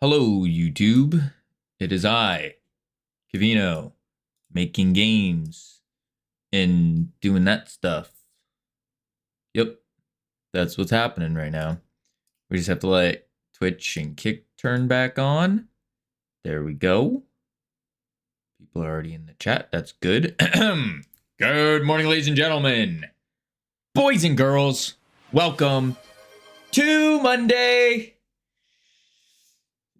Hello, YouTube. It is I, Kavino, making games and doing that stuff. Yep, that's what's happening right now. We just have to let Twitch and Kick turn back on. There we go. People are already in the chat. That's good. Good morning, ladies and gentlemen. Boys and girls, welcome to Monday.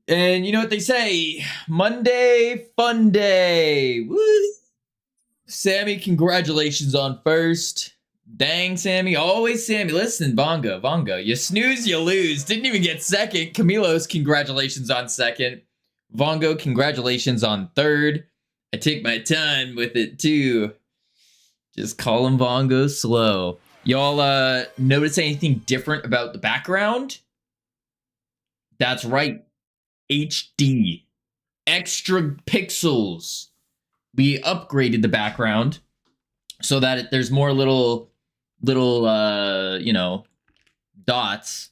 And you know what they say, Monday fun day. Woo! Sammy, congratulations on first. Dang, Sammy, always Sammy. Listen, Vongo, you snooze, you lose. Didn't even get second. Camilos, congratulations on second. Vongo, congratulations on third. I take my time with it too. Just call him Vongo slow. Y'all notice anything different about the background? That's right. HD, extra pixels. We upgraded the background so that there's more little you know, dots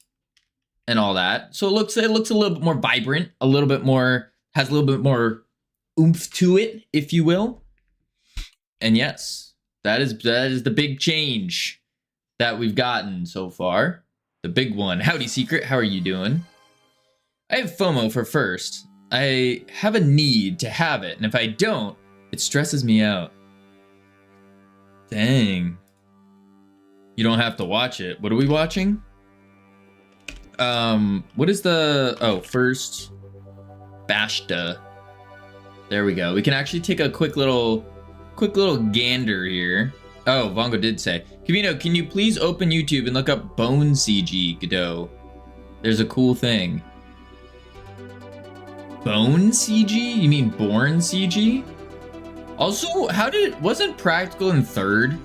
and all that. So it looks a little bit more vibrant, a little bit more, has a little bit more oomph to it, if you will. And yes, that is the big change that we've gotten so far. The big one. Howdy, Secret. How are you doing? I have FOMO for first. I have a need to have it, and if I don't, it stresses me out. Dang. You don't have to watch it. What are we watching? What is the... Oh, first... Bashta. There we go. We can actually take a quick little gander here. Oh, Vongo did say. Kavino, can you please open YouTube and look up Bone CG, Godot? There's a cool thing. Bone CG? You mean Born CG? Also, wasn't Practical in third?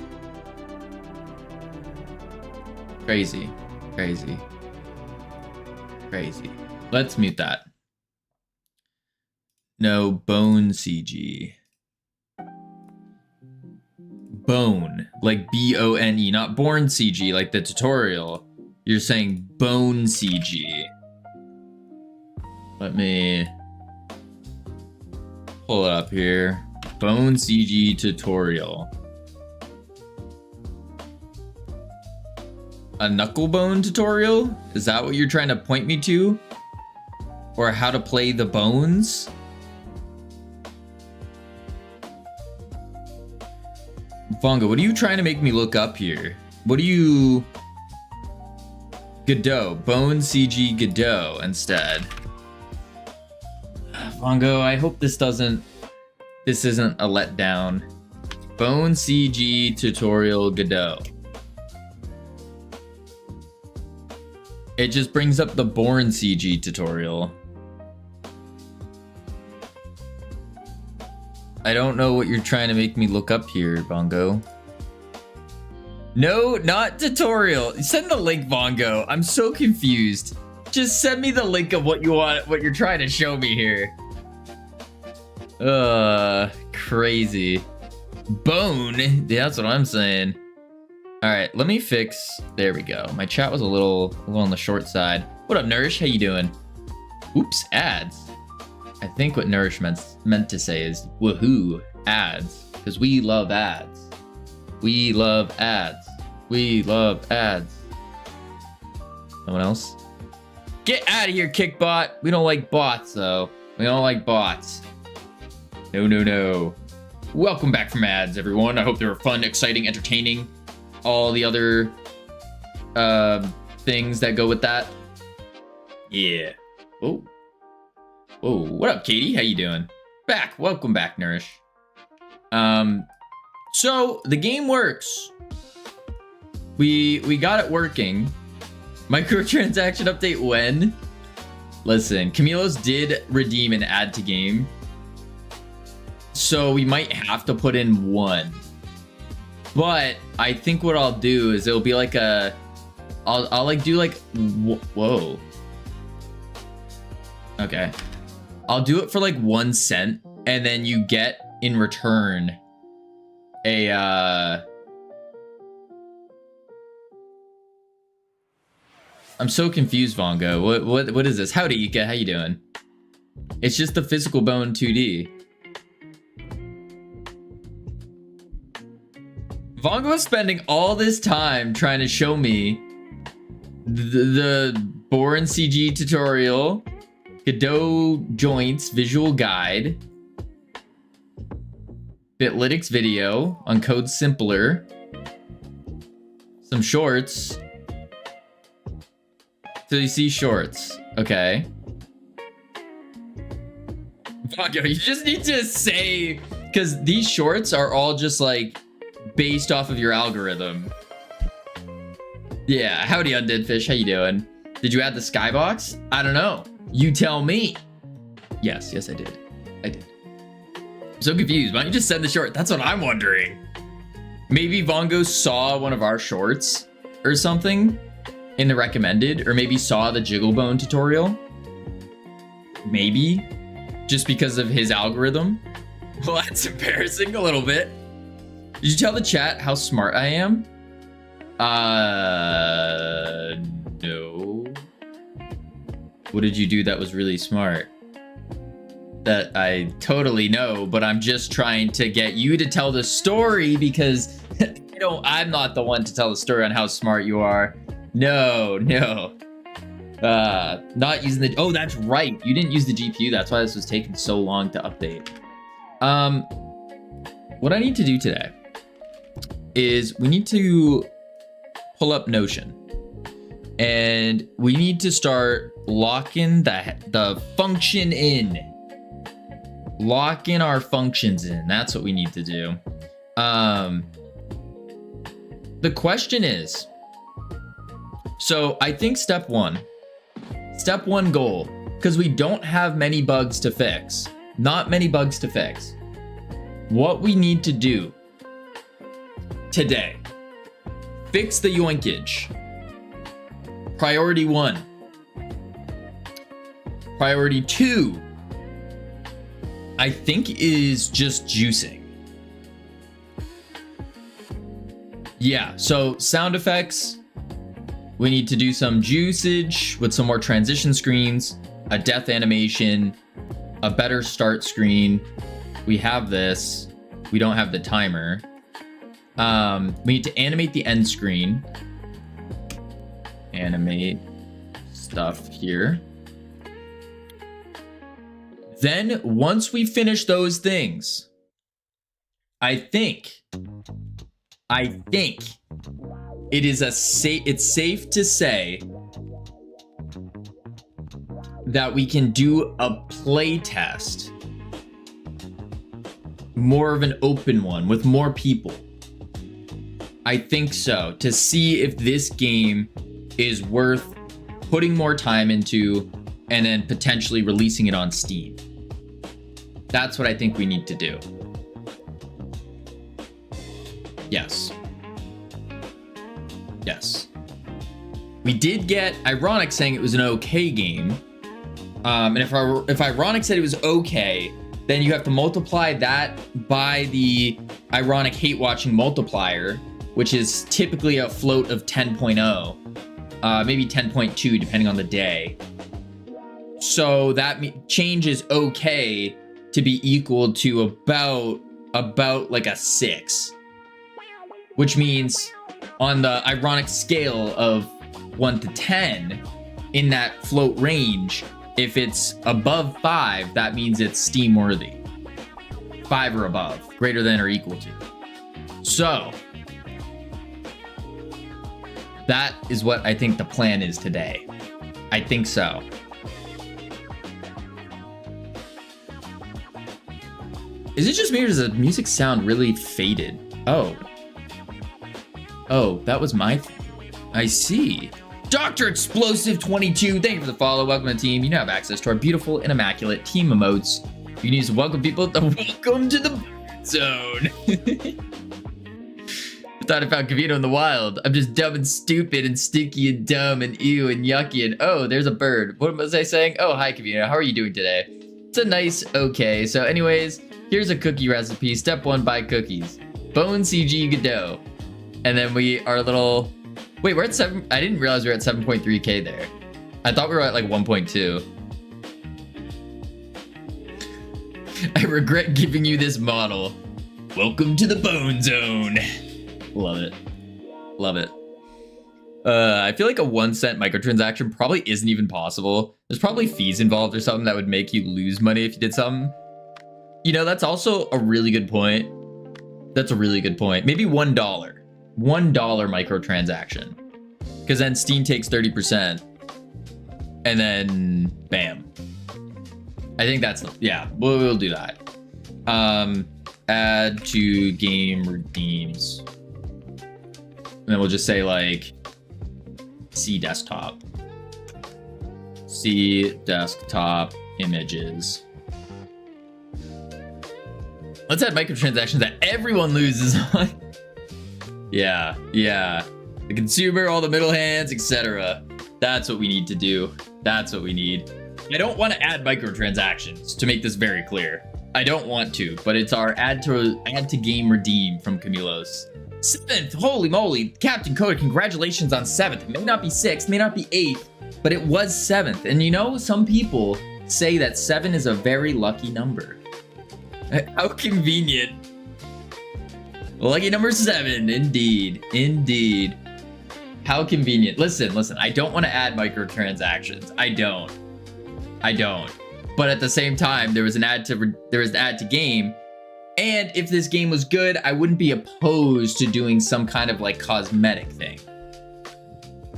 Crazy. Let's mute that. No, Bone CG. Bone, like B-O-N-E, not Born CG, like the tutorial. You're saying Bone CG. Let me pull it up here. Bone CG tutorial. A knucklebone tutorial? Is that what you're trying to point me to? Or how to play the bones? Vongo, what are you trying to make me look up here? What are you... Godot. Bone CG Godot instead. Vongo, I hope this isn't a letdown. Bone CG tutorial Godot. It just brings up the Born CG tutorial. I don't know what you're trying to make me look up here, Vongo. No, not tutorial. Send the link, Vongo. I'm so confused. Just send me the link of what you're trying to show me here. Crazy. Bone? That's what I'm saying. Alright, let me fix... There we go. My chat was a little on the short side. What up, Nourish? How you doing? Oops, ads. I think what Nourish meant to say is, woohoo, ads. Because we love ads. We love ads. We love ads. No one else? Get out of here, Kickbot. We don't like bots, though. We don't like bots. No. Welcome back from ads, everyone. I hope they were fun, exciting, entertaining. All the other things that go with that. Yeah. Whoa. What up, Katie? How you doing? Back. Welcome back, Nourish. So the game works. We got it working. Microtransaction update when? Listen, Camilos did redeem an add to game. So we might have to put in one. But I think what I'll do is it'll be like a... I'll like do like... Whoa. Okay. I'll do it for like 1 cent. And then you get in return a... I'm so confused, Vongo. What is this? Howdy, Ika. How you doing? It's just the physical bone 2D. Vongo is spending all this time trying to show me the Bourne CG tutorial, Godot joints visual guide, Bitlytics video on Code Simpler, some shorts. So you see shorts, okay. Vongo, you just need to say, because these shorts are all just like based off of your algorithm. Yeah, howdy Undead Fish, how you doing? Did you add the skybox? I don't know. You tell me. Yes, I did. I'm so confused. Why don't you just send the short? That's what I'm wondering. Maybe Vongo saw one of our shorts or something in the recommended, or maybe saw the Jigglebone tutorial. Maybe. Just because of his algorithm. Well, that's embarrassing a little bit. Did you tell the chat how smart I am? No. What did you do that was really smart? That I totally know, but I'm just trying to get you to tell the story because I'm not the one to tell the story on how smart you are. No. Not using the, oh, that's right. You didn't use the GPU. That's why this was taking so long to update. What I need to do today is we need to pull up Notion and we need to start locking the function in. Lock in our functions in. That's what we need to do. The question is, so I think step one goal, because we don't have many bugs to fix, not many bugs to fix. What we need to do today, fix the yoinkage. Priority 1. Priority 2, I think, is just juicing. Yeah, so sound effects, we need to do some juicage with some more transition screens, a death animation, a better start screen. We have this. We don't have the timer. We need to animate the end screen. Animate stuff here. Then once we finish those things, I think it is it's safe to say that we can do a play test, more of an open one with more people. I think so, to see if this game is worth putting more time into and then potentially releasing it on Steam. That's what I think we need to do. Yes. We did get Ironic saying it was an okay game. And if Ironic said it was okay, then you have to multiply that by the Ironic hate watching multiplier, which is typically a float of 10.0, maybe 10.2 depending on the day. So that changes okay to be equal to about like a 6, which means on the Ironic scale of 1 to 10 in that float range, if it's above 5, that means it's Steam worthy. 5 or above, greater than or equal to. So that is what I think the plan is today. I think so. Is it just me or does the music sound really faded? Oh, that was my I see. Dr. Explosive 22, thank you for the follow. Welcome to the team. You now have access to our beautiful and immaculate team emotes. You can use welcome people to welcome to the zone. I thought I found Kavito in the wild. I'm just dumb and stupid and stinky and dumb and ew and yucky and oh, there's a bird. What was I saying? Oh, hi Kavito. How are you doing today? It's a nice okay. So anyways, here's a cookie recipe. Step 1, buy cookies. Bone CG Godot. And then we are a little... Wait, we're at 7... I didn't realize we were at 7.3k there. I thought we were at like 1.2. I regret giving you this model. Welcome to the bone zone. Love it. Love it. I feel like a 1 cent microtransaction probably isn't even possible. There's probably fees involved or something that would make you lose money if you did something. You know, that's also a really good point. That's a really good point. Maybe $1. $1 microtransaction. Because then Steam takes 30%. And then, bam. I think that's, yeah, we'll do that. Add to game redeems. And then we'll just say like, C desktop. C desktop images. Let's add microtransactions that everyone loses on. Yeah. The consumer, all the middle hands, etc. That's what we need to do. That's what we need. I don't want to add microtransactions, to make this very clear. I don't want to, but it's our add to game redeem from Camilos. 7th, holy moly, Captain Coda, congratulations on 7th. It may not be 6th, may not be 8th, but it was 7th. And you know, some people say that 7 is a very lucky number. How convenient. Lucky number 7, indeed, indeed. How convenient. Listen, I don't want to add microtransactions. I don't. But at the same time, there was an add to game. And if this game was good, I wouldn't be opposed to doing some kind of like cosmetic thing.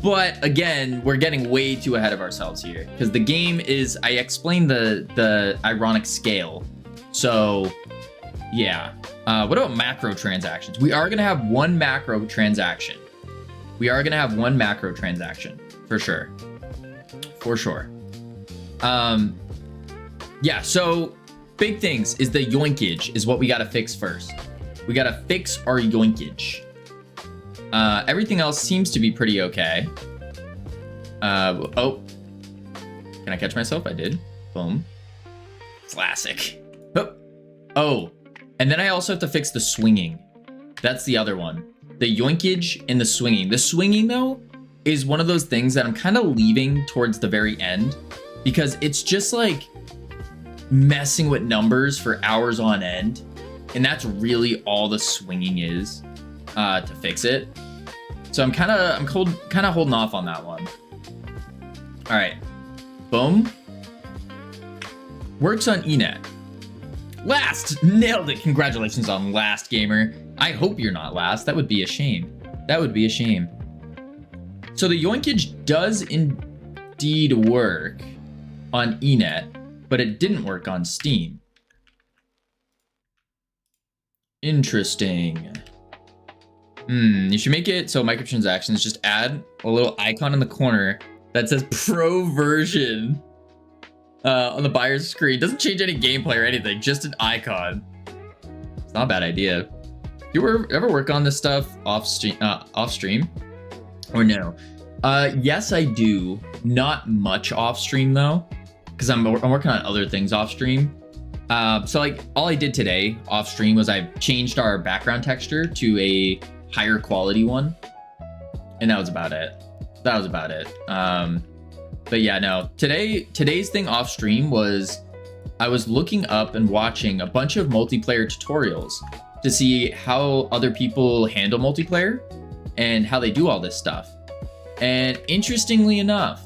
But again, we're getting way too ahead of ourselves here because the game is, I explained the ironic scale. So yeah. What about macro transactions? We are going to have one macro transaction. For sure. Yeah, so big things is the yoinkage is what we got to fix first. We got to fix our yoinkage. Everything else seems to be pretty okay. Oh, can I catch myself? I did. Boom. Classic. Oh, and then I also have to fix the swinging. That's the other one. The yoinkage and the swinging. The swinging, though, is one of those things that I'm kind of leaving towards the very end because it's just like messing with numbers for hours on end. And that's really all the swinging is to fix it. So I'm kind of holding off on that one. All right. Boom. Works on eNet. Last! Nailed it! Congratulations on last, gamer. I hope you're not last. That would be a shame. So the yoinkage does indeed work on eNet, but it didn't work on Steam. Interesting. You should make it so microtransactions just add a little icon in the corner that says Pro version on the buyer's screen. Doesn't change any gameplay or anything, just an icon. It's not a bad idea. You ever work on this stuff off stream? Or no? Yes, I do. Not much off stream though, because I'm working on other things off stream. So like all I did today off stream was I changed our background texture to a higher quality one, and that was about it. But yeah, no. Today's thing off stream was I was looking up and watching a bunch of multiplayer tutorials to see how other people handle multiplayer and how they do all this stuff. And interestingly enough,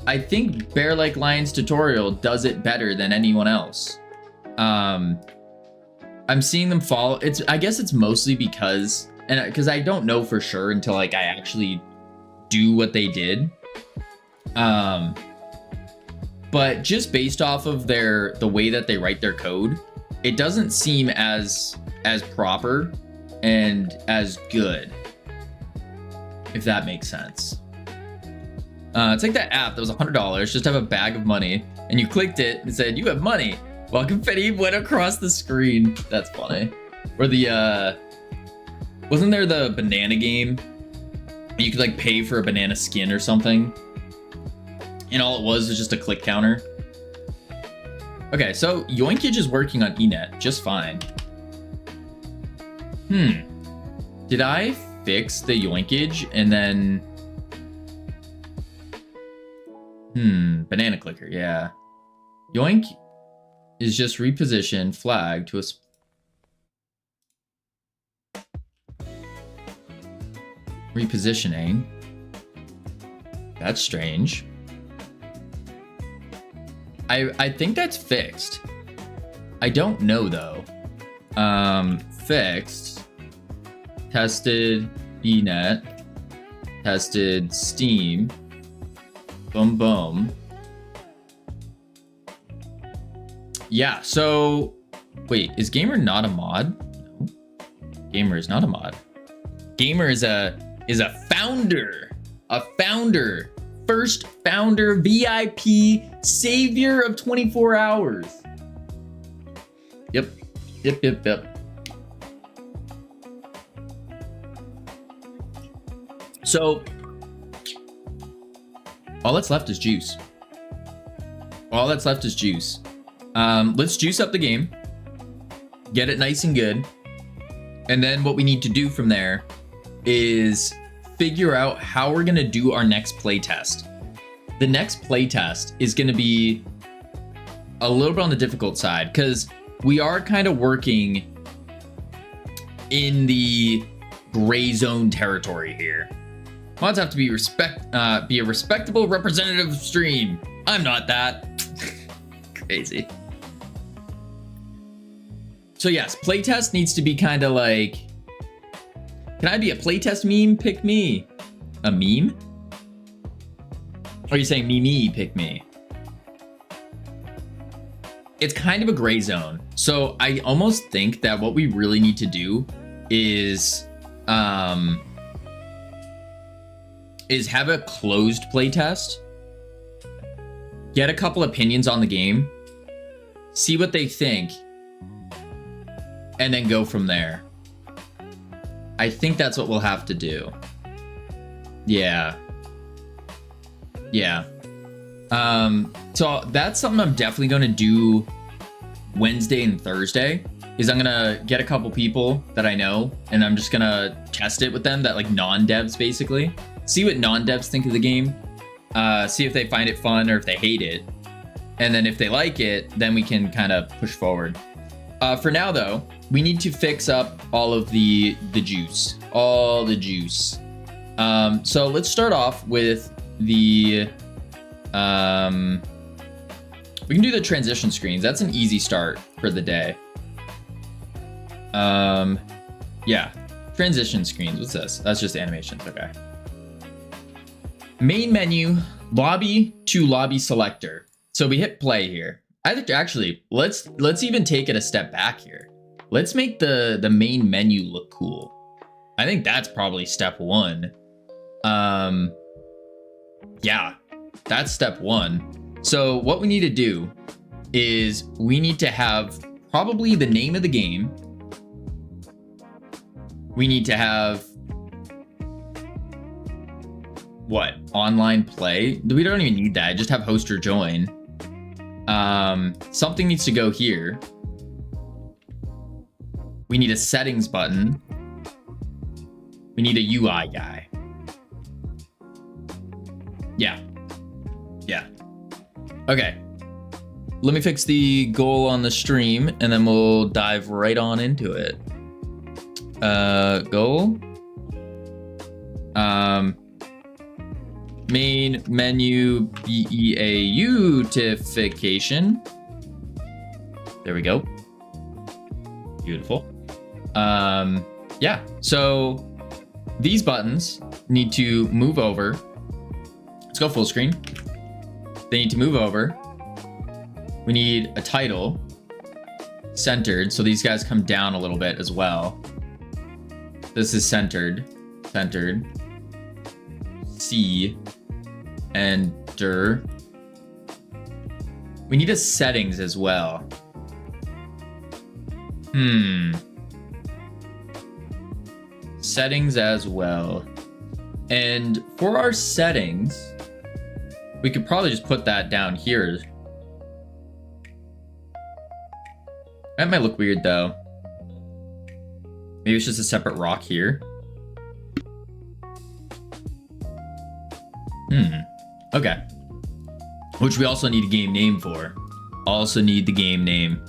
I think Bear Like Lions tutorial does it better than anyone else. I'm seeing them follow. I guess it's mostly because I don't know for sure until like I actually do what they did. But just based off of the way that they write their code, it doesn't seem as proper and as good, if that makes sense. It's like that app that was $100, just have a bag of money, and you clicked it and said, you have money, while confetti went across the screen. That's funny. Or wasn't there the banana game? You could like pay for a banana skin or something, and all it was just a click counter. Okay, so yoinkage is working on eNet just fine. Did I fix the yoinkage and then banana clicker? Yeah, yoink. is just reposition flag to a repositioning. That's strange. I think that's fixed. I don't know though. Fixed. Tested bnet. Tested Steam. Boom boom. Yeah, so wait, is Gamer not a mod? No. Gamer is not a mod. Gamer is a founder. A founder. First founder, VIP, savior of 24 hours. Yep. So all that's left is juice. Let's juice up the game, get it nice and good, and then what we need to do from there is figure out how we're gonna do our next playtest. The next playtest is gonna be a little bit on the difficult side because we are kind of working in the gray zone territory here. Mods have to be a respectable representative stream. I'm not that. Crazy. So yes, playtest needs to be kind of like, can I be a playtest meme? Pick me. A meme? Or are you saying me, pick me? It's kind of a gray zone. So I almost think that what we really need to do is have a closed playtest, get a couple opinions on the game, see what they think, and then go from there. I think that's what we'll have to do. Yeah. So that's something I'm definitely going to do Wednesday and Thursday, is I'm going to get a couple people that I know, and I'm just going to test it with them, that like non-devs basically. See what non-devs think of the game. See if they find it fun or if they hate it. And then if they like it, then we can kind of push forward. For now though, we need to fix up all of the juice. All the juice. So let's start off with the... we can do the transition screens. That's an easy start for the day. Yeah. Transition screens. What's this? That's just animations. Okay. Main menu, lobby to lobby selector. So we hit play here. I think actually, let's even take it a step back here. Let's make the main menu look cool. I think that's probably step one. Yeah, that's step one. So what we need to do is we need to have probably the name of the game. We need to have what? Online play? We don't even need that. Just have host or join. Something needs to go here. We need a settings button. We need a UI guy. Yeah. Okay. Let me fix the goal on the stream and then we'll dive right on into it. Goal. Main menu beautification. There we go. Beautiful. Yeah, so these buttons need to move over. Let's go full screen. They need to move over. We need a title centered, so these guys come down a little bit as well. This is centered. C. Enter. We need a settings as well. Settings as well. And for our settings, we could probably just put that down here. That might look weird though. Maybe it's just a separate rock here. Okay. Which we also need a game name for. also need the game name.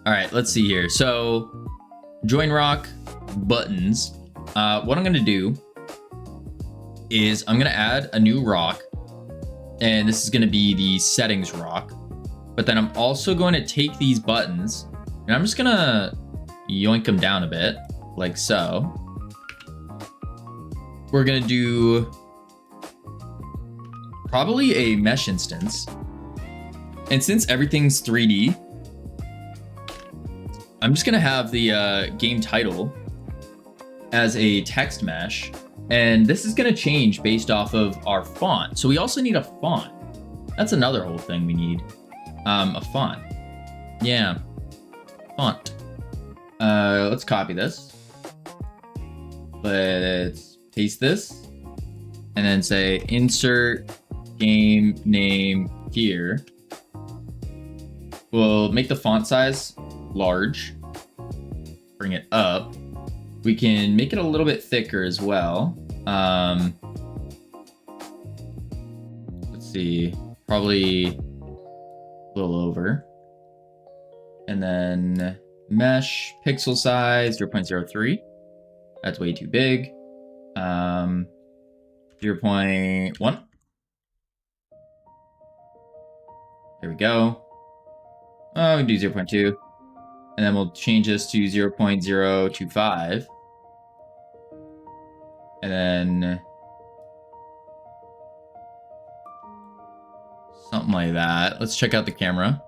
All right, let's see here. So join rock buttons. What I'm gonna do is I'm gonna add a new rock, and this is gonna be the settings rock. But then I'm also going to take these buttons and I'm just gonna yoink them down a bit, like so. We're gonna do probably a mesh instance. And since everything's 3D, I'm just gonna have the game title as a text mesh. And this is gonna change based off of our font. So we also need a font. That's another whole thing we need. A font. Yeah. Font. Let's copy this. Let's paste this. And then say insert game name here. We'll make the font size large. Bring it up. We can make it a little bit thicker as well. Let's see. Probably a little over. And then mesh pixel size 0.03. That's way too big. 0.1. There we go. Oh, we can do 0.2. And then we'll change this to 0.025. And then something like that. Let's check out the camera.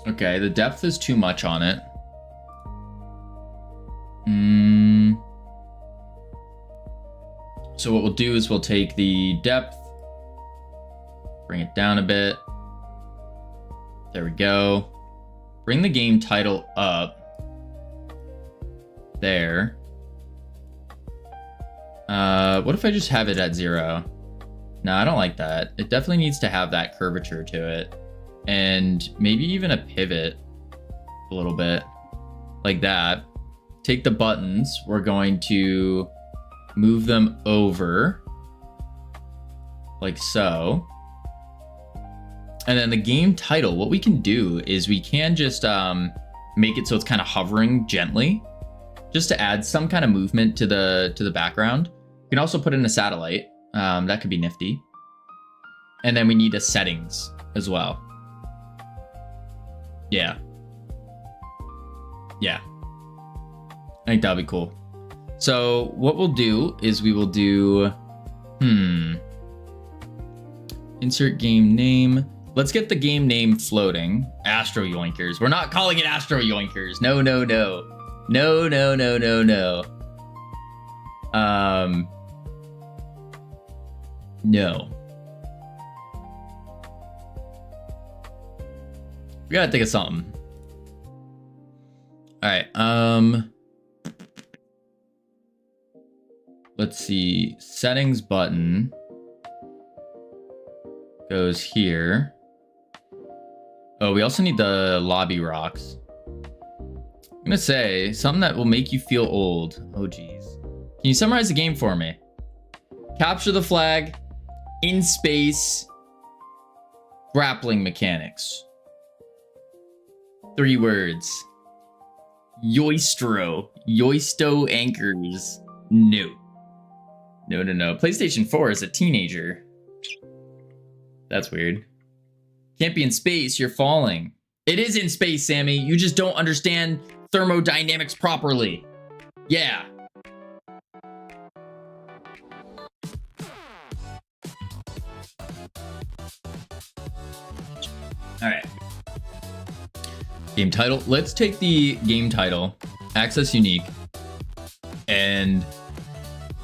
Okay, the depth is too much on it. So what we'll do is we'll take the depth, bring it down a bit. There we go. Bring the game title up. There. What if I just have it at 0? No, I don't like that. It definitely needs to have that curvature to it. And maybe even a pivot a little bit. Like that. Take the buttons. We're going to move them over. Like so. And then the game title, what we can do is we can just make it so it's kind of hovering gently. Just to add some kind of movement to the background. You can also put in a satellite. That could be nifty. And then we need a settings as well. Yeah. Yeah. I think that'll be cool. So what we'll do is we will do... Insert game name. Let's get the game name floating. Astro Yoinkers. We're not calling it Astro Yoinkers. No, no, no. No, no, no, no, no. No. We gotta think of something. Alright, let's see. Settings button goes here. Oh, we also need the lobby rocks. I'm gonna say something that will make you feel old. Oh, geez. Can you summarize the game for me? Capture the flag, in space, grappling mechanics. 3 words. Yoistro anchors. No. No, no, no. PlayStation 4 is a teenager. That's weird. Can't be in space, you're falling. It is in space, Sammy. You just don't understand thermodynamics properly. Yeah. All right. Game title. Let's take the game title, access unique, and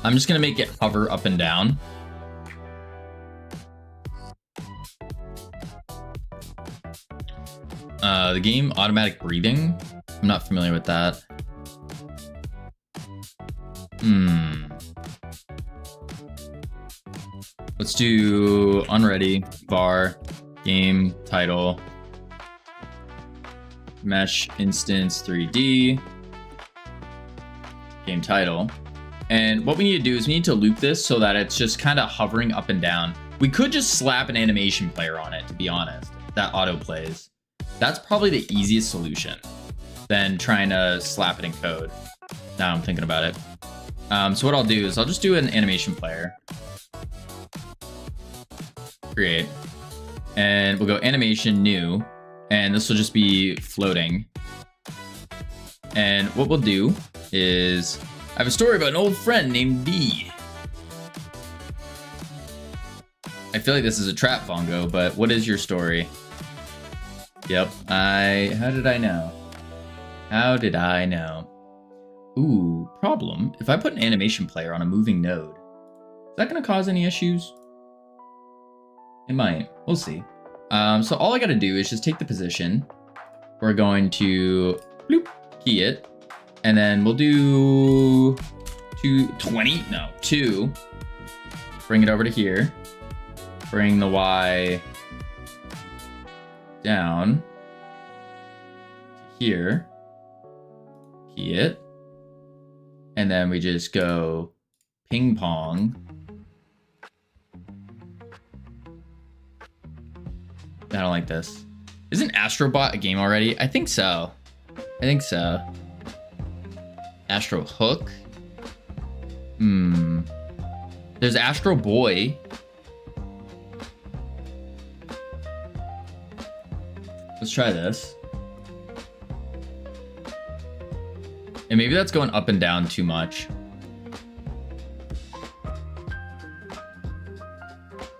I'm just gonna make it hover up and down. The game automatic breathing. I'm not familiar with that. Let's do unready var game title mesh instance 3D game title. And what we need to do is we need to loop this so that it's just kind of hovering up and down. We could just slap an animation player on it, to be honest. That auto plays. That's probably the easiest solution than trying to slap it in code. Now I'm thinking about it. So what I'll do is I'll just do an animation player. Create. And we'll go animation new. And this will just be floating. And what we'll do is I have a story about an old friend named B. I feel like this is a trap, Vongo, but what is your story? Yep, how did I know? How did I know? Ooh, problem. If I put an animation player on a moving node, is that gonna cause any issues? It might, we'll see. So all I gotta do is just take the position. We're going to bloop, key it, and then we'll do 2. Bring it over to here. Bring the Y down to here. Key it. And then we just go ping pong. I don't like this. Isn't Astrobot a game already? I think so. Astro Hook. There's Astro Boy. Let's try this. And maybe that's going up and down too much.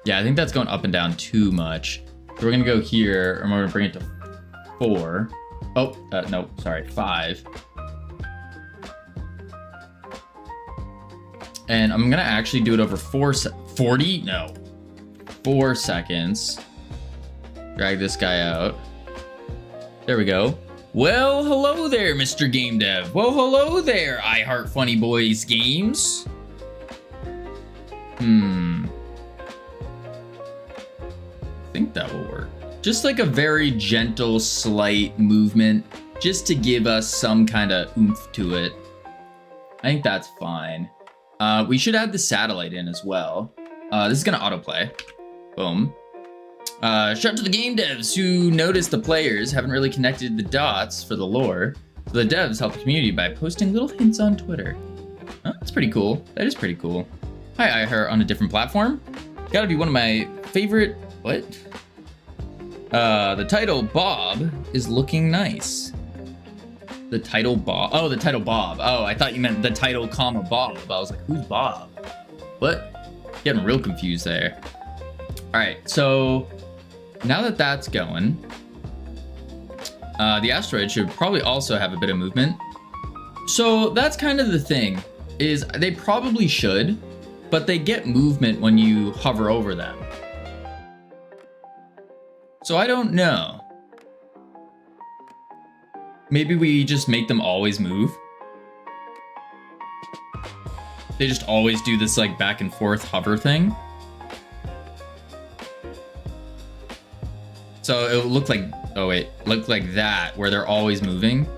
Yeah, I think that's going up and down too much. So we're gonna go here, and we're gonna bring it to 4. Oh, no, sorry, 5. And I'm gonna actually do it over 4 seconds. Drag this guy out. There we go. Well, hello there, Mr. Game Dev. Well, hello there, I Heart Funny Boys Games. I think that will work. Just like a very gentle, slight movement, just to give us some kind of oomph to it. I think that's fine. We should add the satellite in as well. This is gonna autoplay. Boom. Shout out to the game devs who noticed the players haven't really connected the dots for the lore. So the devs help the community by posting little hints on Twitter. Oh, that's pretty cool. That is pretty cool. Hi, iHeart on a different platform. Gotta be one of my favorite... What? The title Bob is looking nice. The title Bob. Oh, the title Bob. Oh, I thought you meant the title, comma, Bob. I was like, who's Bob? What? Getting real confused there. All right, so now that that's going, the asteroid should probably also have a bit of movement. So that's kind of the thing, is they probably should, but they get movement when you hover over them. So I don't know. Maybe we just make them always move. They just always do this like back and forth hover thing. So it would look like, oh wait, look like that, where they're always moving.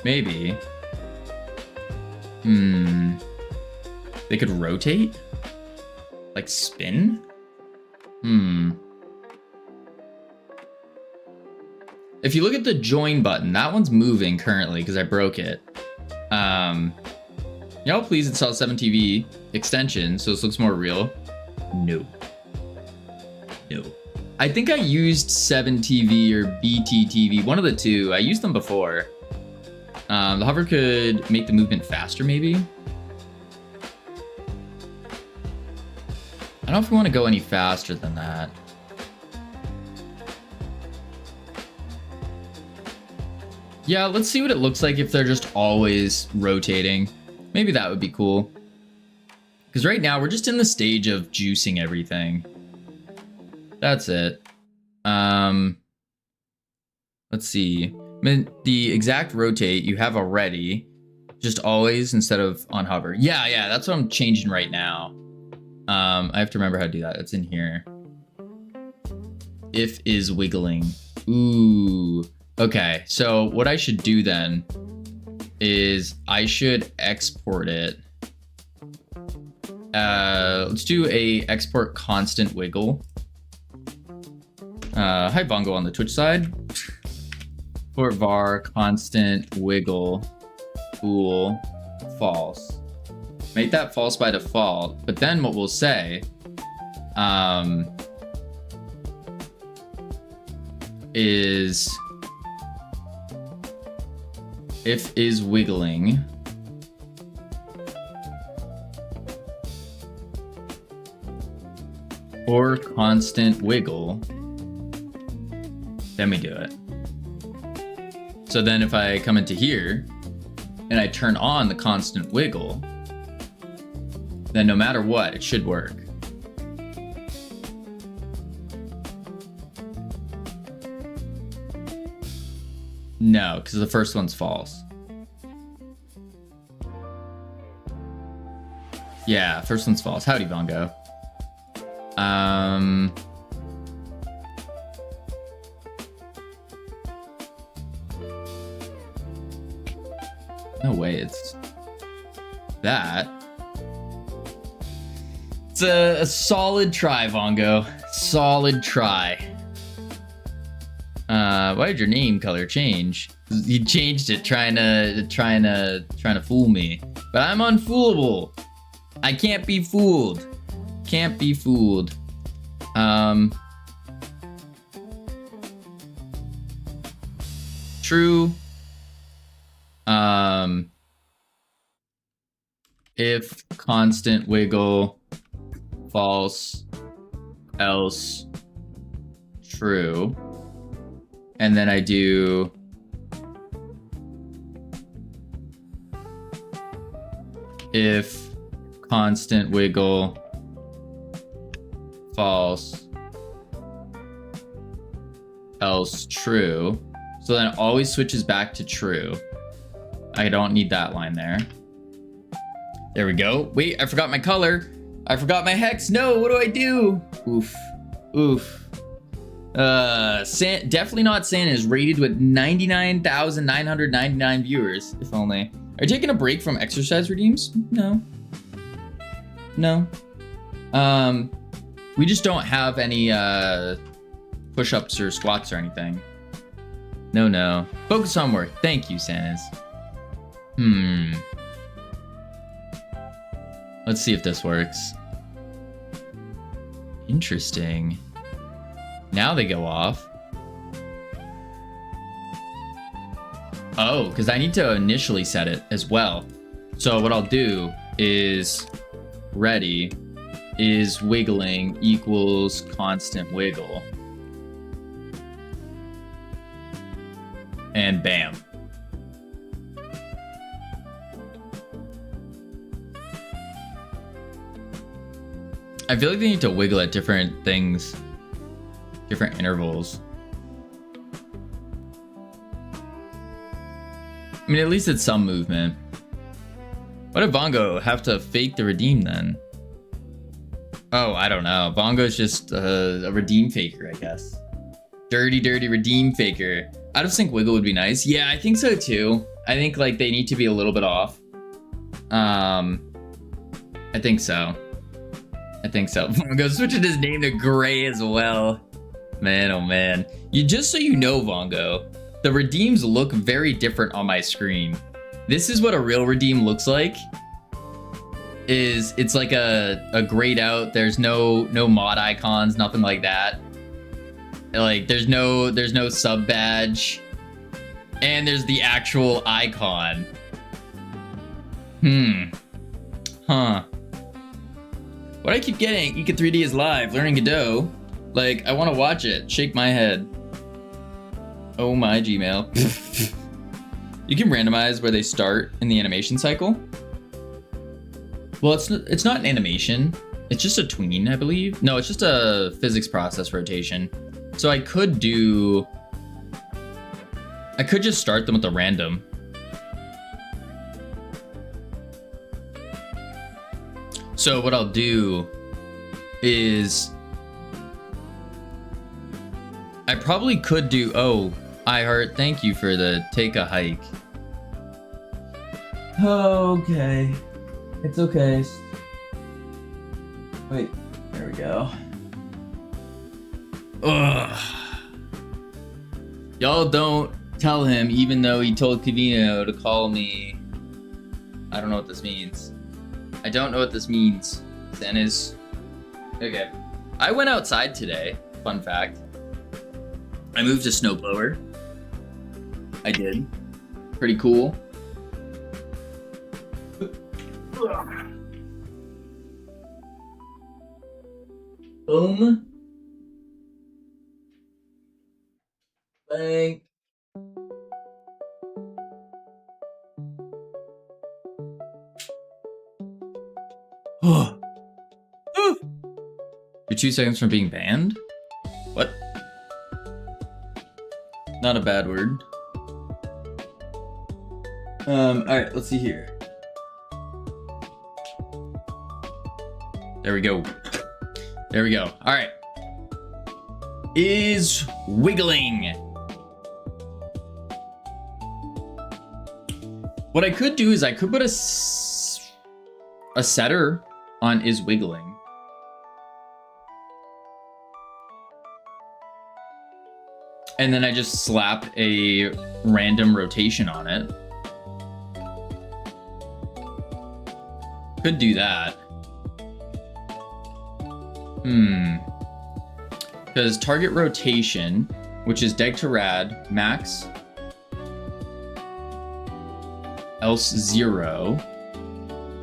Maybe. They could rotate? Like spin? If you look at the join button, that one's moving currently because I broke it. Y'all please install 7TV extension so this looks more real. No. I think I used 7TV or BTTV, one of the two. I used them before. The hover could make the movement faster, maybe. I don't know if we want to go any faster than that. Yeah, let's see what it looks like if they're just always rotating. Maybe that would be cool. Because right now we're just in the stage of juicing everything. That's it. Let's see. I mean, the exact rotate you have already. Just always instead of on hover. Yeah, that's what I'm changing right now. I have to remember how to do that. It's in here. If is wiggling. Ooh. Okay, so what I should do then is I should export it Let's do a export constant wiggle. Hi Bongo on the Twitch side. For var constant wiggle bool false. Make that false by default, but then what we'll say is if is wiggling or constant wiggle, then we do it. So then if I come into here and I turn on the constant wiggle, then no matter what, it should work. No, because the first one's false. Yeah, first one's false. Howdy, Bongo. No way, it's that. It's a solid try, Vongo. Solid try. Why did your name color change? You changed it trying to fool me. But I'm unfoolable. I can't be fooled. Can't be fooled. True. If constant wiggle false, else true. And then I do if constant wiggle false, else true. So then it always switches back to true. I don't need that line there. There we go. Wait, I forgot my color. I forgot my hex. No, what do I do? Oof. Oof. Definitely Not Santa is rated with 99,999 viewers, if only. Are you taking a break from exercise redeems? No. No. We just don't have any push-ups or squats or anything. No. Focus on work. Thank you, Santas. Let's see if this works. Interesting. Now they go off. Oh, because I need to initially set it as well. So what I'll do is ready is wiggling equals constant wiggle. And bam. I feel like they need to wiggle at different things, different intervals. I mean, at least it's some movement. What did Bongo have to fake the redeem then? Oh, I don't know. Bongo's just a redeem faker, I guess. Dirty redeem faker. Out of sync wiggle would be nice. Yeah, I think so too. I think like they need to be a little bit off. I think so. Vongo switching his name to Gray as well. Man, oh man. Just so you know, Vongo, the redeems look very different on my screen. This is what a real redeem looks like. It's like a grayed out. There's no mod icons, nothing like that. Like there's no sub badge, and there's the actual icon. Huh. What I keep getting, Ika 3D is live, learning Godot. Like, I want to watch it. Shake my head. Oh my Gmail. You can randomize where they start in the animation cycle. Well, it's not an animation. It's just a tween, I believe. No, it's just a physics process rotation. So I could just start them with a random. So what I'll do is I probably could do, oh, iHeart, thank you for the take a hike. Okay. It's okay. Wait, there we go. Ugh. Y'all don't tell him, even though he told Cavino to call me. I don't know what this means. I don't know what this means. Dennis. Okay. I went outside today. Fun fact. I moved a snowblower. I did. Pretty cool. Boom. Bang. You're 2 seconds from being banned? What? Not a bad word. Alright, let's see here. There we go. There we go. Alright. Is wiggling. What I could do is I could put a setter on is wiggling. And then I just slap a random rotation on it. Could do that. Because target rotation, which is deg to rad, max, else 0.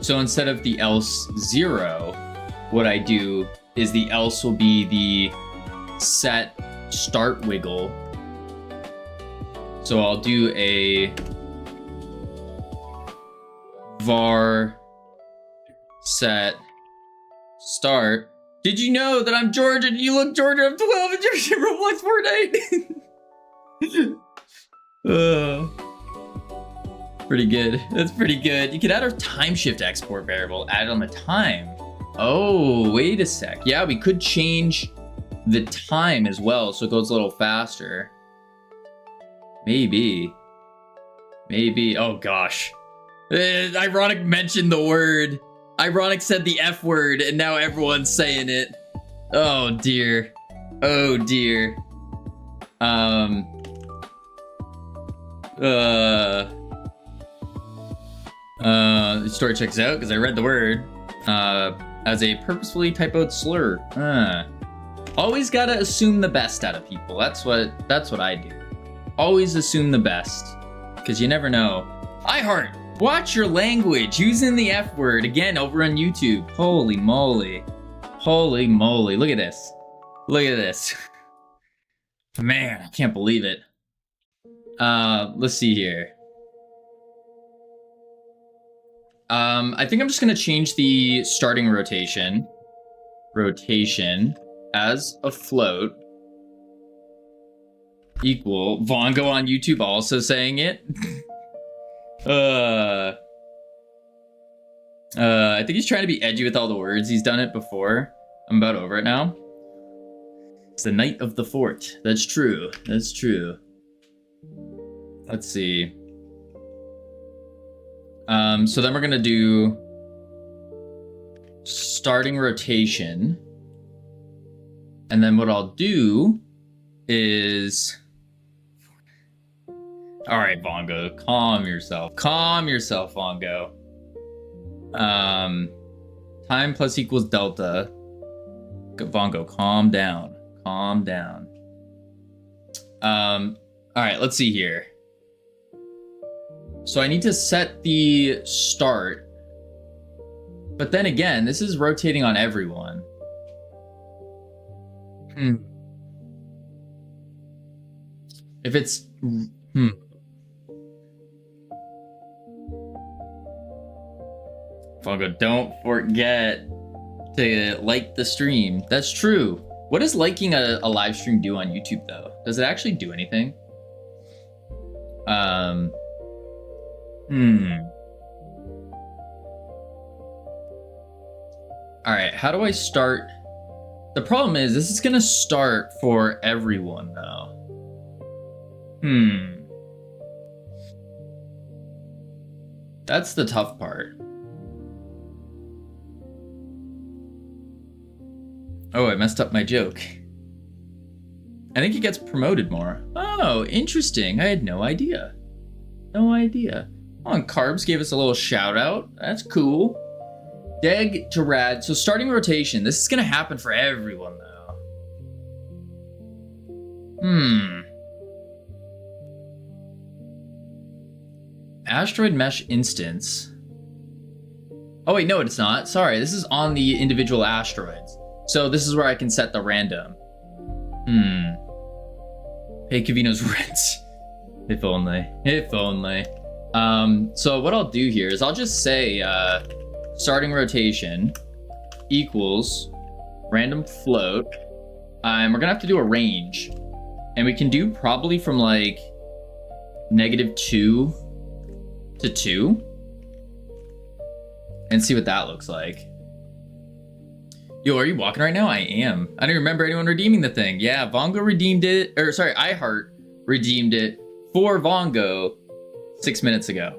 So instead of the else 0, what I do is the else will be the set start wiggle. So I'll do a var set start. Did you know that I'm Georgian? You look Georgian. I'm 12 and Georgian Roblox Fortnite. Pretty good. That's pretty good. You could add a time shift export variable. Add it on the time. Oh, wait a sec. Yeah, we could change the time as well, so it goes a little faster. Maybe. Oh gosh. Ironic mentioned the word. Ironic said the F word, and now everyone's saying it. Oh dear. Oh dear. The story checks out because I read the word as a purposefully typoed slur. Always gotta assume the best out of people. That's what I do. Always assume the best, because you never know. iHeart, watch your language. Using the F word again over on YouTube. Holy moly. Holy moly. Look at this. Look at this. Man, I can't believe it. Let's see here. I think I'm just gonna change the starting rotation as a float equal Vongo on YouTube also saying it. I think he's trying to be edgy with all the words. He's done it before. I'm about over it now. It's the night of the fort. That's true. That's true. Let's see. So then we're gonna do starting rotation. And then what I'll do is... All right, Vongo, calm yourself. Calm yourself, Vongo. Time plus equals delta. Vongo, calm down. Calm down. All right, let's see here. So I need to set the start. But then again, this is rotating on everyone. If it's... Vongo, don't forget to like the stream. That's true. What does liking a live stream do on YouTube, though? Does it actually do anything? All right, how do I start? The problem is, this is gonna start for everyone, though. That's the tough part. Oh, I messed up my joke. I think he gets promoted more. Oh, interesting. I had no idea. No idea. Oh, and Carbs gave us a little shout out. That's cool. Deg to Rad. So starting rotation. This is going to happen for everyone, though. Asteroid Mesh Instance. Oh, wait, no, it's not. Sorry, this is on the individual asteroids. So this is where I can set the random. Pay Cavino's rent. If only. If only. So what I'll do here is I'll just say starting rotation equals random float. We're gonna have to do a range. And we can do probably from like -2 to 2. And see what that looks like. Yo, are you walking right now? I am. I don't remember anyone redeeming the thing. Yeah, Vongo redeemed it. Or sorry, iHeart redeemed it for Vongo 6 minutes ago.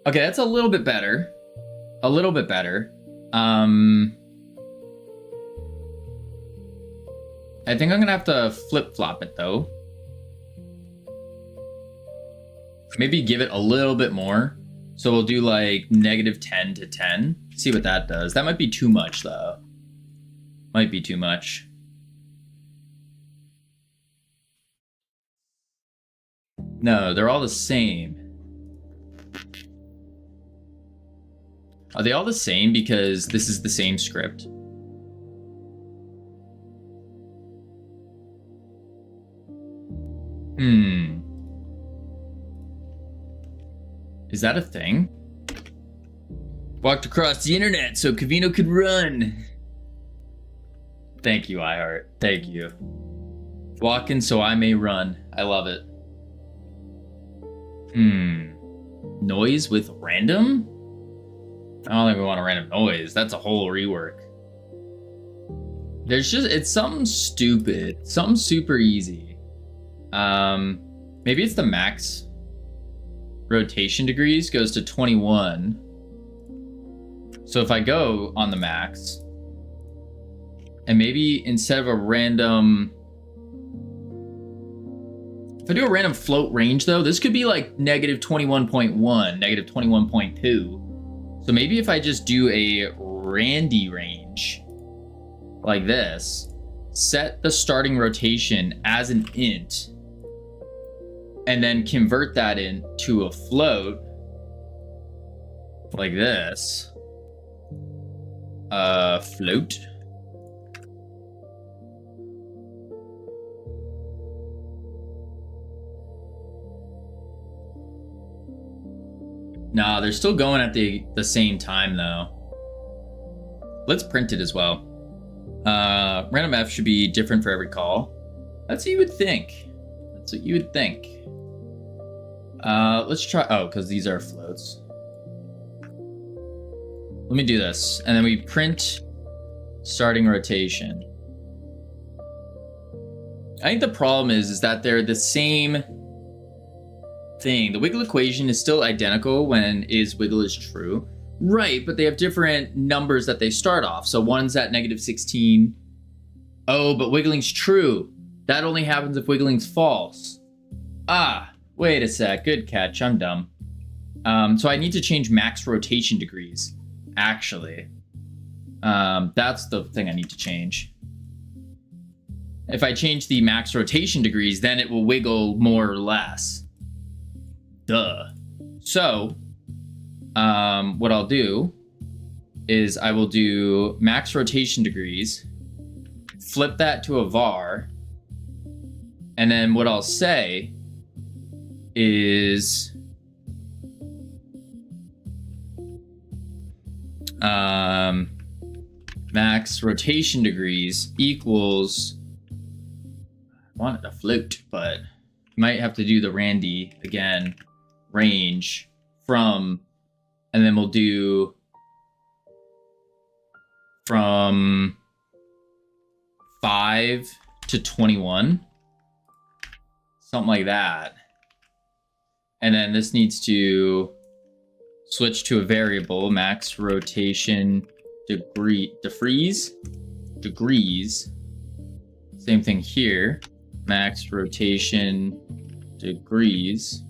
Okay, that's a little bit better. A little bit better. I think I'm gonna have to flip-flop it though. Maybe give it a little bit more. So we'll do like -10 to 10. See what that does. That might be too much though. Might be too much. No, they're all the same. Are they all the same because this is the same script? Is that a thing? Walked across the internet so Cavino could run. Thank you, iHeart. Thank you. Walking so I may run. I love it. Noise with random? I don't think we want a random noise. That's a whole rework. There's just, it's something stupid. Something super easy. Maybe it's the max rotation degrees goes to 21. So if I go on the max, and maybe instead of a random, if I do a random float range though, this could be like -21.1, -21.2. So maybe if I just do a Randy range like this, set the starting rotation as an int, and then convert that into a float like this. Float. Nah, they're still going at the same time though. Let's print it as well. Random F should be different for every call. That's what you would think. That's what you would think. Let's try, oh, because these are floats. Let me do this, and then we print starting rotation. I think the problem is that they're the same thing. The wiggle equation is still identical when wiggle is true. Right, but they have different numbers that they start off. So one's at -16. Oh, but wiggling's true. That only happens if wiggling's false. Ah, wait a sec. Good catch. I'm dumb. So I need to change max rotation degrees, actually. That's the thing I need to change. If I change the max rotation degrees, then it will wiggle more or less. Duh. So, what I'll do is I will do max rotation degrees, flip that to a var, and then what I'll say is max rotation degrees equals, I wanted to float, but might have to do the Randy again, range from, and then we'll do from 5 to 21, something like that. And then this needs to switch to a variable, max rotation degrees. Same thing here. Max rotation degrees.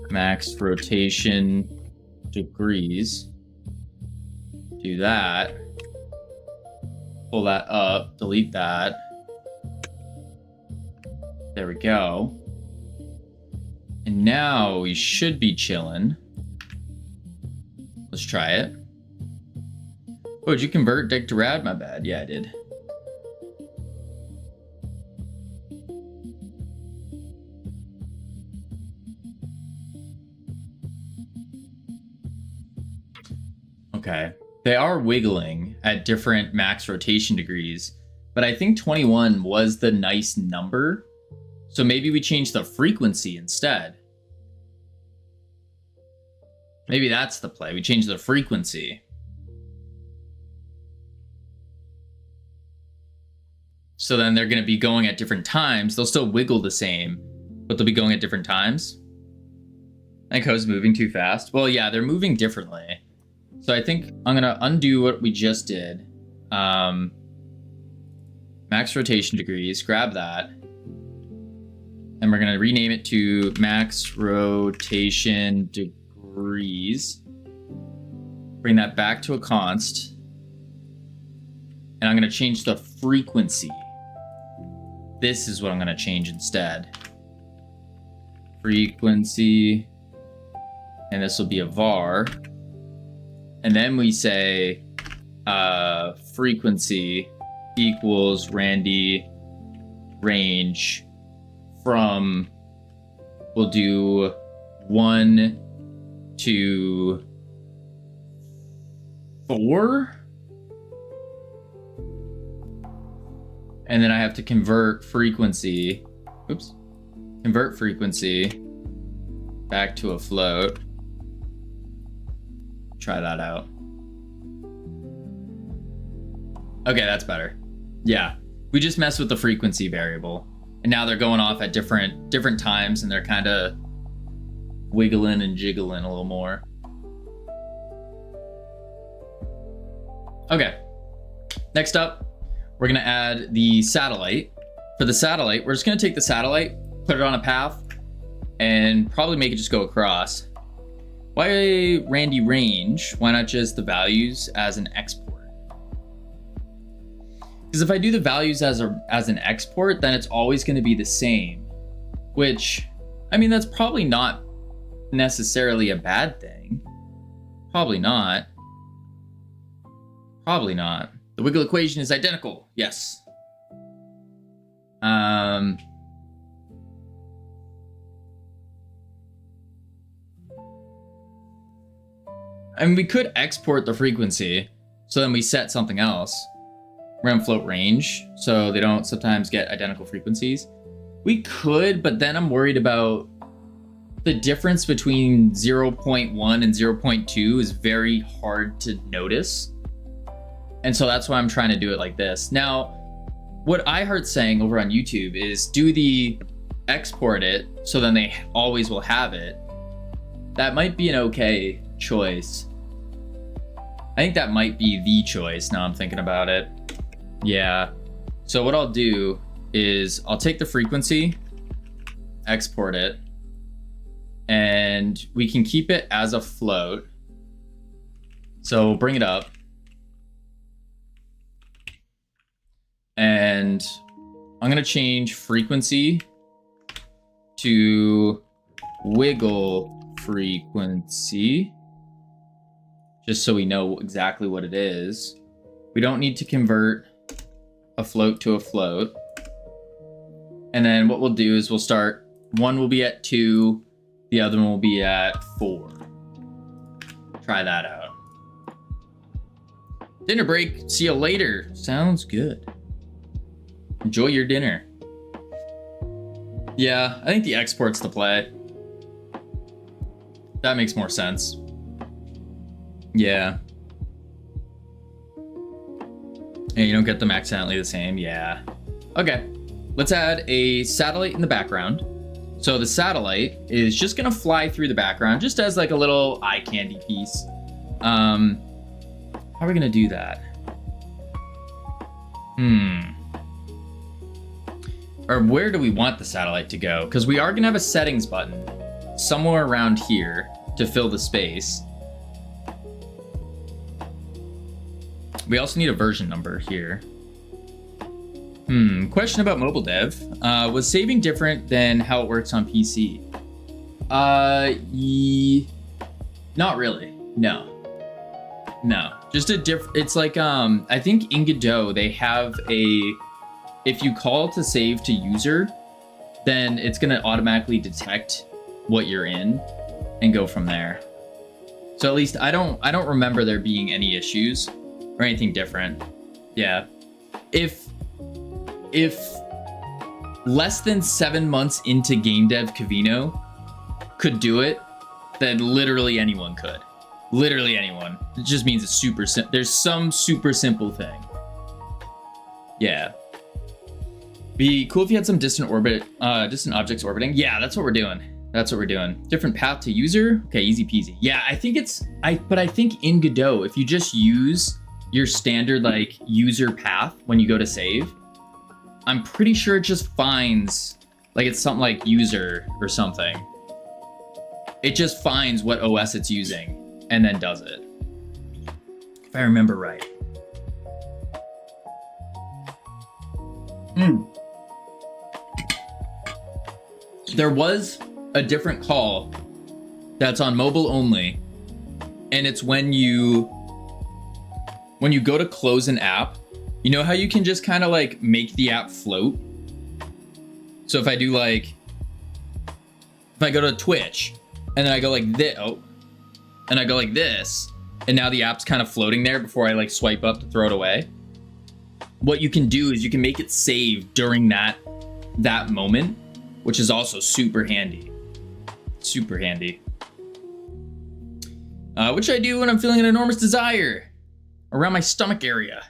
Max rotation degrees. Do that. Pull that up, delete that. There we go. And now we should be chilling. Let's try it. Oh, did you convert dig to rad? My bad. Yeah, I did. Okay. They are wiggling at different max rotation degrees, but I think 21 was the nice number. So maybe we change the frequency instead. Maybe that's the play. We change the frequency. So then they're going to be going at different times. They'll still wiggle the same, but they'll be going at different times. I think I was moving too fast. Well, yeah, they're moving differently. So I think I'm going to undo what we just did. Max rotation degrees, grab that. And we're going to rename it to max rotation degrees. Bring that back to a const. And I'm going to change the frequency. This is what I'm going to change instead. Frequency. And this will be a var. And then we say frequency equals Randy range from, we'll do 1 to 4. And then I have to convert frequency. Oops. Convert frequency back to a float. Try that out. Okay, that's better. Yeah, we just messed with the frequency variable, and now they're going off at different times, and they're kind of wiggling and jiggling a little more. Okay, next up, we're gonna add the satellite. For the satellite, we're just gonna take the satellite, put it on a path, and probably make it just go across. Why Randy range? Why not just the values as an export? Because if I do the values as an export, then it's always going to be the same. Which, I mean, that's probably not necessarily a bad thing. Probably not. Probably not. The wiggle equation is identical. Yes. I mean, we could export the frequency, so then we set something else. We're gonna float range, so they don't sometimes get identical frequencies. We could, but then I'm worried about the difference between 0.1 and 0.2 is very hard to notice. And so that's why I'm trying to do it like this. Now, what I heard saying over on YouTube is do the export it, so then they always will have it. That might be an okay choice. I think that might be the choice now I'm thinking about it. Yeah. So what I'll do is I'll take the frequency, export it, and we can keep it as a float. So bring it up. And I'm going to change frequency to wiggle frequency, just so we know exactly what it is. We don't need to convert a float to a float. And then what we'll do is we'll start, one will be at 2, the other one will be at 4. Try that out. Dinner break, see you later. Sounds good. Enjoy your dinner. Yeah, I think the export's the play. That makes more sense. Yeah. And you don't get them accidentally the same. Yeah. Okay. Let's add a satellite in the background. So the satellite is just going to fly through the background just as like a little eye candy piece. How are we gonna do that? Or where do we want the satellite to go? Because we are gonna have a settings button somewhere around here to fill the space. We also need a version number here. Question about mobile dev. Was saving different than how it works on PC? Not really. No. Just a it's like, I think in Godot, they have if you call to save to user, then it's gonna automatically detect what you're in and go from there. So at least I don't remember there being any issues or anything different. Yeah. If less than 7 months into game dev Cavino could do it, then literally anyone could. Literally anyone. It just means it's super simple. There's some super simple thing. Yeah. Be cool if you had some distant objects orbiting. Yeah, that's what we're doing. Different path to user. Okay, easy peasy. Yeah, I think but I think in Godot, if you just use your standard like user path when you go to save, I'm pretty sure it just finds, like it's something like user or something. It just finds what OS it's using and then does it. If I remember right. There was a different call that's on mobile only, and it's when you go to close an app, you know how you can just kind of like make the app float? So if I do like, if I go to Twitch and then I go like this, and I go like this, and now the app's kind of floating there before I like swipe up to throw it away. What you can do is you can make it save during that moment, which is also super handy. Super handy. Which I do when I'm feeling an enormous desire around my stomach area.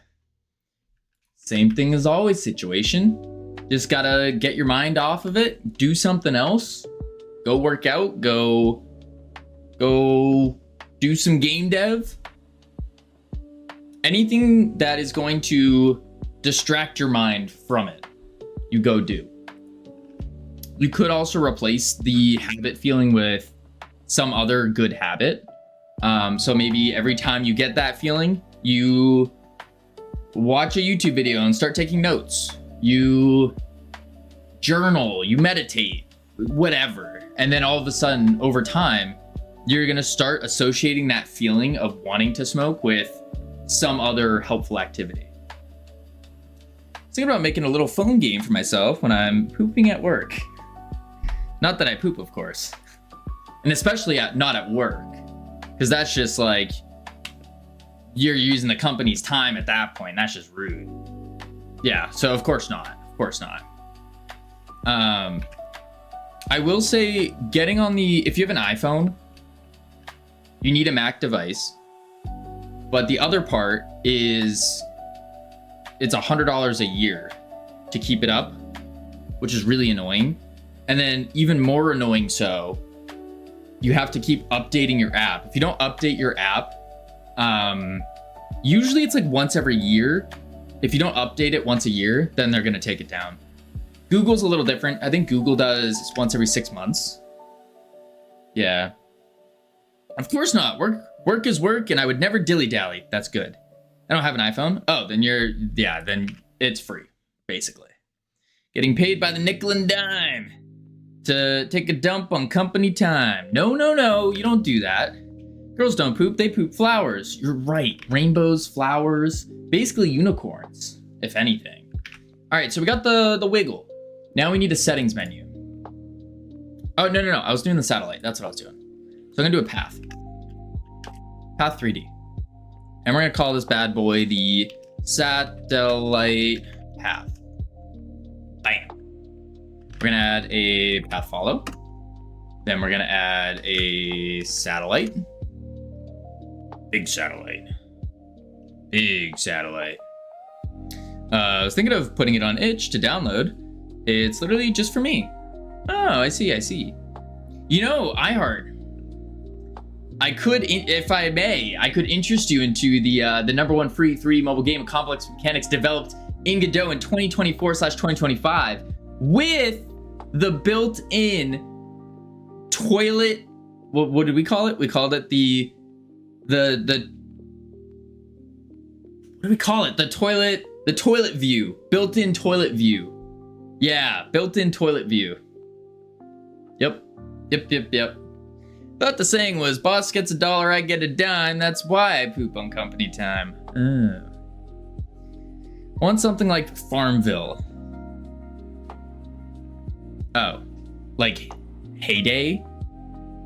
Same thing as always situation. Just gotta get your mind off of it, do something else, go work out, go do some game dev. Anything that is going to distract your mind from it, you go do. You could also replace the habit feeling with some other good habit. So maybe every time you get that feeling, you watch a YouTube video and start taking notes. You journal, you meditate, whatever. And then all of a sudden, over time, you're gonna start associating that feeling of wanting to smoke with some other helpful activity. I was thinking about making a little phone game for myself when I'm pooping at work. Not that I poop, of course. And especially not at work. Because that's just like, you're using the company's time at that point. That's just rude. Yeah, so of course not. Of course not. I will say, getting on if you have an iPhone, you need a Mac device. But the other part is, it's $100 a year to keep it up, which is really annoying. And then even more annoying so, you have to keep updating your app. If you don't update your app, usually it's like once every year. If you don't update it once a year, then they're gonna take it down. Google's a little different. I think Google does once every 6 months. Yeah. Of course not. Work is work, and I would never dilly-dally. That's good. I don't have an iPhone. Oh, then then it's free, basically. Getting paid by the nickel and dime to take a dump on company time. No, you don't do that. Girls don't poop, they poop flowers. You're right, rainbows, flowers, basically unicorns, if anything. All right, so we got the wiggle. Now we need a settings menu. Oh, no, I was doing the satellite. That's what I was doing. So I'm gonna do a path. Path 3D. And we're gonna call this bad boy the satellite path. Bam. We're gonna add a path follow. Then we're gonna add a satellite. Big satellite. Big satellite. I was thinking of putting it on itch to download. It's literally just for me. Oh, I see. You know, iHeart I could, if I may, I could interest you into the #1 free 3 mobile game of complex mechanics developed in Godot in 2024/2025 with the built-in toilet. What did we call it? We called it the what do we call it? The toilet view, built-in toilet view. Yeah, built-in toilet view. Yep. Thought the saying was, boss gets $1, I get a dime. That's why I poop on company time. Want something like Farmville. Oh, like Heyday?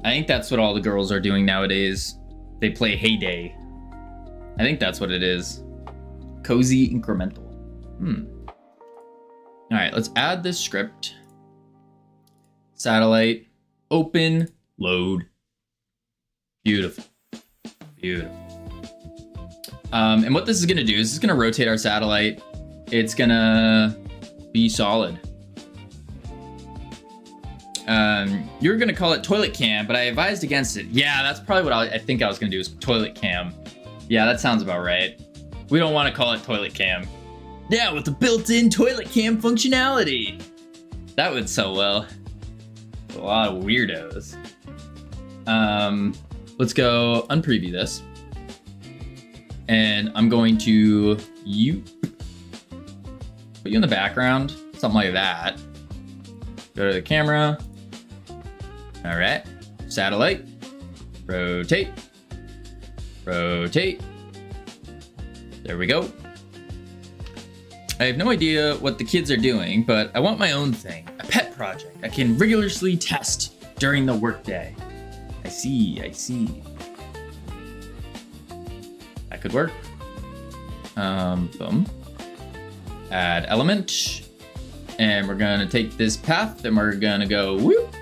I think that's what all the girls are doing nowadays. They play Heyday. I think that's what it is. Cozy incremental. All right, let's add this script. Satellite, open, load. Beautiful. And what this is gonna do is it's gonna rotate our satellite. It's gonna be solid. You were gonna call it toilet cam, but I advised against it. Yeah, that's probably what I think I was gonna do is toilet cam. Yeah, that sounds about right. We don't want to call it toilet cam. Yeah, with the built-in toilet cam functionality. That would sell well. A lot of weirdos. Let's go unpreview this. And I'm going to put you in the background, something like that. Go to the camera. All right, satellite, rotate. There we go. I have no idea what the kids are doing, but I want my own thing, a pet project I can rigorously test during the workday. I see. That could work. Boom. Add element. And we're gonna take this path and we're gonna go whoop.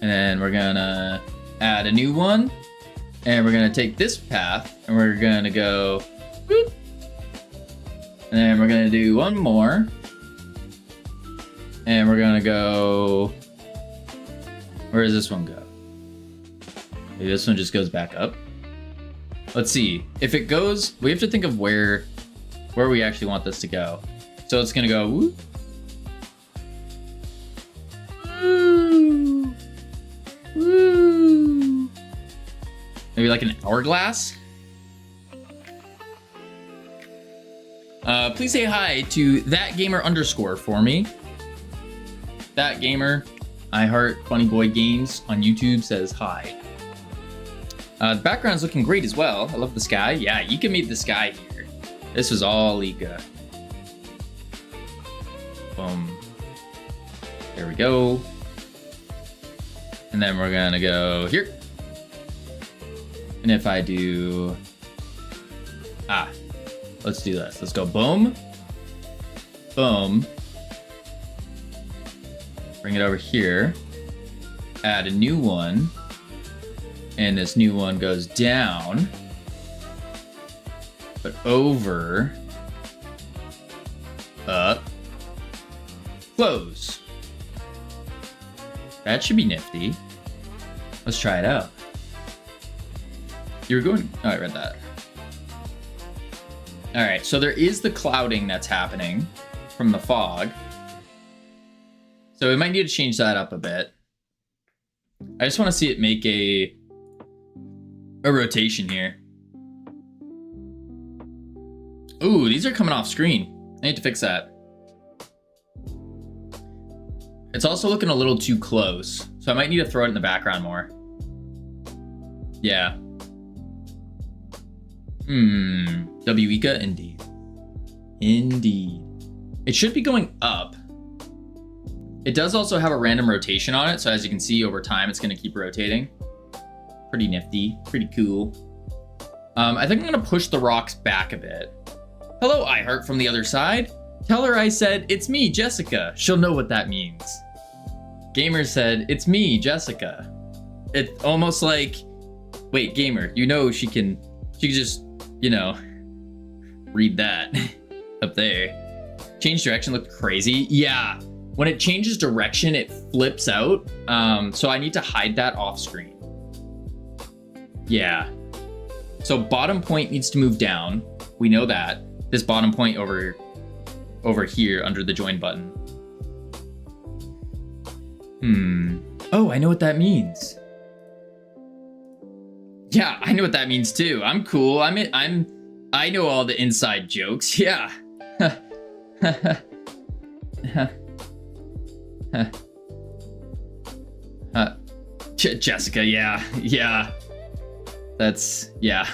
And then we're gonna add a new one. And we're gonna take this path and we're gonna go whoop. And then we're gonna do one more. And we're gonna go, where does this one go? Maybe this one just goes back up. Let's see. If it goes, we have to think of where we actually want this to go. So it's gonna go whoop. Woo. Maybe like an hourglass. Please say hi to that gamer _ for me. That gamer, I heart Funny Boy Games on YouTube says hi. The background's looking great as well. I love the sky. Yeah, you can make the sky here. This was all Lika. Boom. There we go. And then we're gonna go here. And if I do, let's do this. Let's go boom, boom. Bring it over here. Add a new one. And this new one goes down, but over, up, close. That should be nifty. Let's try it out. You were going, oh, I read that. All right, so there is the clouding that's happening from the fog. So we might need to change that up a bit. I just want to see it make a rotation here. Ooh, these are coming off screen. I need to fix that. It's also looking a little too close, so I might need to throw it in the background more. Yeah. Wika, indeed. Indeed. It should be going up. It does also have a random rotation on it, so as you can see over time, it's going to keep rotating. Pretty nifty, pretty cool. I think I'm going to push the rocks back a bit. Hello, iHeart from the other side. Tell her I said, it's me, Jessica. She'll know what that means. Gamer said, it's me, Jessica. It's almost like, wait, Gamer, you know she can just, you know, read that up there. Change direction looked crazy. Yeah, when it changes direction, it flips out. So I need to hide that off screen. Yeah. So bottom point needs to move down. We know that. This bottom point over here under the join button. Oh, I know what that means. Yeah, I know what that means too. I'm cool. I know all the inside jokes. Yeah. Jessica, yeah. That's, yeah.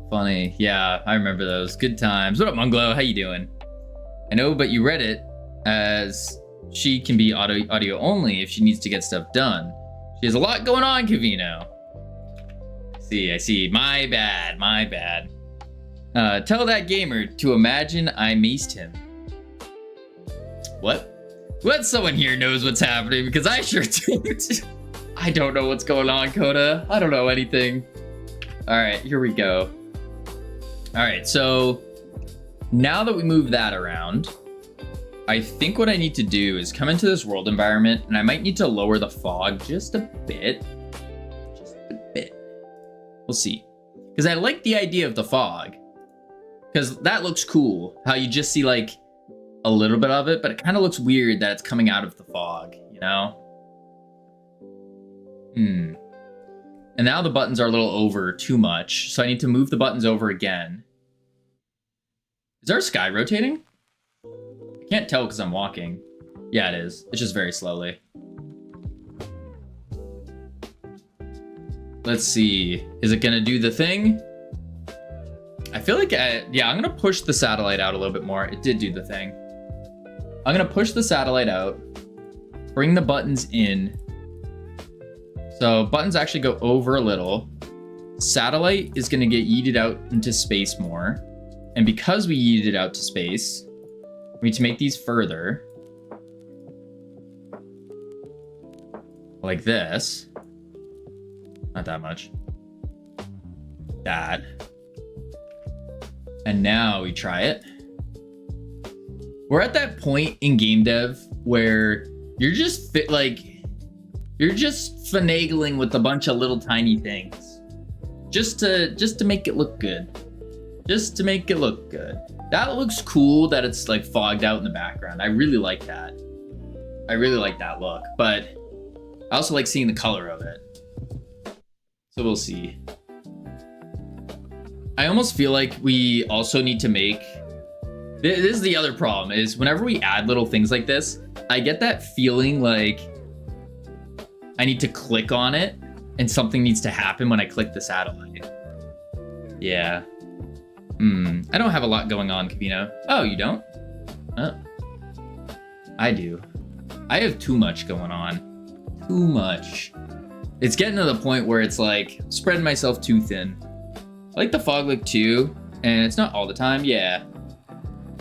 Funny. Yeah, I remember those. Good times. What up, Munglow? How you doing? I know, but you read it as she can be audio only if she needs to get stuff done. She has a lot going on, Cavino. I see. My bad. Tell that gamer to imagine I maced him. What? What? Someone here knows what's happening, because I sure don't. I don't know what's going on, Coda. I don't know anything. All right, here we go. All right, so now that we move that around, I think what I need to do is come into this world environment, and I might need to lower the fog just a bit. Just a bit. We'll see. Because I like the idea of the fog. Because that looks cool. How you just see like a little bit of it, but it kind of looks weird that it's coming out of the fog, you know? And now the buttons are a little over too much, so I need to move the buttons over again. Is our sky rotating? I can't tell because I'm walking. Yeah, it is. It's just very slowly. Let's see. Is it gonna do the thing? I feel like, yeah, I'm gonna push the satellite out a little bit more. It did do the thing. I'm gonna push the satellite out, bring the buttons in. So buttons actually go over a little. Satellite is gonna get yeeted out into space more. And because we yeeted it out to space, we need to make these further. Like this. Not that much. That. And now we try it. We're at that point in game dev where you're just you're just finagling with a bunch of little tiny things. Just to make it look good. Just to make it look good. That looks cool that it's like fogged out in the background. I really like that. I really like that look, but I also like seeing the color of it. So we'll see. I almost feel like we also need to make, this is the other problem, is whenever we add little things like this, I get that feeling like I need to click on it and something needs to happen when I click the satellite. Yeah. I don't have a lot going on, Kavino. Oh, you don't? Oh. I do. I have too much going on. Too much. It's getting to the point where it's like spreading myself too thin. I like the fog look too, and it's not all the time. Yeah.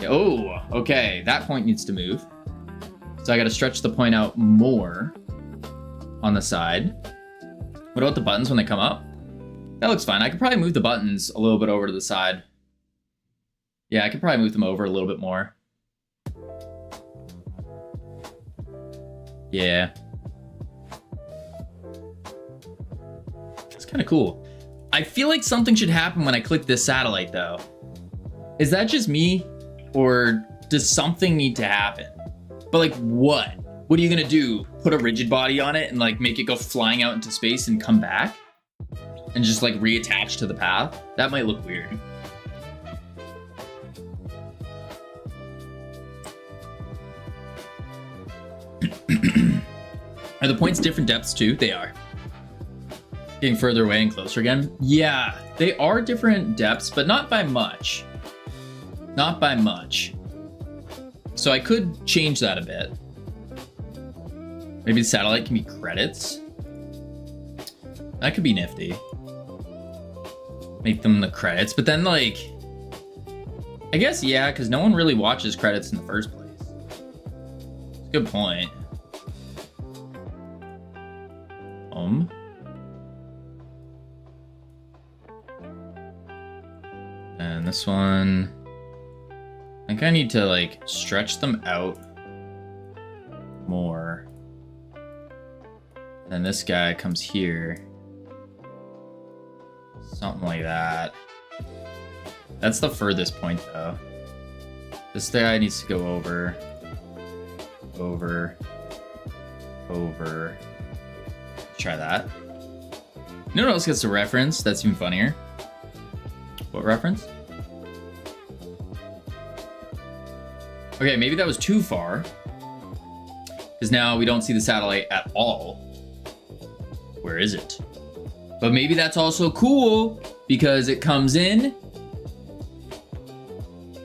Oh, okay. That point needs to move. So I got to stretch the point out more on the side. What about the buttons when they come up? That looks fine. I could probably move the buttons a little bit over to the side. Yeah, I could probably move them over a little bit more. Yeah. It's kind of cool. I feel like something should happen when I click this satellite though. Is that just me? Or does something need to happen? But like what? What are you gonna do? Put a rigid body on it and like make it go flying out into space and come back? And just like reattach to the path? That might look weird. Are the points different depths too? They are. Getting further away and closer again? Yeah, they are different depths, but not by much. Not by much. So I could change that a bit. Maybe the satellite can be credits. That could be nifty. Make them the credits, but then like, I guess, yeah, because no one really watches credits in the first place. Good point. And this one, I think I need to like stretch them out more. And And this guy comes here. Something like that. That's the furthest point, though. This guy needs to go over. Over. Over. Try that. You know what else gets a reference? That's even funnier. What reference? Okay, maybe that was too far. Because now we don't see the satellite at all. Where is it? But maybe that's also cool because it comes in.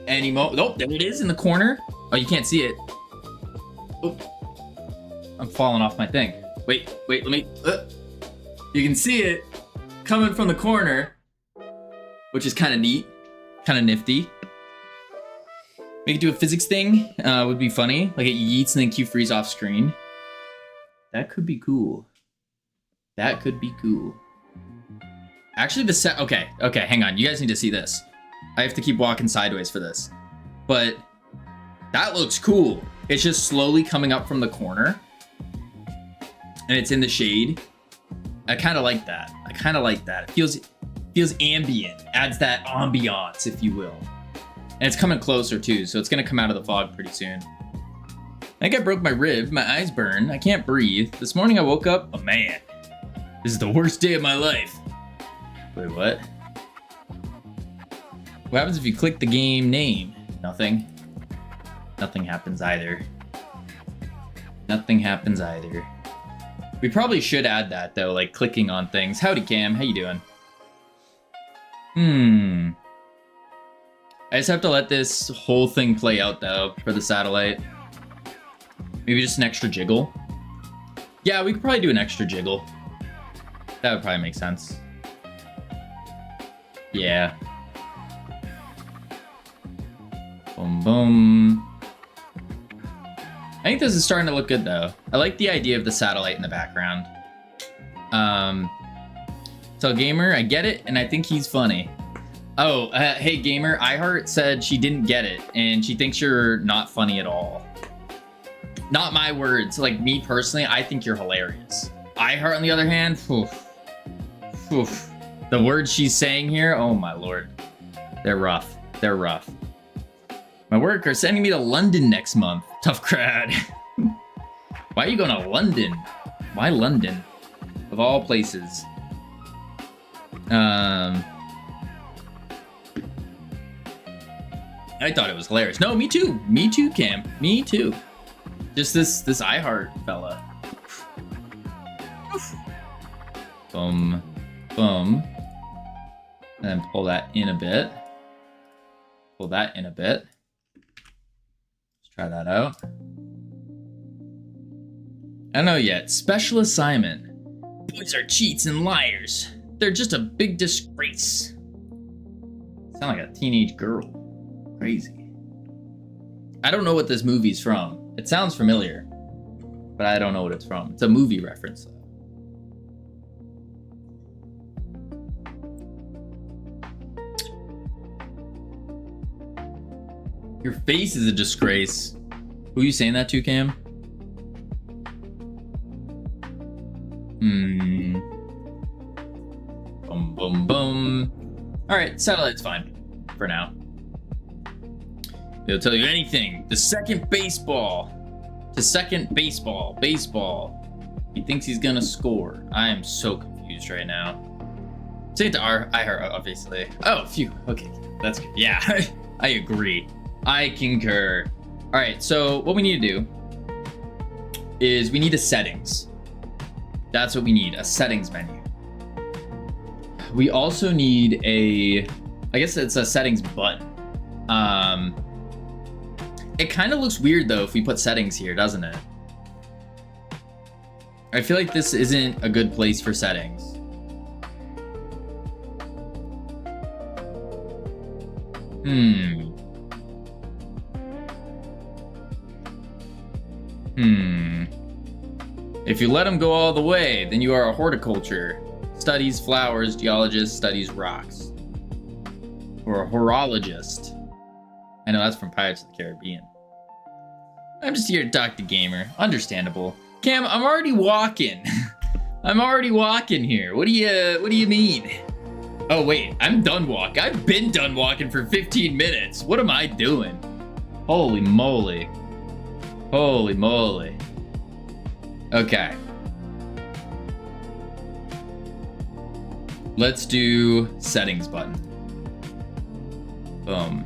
Nope, there it is in the corner. Oh, you can't see it. Oop. I'm falling off my thing. Wait, let me. You can see it coming from the corner, which is kind of neat, kind of nifty. Make it do a physics thing would be funny. Like it yeets and then Q freeze off screen. That could be cool. That could be cool. Actually, okay, hang on. You guys need to see this. I have to keep walking sideways for this. But that looks cool. It's just slowly coming up from the corner. And it's in the shade. I kind of like that. It feels ambient. Adds that ambiance, if you will. And it's coming closer too, so it's gonna come out of the fog pretty soon. I think I broke my rib, my eyes burn, I can't breathe. This morning I woke up, oh man, this is the worst day of my life. Wait, what? What happens if you click the game name? Nothing. Nothing happens either. Nothing happens either. We probably should add that though, like clicking on things. Howdy Cam, how you doing? I just have to let this whole thing play out though for the satellite. Maybe just an extra jiggle. Yeah, we could probably do an extra jiggle. That would probably make sense. Yeah. Boom, boom. I think this is starting to look good though. I like the idea of the satellite in the background. So Gamer, I get it, and I think he's funny. Oh, hey Gamer, iHeart said she didn't get it, and she thinks you're not funny at all. Not my words, like me personally, I think you're hilarious. iHeart, on the other hand, oof. The words she's saying here, oh my lord. They're rough. They're rough. My work are sending me to London next month. Tough crowd. Why are you going to London? Why London? Of all places. I thought it was hilarious. No, me too. Me too, Cam. Me too. Just this iHeart fella. Boom. Boom. And then pull that in a bit. Pull that in a bit. Let's try that out. I don't know yet. Special assignment. Boys are cheats and liars. They're just a big disgrace. Sound like a teenage girl. Crazy. I don't know what this movie's from. It sounds familiar, but I don't know what it's from. It's a movie reference, though. Your face is a disgrace. Who are you saying that to, Cam? Boom, boom, boom. Alright, satellite's fine. For now. They'll tell you anything. To second baseball. Baseball. He thinks he's gonna score. I am so confused right now. Say it to iHeart, obviously. Oh, phew. Okay, that's good. Yeah, I agree. I concur. All right, so what we need to do is we need a settings. That's what we need, a settings menu. We also need I guess it's a settings button. It kind of looks weird though if we put settings here, doesn't it? I feel like this isn't a good place for settings. If you let them go all the way, then you are a horticulture. Studies flowers, geologist studies rocks. Or a horologist. I know that's from Pirates of the Caribbean. I'm just here to talk to Gamer. Understandable. Cam, I'm already walking. I'm already walking here. What do you mean? Oh wait, I'm done walking. I've been done walking for 15 minutes. What am I doing? Holy moly. Holy moly. Okay. Let's do settings button. Boom.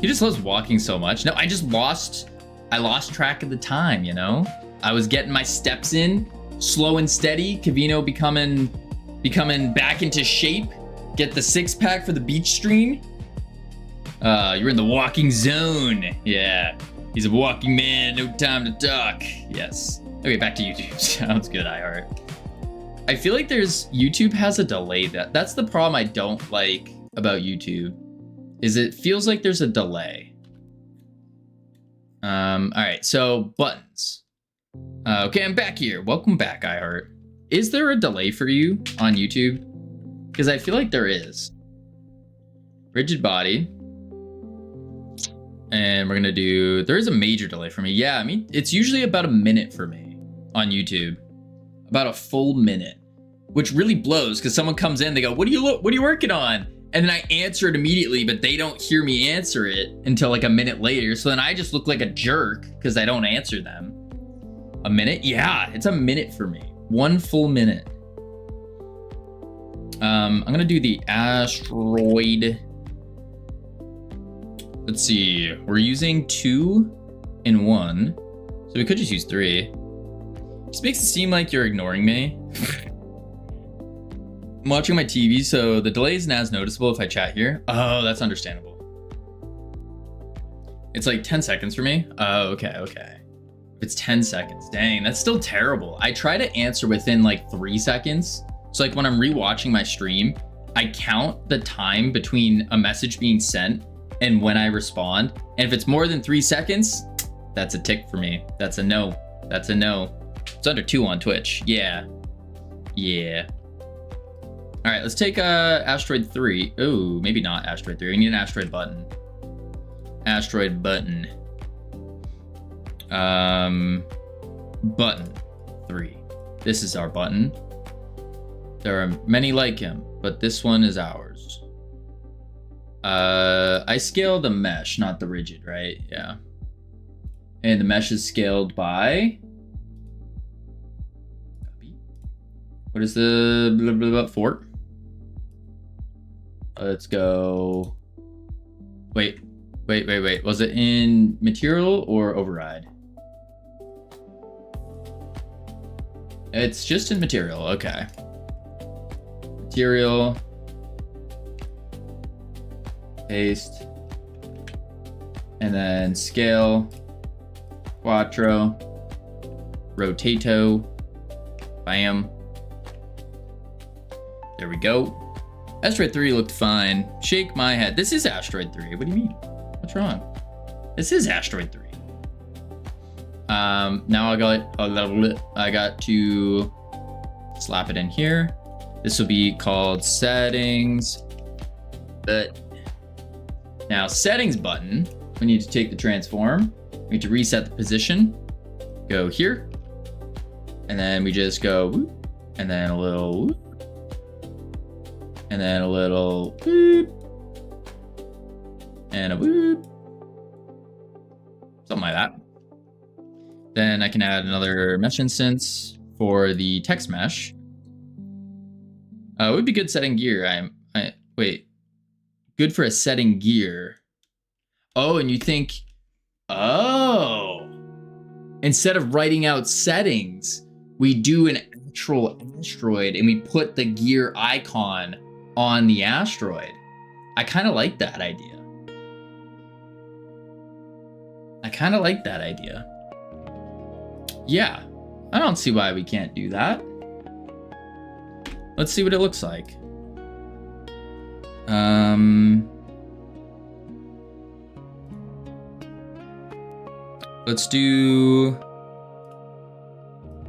He just loves walking so much. No, I lost track of the time, you know? I was getting my steps in, slow and steady. Cavino becoming back into shape. Get the 6-pack for the beach stream. You're in the walking zone. Yeah. He's a walking man, no time to talk. Yes. Okay, back to YouTube. Sounds good, iHeart. I feel like YouTube has a delay. That's the problem I don't like about YouTube, is it feels like there's a delay. All right, so buttons. Okay, I'm back here. Welcome back, iHeart. Is there a delay for you on YouTube? Because I feel like there is. Rigid body. And we're gonna do, there is a major delay for me. Yeah, I mean, it's usually about a minute for me on YouTube. About a full minute, which really blows because someone comes in, they go, what are you working on? And then I answer it immediately, but they don't hear me answer it until like a minute later. So then I just look like a jerk because I don't answer them. A minute? Yeah, it's a minute for me. 1 full minute. I'm gonna do the asteroid. Let's see, we're using 2 and 1. So we could just use 3. Just makes it seem like you're ignoring me. I'm watching my TV, so the delay isn't as noticeable if I chat here. Oh, that's understandable. It's like 10 seconds for me. Oh, okay. If it's 10 seconds, dang, that's still terrible. I try to answer within like 3 seconds. So like when I'm rewatching my stream, I count the time between a message being sent and when I respond. And if it's more than 3 seconds, that's a tick for me. That's a no. That's a no. It's under 2 on Twitch. Yeah. All right, let's take asteroid 3. Oh, maybe not asteroid 3. We need an asteroid button. Asteroid button. Button 3. This is our button. There are many like him, but this one is ours. I scaled the mesh, not the rigid, right? Yeah. And the mesh is scaled by... What is the blah, blah, blah, 4? Let's go. Wait. Was it in material or override? It's just in material. Okay. Material. Paste. And then scale. Quattro. Rotato. Bam. There we go. Asteroid 3 looked fine. Shake my head. This is Asteroid 3. What do you mean? What's wrong? This is Asteroid 3. Now I got to slap it in here. This will be called settings. But now settings button, we need to take the transform. We need to reset the position. Go here. And then we just go whoop, and then a little whoop. And then a little whoop. And a whoop. Something like that. Then I can add another mesh instance for the text mesh. It would be good setting gear. Wait. Good for a setting gear. Oh, and you think, oh. Instead of writing out settings, we do an actual asteroid and we put the gear icon on the asteroid. I kind of like that idea. Yeah, I don't see why we can't do that. Let's see what it looks like. Let's do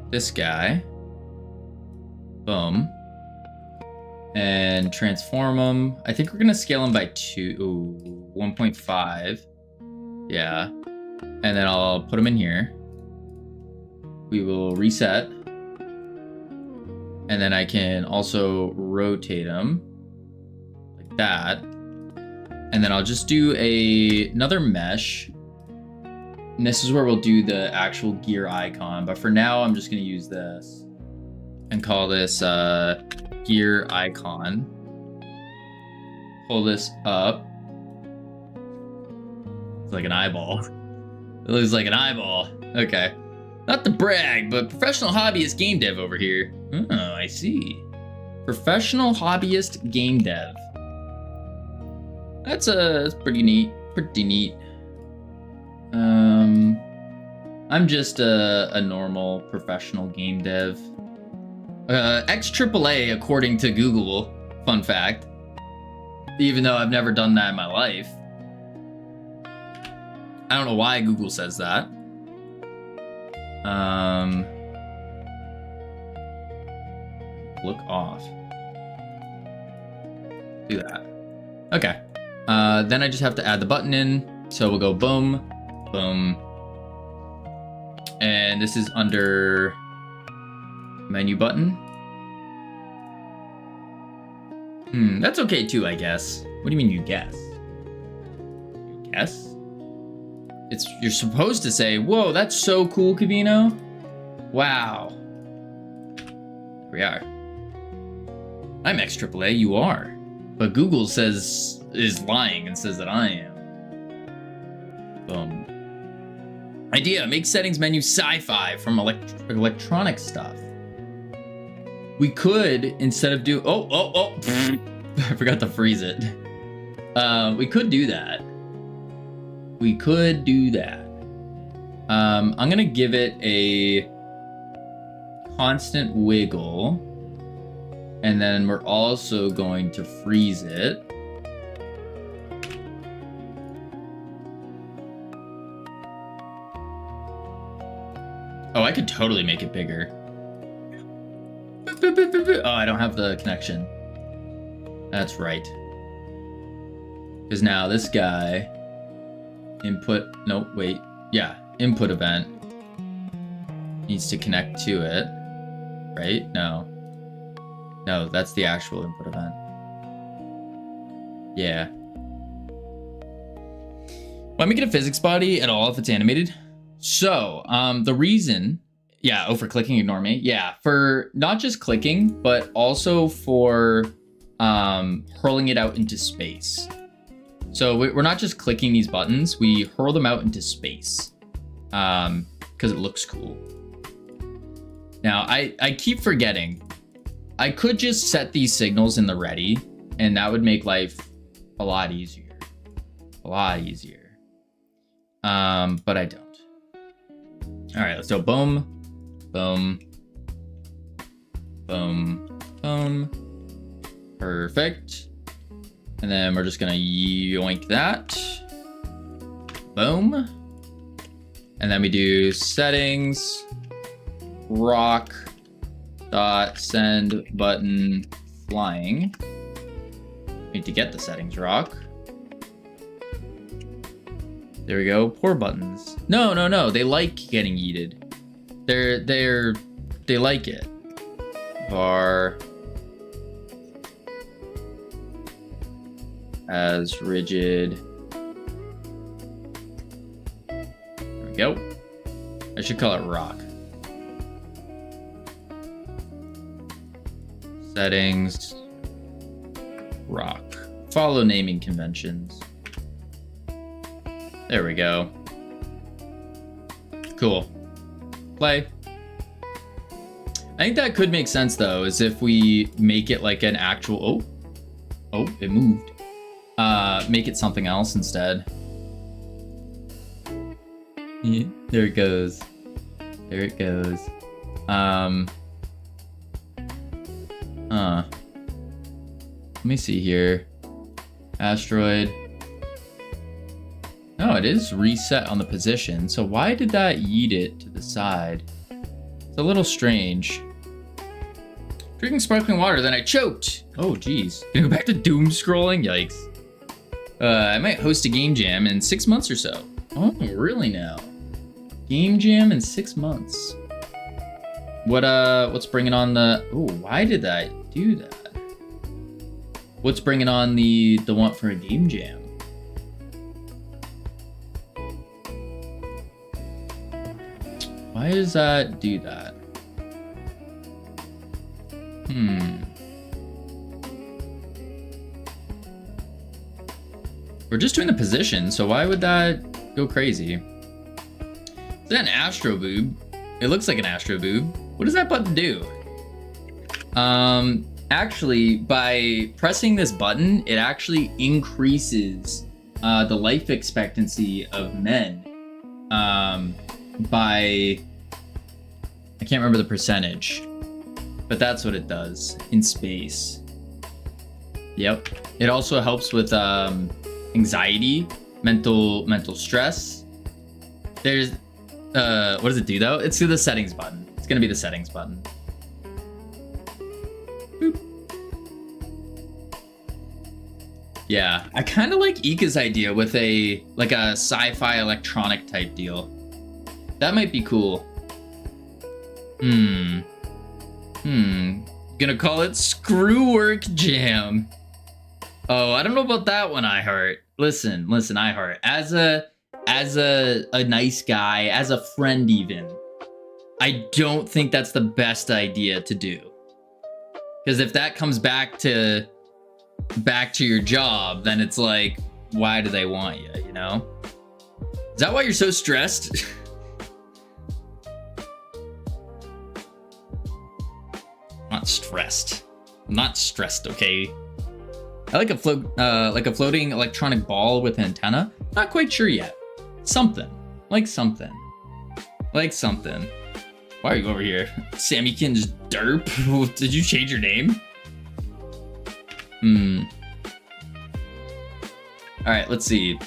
this guy. Boom. And transform him. I think we're gonna scale him by 1.5. Yeah. And then I'll put him in here. We will reset. And then I can also rotate them like that. And then I'll just do another mesh. And this is where we'll do the actual gear icon. But for now, I'm just going to use this and call this gear icon. Pull this up. It's like an eyeball. It looks like an eyeball. Okay. Not to brag, but professional hobbyist game dev over here. Oh, I see. Professional hobbyist game dev. That's pretty neat. Pretty neat. I'm just a normal professional game dev. Ex-AAA according to Google. Fun fact. Even though I've never done that in my life. I don't know why Google says that. Look off. Do that. Okay. Then I just have to add the button in. So we'll go boom, boom. And this is under menu button. That's okay too, I guess. What do you mean you guess? You guess? You're supposed to say, whoa, that's so cool, Cavino. Wow. Here we are. I'm ex-AAA, you are. But Google is lying and says that I am. Boom. Idea, make settings menu sci-fi from electronic stuff. We could, instead of do, I forgot to freeze it. We could do that. We could do that. I'm gonna give it a constant wiggle. And then we're also going to freeze it. Oh, I could totally make it bigger. Oh, I don't have the connection. That's right. Because now this guy, input, no, wait. Yeah, input event needs to connect to it, right? No. No, that's the actual input event. Yeah. Why make it a physics body at all if it's animated? So, the reason, yeah, for clicking, ignore me. Yeah, for not just clicking, but also for hurling it out into space. So we're not just clicking these buttons, we hurl them out into space because it looks cool. Now, I keep forgetting. I could just set these signals in the ready, and that would make life a lot easier. A lot easier. But I don't. All right, let's go boom, boom, boom, boom. Perfect. And then we're just gonna yoink that. Boom. And then we do settings, rock, dot, send button, flying. Need to get the settings rock. There we go. Poor buttons. No, no, no. They like getting yeeted. They like it. Var as rigid. There we go. I should call it rock. Settings, rock. Follow naming conventions. There we go. Cool. Play. I think that could make sense though, is if we make it like an actual, oh, it moved. Make it something else instead. Yeah, there it goes. There it goes. Let me see here. Asteroid. No, it is reset on the position. So why did that yeet it to the side? It's a little strange. Drinking sparkling water, then I choked. Oh, geez. Gonna go back to doom scrolling? Yikes. I might host a game jam in 6 months or so. Oh, really now? Game jam in 6 months. What's bringing on the... Oh, why did I do that? What's bringing on the want for a game jam? Why does that do that? We're just doing the position, so why would that go crazy? Is that an Astro Boob? It looks like an Astro Boob. What does that button do? Actually, by pressing this button, it actually increases the life expectancy of men by... I can't remember the percentage, but that's what it does in space. Yep. It also helps with anxiety, mental stress. There's what does it do though? It's through the settings button. It's gonna be the settings button. Boop. Yeah, I kind of like Ika's idea with a sci-fi electronic type deal. That might be cool. Gonna call it Screwwork Jam. Oh, I don't know about that one, iHeart. Listen, iHeart. As a nice guy, as a friend even, I don't think that's the best idea to do. Because if that comes back to your job, then it's like, why do they want you, you know? Is that why you're so stressed? I'm not stressed, okay? I like a floating electronic ball with an antenna. Not quite sure yet. Something. Like something. Why are you over here? Sammykins Derp? Did you change your name? Alright, let's see.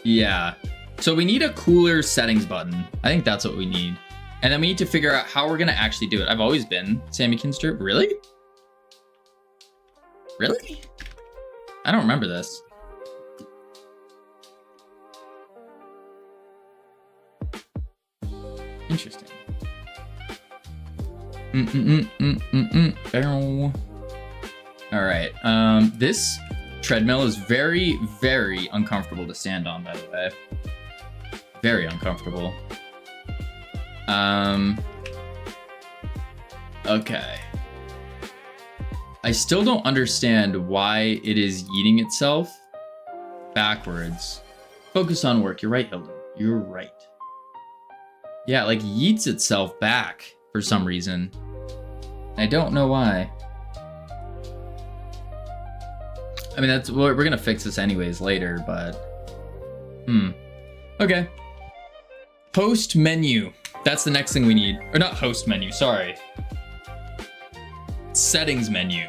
Yeah. So we need a cooler settings button. I think that's what we need. And then we need to figure out how we're gonna actually do it. I've always been Sammykins Derp. Really? Really? I don't remember this. Interesting. All right. This treadmill is very, very uncomfortable to stand on, by the way. Very uncomfortable. Okay. I still don't understand why it is yeeting itself backwards. Focus on work. You're right, Hilton. You're right. Yeah, like yeets itself back for some reason. I don't know why. I mean, we're gonna fix this anyways later, but okay. Host menu. That's the next thing we need. Or not host menu, sorry. Settings menu.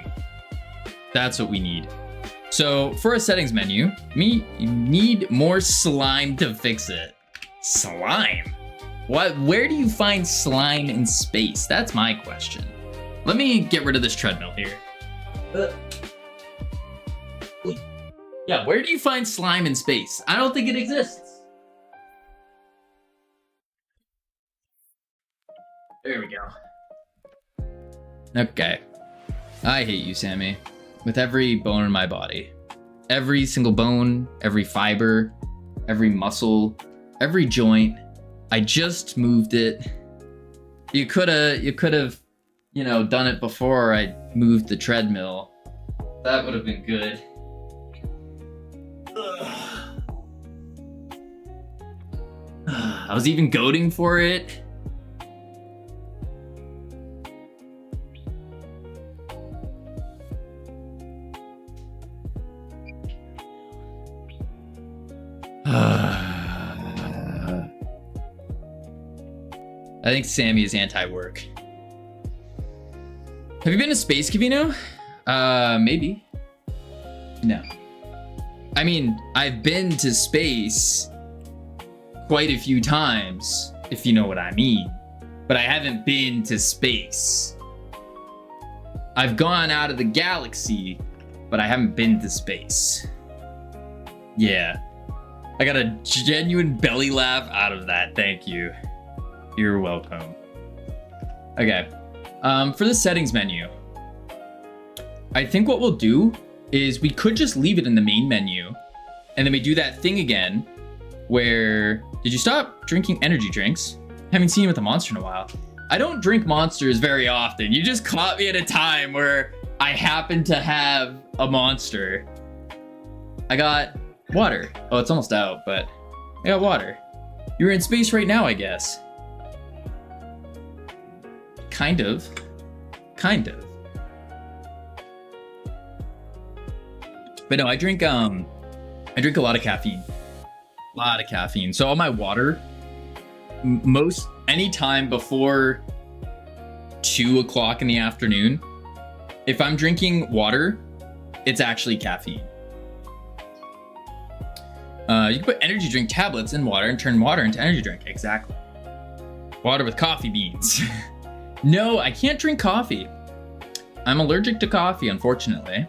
That's what we need. So for a settings menu, you need more slime to fix it. Slime? What? Where do you find slime in space? That's my question. Let me get rid of this treadmill here. Yeah, where do you find slime in space? I don't think it exists. There we go. Okay. I hate you, Sammy. With every bone in my body. Every single bone, every fiber, every muscle, every joint. I just moved it. You could have, you know, done it before I moved the treadmill. That would have been good. I was even goading for it. I think Sammy is anti-work. Have you been to Space Cavino? Maybe. No. I mean, I've been to space quite a few times, if you know what I mean. But I haven't been to space. I've gone out of the galaxy, but I haven't been to space. Yeah. I got a genuine belly laugh out of that. Thank you. You're welcome. Okay. For the settings menu, I think what we'll do is we could just leave it in the main menu, and then we do that thing again where, did you stop drinking energy drinks? Haven't seen you with a Monster in a while. I don't drink Monsters very often. You just caught me at a time where I happen to have a Monster. I got water. Oh, it's almost out, but I got water. You're in space right now, I guess. Kind of. Kind of. But no, I drink a lot of caffeine. A lot of caffeine. So all my water, any time before 2 o'clock in the afternoon, if I'm drinking water, it's actually caffeine. You can put energy drink tablets in water and turn water into energy drink. Exactly. Water with coffee beans. No, I can't drink coffee. I'm allergic to coffee, unfortunately.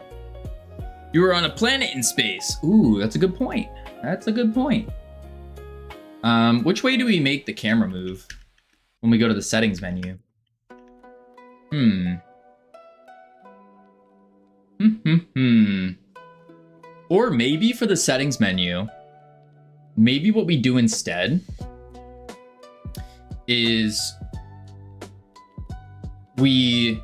You were on a planet in space. Ooh, that's a good point. That's a good point. Which way do we make the camera move when we go to the settings menu? Or maybe for the settings menu, maybe what we do instead is we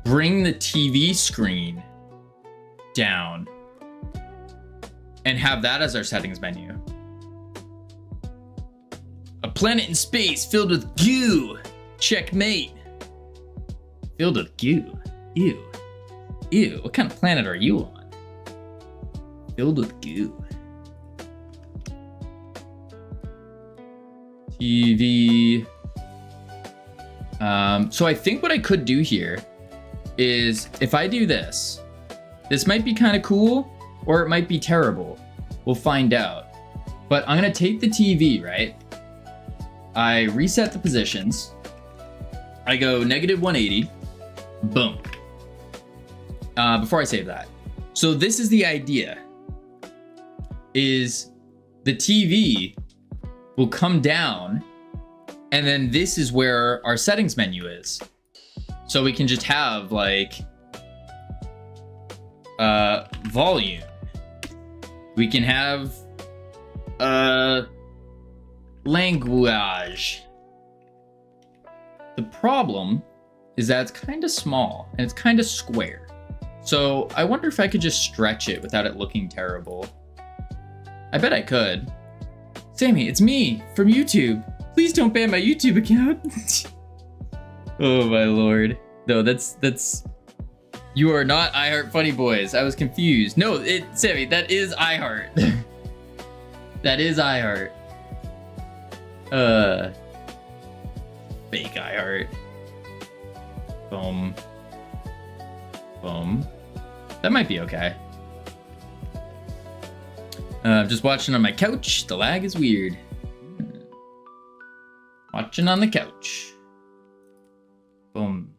bring the TV screen down and have that as our settings menu. A planet in space filled with goo. Checkmate. Filled with goo. Ew. Ew. What kind of planet are you on? Filled with goo. TV. So I think what I could do here is if I do this, this might be kind of cool or it might be terrible. We'll find out. But I'm gonna take the TV, right? I reset the positions. I go -180. Boom. Before I save that. So this is the idea. Is the TV will come down and then this is where our settings menu is. So we can just have like volume. We can have language. The problem is that it's kind of small and it's kind of square. So I wonder if I could just stretch it without it looking terrible. I bet I could. Sammy, it's me from YouTube. Please don't ban my YouTube account. Oh my lord. No, that's you are not iHeart Funny Boys. I was confused. No, Sammy, that is iHeart. That is iHeart. Fake iHeart. Boom. Boom. That might be okay. I'm just watching on my couch. The lag is weird. Watching on the couch. Boom.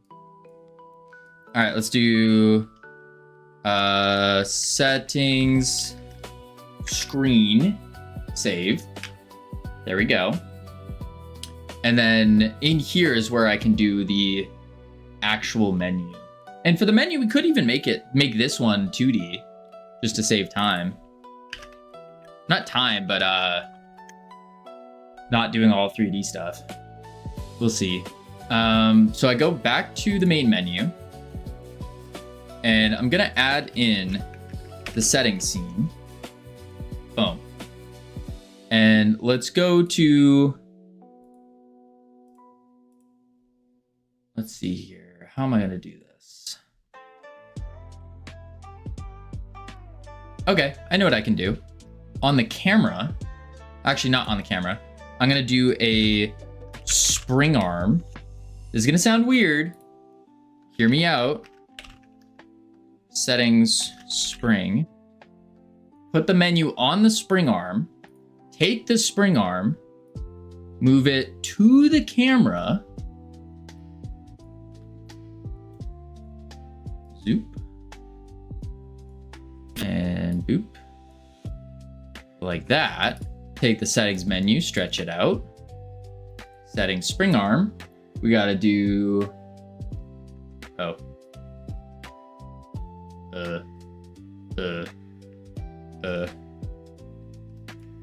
All right, let's do settings, screen, save. There we go. And then in here is where I can do the actual menu. And for the menu, we could even make this one 2D just to save time. Not time, but not doing all 3D stuff. We'll see. So I go back to the main menu and I'm gonna add in the settings scene. Boom. And let's go to, let's see here. How am I gonna do this? Okay, I know what I can do. On the camera, actually not on the camera, I'm gonna do a spring arm. This is gonna sound weird. Hear me out. Settings, spring. Put the menu on the spring arm. Take the spring arm, move it to the camera. Zoop. And boop. like that. Take the settings menu, stretch it out. Settings spring arm. We gotta do, oh.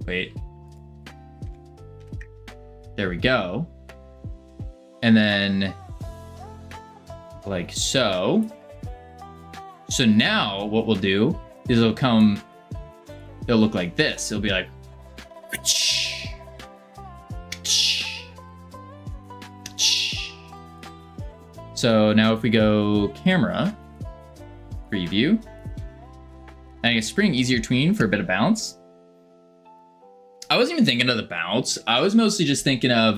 Wait. There we go. And then like so. So now what we'll do is it'll look like this. It'll be like, so now if we go camera, preview, and I guess spring easier tween for a bit of bounce. I wasn't even thinking of the bounce. I was mostly just thinking of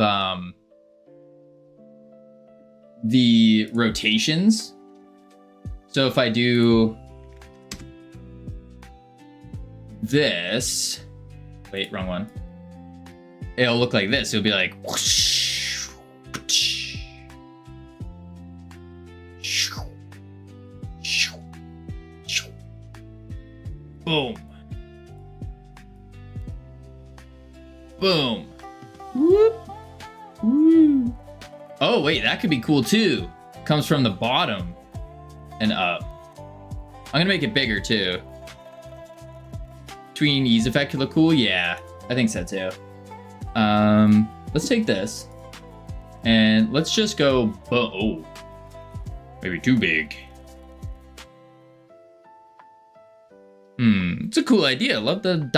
the rotations. So if I do this, wait, wrong one. It'll look like this. It'll be like whoosh, whoosh, boom. Boom. Whoop. Woo. Oh, wait, that could be cool too. Comes from the bottom and up. I'm gonna make it bigger too. Tween ease effect could look cool. Yeah, I think so too. Let's take this and let's just go, oh, maybe too big. It's a cool idea. Love the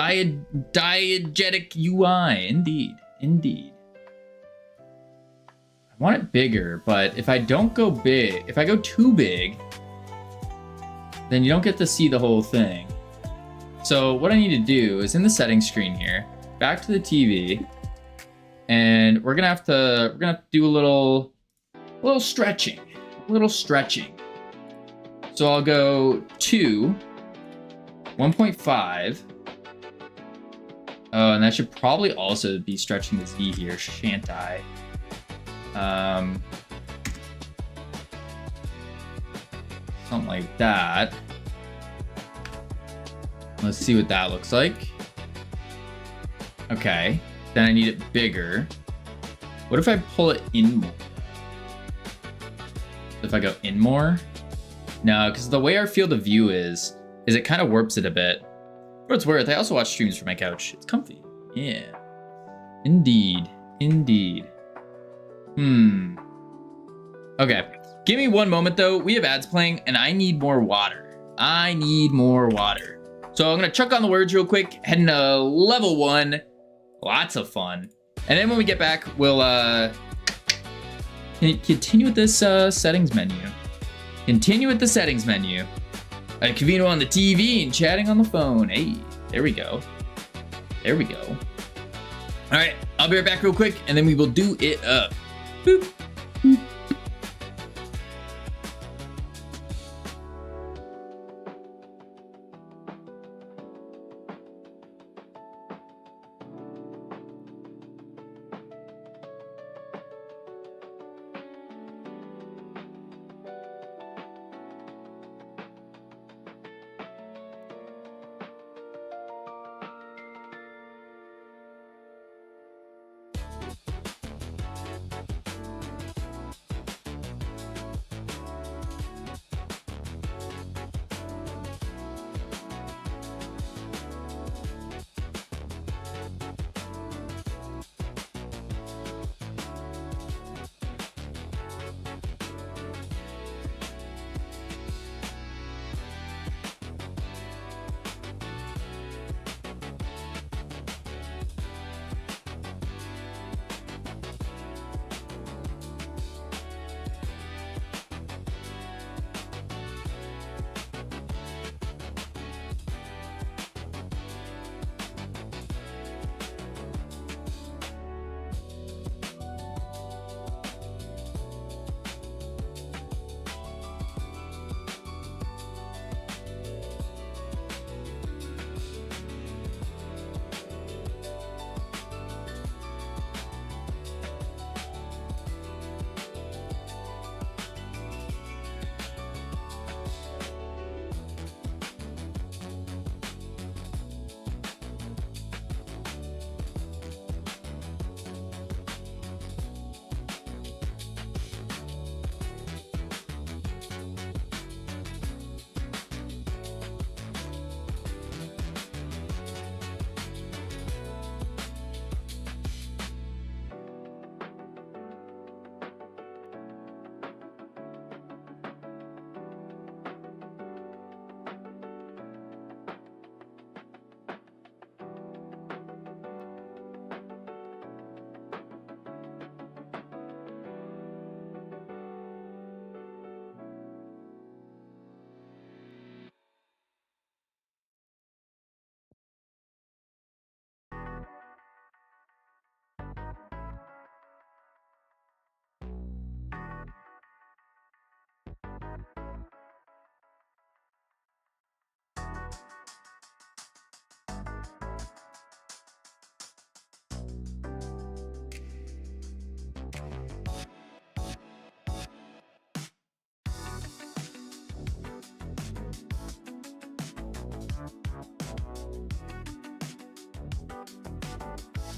diegetic UI. Indeed, indeed. I want it bigger, but if I don't go big, if I go too big, then you don't get to see the whole thing. So what I need to do is in the settings screen here, back to the TV, and we're gonna have to do a little stretching, So I'll go to 1.5. Oh, and that should probably also be stretching the Z here, shan't I? Something like that. Let's see what that looks like. Okay, then I need it bigger. What if I pull it in more? If I go in more? No, because the way our field of view is it kind of warps it a bit. For what it's worth, I also watch streams from my couch. It's comfy. Yeah. Indeed. Indeed. Okay. Give me one moment though. We have ads playing and I need more water. I need more water. So I'm going to chuck on the words real quick, head into level 1. Lots of fun. And then when we get back, we'll continue with this settings menu. Continue with the settings menu. Cavino on the TV and chatting on the phone. Hey, there we go. There we go. All right, I'll be right back real quick, and then we will do it up. Boop, boop.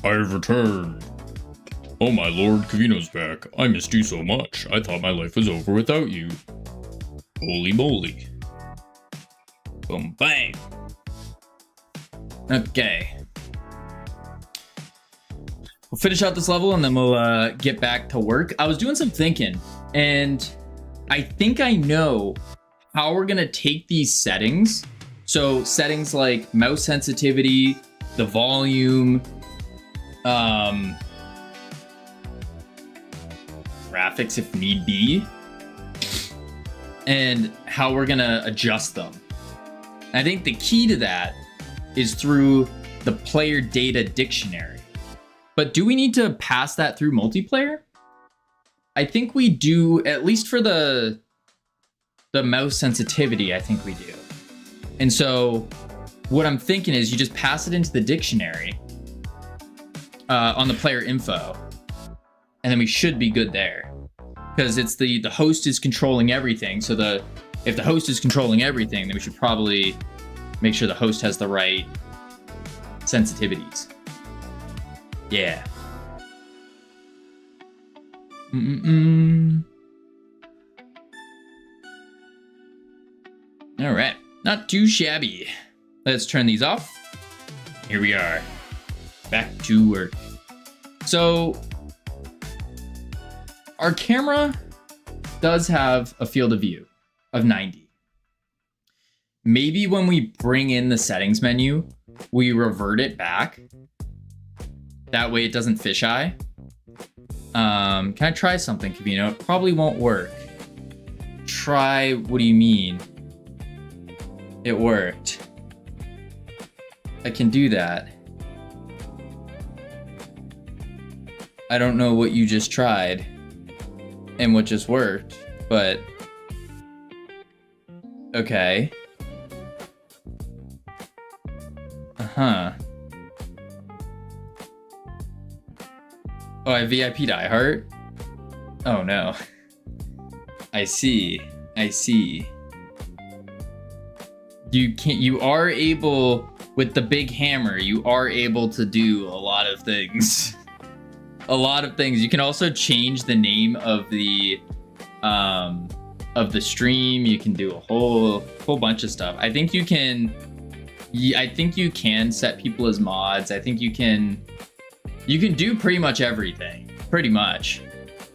I have returned. Oh my lord, Kavino's back. I missed you so much. I thought my life was over without you. Holy moly. Boom, bang. Okay. We'll finish out this level and then we'll get back to work. I was doing some thinking and I think I know how we're gonna take these settings. So settings like mouse sensitivity, the volume, graphics if need be, and how we're gonna adjust them. I think the key to that is through the player data dictionary. But do we need to pass that through multiplayer? I think we do, at least for the mouse sensitivity, I think we do. And so what I'm thinking is you just pass it into the dictionary on the player info, and then we should be good there. Because it's the host is controlling everything. So if the host is controlling everything, then we should probably make sure the host has the right sensitivities. Yeah. All right, not too shabby. Let's turn these off. Here we are, back to work. So our camera does have a field of view of 90. Maybe when we bring in the settings menu, we revert it back. That way it doesn't fisheye. Can I try something, Kavino? It probably won't work. Try, what do you mean? It worked. I can do that. I don't know what you just tried and what just worked, but okay. Uh-huh. Oh, I VIP Die Hard? Oh no. I see. You are able, with the big hammer, you are able to do a lot of things. A lot of things. You can also change the name of the stream. You can do a whole bunch of stuff. I think you can set people as mods. I think you can do pretty much everything. Pretty much.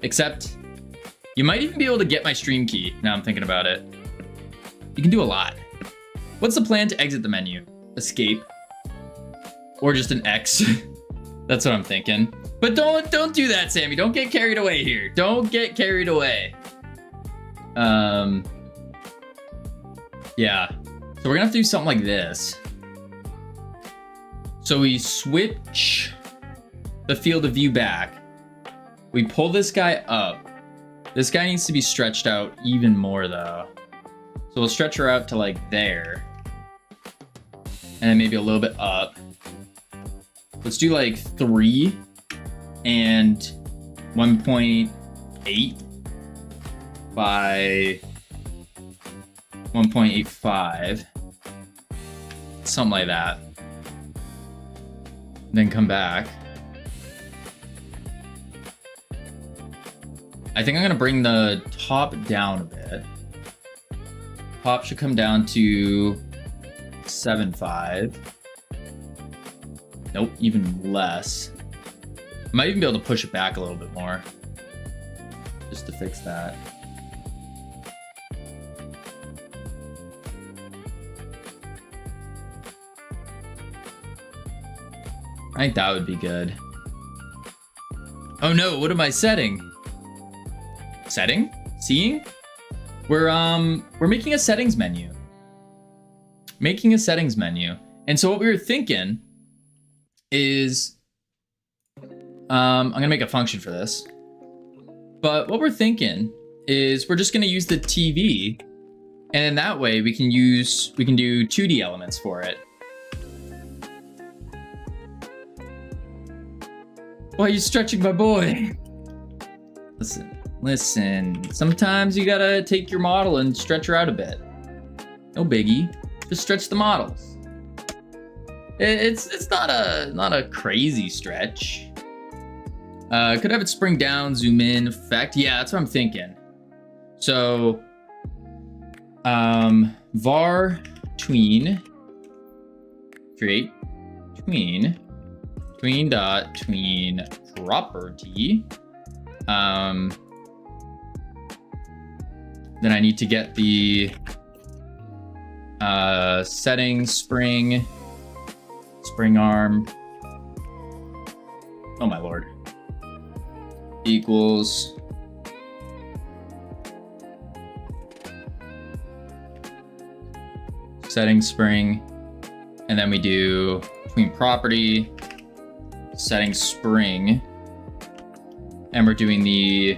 Except you might even be able to get my stream key, now I'm thinking about it. You can do a lot. What's the plan to exit the menu? Escape. Or just an X. That's what I'm thinking. But don't do that, Sammy. Don't get carried away here. Don't get carried away. Yeah. So we're gonna have to do something like this. So we switch the field of view back. We pull this guy up. This guy needs to be stretched out even more though. So we'll stretch her out to like there. And then maybe a little bit up. Let's do like 3 and 1.8 by 1.85. Something like that. Then come back. I think I'm gonna bring the top down a bit. Top should come down to 7.5. Nope, even less. I might even be able to push it back a little bit more. Just to fix that. I think that would be good. Oh no, what am I setting? Setting? Seeing? We're making a settings menu. Making a settings menu. And so what we were thinking is I'm gonna make a function for this. But what we're thinking is we're just gonna use the TV, and in that way we can do 2D elements for it. Why are you stretching my boy? Listen. Sometimes you gotta take your model and stretch her out a bit. No biggie. Just stretch the models. It's not a crazy stretch. Could have it spring down, zoom in effect. Yeah, that's what I'm thinking. So, var tween create tween dot tween property. Then I need to get the setting spring arm. Oh my lord. Equals setting spring, and then we do tween property setting spring, and we're doing the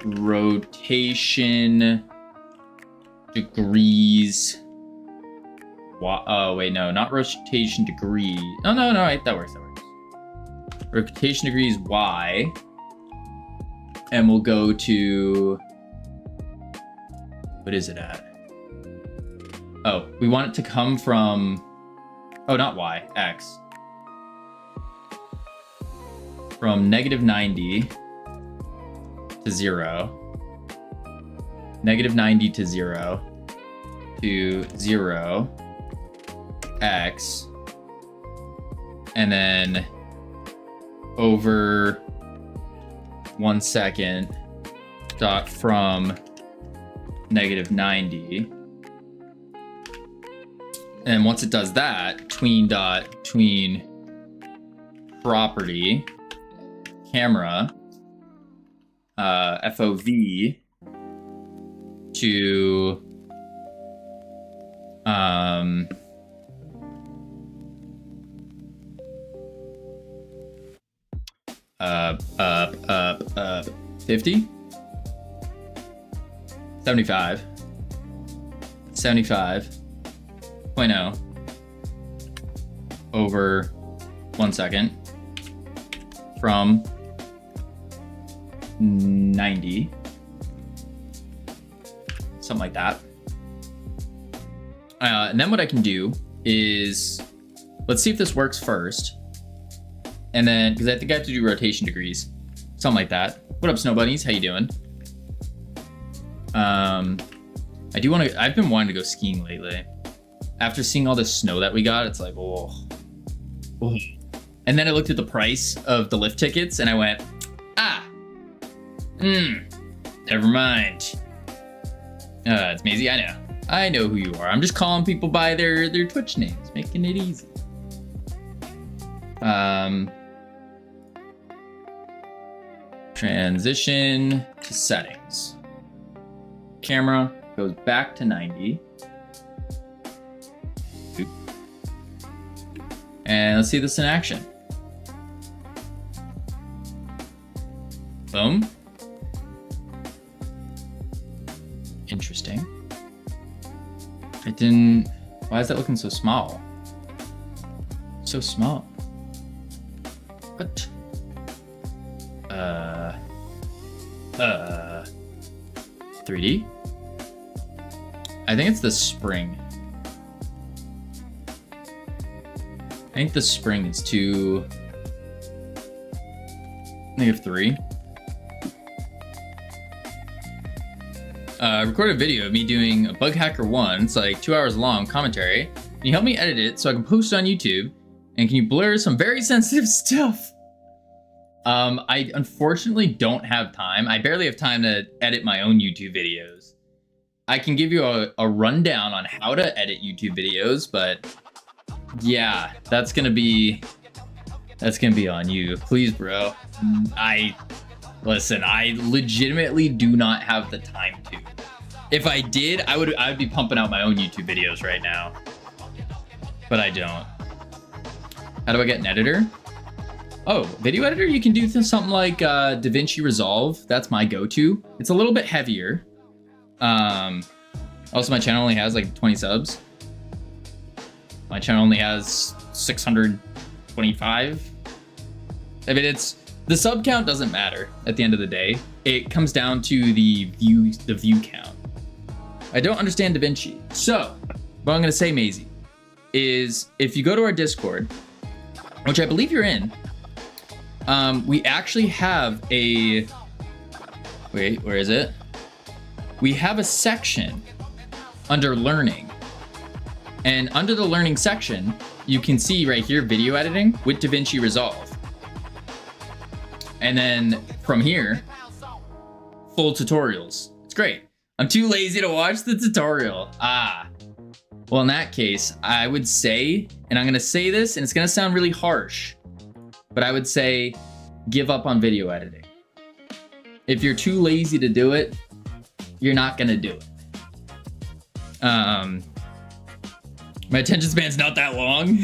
rotation degrees. Oh wait, no, not rotation degree. Oh no, right, that works. Rotation degrees Y, and we'll go to, what is it at? Oh, we want it to come from, oh, not Y, X. From -90 to 0, -90 to 0 to 0, X, and then over 1 second dot from -90. And once it does that, tween dot tween property camera FOV to up 50 75 75.0 over 1 second from 90, something like that. And then what I can do is, let's see if this works first. And then, because I think I have to do rotation degrees, something like that. What up, Snow Bunnies? How you doing? I do want to, I've been wanting to go skiing lately. After seeing all this snow that we got, it's like, oh. And then I looked at the price of the lift tickets and I went, never mind. It's Maisie, I know who you are. I'm just calling people by their Twitch names, making it easy. Transition to settings. Camera goes back to 90. And let's see this in action. Boom. Interesting. It didn't, why is that looking so small? So small. What? 3D? I think it's the spring. I think the spring is too -3. Recorded a video of me doing a Bug Hacker 1. It's like 2 hours long commentary. Can you help me edit it so I can post it on YouTube? And can you blur some very sensitive stuff? I unfortunately don't have time. I barely have time to edit my own YouTube videos. I can give you a rundown on how to edit YouTube videos, but yeah, that's gonna be on you. Please, bro. Listen, I legitimately do not have the time to. If I did, I would be pumping out my own YouTube videos right now. But I don't. How do I get an editor? Oh, video editor, you can do something like DaVinci Resolve. That's my go-to. It's a little bit heavier. Also, my channel only has like 20 subs. My channel only has 625. I mean, the sub count doesn't matter at the end of the day. It comes down to the view count. I don't understand DaVinci. So, what I'm gonna say, Maisie, is if you go to our Discord, which I believe you're in, we actually have a, wait, where is it? We have a section under learning. And under the learning section, you can see right here, video editing with DaVinci Resolve. And then from here, full tutorials. It's great. I'm too lazy to watch the tutorial. Well, in that case, I would say, and I'm gonna say this, and it's gonna sound really harsh, but I would say give up on video editing. If you're too lazy to do it, you're not gonna do it. My attention span's not that long.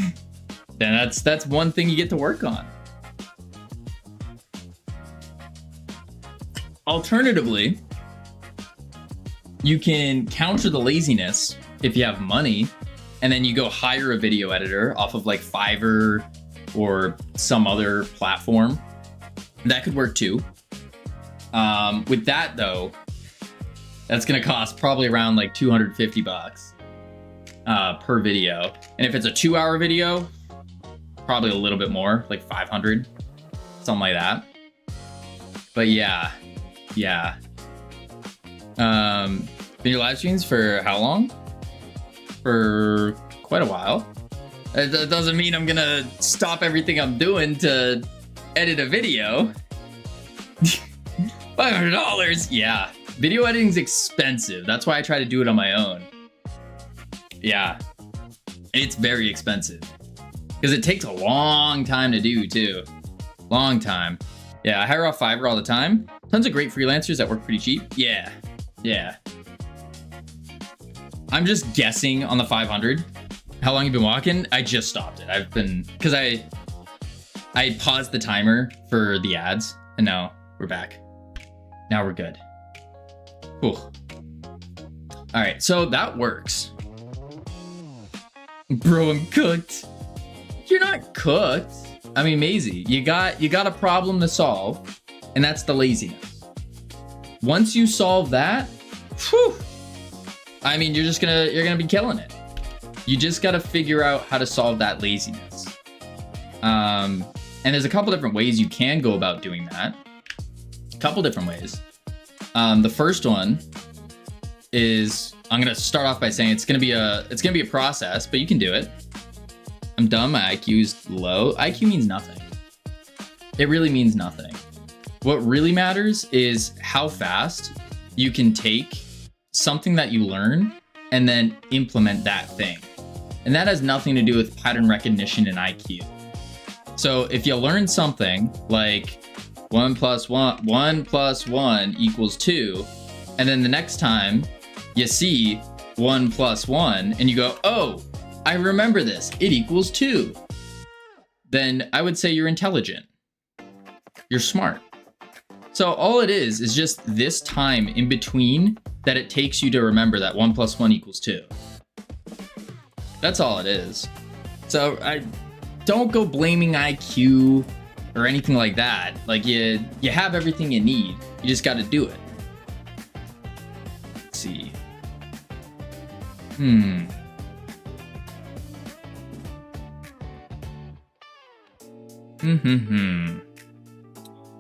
Then that's one thing you get to work on. Alternatively, you can counter the laziness if you have money, and then you go hire a video editor off of like Fiverr or some other platform. That could work too. With that though, that's gonna cost probably around like $250 per video. And if it's a 2-hour video, probably a little bit more, like 500, something like that. But yeah. Been your live streams for how long? For quite a while. That doesn't mean I'm gonna stop everything I'm doing to edit a video. $500, yeah. Video editing's expensive. That's why I try to do it on my own. Yeah, it's very expensive because it takes a long time to do too. Long time. Yeah, I hire off Fiverr all the time. Tons of great freelancers that work pretty cheap. Yeah. I'm just guessing on the 500. How long you been walking? I just stopped it. I've been, because I paused the timer for the ads, and now we're back. Now we're good. Cool. All right, so that works. Bro, I'm cooked. You're not cooked. I mean, Maisie, you got a problem to solve, and that's the laziness. Once you solve that, whew, I mean, you're gonna be killing it. You just gotta figure out how to solve that laziness. And there's a couple different ways you can go about doing that. A couple different ways. The first one is, I'm gonna start off by saying it's gonna be a process, but you can do it. I'm dumb, my IQ is low. IQ means nothing. It really means nothing. What really matters is how fast you can take something that you learn and then implement that thing. And that has nothing to do with pattern recognition and IQ. So if you learn something like 1 + 1 equals 2, and then the next time you see 1 + 1 and you go, oh, I remember this, it equals 2. Then I would say you're intelligent. You're smart. So all it is just this time in between that it takes you to remember that 1 + 1 equals 2. That's all it is. So I don't go blaming IQ or anything like that. Like you have everything you need. You just got to do it. Let's see.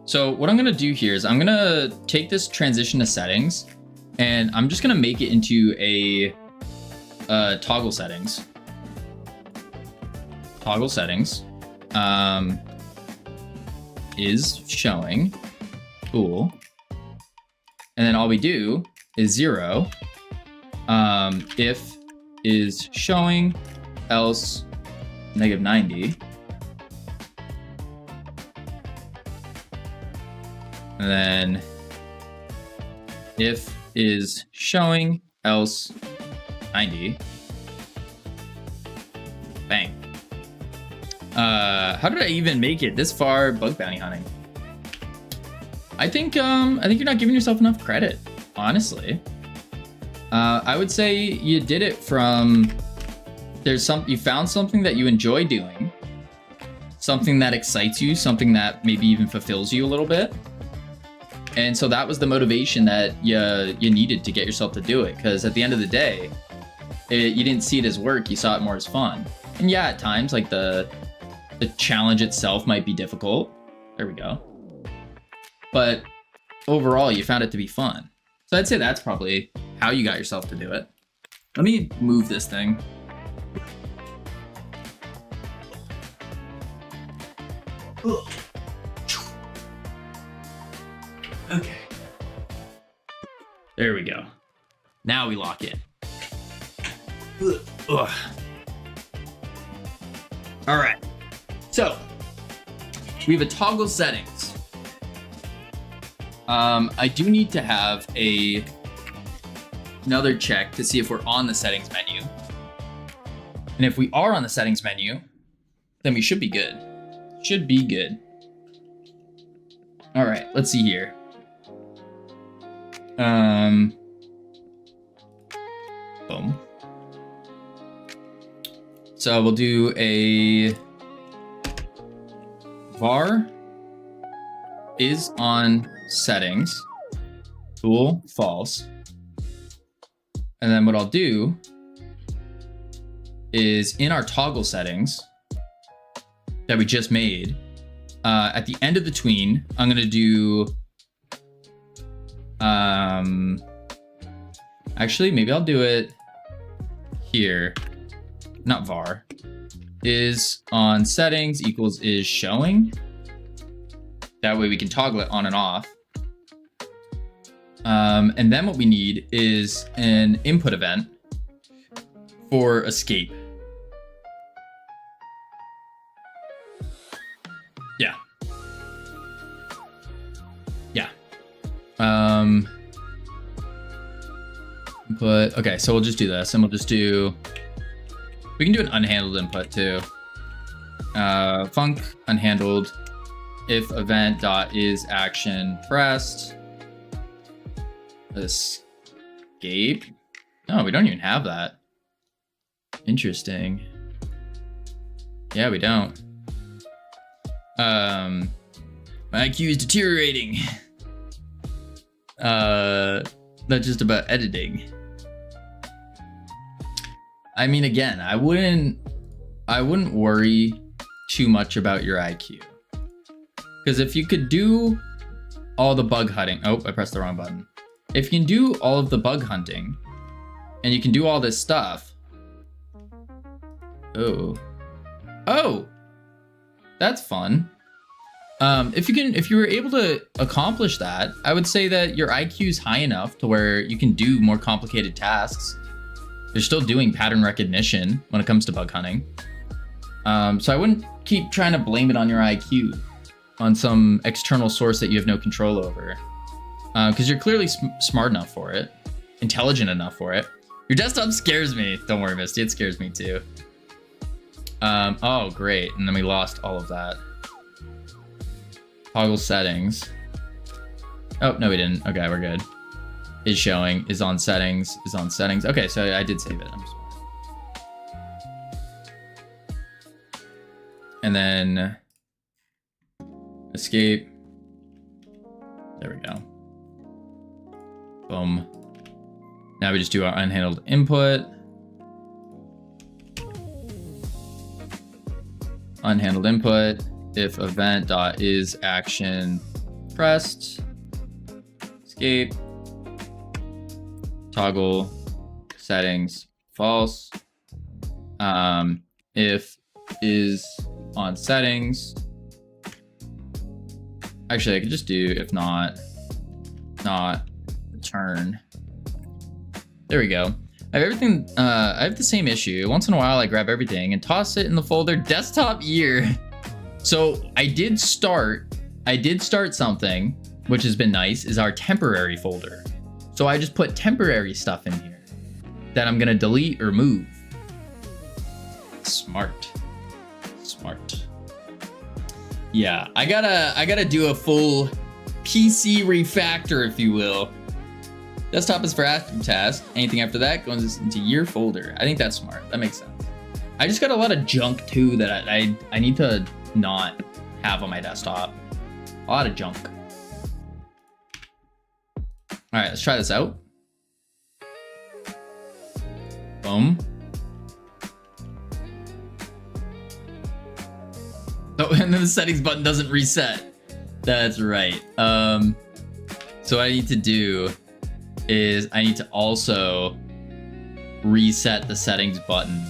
So what I'm gonna do here is I'm gonna take this transition to settings, and I'm just gonna make it into a toggle settings. Toggle settings is showing. Cool. And then all we do is 0. If is showing, else -90. And then if is showing, else 90. Bang. How did I even make it this far bug bounty hunting? I think you're not giving yourself enough credit, honestly. I would say you did it from you found something that you enjoy doing, something that excites you, something that maybe even fulfills you a little bit. And so that was the motivation that you needed to get yourself to do it. Because at the end of the day, you didn't see it as work, you saw it more as fun. And yeah, at times, like the challenge itself might be difficult. There we go. But overall, you found it to be fun. So I'd say that's probably how you got yourself to do it. Let me move this thing. Okay. There we go. Now we lock in. Ugh. All right. So we have a toggle settings. I do need to have another check to see if we're on the settings menu. And if we are on the settings menu, then we should be good. Should be good. All right, let's see here. Boom. So we'll do a var is on settings, tool false. And then what I'll do is in our toggle settings that we just made, at the end of the tween, I'm gonna do, actually, maybe I'll do it here, not var, is on settings equals is showing. That way we can toggle it on and off. And then what we need is an input event for escape. Yeah. Yeah. Input, okay, so we'll just do this and we'll just do, we can do an unhandled input too. Func unhandled if event dot is action pressed escape. No, we don't even have that. Interesting. Yeah, we don't. My IQ is deteriorating. That's just about editing. I mean, again, I wouldn't worry too much about your IQ. Because if you could do all the bug hunting, oh, I pressed the wrong button. If you can do all of the bug hunting and you can do all this stuff. Oh, that's fun. If you were able to accomplish that, I would say that your IQ is high enough to where you can do more complicated tasks. You're still doing pattern recognition when it comes to bug hunting. So I wouldn't keep trying to blame it on your IQ, on some external source that you have no control over. Because you're clearly smart enough for it, intelligent enough for it. Your desktop scares me. Don't worry, Misty, it scares me too. Oh, great. And then we lost all of that. Toggle settings. Oh, no, we didn't. Okay, we're good. Is showing, is on settings, is on settings. Okay, so I did save it. I'm just... And then escape. There we go. Boom. Now we just do our unhandled input. Unhandled input. If event dot is action pressed. Escape. Toggle settings false. If is on settings. Actually, I could just do if not return. There we go. I have everything. I have the same issue. Once in a while, I grab everything and toss it in the folder desktop year. So I did start something, which has been nice, is our temporary folder. So I just put temporary stuff in here that I'm gonna delete or move. Smart. Yeah, I gotta do a full PC refactor, if you will. Desktop is for after task. Anything after that goes into your folder. I think that's smart. That makes sense. I just got a lot of junk too that I need to not have on my desktop. A lot of junk. All right, let's try this out. Boom. Oh, and then the settings button doesn't reset. That's right. So what I need to do is I need to also reset the settings button.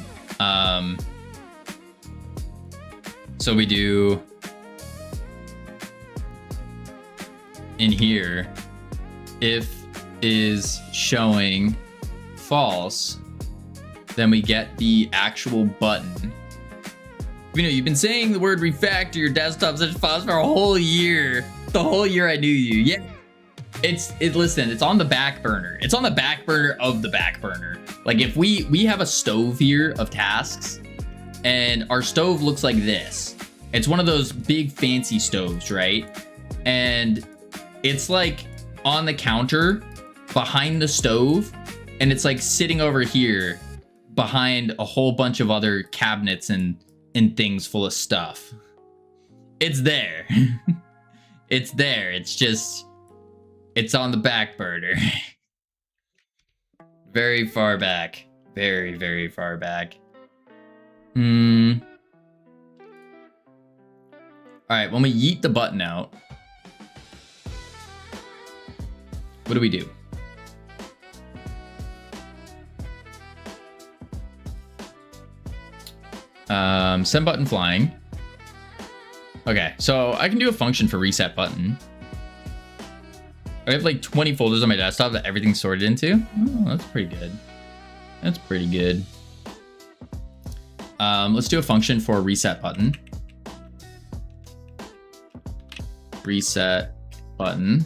So we do in here, if is showing false, then we get the actual button. You know, you've been saying the word refactor your desktop such files for a whole year. The whole year I knew you. Yeah. Listen, it's on the back burner. It's on the back burner of the back burner. Like if we have a stove here of tasks, and our stove looks like this. It's one of those big fancy stoves, right? And it's like on the counter behind the stove, and it's like sitting over here behind a whole bunch of other cabinets and things full of stuff. It's there. It's there. It's just, it's on the back burner. Very far back. Very, very far back. All right, when we yeet the button out, what do we do? Send button flying. Okay, so I can do a function for reset button. I have like 20 folders on my desktop that everything's sorted into. Oh, that's pretty good. That's pretty good. Let's do a function for reset button. Reset button.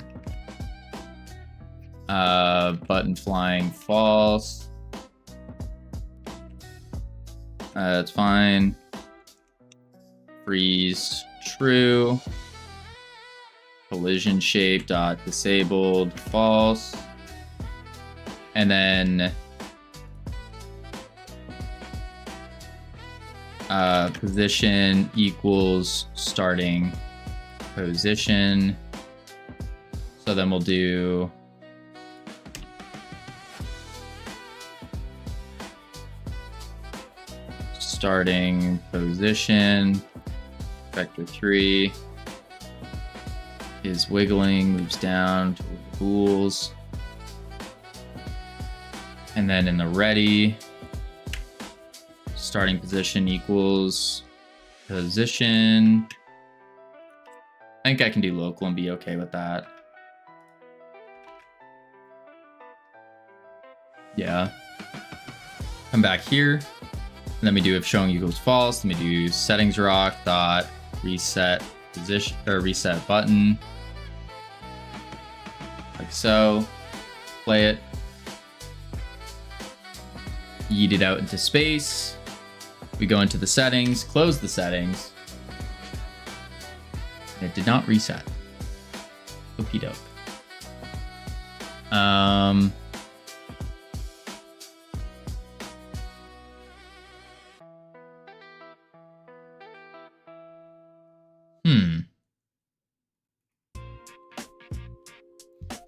Button flying false. That's fine. Freeze true. Collision shape dot disabled false. And then position equals starting position. So then we'll do starting position vector 3 is wiggling, moves down to the bools, and then in the ready, starting position equals position. I think I can do local and be okay with that. Yeah. Come back here. Let me do if showing equals false. Let me do settings rock dot reset position or reset button. Like so. Play it. Yeet it out into space. We go into the settings, close the settings. And it did not reset. Okie doke.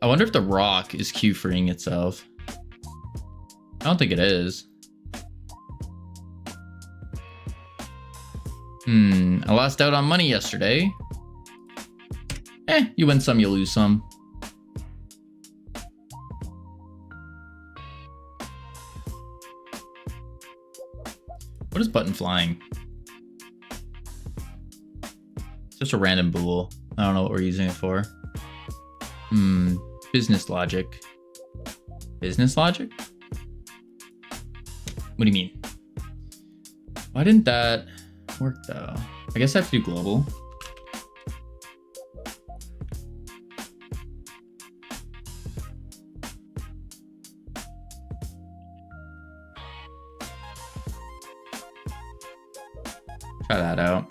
I wonder if the rock is queue freeing itself. I don't think it is. I lost out on money yesterday. You win some, you lose some. What is button flying? It's just a random bool. I don't know what we're using it for. Business logic. Business logic? What do you mean? Why didn't that work though? I guess I have to do global. Try that out.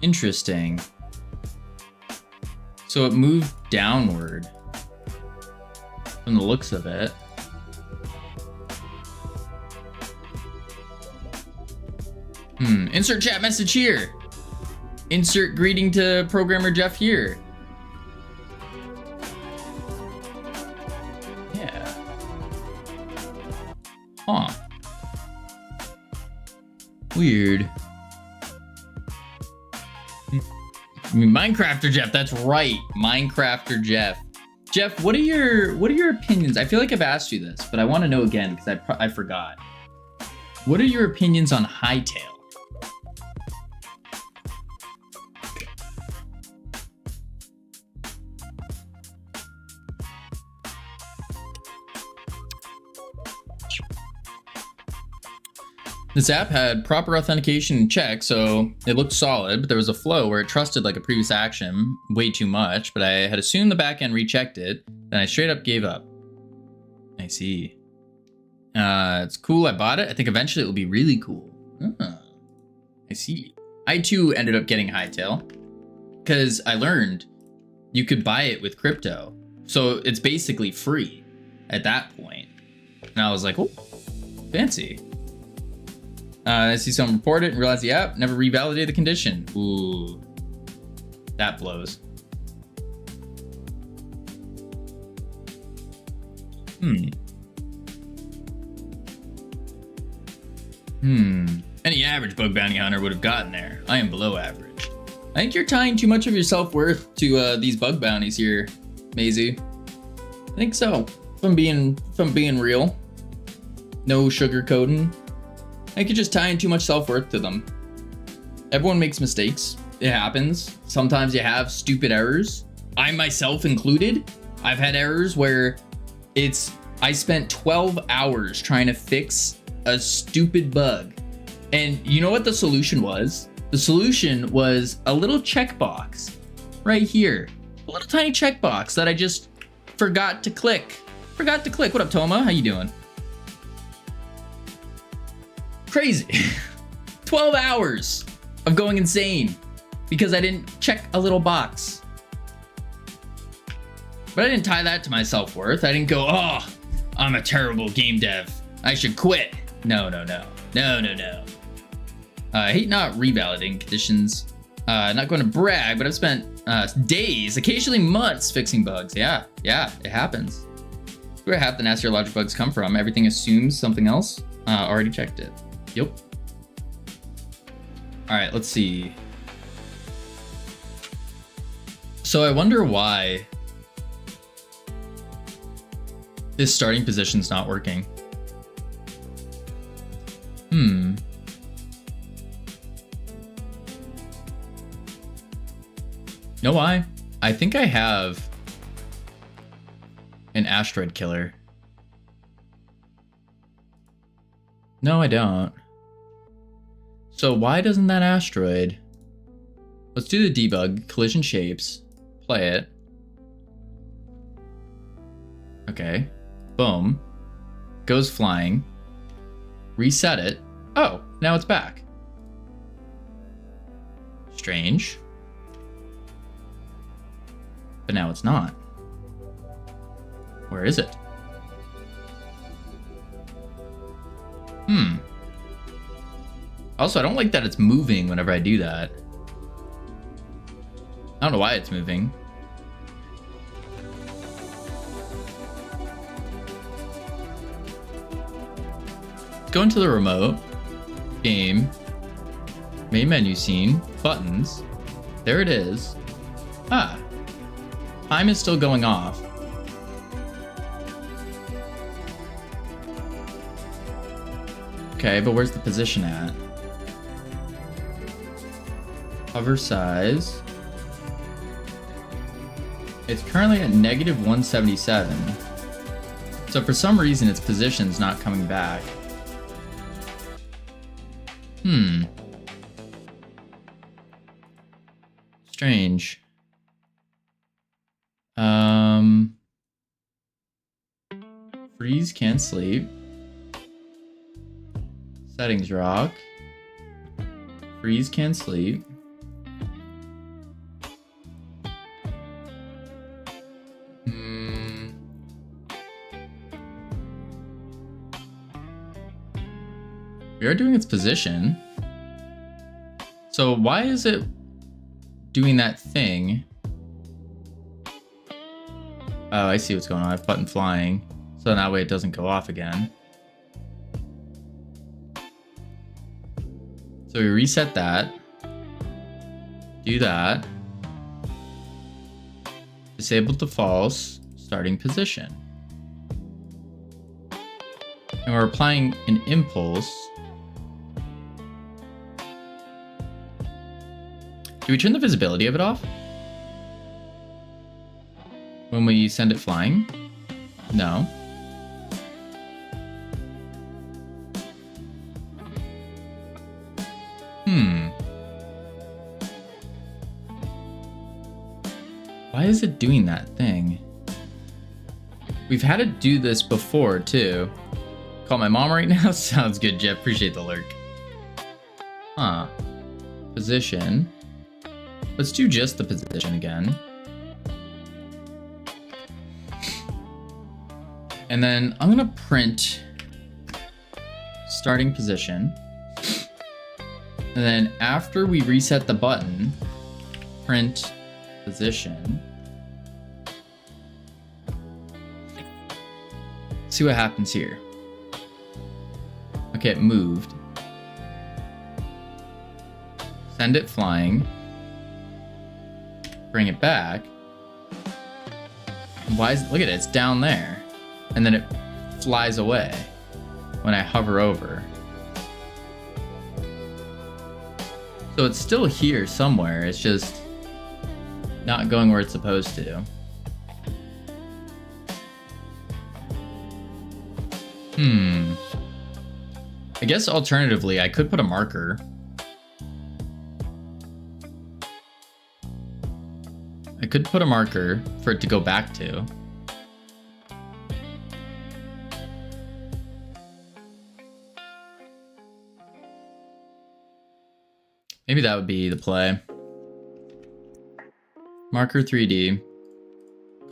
Interesting. So it moved downward from the looks of it. Insert chat message here. Insert greeting to programmer Jeff here. Yeah. Huh. Weird. I mean, Minecrafter Jeff, that's right. Minecrafter Jeff. Jeff, what are your opinions? I feel like I've asked you this, but I want to know again because I forgot. What are your opinions on Hightail? This app had proper authentication check, so it looked solid, but there was a flow where it trusted like a previous action way too much, but I had assumed the backend rechecked it, then I straight up gave up. I see. It's cool, I bought it. I think eventually it will be really cool. I see. I too ended up getting Hightail, because I learned you could buy it with crypto. So it's basically free at that point. And I was like, oh, fancy. I see someone report it and realize the app never revalidated the condition. Ooh, that blows. Any average bug bounty hunter would have gotten there. I am below average. I think you're tying too much of your self-worth to these bug bounties here, Maisie. I think so. If I'm being real. No sugarcoating. I think you're just tying too much self-worth to them. Everyone makes mistakes. It happens. Sometimes you have stupid errors. I myself included. I've had errors where I spent 12 hours trying to fix a stupid bug. And you know what the solution was? The solution was a little checkbox right here. A little tiny checkbox that I just forgot to click. What up, Toma? How you doing? Crazy. 12 hours of going insane because I didn't check a little box. But I didn't tie that to my self-worth. I didn't go, oh, I'm a terrible game dev. I should quit. No. I hate not revalidating conditions. Not going to brag, but I've spent days, occasionally months fixing bugs. Yeah, it happens. Where half the nastier logic bugs come from, everything assumes something else. Already checked it. Yep. All right, let's see. So I wonder why this starting position's not working. Know why? I think I have an asteroid killer. No, I don't. So why doesn't that asteroid... Let's do the debug, collision shapes, play it. Okay, boom. Goes flying. Reset it. Oh, now it's back. Strange. But now it's not. Where is it? Also, I don't like that it's moving whenever I do that. I don't know why it's moving. Go into the remote, game, main menu scene, buttons. There it is. Ah, time is still going off. Okay, but where's the position at? Hover size. It's currently at -177. So for some reason its position's not coming back. Strange. Freeze, can't sleep. Settings rock. Freeze, can't sleep. We are doing its position. So why is it doing that thing? Oh, I see what's going on. I have button flying. So that way it doesn't go off again. So we reset that. Do that. Disable to false. Starting position. And we're applying an impulse. Do we turn the visibility of it off? When we send it flying? No. Why is it doing that thing? We've had to do this before, too. Call my mom right now? Sounds good, Jeff. Appreciate the lurk. Huh. Position. Let's do just the position again. And then I'm gonna print starting position. And then after we reset the button, print position. See what happens here. Okay, it moved. Send it flying. Bring it back. Why is, look at it, it's down there. And then it flies away when I hover over. So it's still here somewhere, it's just not going where it's supposed to. I guess alternatively, I could put a marker. I could put a marker for it to go back to. Maybe that would be the play. Marker 3D.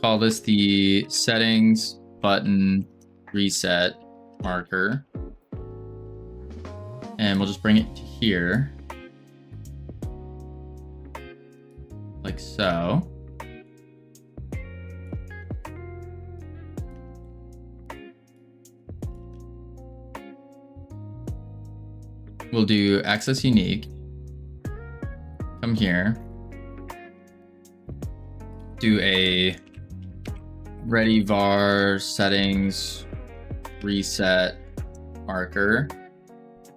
Call this the settings button reset marker. And we'll just bring it to here. Like so. We'll do access unique. Come here. Do a ready var settings reset marker.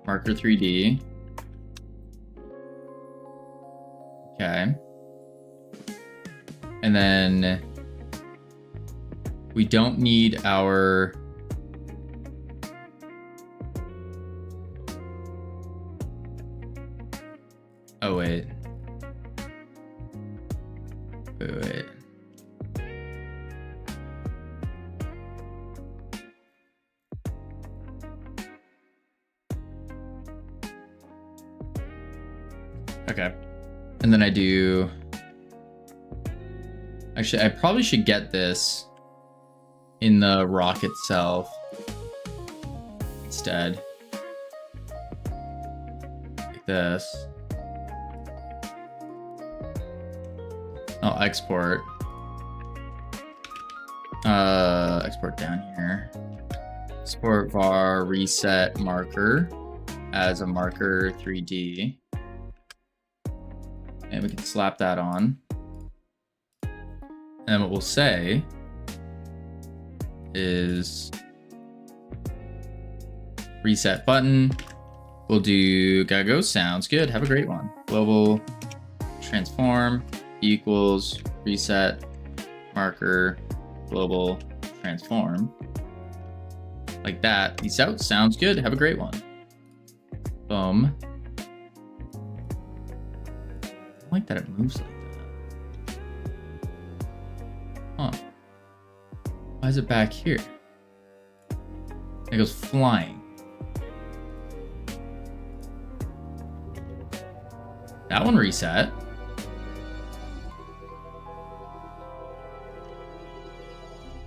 Marker 3D. Okay. And then we don't need our oh wait. Wait. Okay. And then I do... Actually, I probably should get this in the rock itself instead. Like this. I'll export. Export down here. Export var reset marker as a marker 3D. And we can slap that on. And then what we'll say is reset button. We'll do gotta go. Sounds good. Have a great one. Global transform equals reset marker global transform. Like that. Peace out. Sounds good. Have a great one. Boom. I like that it moves like that. Huh. Why is it back here? It goes flying. That one reset.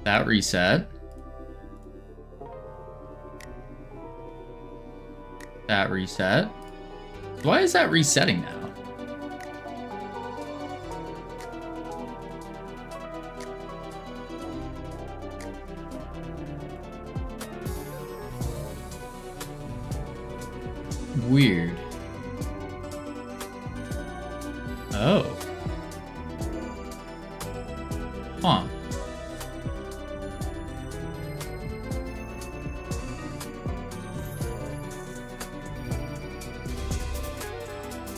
That reset. That reset. Why is that resetting now? Weird. Oh. Huh.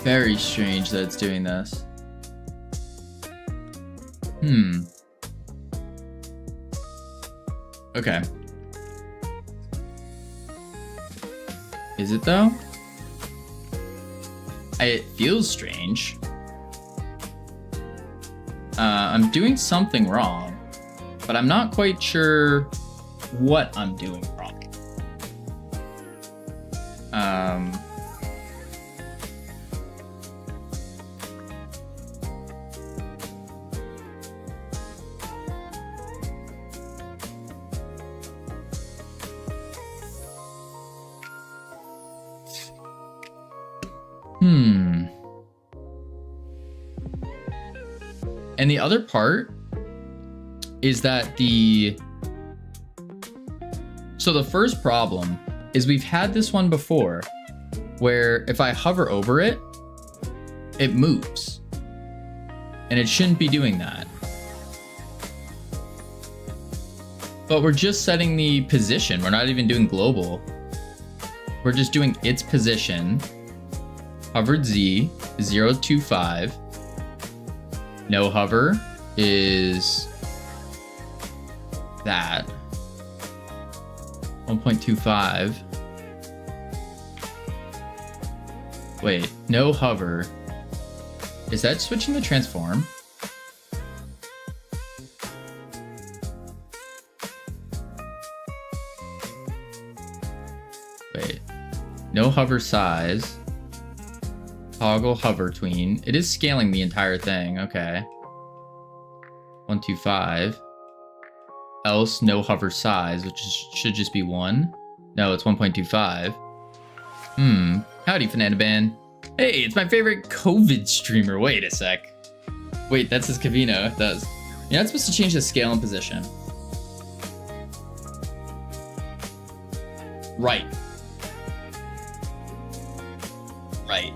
Very strange that it's doing this. Okay. Is it though? It feels strange. I'm doing something wrong, but I'm not quite sure what I'm doing wrong. And the other part is that so the first problem is we've had this one before where if I hover over it, it moves. And it shouldn't be doing that. But we're just setting the position. We're not even doing global. We're just doing its position. Hovered Z, 025. No hover is that. 1.25. Wait, no hover. Is that switching the transform? Wait, no hover size. Toggle hover tween. It is scaling the entire thing. Okay. 125. Else no hover size, which should just be 1. No, it's 1.25. Howdy, Fananaban. Hey, it's my favorite COVID streamer. Wait a sec. Wait, that's his Kavino. It does. You're not supposed to change the scale and position. Right. Right.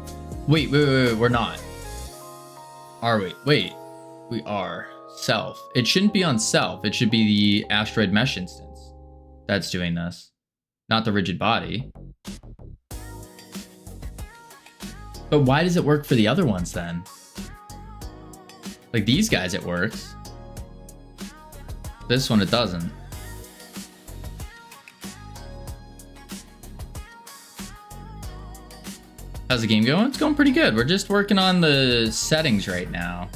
Wait, we're not. Are we? Wait, we are. Self. It shouldn't be on self. It should be the asteroid mesh instance that's doing this, not the rigid body. But why does it work for the other ones then? Like these guys, it works. This one, it doesn't. How's the game going? It's going pretty good. We're just working on the settings right now.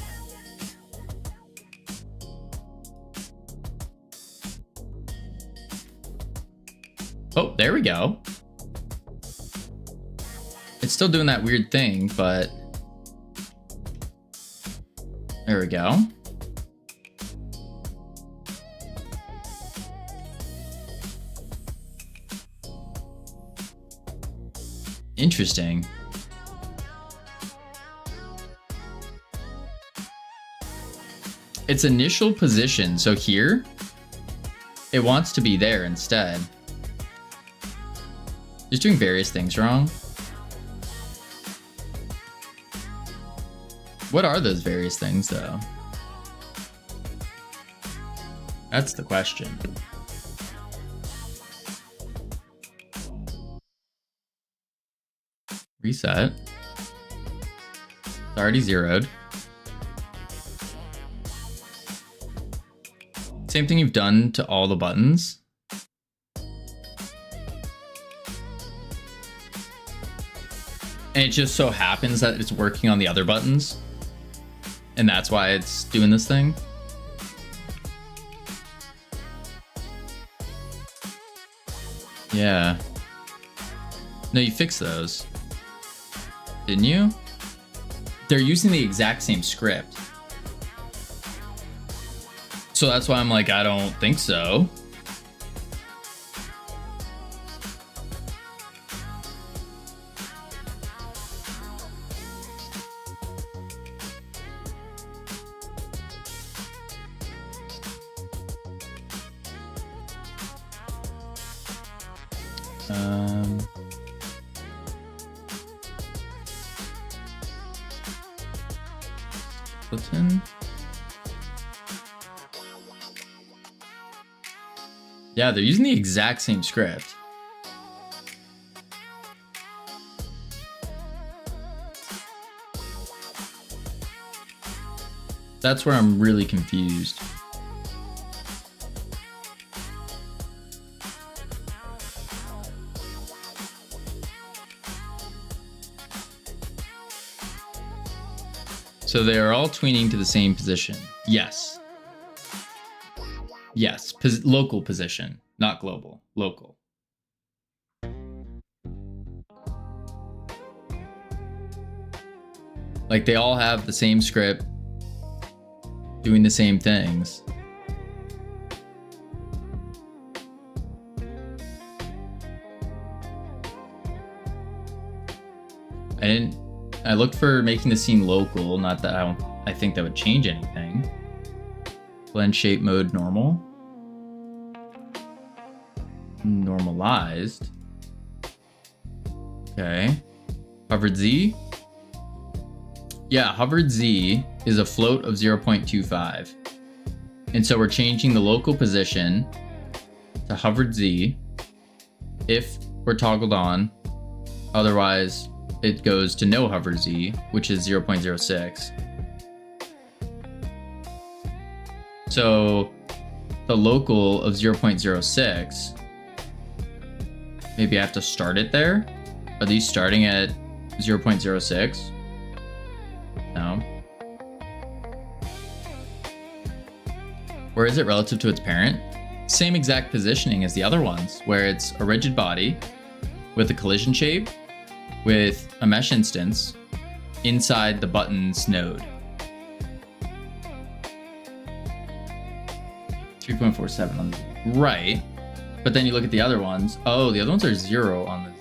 Oh, there we go. It's still doing that weird thing, but there we go. Interesting. Its initial position, so here, it wants to be there instead. Just doing various things wrong. What are those various things, though? That's the question. Reset. It's already zeroed. Same thing you've done to all the buttons. And it just so happens that it's working on the other buttons. And that's why it's doing this thing. Yeah. No, you fixed those. Didn't you? They're using the exact same script. So that's why I'm like, I don't think so. Appleton. Yeah, they're using the exact same script. That's where I'm really confused. So they are all tweening to the same position. Yes. Yes, local position, not global, local. Like they all have the same script, doing the same things. I looked for making the scene local, not that I think that would change anything. Blend shape mode normal. Normalized. Okay. Hovered Z. Yeah, hovered Z is a float of 0.25. And so we're changing the local position to hovered Z if we're toggled on. Otherwise, it goes to no hover Z, which is 0.06. So the local of 0.06, maybe I have to start it there? Are these starting at 0.06? No. Where is it relative to its parent? Same exact positioning as the other ones, where it's a rigid body with a collision shape with a mesh instance inside the buttons node. 3.47 on the right, but then you look at the other ones. Oh, the other ones are 0 on the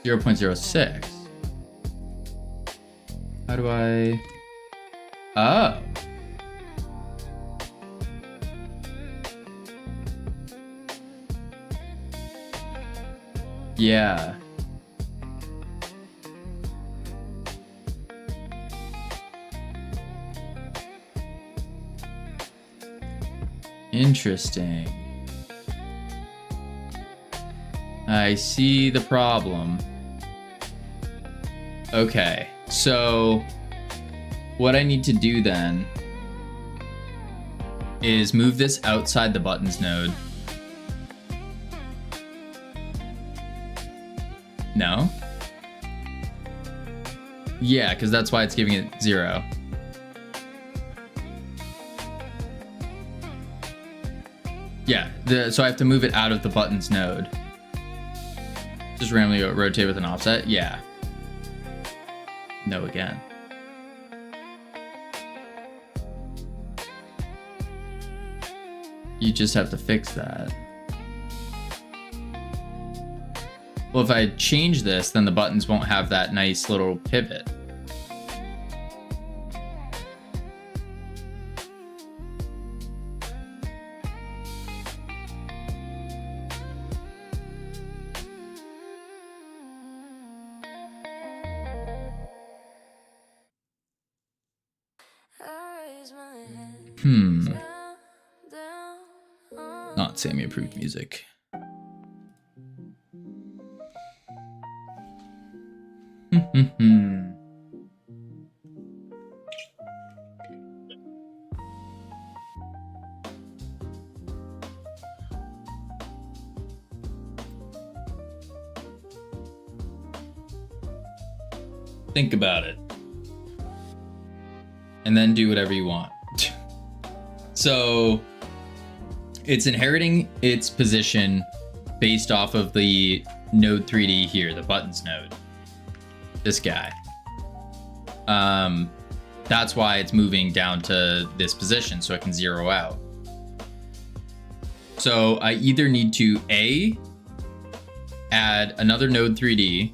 0.06. How do I? Oh. Yeah. Interesting. I see the problem. Okay, so what I need to do then is move this outside the buttons node. No? Yeah, because that's why it's giving it 0. Yeah, so I have to move it out of the buttons node. Just randomly rotate with an offset? Yeah. No again. You just have to fix that. Well, if I change this, then the buttons won't have that nice little pivot. Not Sammy approved music. Think about it. And then do whatever you want. So it's inheriting its position based off of the node 3D here, the buttons node. This guy. That's why it's moving down to this position so it can zero out. So I either need to A, add another node 3D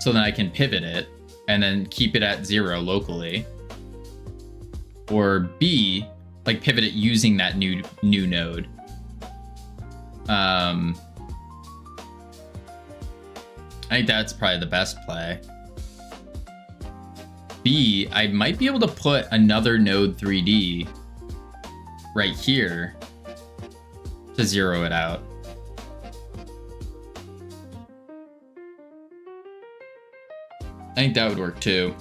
so that I can pivot it and then keep it at 0 locally, or B, like pivot it using that new node. I think that's probably the best play. B, I might be able to put another node 3D right here to zero it out. I think that would work too.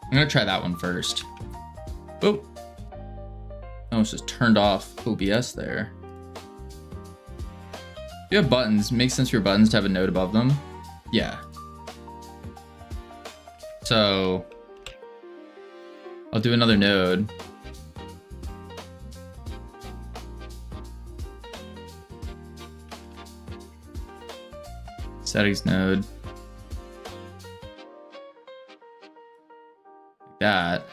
I'm gonna try that one first. Oh, I almost just turned off OBS there. If you have buttons, it makes sense for your buttons to have a node above them. Yeah. So I'll do another node. Settings node. Like that.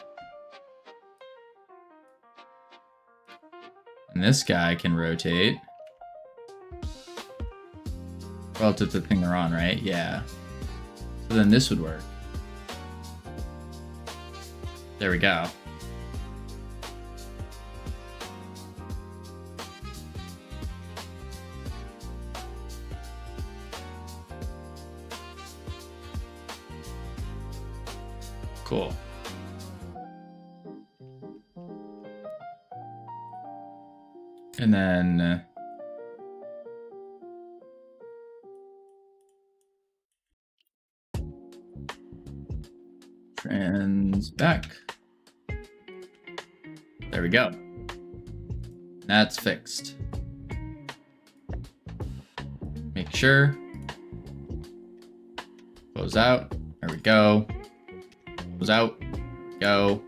And this guy can rotate relative to the thing they're on, right? Yeah. So then this would work. There we go. Cool. And then trans back. There we go. That's fixed. Make sure. Close out. There we go. Close out. Go.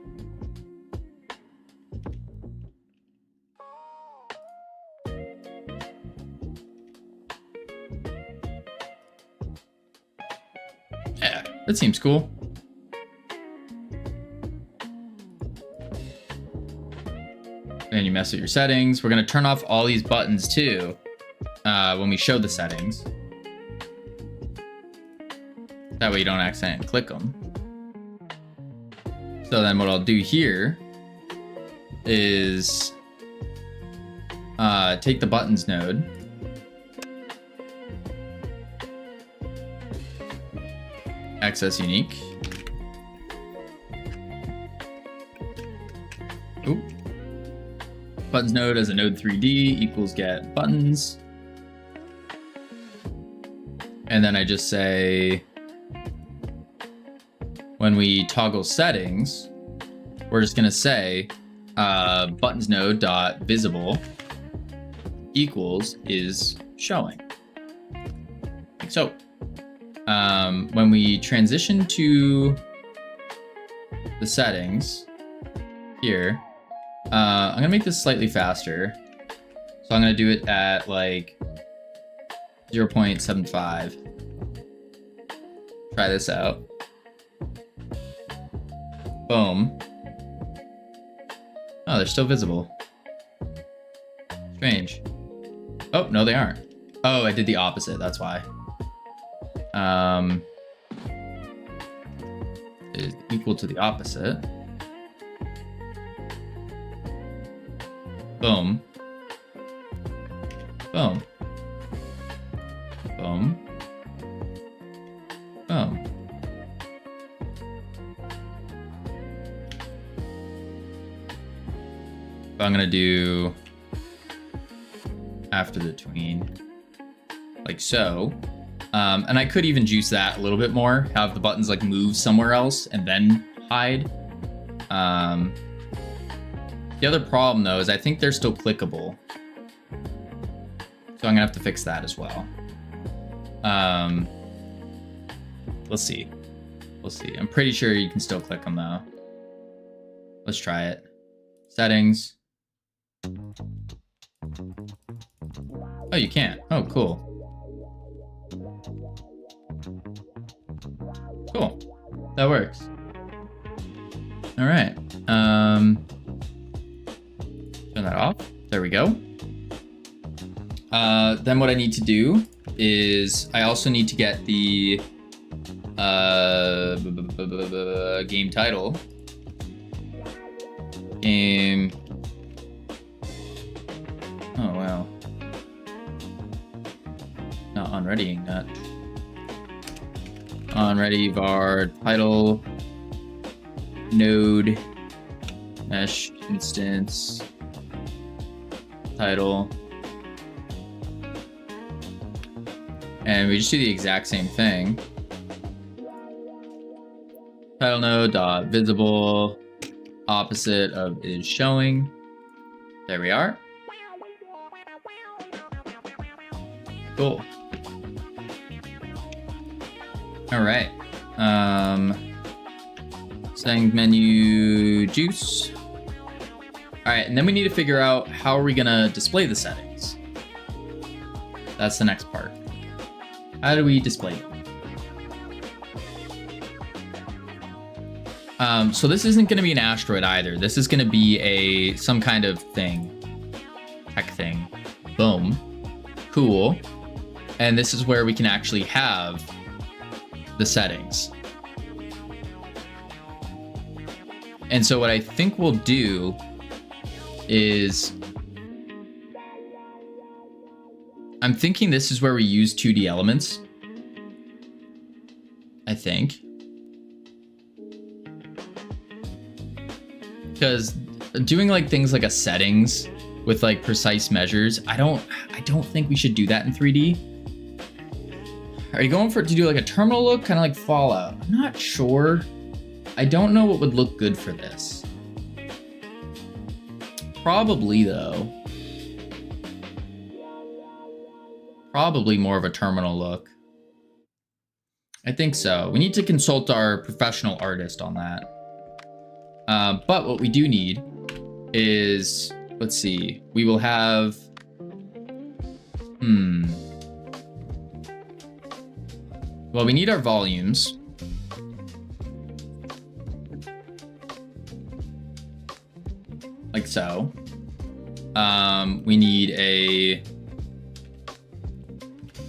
Yeah, that seems cool. And you mess with your settings. We're going to turn off all these buttons too when we show the settings. That way you don't accidentally click them. So then what I'll do here is take the buttons node. Access unique. Oop. Buttons node as a node 3D equals get buttons. And then I just say, when we toggle settings, we're just gonna say buttons node dot visible equals is showing. Like so. When we transition to the settings here, I'm gonna make this slightly faster. So I'm gonna do it at like 0.75. Try this out. Boom. Oh, they're still visible. Strange. Oh, no, they aren't. Oh, I did the opposite, that's why. Is equal to the opposite. Boom. Boom. Boom. Boom. So I'm gonna do after the tween, like so. And I could even juice that a little bit more, have the buttons like move somewhere else and then hide. The other problem though is I think they're still clickable. So I'm gonna have to fix that as well. Let's see. We'll see. I'm pretty sure you can still click them though. Let's try it. Settings. Oh, you can't. Oh, cool. Cool. That works. All right. Turn that off. There we go. Then what I need to do is I also need to get the game title. Game. Oh, wow. Not unreadying that. on ready var title node mesh instance title. And we just do the exact same thing. Title node dot visible opposite of is showing. There we are. Cool. All right. Setting menu juice. All right, and then we need to figure out how are we gonna display the settings. That's the next part. How do we display them? So this isn't gonna be an asteroid either. This is gonna be some kind of thing. Tech thing. Boom. Cool. And this is where we can actually have the settings. And so what I think we'll do is, I'm thinking this is where we use 2D elements. I think. Because doing like things like a settings with like precise measures, I don't think we should do that in 3D. Are you going for it to do like a terminal look, kind of like Fallout? I'm not sure. I don't know what would look good for this. Probably though. Probably more of a terminal look. I think so. We need to consult our professional artist on that. But what we do need is, let's see, we will have, well, we need our volumes. Like so. We need a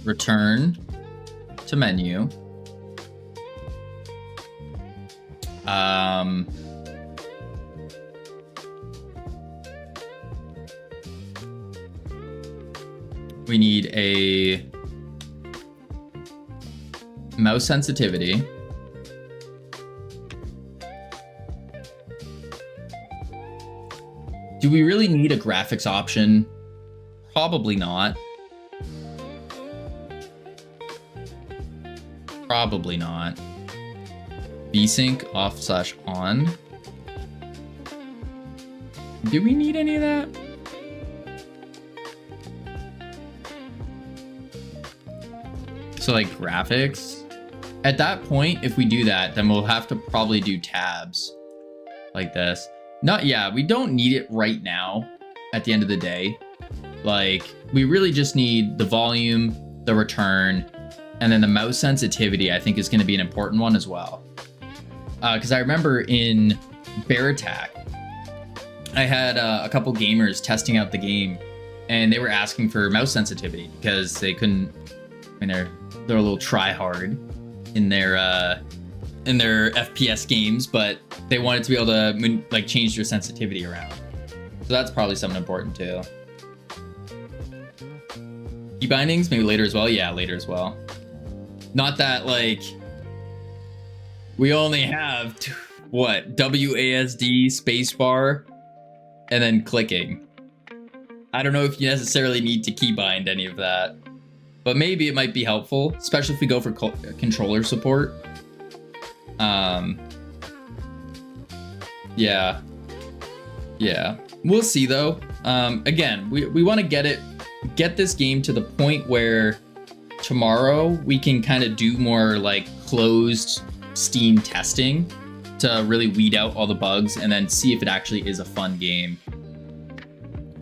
return to menu. We need a mouse sensitivity. Do we really need a graphics option? Probably not. Probably not. VSync off/on. Do we need any of that? So like graphics. At that point, if we do that, then we'll have to probably do tabs like this. We don't need it right now at the end of the day. Like, we really just need the volume, the return, and then the mouse sensitivity, I think, is going to be an important one as well. Because I remember in Bear Attack, I had a couple gamers testing out the game, and they were asking for mouse sensitivity because they couldn't. I mean, they're a little try hard in their FPS games, but they wanted to be able to like change their sensitivity around. So that's probably something important too. Key bindings maybe later as well. Yeah, later as well. Not that like we only have what, WASD spacebar and then clicking. I don't know if you necessarily need to keybind any of that, but maybe it might be helpful, especially if we go for controller support. Yeah, we'll see though. Again, we want to get this game to the point where tomorrow we can kind of do more like closed Steam testing to really weed out all the bugs and then see if it actually is a fun game.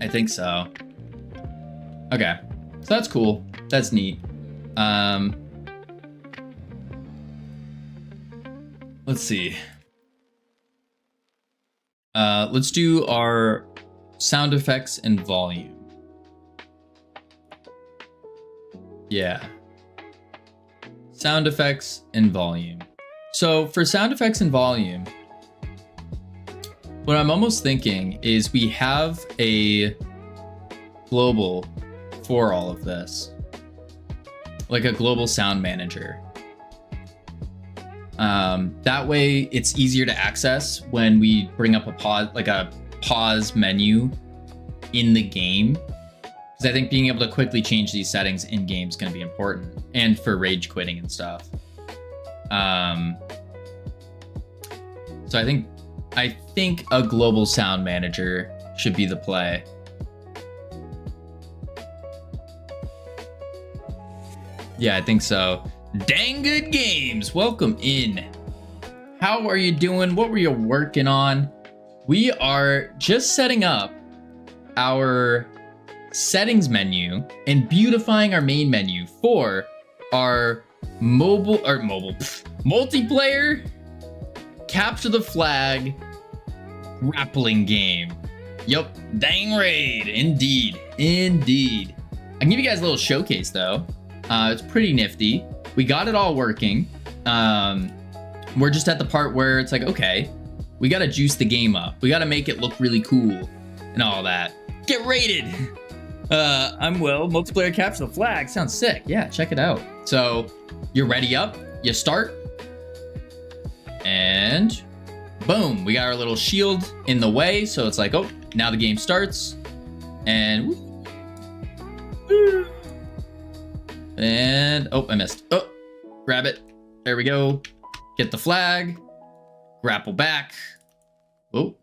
I think so. Okay, so that's cool. That's neat. Let's see. Let's do our sound effects and volume. Yeah. Sound effects and volume. So for sound effects and volume, what I'm almost thinking is we have a global for all of this. Like a global sound manager. That way it's easier to access when we bring up a pause menu in the game. Because I think being able to quickly change these settings in game is going to be important, and for rage quitting and stuff. So I think a global sound manager should be the play. Yeah, I think so. Dang good games. Welcome in. How are you doing? What were you working on? We are just setting up our settings menu and beautifying our main menu for our multiplayer capture the flag grappling game. Yup, dang raid. Indeed. I can give you guys a little showcase though. It's pretty nifty. We got it all working. We're just at the part where it's like, okay, we gotta juice the game up. We gotta make it look really cool and all that. Get raided. I'm Will. Multiplayer capture the flag. Sounds sick. Yeah, check it out. So you're ready up. You start. And boom, we got our little shield in the way. So it's like, oh, now the game starts. And oh, I missed. Oh, grab it. There we go. Get the flag. Grapple back. Oh,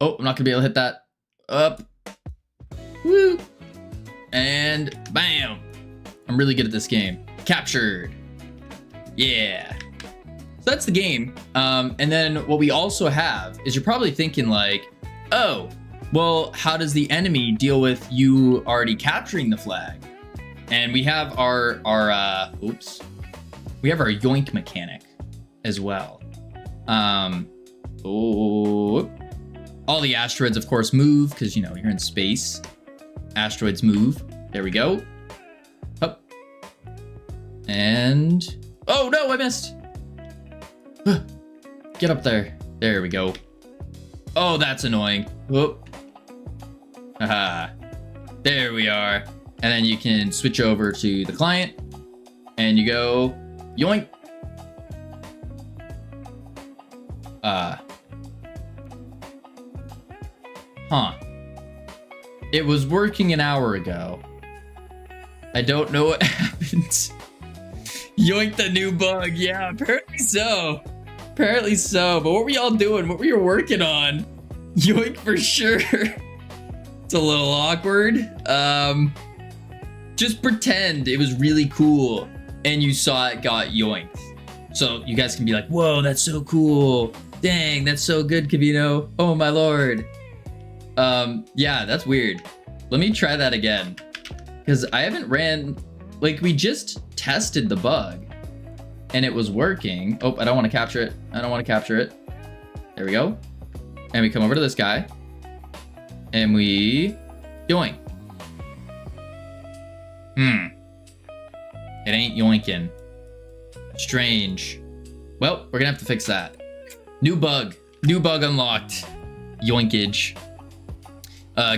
I'm not gonna be able to hit that. Up. Woo. And bam. I'm really good at this game. Captured. Yeah. So that's the game. And then what we also have is, you're probably thinking like, oh, well, how does the enemy deal with you already capturing the flag? And we have our yoink mechanic as well. All the asteroids, of course, move because, you know, you're in space. Asteroids move. There we go. Up. And oh no, I missed. Get up there. There we go. Oh, that's annoying. Oh. Haha. There we are. And then you can switch over to the client and you go yoink. It was working an hour ago. I don't know what happened. Yoink the new bug. Yeah, apparently so. Apparently so. But what were y'all doing? What were you working on? Yoink for sure. It's a little awkward. Just pretend it was really cool and you saw it got yoinked. So you guys can be like, whoa, that's so cool. Dang, that's so good, Cavino. Oh my lord. Yeah, that's weird. Let me try that again. Because I haven't ran, like, we just tested the bug and it was working. Oh, I don't want to capture it. There we go. And we come over to this guy and we yoink. It ain't yoinking. Strange. Well, we're gonna have to fix that. New bug unlocked. Yoinkage.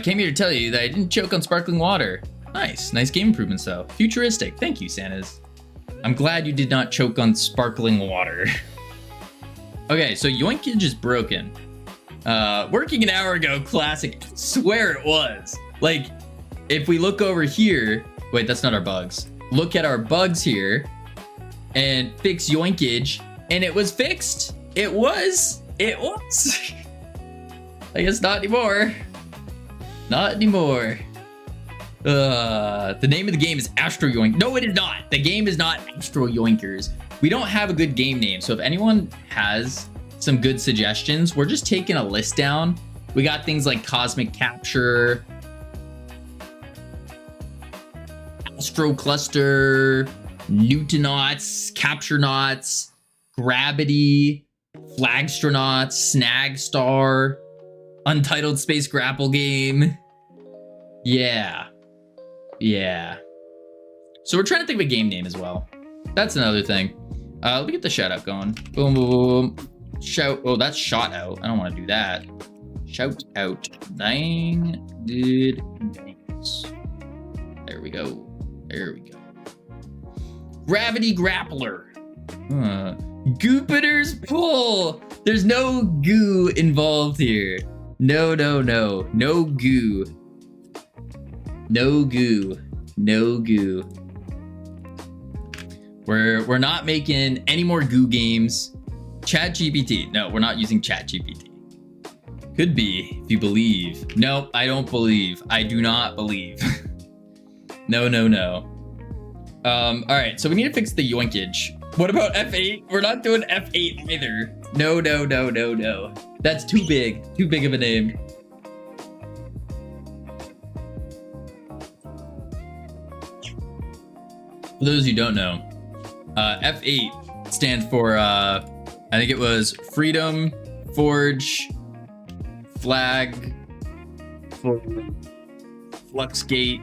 Came here to tell you that I didn't choke on sparkling water. Nice game improvements though. Futuristic. Thank you, Santas. I'm glad you did not choke on sparkling water. Okay, so yoinkage is broken. Working an hour ago, classic. I swear it was. Like, if we look over here, wait, that's not our bugs. Look at our bugs here and fix yoinkage, and it was fixed. It was. I guess not anymore. The name of the game is Astro Yoink. No, it is not. The game is not Astro Yoinkers. We don't have a good game name, so if anyone has some good suggestions, we're just taking a list down. We got things like Cosmic Capture, Astro Cluster, Newtonauts, Capturenauts, Gravity, Flagstronauts, Snagstar, Untitled Space Grapple Game. Yeah. So we're trying to think of a game name as well. That's another thing. Let me get the shout out going. Boom, boom, boom. Shout. Oh, that's shot out. I don't want to do that. Shout out. Dang good games. There we go. Gravity Grappler. Jupiter's pull. There's no goo involved here. No, no, no. No goo. No goo. No goo. We're not making any more goo games. ChatGPT. No, we're not using ChatGPT. Could be if you believe. Nope, I don't believe. I do not believe. No, no, no. All right, so we need to fix the yoinkage. What about F8? We're not doing F8 either. No, no, no, no, no. That's too big of a name. For those who don't know, F8 stands for, I think it was Freedom, Forge, Flag, Fluxgate,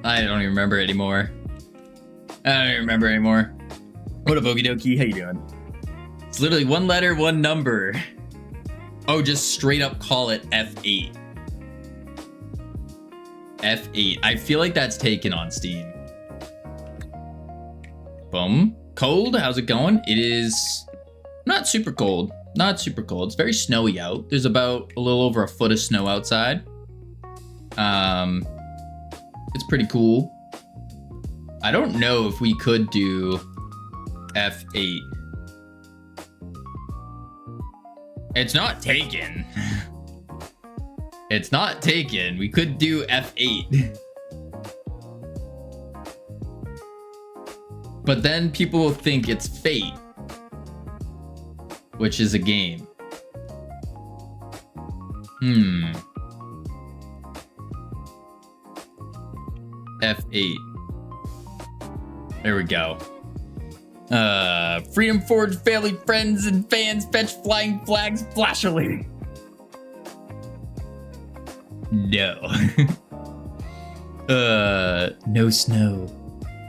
I don't even remember anymore. What up, Okie dokie? How you doing? It's literally one letter, one number. Oh, just straight up call it F8. F8. I feel like that's taken on Steam. Boom. Cold, how's it going? It is not super cold. Not super cold. It's very snowy out. There's about a little over a foot of snow outside. It's pretty cool. I don't know if we could do F8. It's not taken. It's not taken. We could do F8. But then people will think it's Fate, which is a game. F8. There we go. Freedom Forge family, friends, and fans fetch flying flags flashily. No. No snow.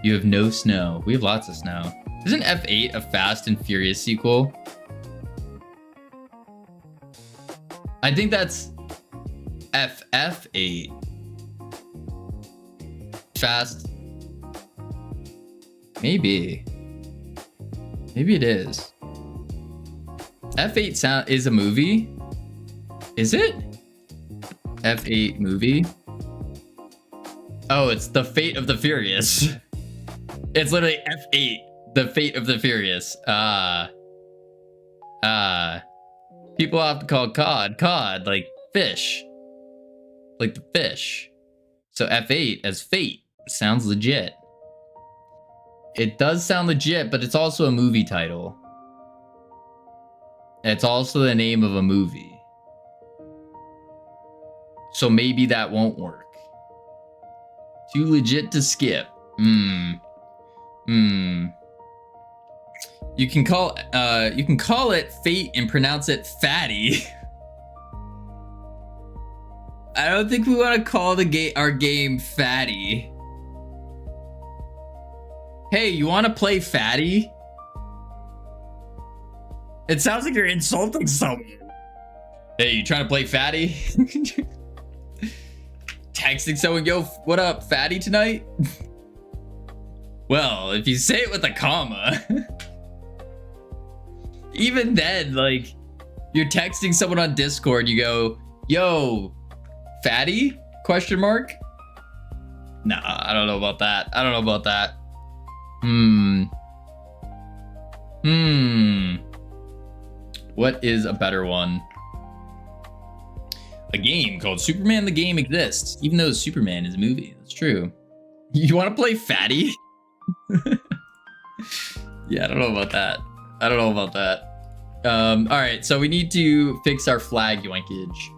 You have no snow. We have lots of snow. Isn't F8 a Fast and Furious sequel? I think that's FF8. Fast. Maybe. Maybe it is. F8 is a movie? Is it? F8 movie? Oh, it's The Fate of the Furious. It's literally F8, The Fate of the Furious. People have to call cod, like fish. Like the fish. So F8 as fate sounds legit. It does sound legit, but it's also a movie title. It's also the name of a movie. So maybe that won't work. Too legit to skip. You can call it Fate and pronounce it Fatty. I don't think we want to call our game Fatty. Hey, you want to play Fatty? It sounds like you're insulting someone. Hey, you trying to play Fatty? Texting someone, yo, what up, Fatty tonight? Well, if you say it with a comma, even then, like, you're texting someone on Discord, you go, yo, Fatty? Question mark? Nah, I don't know about that. I don't know about that. What is a better one? A game called Superman the Game exists, even though Superman is a movie. That's true. You want to play Fatty? Yeah, I don't know about that. I don't know about that. All right, so we need to fix our flag yoinkage.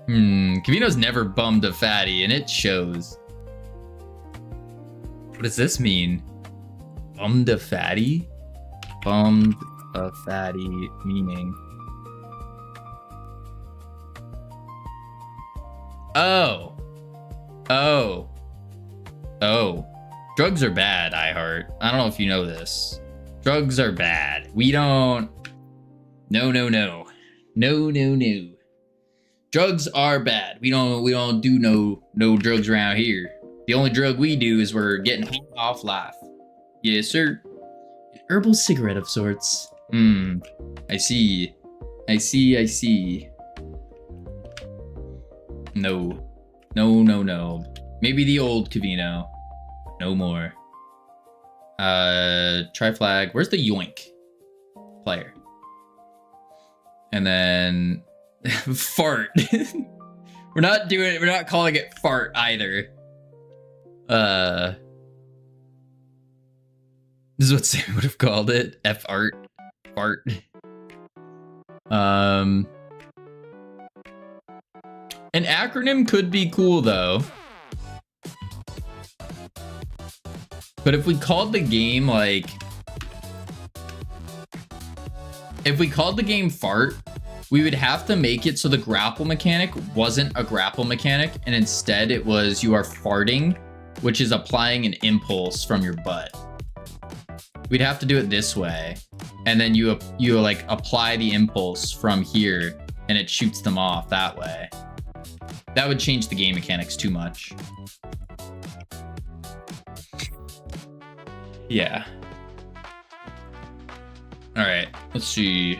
Kavino's never bummed a fatty, and it shows. What does this mean? Bummed a fatty? Bummed a fatty meaning. Oh. Oh. Oh. Drugs are bad, iHeart. I don't know if you know this. Drugs are bad. We don't... No, no, no. No, no, no. Drugs are bad. We don't do no drugs around here. The only drug we do is we're getting high off life. Yes, sir. An herbal cigarette of sorts. I see. I see. No. No. Maybe the old Cavino. No more. Try flag. Where's the yoink player? And then fart. We're not calling it fart either. This is what Sam would have called it. F-art. Fart. An acronym could be cool though. But if we called the game like... If we called the game fart, we would have to make it so the grapple mechanic wasn't a grapple mechanic, and instead it was you are farting, which is applying an impulse from your butt. We'd have to do it this way, and then you like apply the impulse from here, and it shoots them off that way. That would change the game mechanics too much. Yeah. All right, let's see.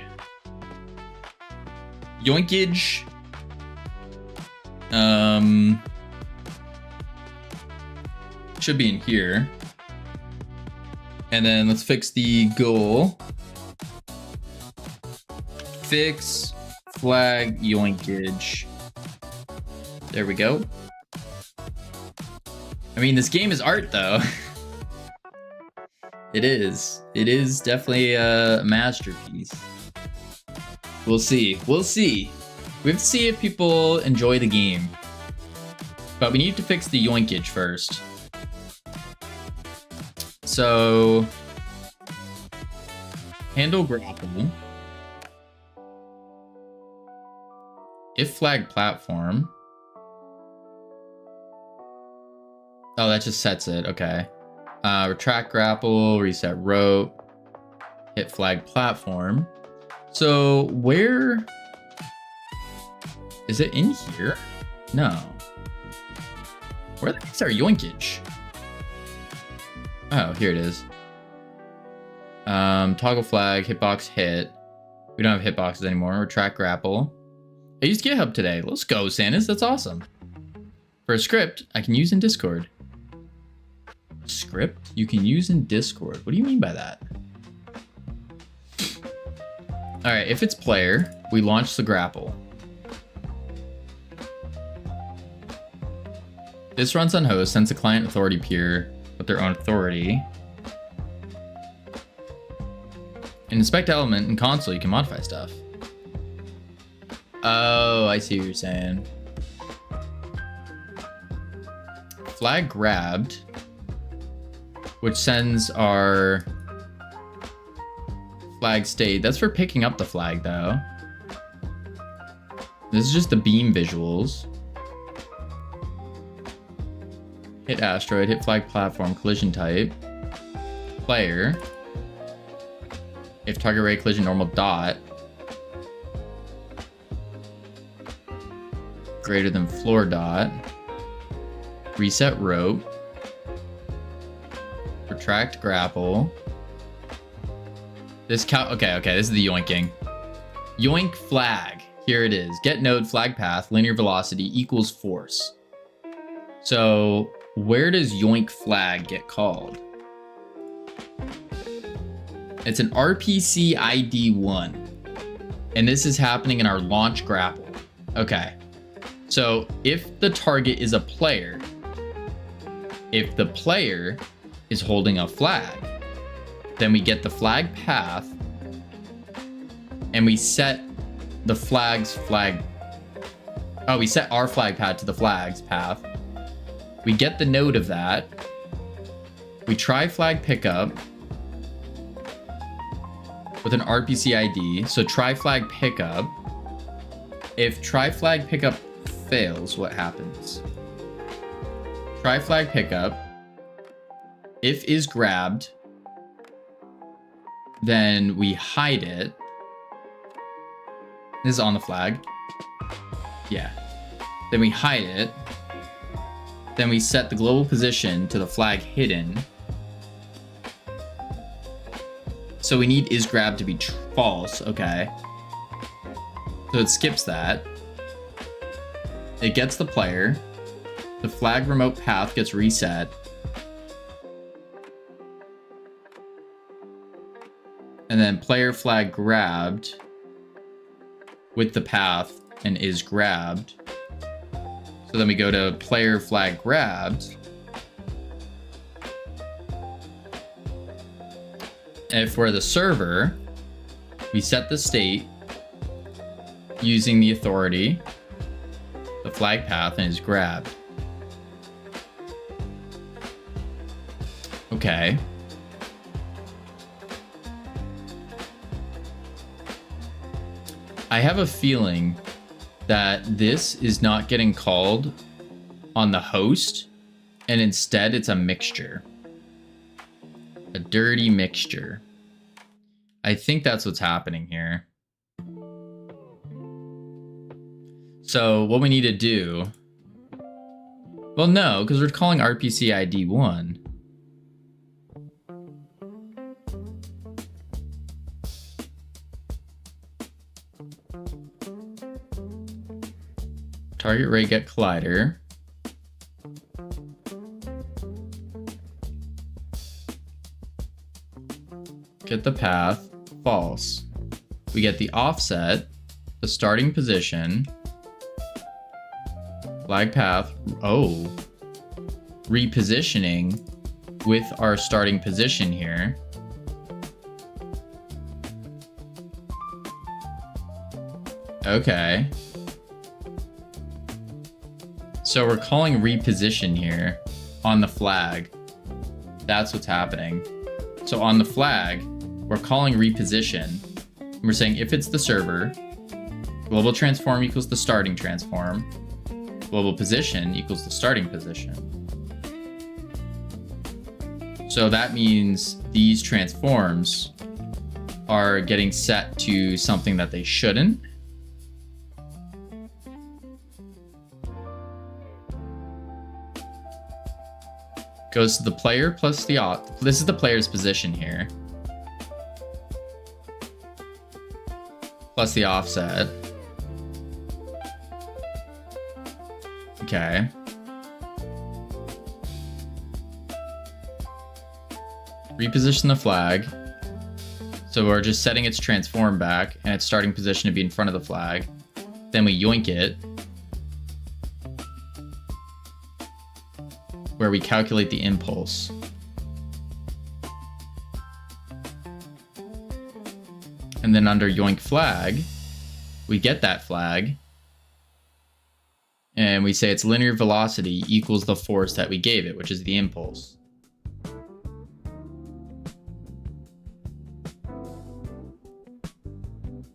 Yoinkage. Should be in here. And then let's fix the goal. Fix flag yoinkage. There we go. I mean, this game is art though. It is. It is definitely a masterpiece. We'll see. We'll see. We have to see if people enjoy the game. But we need to fix the yoinkage first. So, handle grapple. If flag platform. Oh, that just sets it. Okay. Retract grapple, reset rope, hit flag platform. So where is it in here? No. Where the heck's our yoinkage? Oh, here it is. Toggle flag, hitbox hit. We don't have hitboxes anymore. Retract grapple. I used GitHub today. Let's go, Santas. That's awesome. For a script, I can use in Discord. Script you can use in Discord. What do you mean by that? All right, if it's player, we launch the grapple. This runs on host, sends a client authority peer with their own authority. In inspect element in console, you can modify stuff. Oh, I see what you're saying. Flag grabbed, which sends our flag state. That's for picking up the flag though. This is just the beam visuals. Hit asteroid, hit flag platform, collision type. Player. If target ray collision normal dot. Greater than floor dot. Reset rope. Retract grapple. This okay, this is the yoinking. Yoink flag. Here it is. Get node flag path, linear velocity equals force. So where does yoink flag get called? It's an RPC ID 1. And this is happening in our launch grapple. Okay. So if the target is a player, if the player is holding a flag, then we get the flag path and we set the flag's flag. Oh, we set our flag path to the flag's path. We get the node of that. We try flag pickup with an RPC ID. So try flag pickup. If try flag pickup fails, what happens? Try flag pickup. If is grabbed, then we hide it. This is on the flag. Yeah. Then we hide it. Then we set the global position to the flag hidden. So we need isGrab to be false. Okay. So it skips that. It gets the player. The flag remote path gets reset. And then player flag grabbed with the path and is grabbed. So then we go to player flag grabbed. And if we're the server, we set the state using the authority, the flag path, and is grabbed. Okay. I have a feeling that this is not getting called on the host, and instead it's a mixture. A dirty mixture. I think that's what's happening here. So what we need to do... Well, no, because we're calling RPC ID 1. Target rate get collider. Get the path, false. We get the offset, the starting position, flag path, oh, repositioning with our starting position here. Okay. So we're calling reposition here on the flag. That's what's happening. So on the flag, we're calling reposition. And we're saying if it's the server, global transform equals the starting transform. Global position equals the starting position. So that means these transforms are getting set to something that they shouldn't. Goes to the player plus the this is the player's position here. Plus the offset. Okay. Reposition the flag. So we're just setting its transform back and its starting position to be in front of the flag. Then we yoink it. Where we calculate the impulse. And then under yoink flag, we get that flag. And we say its linear velocity equals the force that we gave it, which is the impulse.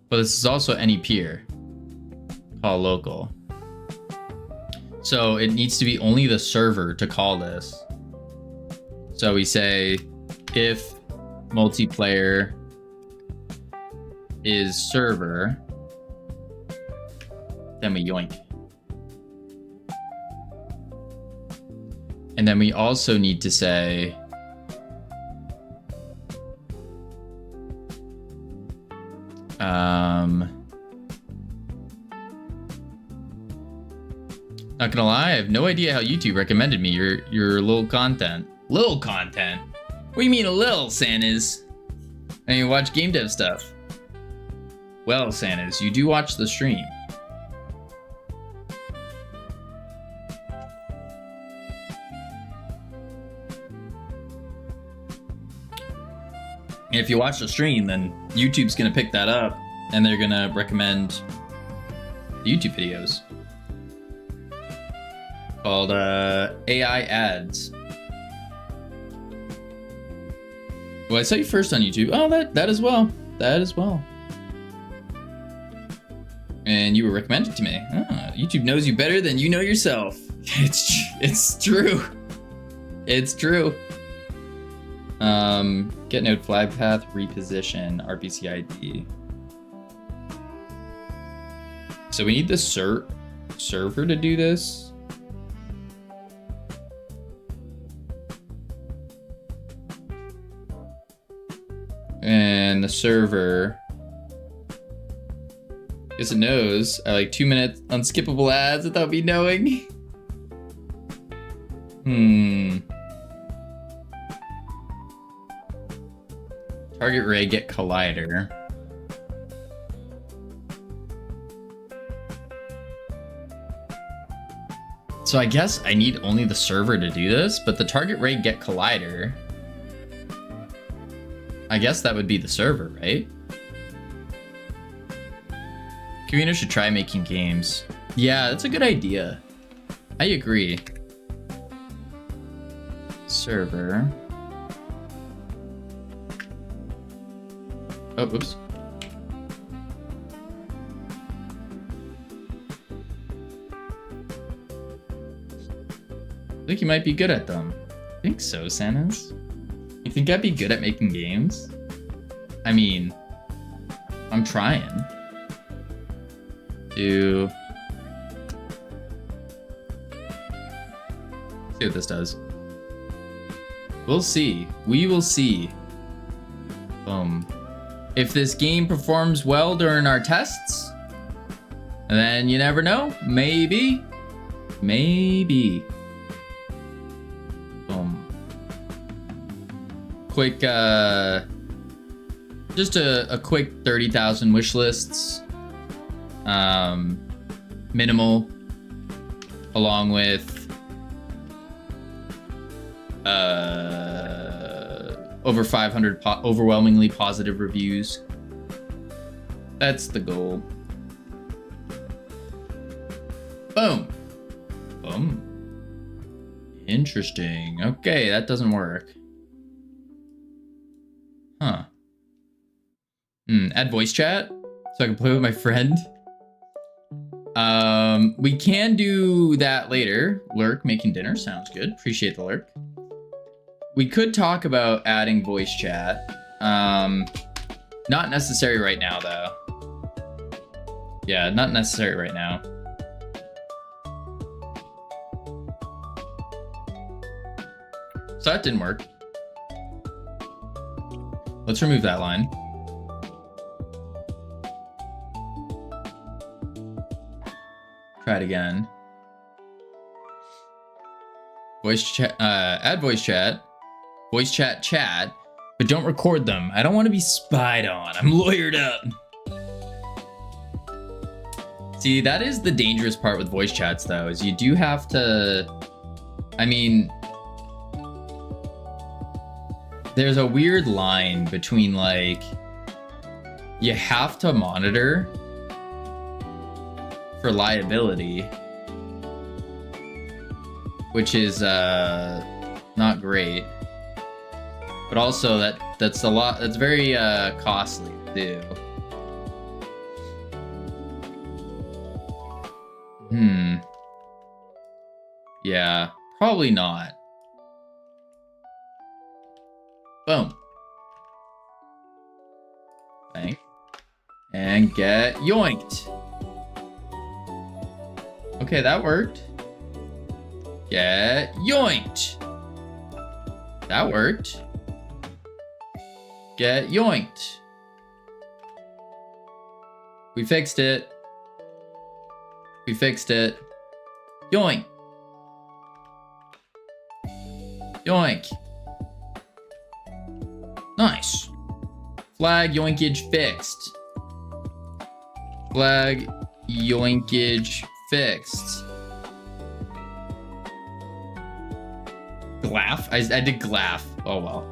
But this is also any peer. Call local. So it needs to be only the server to call this. So we say if multiplayer is server, then we yoink. And then we also need to say not gonna lie, I have no idea how YouTube recommended me your little content. Little content? What do you mean a little, Santas? I mean, watch game dev stuff. Well, Santas, you do watch the stream. And if you watch the stream, then YouTube's gonna pick that up and they're gonna recommend the YouTube videos. Called AI ads. Well, I saw you first on YouTube. Oh, that as well. That as well. And you were recommended to me. Ah, YouTube knows you better than you know yourself. It's true. It's true. Get node flag path, reposition, RPC ID. So we need the server to do this. server. Guess it knows. I like 2-minute unskippable ads without me knowing. Target ray, get collider. So I guess I need only the server to do this, but the target ray, get collider. I guess that would be the server, right? Kavino should try making games. Yeah, that's a good idea. I agree. Server. Oh, oops. I think you might be good at them. I think so, Santas. You think I'd be good at making games? I mean, I'm trying. See what this does. We'll see. We will see. If this game performs well during our tests, then you never know. Maybe. Maybe. Quick, just a quick 30,000 wish lists. Minimal, along with over 500 overwhelmingly positive reviews. That's the goal. Boom. Boom. Interesting. Okay, that doesn't work. Huh. Add voice chat so I can play with my friend. We can do that later. Lurk making dinner sounds good. Appreciate the lurk. We could talk about adding voice chat. Not necessary right now, though. Yeah, not necessary right now. So that didn't work. Let's remove that line. Try it again. Voice chat, add voice chat. Voice chat, but don't record them. I don't want to be spied on. I'm lawyered up. See, that is the dangerous part with voice chats, though, is you do have to, I mean, there's a weird line between, like, you have to monitor for liability, which is not great. But also that's a lot, that's very costly to do. Yeah, probably not. Boom. Bang. And get yoinked. Okay, that worked. Get yoinked. That worked. Get yoinked. We fixed it. We fixed it. Yoink. Yoink. Nice. Flag yoinkage fixed. Flag yoinkage fixed. Glaff? I did glaff. Oh well.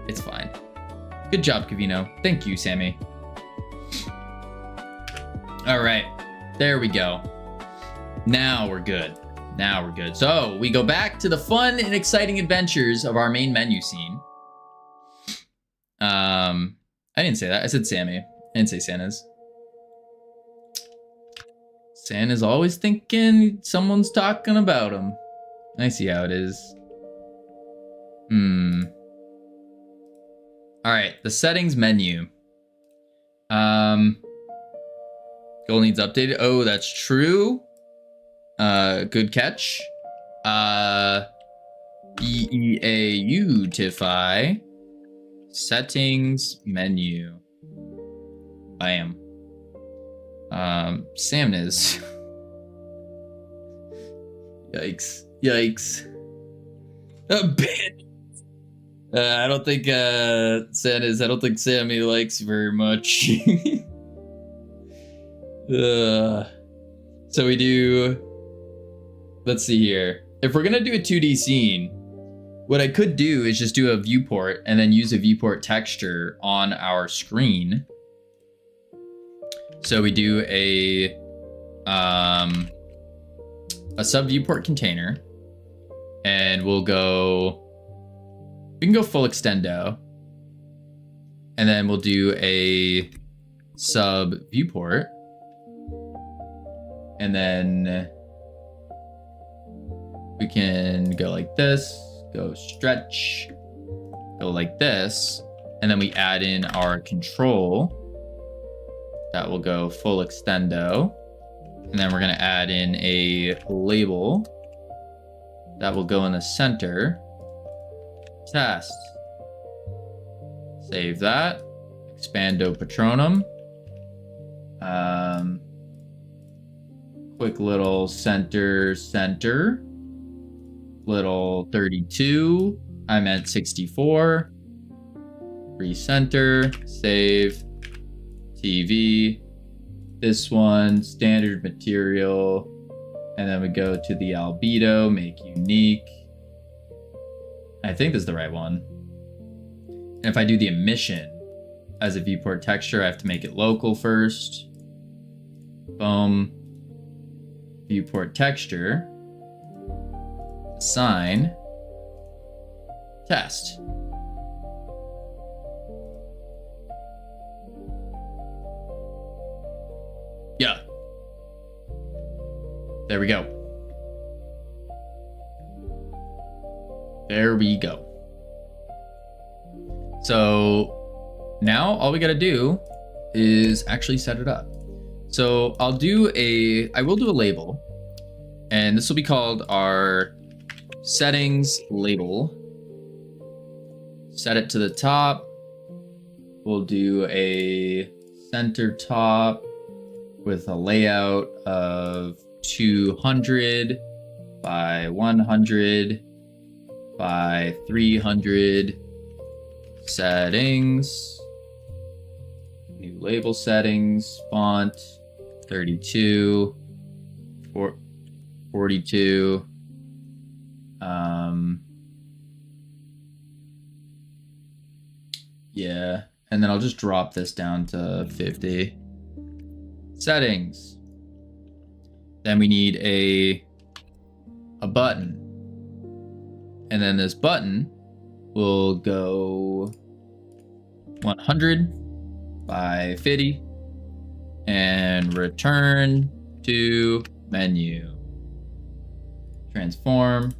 It's fine. Good job, Kavino. Thank you, Sammy. All right. There we go. Now we're good. Now we're good. So we go back to the fun and exciting adventures of our main menu scene. I didn't say that. I said Sammy. I didn't say Santa's. Santa's always thinking someone's talking about him. I see how it is. All right, the settings menu. Goal needs updated. Oh, that's true. Good catch. BEAUtify. Settings, menu. Bam. Sam is. Yikes. Yikes. A bit. I don't think I don't think Sammy likes you very much. So we do, let's see here. If we're gonna do a 2D scene, what I could do is just do a viewport and then use a viewport texture on our screen. So we do a sub viewport container, and we can go full extendo, and then we'll do a sub viewport, and then we can go like this, go stretch, go like this, and then we add in our control that will go full extendo, and then we're going to add in a label that will go in the center. Test. Save that. Expando Patronum. Quick little center. Little 32. I meant 64. Recenter. Save. TV. This one. Standard material. And then we go to the albedo. Make unique. I think this is the right one. And if I do the emission as a viewport texture, I have to make it local first. Boom. Viewport texture. Assign. Test. Yeah. There we go. There we go. So now all we gotta do is actually set it up. So I will do a label, and this will be called our settings label. Set it to the top. We'll do a center top with a layout of 200 by 100 by 300. Settings, new label settings, font 32, 42. Yeah, and then I'll just drop this down to 50. Settings. Then we need a button. And then this button will go 100 by 50 and return to menu. Transform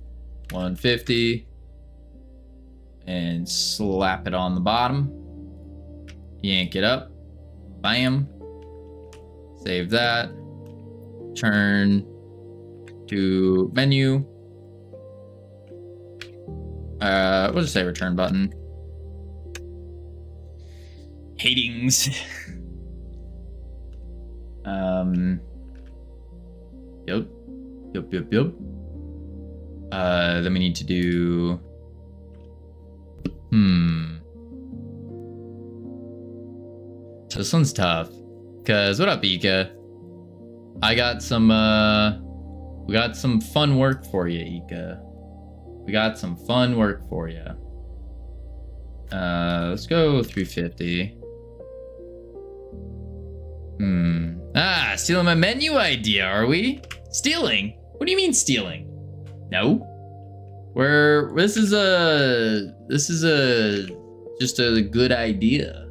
150 and slap it on the bottom. Yank it up. Bam. Save that. Turn to menu. We'll just say return button. Hatings. Yep. Then we need to do. This one's tough. Cause what up, Ika? We got some fun work for you, Ika. We got some fun work for you. Let's go 350. Stealing my menu idea, are we? Stealing? What do you mean stealing? No. This is just a good idea.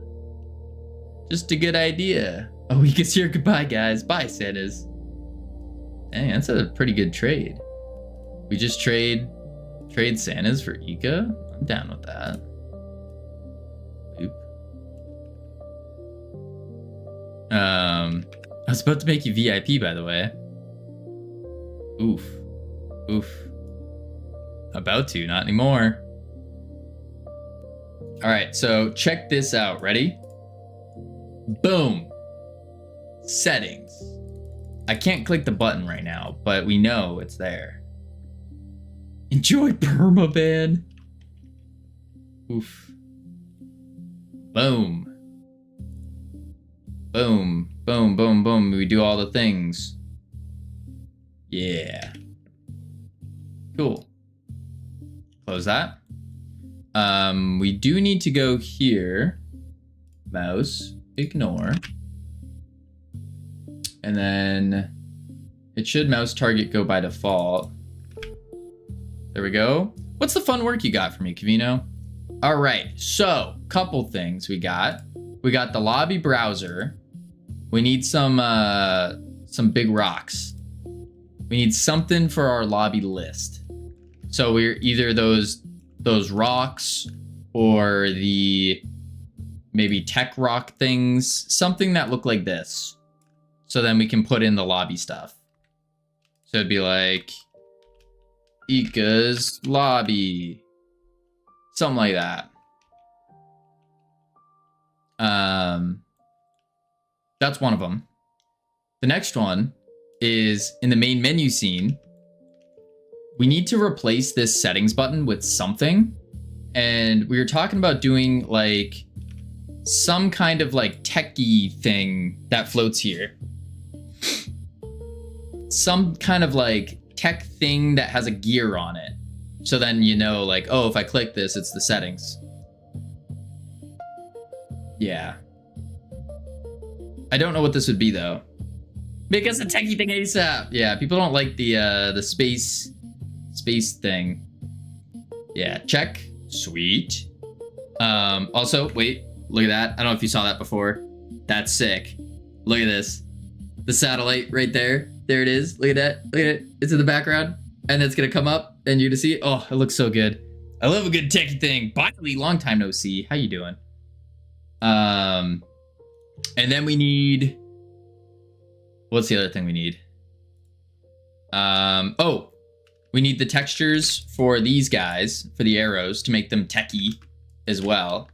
Just a good idea. Oh, we can see your goodbye, guys. Bye, Santas. Dang, that's a pretty good trade. We just trade Santas for Ika? I'm down with that. Oop. I was about to make you VIP, by the way. Oof. About to, not anymore. All right, so check this out. Ready? Boom. Settings. I can't click the button right now, but we know it's there. Enjoy permaban. Oof. Boom. Boom. Boom, boom, boom. We do all the things. Yeah. Cool. Close that. We do need to go here. Mouse. Ignore. And then it should mouse target go by default. There we go. What's the fun work you got for me, Cavino? All right, so couple things we got. We got the lobby browser. We need some big rocks. We need something for our lobby list. So we're either those rocks or the maybe tech rock things, something that look like this. So then we can put in the lobby stuff. So it'd be like Ika's lobby. Something like that. That's one of them. The next one is in the main menu scene. We need to replace this settings button with something. And we were talking about doing like some kind of like techie thing that floats here. Some kind of like tech thing that has a gear on it. So then you know like, oh, if I click this, it's the settings. Yeah. I don't know what this would be though. Make us a techie thing ASAP. Yeah, people don't like the space thing. Yeah, check. Sweet. Also, wait, look at that. I don't know if you saw that before. That's sick. Look at this. The satellite right there. There it is. Look at that. Look at it. It's in the background. And it's gonna come up and you're to see it. Oh, it looks so good. I love a good techie thing. Biley, long time no see. How you doing? And then we need, what's the other thing we need? Oh, we need the textures for these guys, for the arrows, to make them techie as well.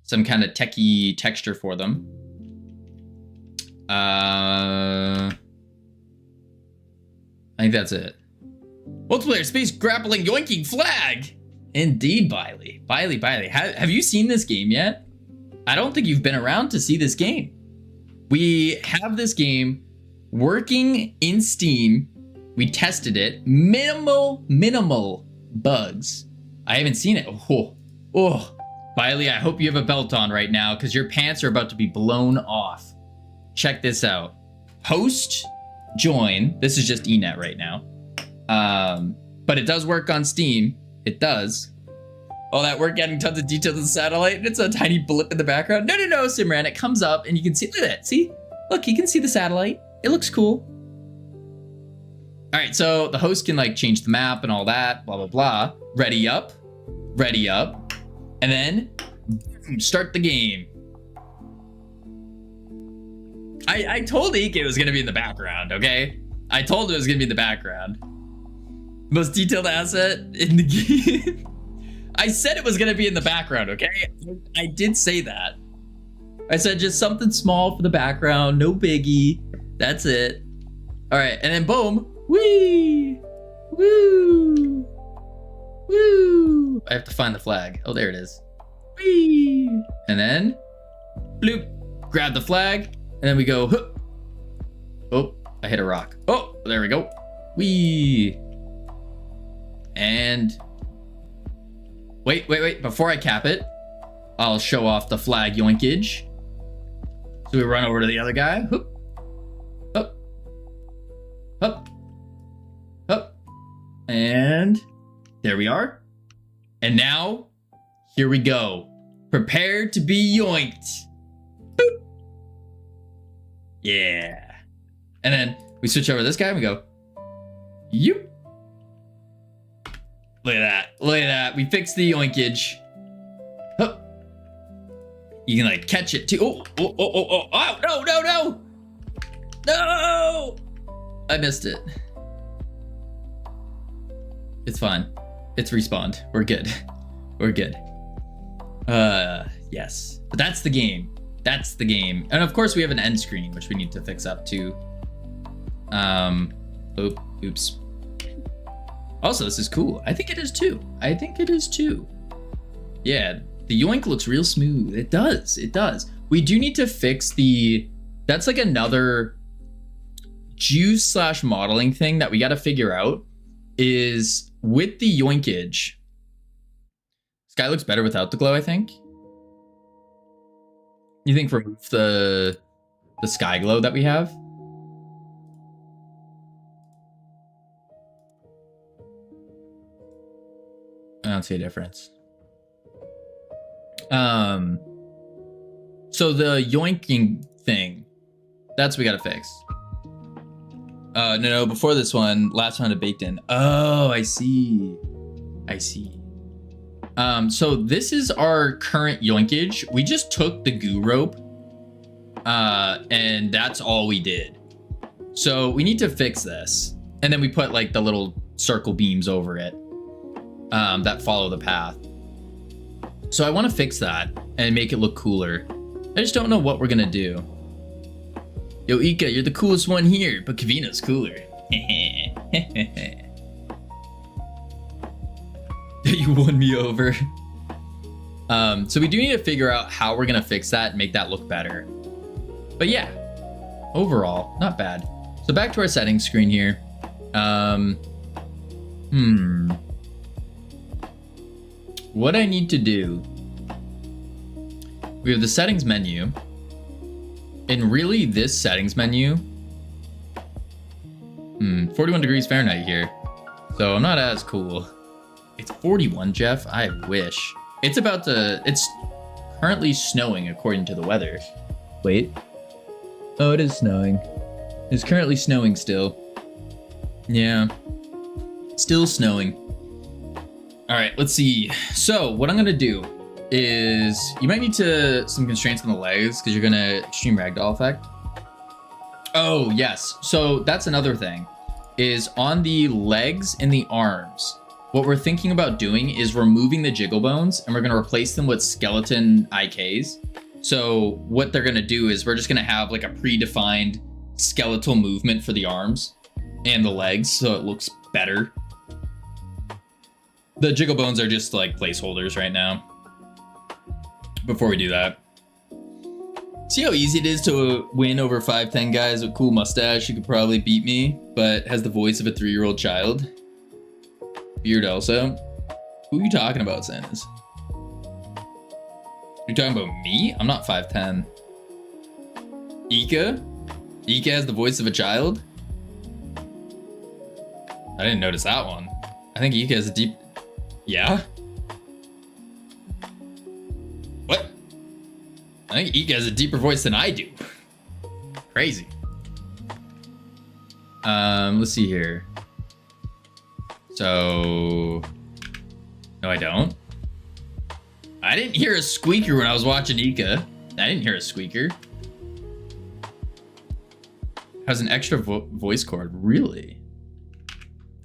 Some kind of techie texture for them. I think that's it. Multiplayer space Grappling.Yoinking flag. Indeed, Biley. Biley. Have you seen this game yet? I don't think you've been around to see this game. We have this game working in Steam. We tested it. Minimal bugs. I haven't seen it. Oh. Biley, I hope you have a belt on right now because your pants are about to be blown off. Check this out. Host, join. This is just eNet right now. But it does work on Steam. It does. All that work adding tons of detail to the satellite, and it's a tiny blip in the background. No, Simran, it comes up and you can see, look at it, see? Look, you can see the satellite. It looks cool. All right, so the host can like change the map and all that, blah, blah, blah. Ready up, and then start the game. I told Ike it was gonna be in the background, okay? I told him it was gonna be in the background. Most detailed asset in the game. I said it was gonna be in the background, okay? I did say that. I said just something small for the background, no biggie. That's it. All right, and then boom, whee, woo, woo. I have to find the flag. Oh, there it is. Whee, and then bloop, grab the flag, and then we go. Hup. Oh, I hit a rock. Oh, there we go. Whee, and. Wait, before I cap it, I'll show off the flag yoinkage. So we run over to the other guy. Hup, hup, hup, hup. And there we are. And now, here we go. Prepare to be yoinked. Boop. Yeah. And then we switch over to this guy and we go, yoop. Look at that. We fixed the yoinkage. Huh. You can like catch it too. Oh, no. I missed it. It's fine. It's respawned. We're good. Yes. But that's the game. That's the game. And of course we have an end screen, which we need to fix up too. Oops. Also, this is cool. I think it is too. I think it is too. Yeah, the yoink looks real smooth. It does. It does. We do need to fix the... That's like another juice / modeling thing that we got to figure out is with the yoinkage. This guy looks better without the glow, I think. You think remove the sky glow that we have? I don't see a difference. So the yoinking thing, that's what we gotta fix. No, before this one, last one had baked in. Oh, I see. So this is our current yoinkage. We just took the goo rope, and that's all we did. So we need to fix this. And then we put like the little circle beams over it, that follow the path. So I want to fix that and make it look cooler. I just don't know what we're gonna do. Yo, Ika, you're the coolest one here, but Kavina's cooler. You won me over. So we do need to figure out how we're gonna fix that and make that look better. But yeah, overall, not bad. So back to our settings screen here. What I need to do, we have the settings menu, and really this settings menu, 41 degrees Fahrenheit here, so I'm not as cool. It's 41, Jeff, I wish. It's currently snowing according to the weather. Wait, oh, it is snowing. It's currently snowing still. Yeah, still snowing. All right, let's see. So what I'm gonna do is, you might need some constraints on the legs because you're gonna extreme ragdoll effect. Oh yes, so that's another thing, is on the legs and the arms, what we're thinking about doing is removing the jiggle bones and we're gonna replace them with skeleton IKs. So what they're gonna do is we're just gonna have like a predefined skeletal movement for the arms and the legs, so it looks better. The jiggle bones are just like placeholders right now. Before we do that, see how easy it is to win over 5'10" guys with cool mustache who could probably beat me, but has the voice of a 3-year-old child. Beard also. Who are you talking about, Santas? You're talking about me? I'm not 5'10". Ika? Ika has the voice of a child? I didn't notice that one. I think Ika has a deep... Yeah? What? I think Ika has a deeper voice than I do. Crazy. Let's see here. So... No, I don't. I didn't hear a squeaker when I was watching Ika. I didn't hear a squeaker. Has an extra voice cord. Really?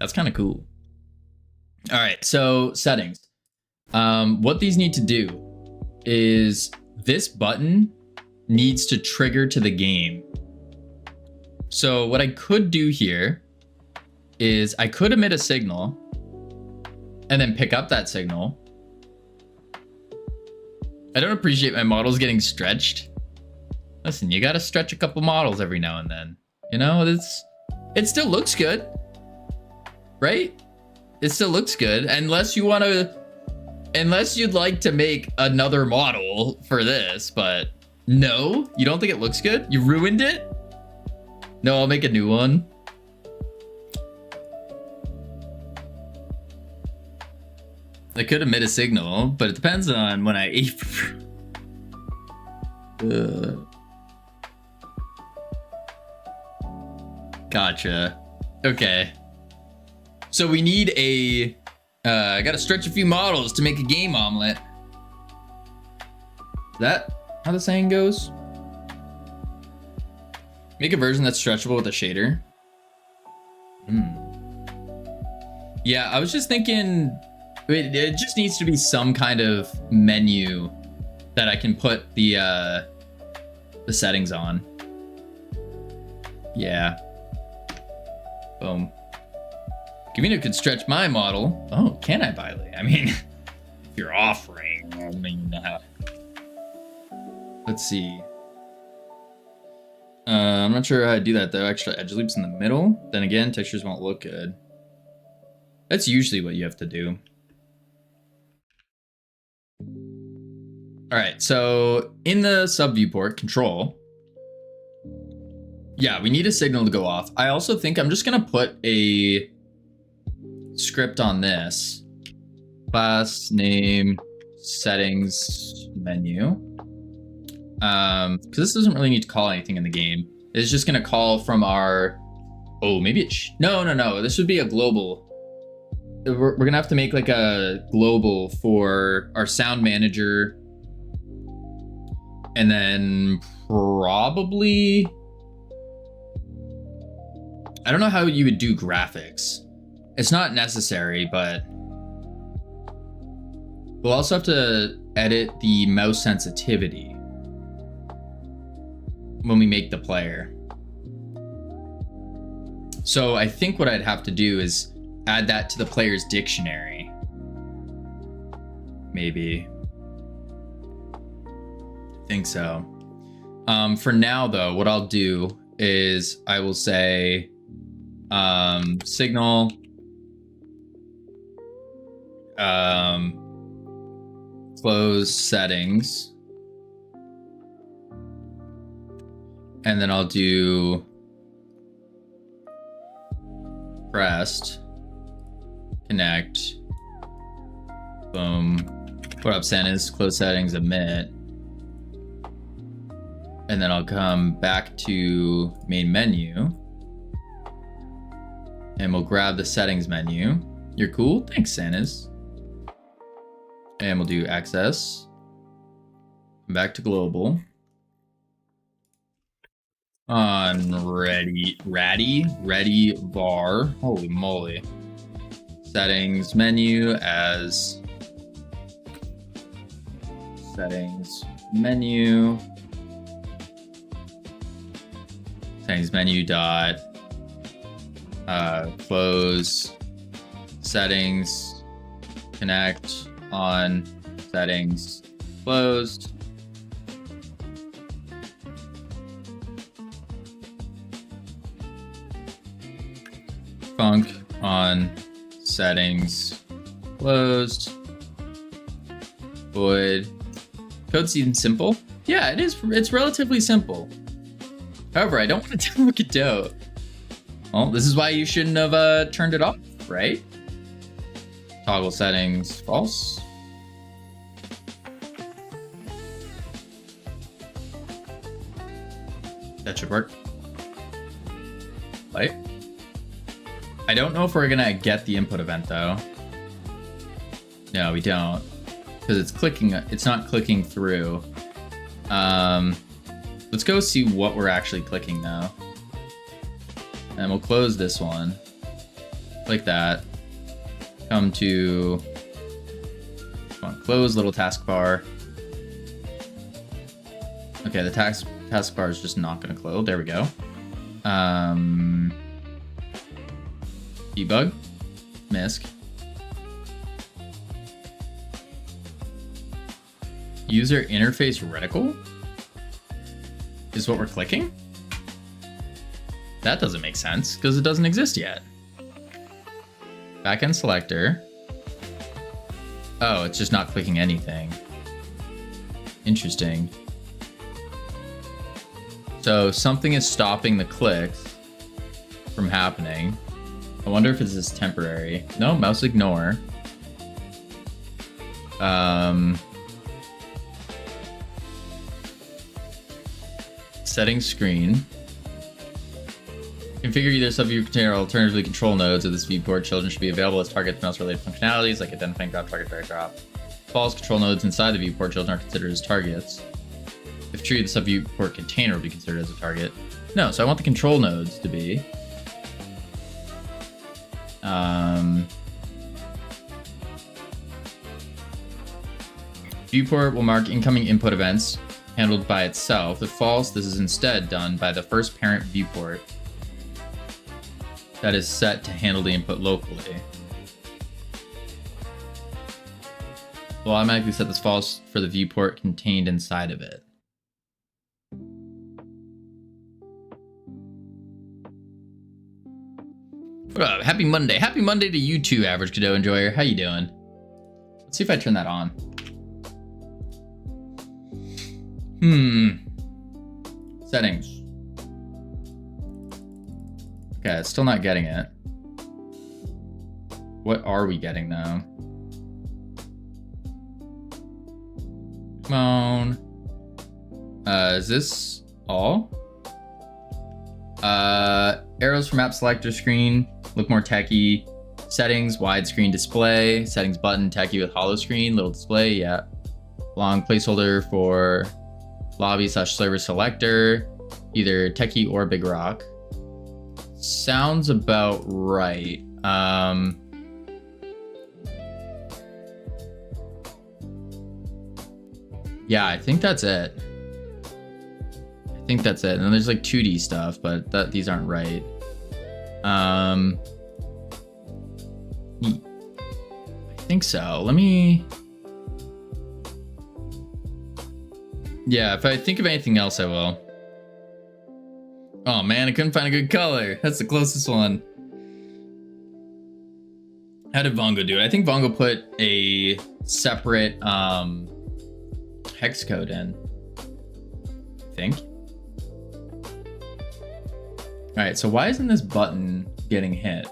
That's kind of cool. All right, so settings. What these need to do is this button needs to trigger to the game. So what I could do here is I could emit a signal and then pick up that signal. I don't appreciate my models getting stretched. Listen, you gotta stretch a couple models every now and then. You know, it still looks good, right? It still looks good, unless you'd like to make another model for this, but no, you don't think it looks good? You ruined it? No, I'll make a new one. I could emit a signal, but it depends on when I eat. Gotcha. Okay. So we need I gotta stretch a few models to make a game omelet. Is that how the saying goes? Make a version that's stretchable with a shader. Yeah, I was just thinking It just needs to be some kind of menu that I can put the settings on. Yeah. Boom. Kavino could stretch my model. Oh, can I, Bailey? I mean, if you're offering, I mean, let's see. I'm not sure how to do that though. Extra edge loops in the middle. Then again, textures won't look good. That's usually what you have to do. All right, so in the sub viewport control, yeah, we need a signal to go off. I also think I'm just gonna put a script on this. Class name settings menu. Because this doesn't really need to call anything in the game. It's just gonna call from our. Oh, maybe it. No. This would be a global. We're gonna have to make like a global for our sound manager, and then probably. I don't know how you would do graphics. It's not necessary, but we'll also have to edit the mouse sensitivity when we make the player. So I think what I'd have to do is add that to the player's dictionary. Maybe. I think so. For now though, what I'll do is I will say signal close settings, and then I'll do pressed connect, boom, what up Santa's, close settings, emit, and then I'll come back to main menu and we'll grab the settings menu. You're cool? Thanks, Santa's. And we'll do access. Back to global. On ready var. Holy moly. Settings menu as settings menu. Settings menu dot close settings connect on settings closed. Func on settings closed. Void. Code seems simple. Yeah, it is. It's relatively simple. However, I don't want to demo Godot. Well, this is why you shouldn't have turned it off, right? Toggle settings false. That should work. Right? I don't know if we're gonna get the input event though. No, we don't. Because it's clicking, it's not clicking through. Let's go see what we're actually clicking now. And we'll close this one. Like that. Come to, come on, close little taskbar. Okay, the taskbar is just not gonna close. There we go. Debug, misc. User interface reticle is what we're clicking? That doesn't make sense because it doesn't exist yet. Backend selector. Oh, it's just not clicking anything. Interesting. So something is stopping the clicks from happening. I wonder if this is temporary. No, mouse ignore. Settings screen. Configure either subview container or alternatively control nodes of this viewport. Children should be available as target to mouse related functionalities like identifying drop, target, drag, drop. False control nodes inside the viewport. Children are considered as targets. If true, the subviewport container will be considered as a target. No, so I want the control nodes to be. Viewport will mark incoming input events handled by itself. If false, this is instead done by the first parent viewport that is set to handle the input locally. Will automatically set this false for the viewport contained inside of it. What up? Happy Monday. Happy Monday to you too, Average Godot Enjoyer. How you doing? Let's see if I turn that on. Settings. Okay, it's still not getting it. What are we getting now? Come on. Is this all? Arrows for map selector screen. Look more techie. Settings, widescreen display. Settings button, techie with hollow screen. Little display, yeah. Long placeholder for lobby/server selector. Either techie or big rock. Sounds about right. Yeah, I think that's it. I think that's it. And then there's like 2D stuff, but these aren't right. I think so. Let me... Yeah, if I think of anything else, I will. Oh man, I couldn't find a good color. That's the closest one. How did Vongo do it? I think Vongo put a separate hex code in. I think. All right, so why isn't this button getting hit?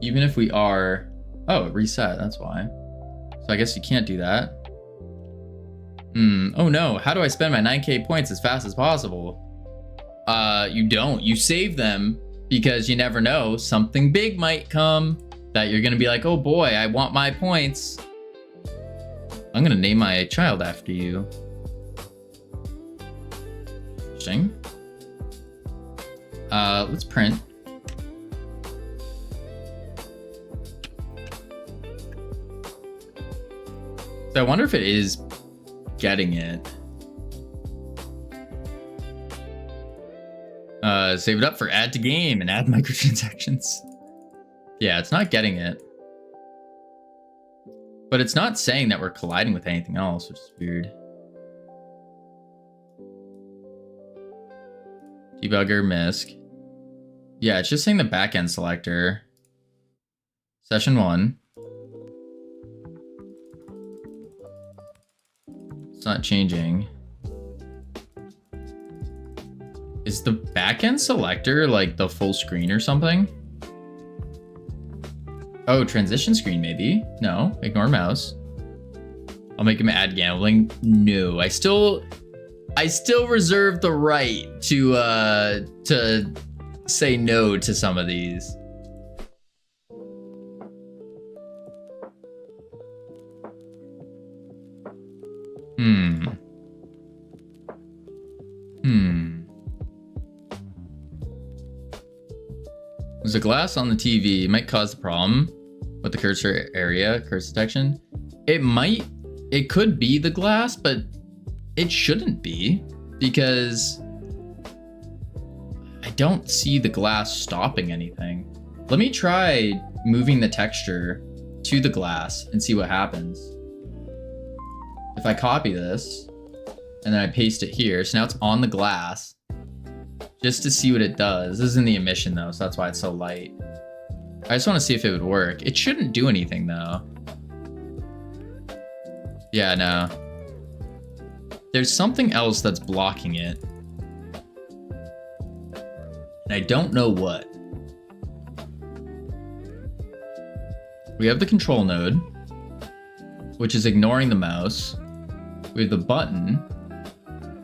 Even if we are... Oh, it reset, that's why. So I guess you can't do that. Oh no, how do I spend my 9k points as fast as possible? You don't. You save them because you never know. Something big might come that you're gonna be like, oh boy, I want my points. I'm gonna name my child after you. Interesting. Let's print. So I wonder if it is getting it. Save it up for add to game and add microtransactions. Yeah, it's not getting it. But it's not saying that we're colliding with anything else, which is weird. Debugger, MISC. Yeah, it's just saying the backend selector. Session 1. It's not changing. Is the backend selector like the full screen or something? Oh, transition screen maybe. No, ignore mouse. I'll make him add gambling. No, I still reserve the right to say no to some of these. There's a glass on the TV. It might cause the problem with the cursor area, cursor detection. It could be the glass, but it shouldn't be because I don't see the glass stopping anything. Let me try moving the texture to the glass and see what happens. If I copy this and then I paste it here, so now it's on the glass just to see what it does. This is in the emission though, so that's why it's so light. I just want to see if it would work. It shouldn't do anything though. Yeah, no. There's something else that's blocking it. And I don't know what. We have the control node, which is ignoring the mouse. We have the button,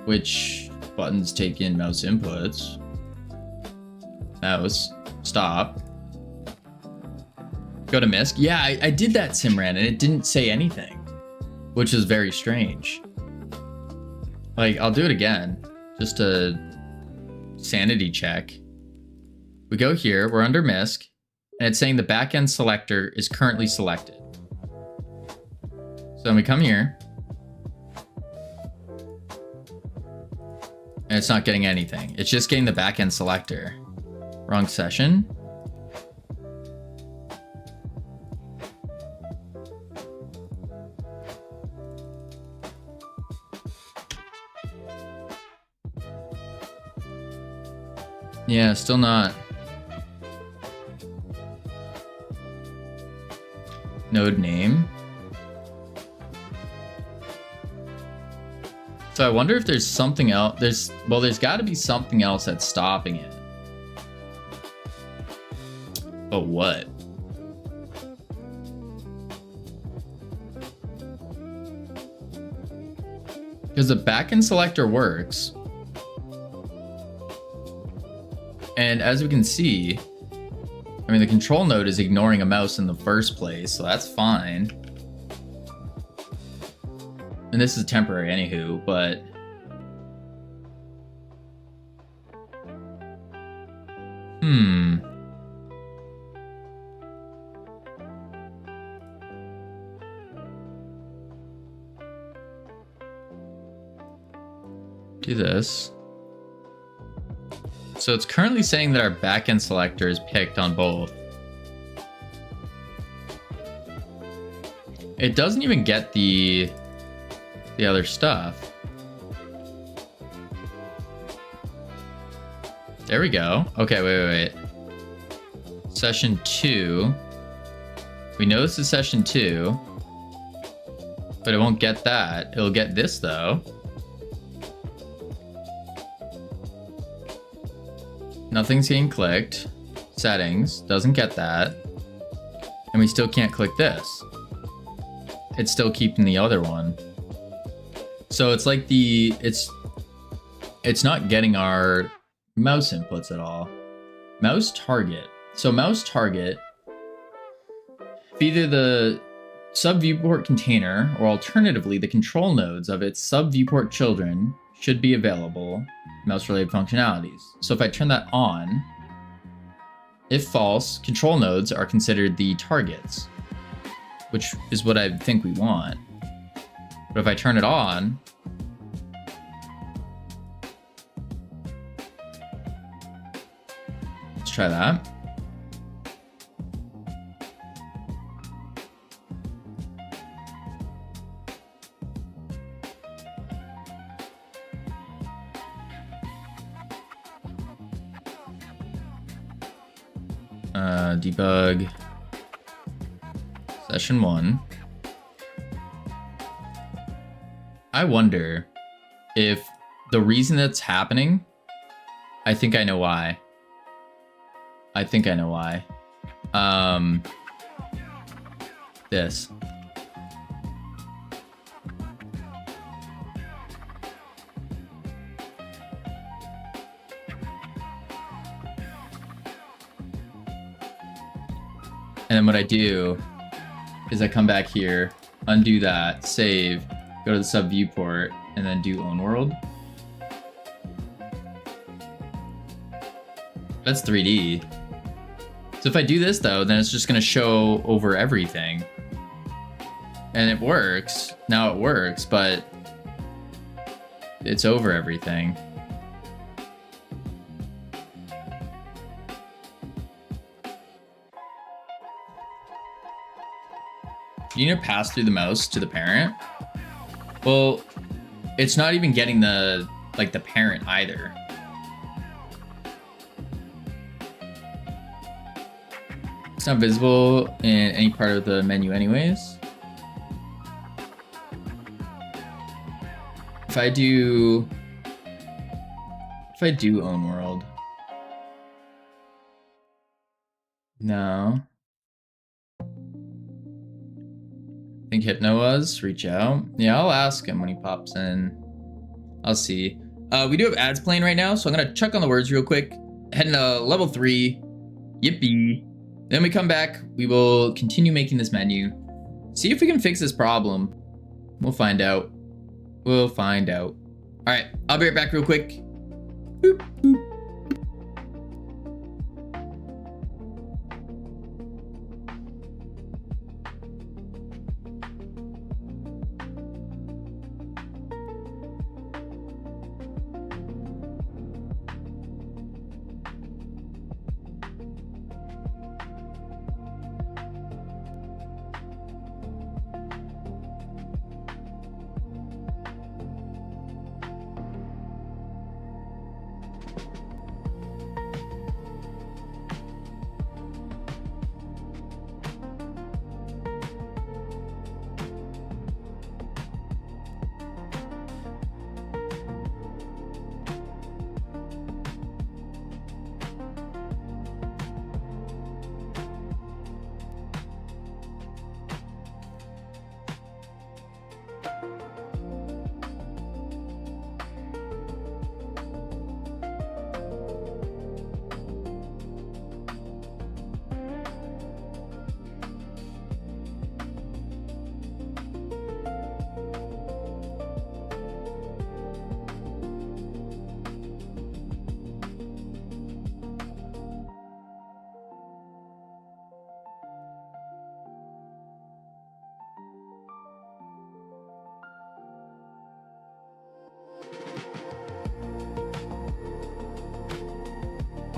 which buttons take in mouse inputs. Mouse, stop. Go to MISC. Yeah, I did that, Simran, and it didn't say anything, which is very strange. Like, I'll do it again, just to sanity check. We go here, we're under MISC, and it's saying the backend selector is currently selected. then we come here. And it's not getting anything. It's just getting the backend selector. Wrong session. Yeah, still not. Node name. So I wonder if there's something else. There's got to be something else that's stopping it. But what? Because the backend selector works. And as we can see, I mean, the control node is ignoring a mouse in the first place, so that's fine. And this is temporary anywho, but... Do this. So it's currently saying that our backend selector is picked on both. It doesn't even get the other stuff. There we go. Okay, wait. Session 2. We know this is session 2, but it won't get that. It'll get this though. Nothing's getting clicked. Settings, doesn't get that. And we still can't click this. It's still keeping the other one. So it's like it's not getting our mouse inputs at all. Mouse target. So mouse target, if either the sub viewport container or alternatively the control nodes of its sub viewport children should be available mouse-related functionalities. So if I turn that on, if false, control nodes are considered the targets, which is what I think we want. But if I turn it on, let's try that. Debug session 1. I wonder if the reason that's happening, I think I know why. This. And then what I do is I come back here, undo that, save, go to the sub viewport, and then do own world. That's 3D. So if I do this though, then it's just gonna show over everything. And it works. Now it works, but it's over everything. You need to pass through the mouse to the parent. Well, it's not even getting the parent either. It's not visible in any part of the menu anyways. If I do own world. No. I think Hypno was. Reach out. Yeah, I'll ask him when he pops in. I'll see. We do have ads playing right now, so I'm gonna check on the words real quick. Heading to level 3. Yippee. Then we come back. We will continue making this menu. See if we can fix this problem. We'll find out. All right, I'll be right back real quick. Boop, boop.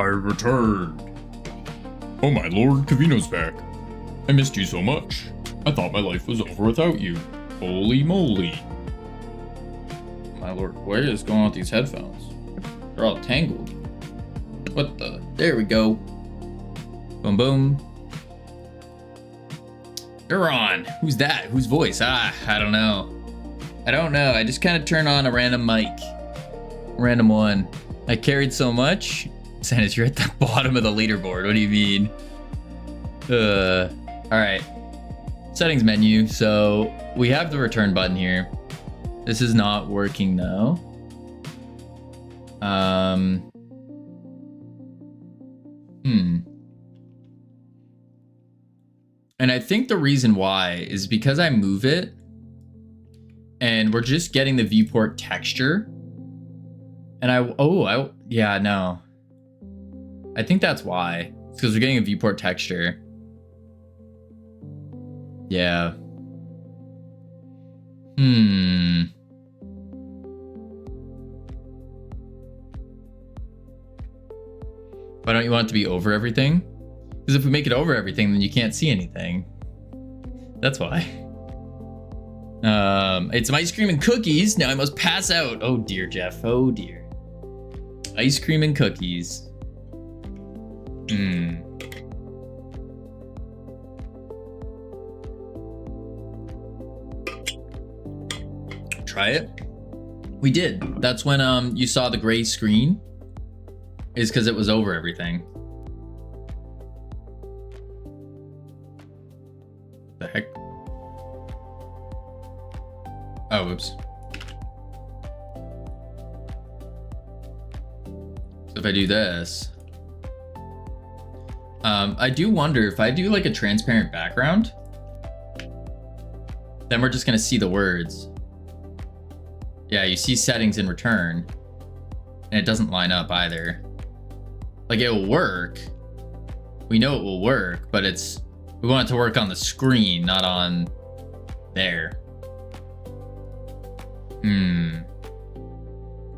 I returned. Oh my lord, Cavino's back. I missed you so much. I thought my life was over without you. Holy moly. My lord, what is going on with these headphones? They're all tangled. What the? There we go. Boom, boom. You're on. Who's that? Whose voice? I don't know. I just kind of turned on a random mic. Random one. I carried so much. Sanus, you're at the bottom of the leaderboard. What do you mean? Alright. Settings menu. So we have the return button here. This is not working though. And I think the reason why is because I move it and we're just getting the viewport texture. And yeah, no. I think that's why. It's because we're getting a viewport texture. Yeah. Why don't you want it to be over everything? Because if we make it over everything, then you can't see anything. That's why. It's some ice cream and cookies. Now I must pass out. Oh dear, Jeff. Oh dear. Ice cream and cookies. Try it. We did. That's when you saw the gray screen. Is because it was over everything. The heck? Oh, oops. So if I do this, I do wonder if I do like a transparent background, then we're just gonna see the words. Yeah, you see settings in return, and it doesn't line up either. Like it will work. We know it will work, but we want it to work on the screen, not on there.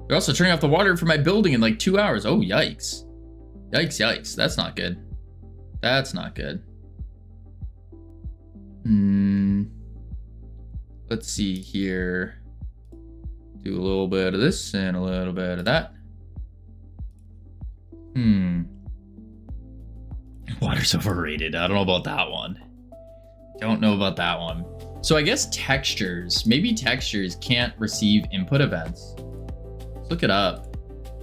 They're also turning off the water for my building in like 2 hours. Oh, yikes. Yikes, yikes. That's not good. That's not good. Let's see here. Do a little bit of this and a little bit of that. Water's overrated. I don't know about that one. Don't know about that one. So I guess textures. Maybe textures can't receive input events. Let's look it up.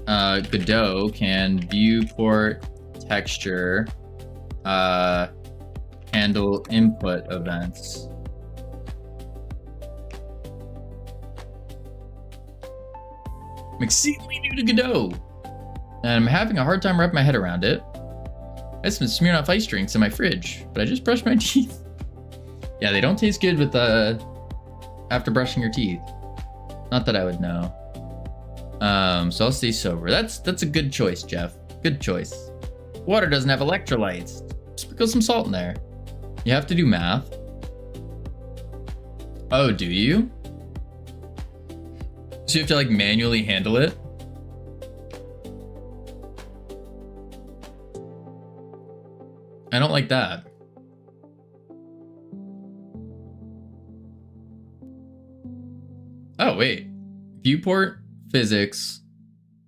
Godot can viewport texture handle input events. I'm exceedingly new to Godot, and I'm having a hard time wrapping my head around it. I have some Smirnoff ice drinks in my fridge, but I just brushed my teeth. Yeah, they don't taste good with after brushing your teeth. Not that I would know. So I'll stay sober. That's a good choice, Jeff. Good choice. Water doesn't have electrolytes. Sprinkle some salt in there. You have to do math. Oh, do you? So you have to like manually handle it? I don't like that. Oh, wait. Viewport, physics,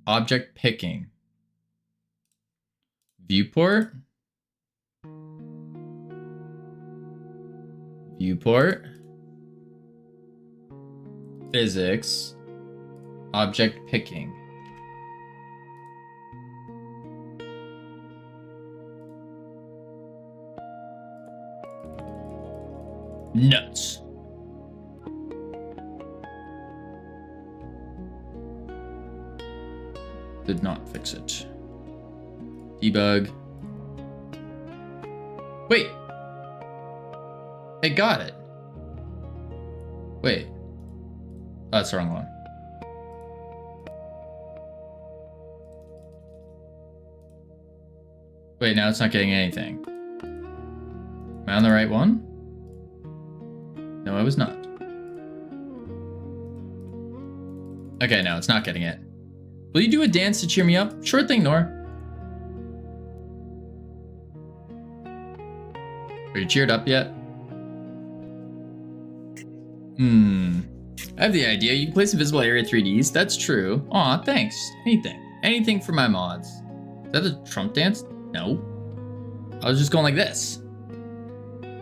object picking. Viewport. Viewport. Physics. Object picking. Nuts. Did not fix it. Debug. Wait. I got it. Wait. Oh, that's the wrong one. Wait, now it's not getting anything. Am I on the right one? No, I was not. Okay, no, it's not getting it. Will you do a dance to cheer me up? Sure thing, Nora. Are you cheered up yet? I have the idea. You can place invisible area 3Ds. That's true. Aw, thanks. Anything for my mods. Is that a Trump dance? No. I was just going like this.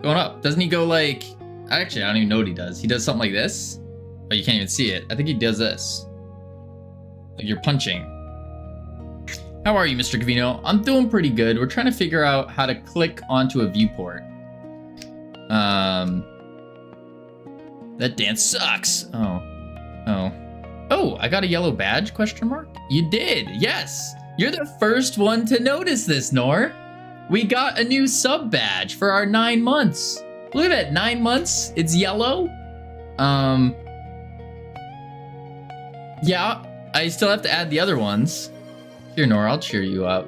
Going up. Doesn't he go like... Actually, I don't even know what he does. He does something like this. Oh, you can't even see it. I think he does this. Like you're punching. How are you, Mr. Cavino? I'm doing pretty good. We're trying to figure out how to click onto a viewport. That dance sucks. Oh, I got a yellow badge, question mark? You did, yes. You're the first one to notice this, Nor. We got a new sub badge for our 9 months. Look at that, 9 months, it's yellow. Yeah, I still have to add the other ones. Here, Nor, I'll cheer you up.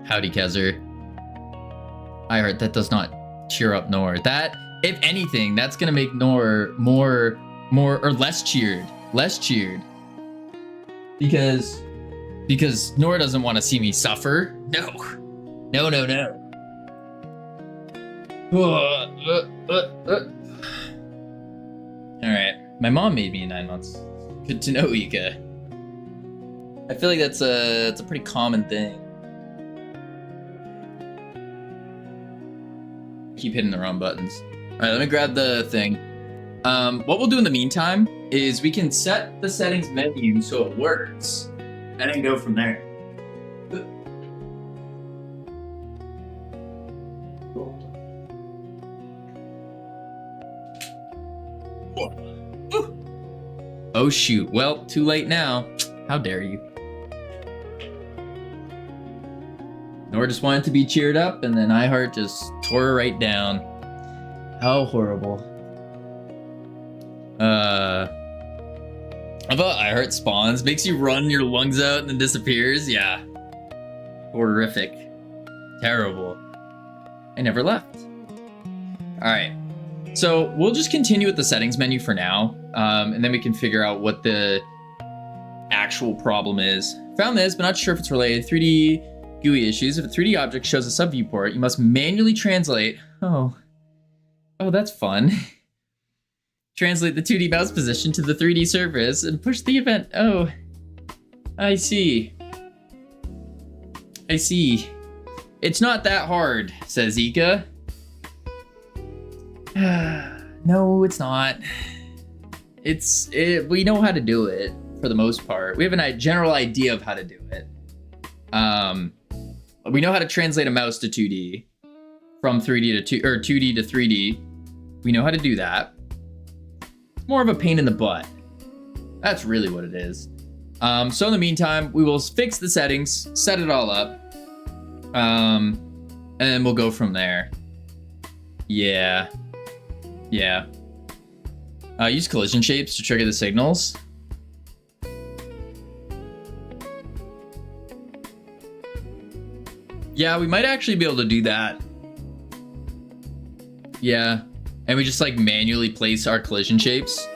Howdy, Kezer. I heard that does not cheer up Nor. That, if anything, that's gonna make Nor more or less cheered. Less cheered. Because Nor doesn't want to see me suffer. No. Alright. My mom made me in 9 months. Good to know, Ika. I feel like that's a pretty common thing. Keep hitting the wrong buttons. Alright, let me grab the thing. What we'll do in the meantime is we can set the settings menu so it works, and then go from there. Oh shoot, well, too late now. How dare you. Nor just wanted to be cheered up, and then iHeart just tore her right down. How horrible. I thought iHeart spawns, makes you run your lungs out and then disappears. Yeah. Horrific. Terrible. I never left. Alright. So we'll just continue with the settings menu for now. And then we can figure out what the actual problem is. Found this, but not sure if it's related. 3D GUI issues. If a 3D object shows a sub viewport, you must manually translate. Oh, that's fun. Translate the 2D mouse position to the 3D surface and push the event. Oh, I see. It's not that hard, says Ika. No, it's not. We know how to do it for the most part. We have a general idea of how to do it. We know how to translate a mouse to 2D from 3D to 2D to 3D. We know how to do that. More of a pain in the butt. That's really what it is. So in the meantime, we will fix the settings, set it all up, and then we'll go from there. Yeah. Use collision shapes to trigger the signals. Yeah, we might actually be able to do that. Yeah. And we just like manually place our collision shapes.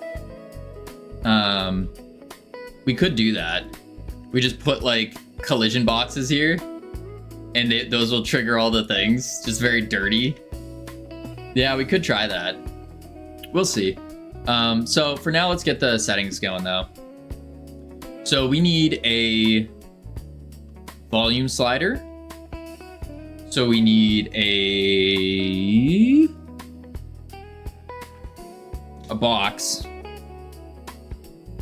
We could do that. We just put like collision boxes here, and those will trigger all the things. Just very dirty. Yeah, we could try that. We'll see. So for now, let's get the settings going though. So we need a volume slider. So we need a box.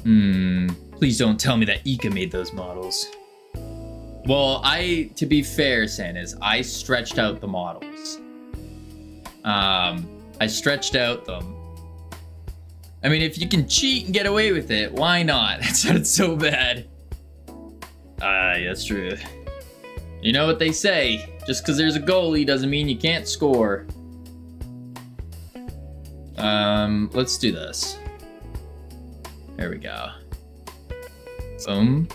Please don't tell me that Ika made those models. Well, to be fair, Santas, I stretched out the models. I stretched out them. I mean, if you can cheat and get away with it, why not? That sounded so bad. Yeah, that's true. You know what they say, just because there's a goalie doesn't mean you can't score. Let's do this. There we go. Boom.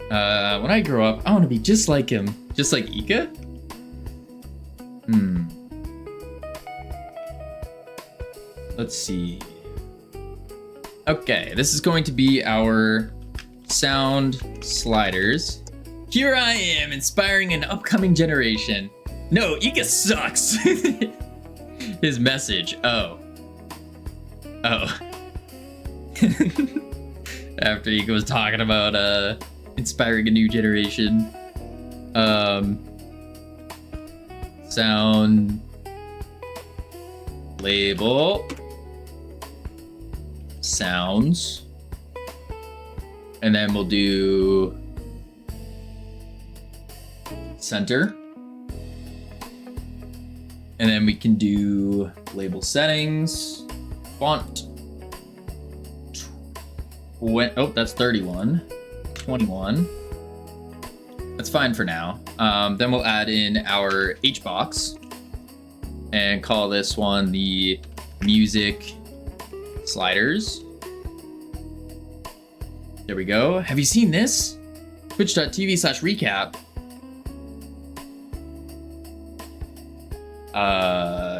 When I grow up, I want to be just like him. Just like Ika? Let's see. Okay, this is going to be our sound sliders. Here I am, inspiring an upcoming generation. No, Ika sucks. His message. Oh. After Ika was talking about inspiring a new generation. Sound label sounds, and then we'll do center, and then we can do label settings, font. Oh, that's 31, 21. That's fine for now. Then we'll add in our H box and call this one the music sliders. There we go. Have you seen this? Twitch.tv/recap.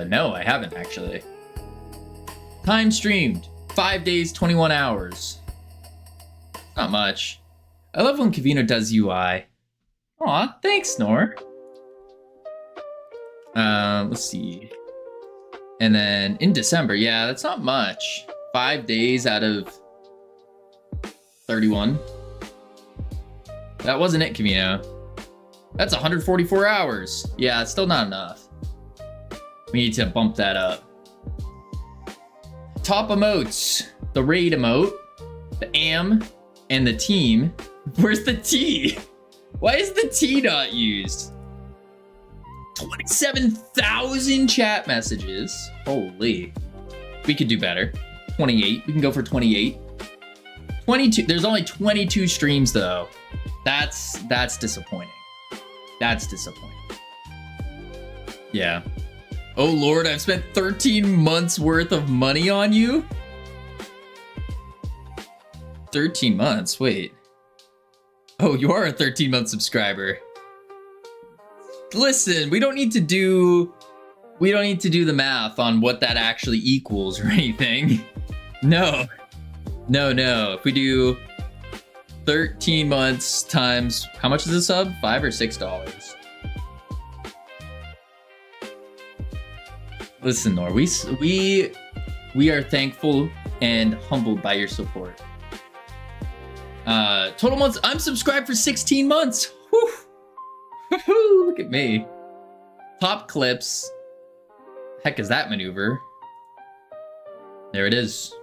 No, I haven't actually. Time streamed 5 days, 21 hours. Not much. I love when Kavino does UI. Aw, thanks, Nor. Let's see. And then in December, yeah, that's not much. 5 days out of 31. That wasn't it, Kavino. That's 144 hours. Yeah, it's still not enough. We need to bump that up. Top emotes. The raid emote, the am, and the team. Where's the T? Why is the T not used? 27,000 chat messages. Holy. We could do better. 28. We can go for 28. 22. There's only 22 streams though. That's disappointing. That's disappointing. Yeah. Oh Lord, I've spent 13 months worth of money on you? 13 months, wait. Oh, you are a 13-month subscriber. Listen, we don't need to do the math on what that actually equals or anything. No. If we do 13 months times, how much is a sub? $5 or $6? Listen, Nor, we are thankful and humbled by your support. Total months, I'm subscribed for 16 months. Whew. Look at me. Top clips. Heck is that maneuver? There it is.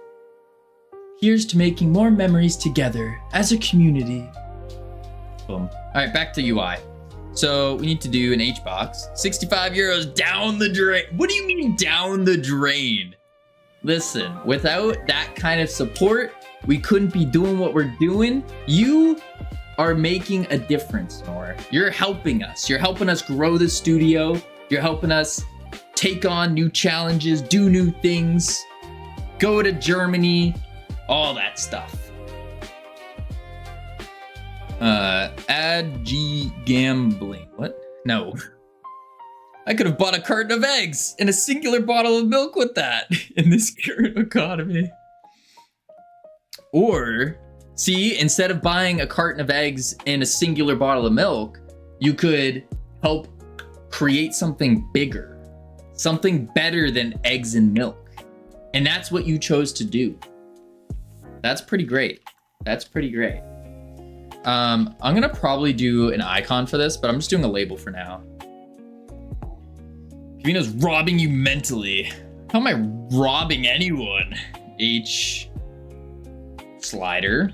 Here's to making more memories together as a community. Boom. All right, back to UI. So we need to do an H box. 65 euros down the drain. What do you mean down the drain? Listen, without that kind of support, we couldn't be doing what we're doing. You are making a difference, Nora. You're helping us. You're helping us grow the studio. You're helping us take on new challenges, do new things, go to Germany, all that stuff. Add G gambling. What? No. I could have bought a carton of eggs and a singular bottle of milk with that in this current economy. Or, see, instead of buying a carton of eggs and a singular bottle of milk, you could help create something bigger, something better than eggs and milk. And that's what you chose to do. That's pretty great. That's pretty great. I'm gonna probably do an icon for this, but I'm just doing a label for now. Kavino's robbing you mentally. How am I robbing anyone? H slider.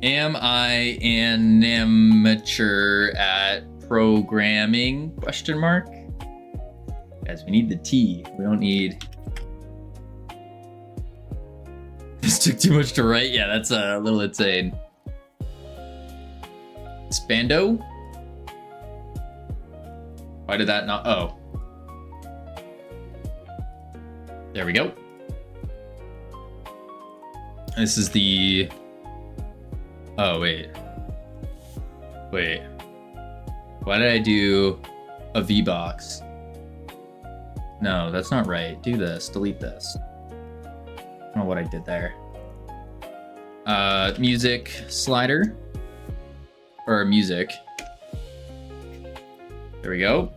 Am I an amateur at programming? Question mark. Guys, we need the T. We don't need. This took too much to write. Yeah, that's a little insane. Spando. Why did that not? Oh. There we go. This is the. Oh, wait. Wait. Why did I do a V-box? No, that's not right. Do this. Delete this. I don't know what I did there. Music slider. Or music. There we go.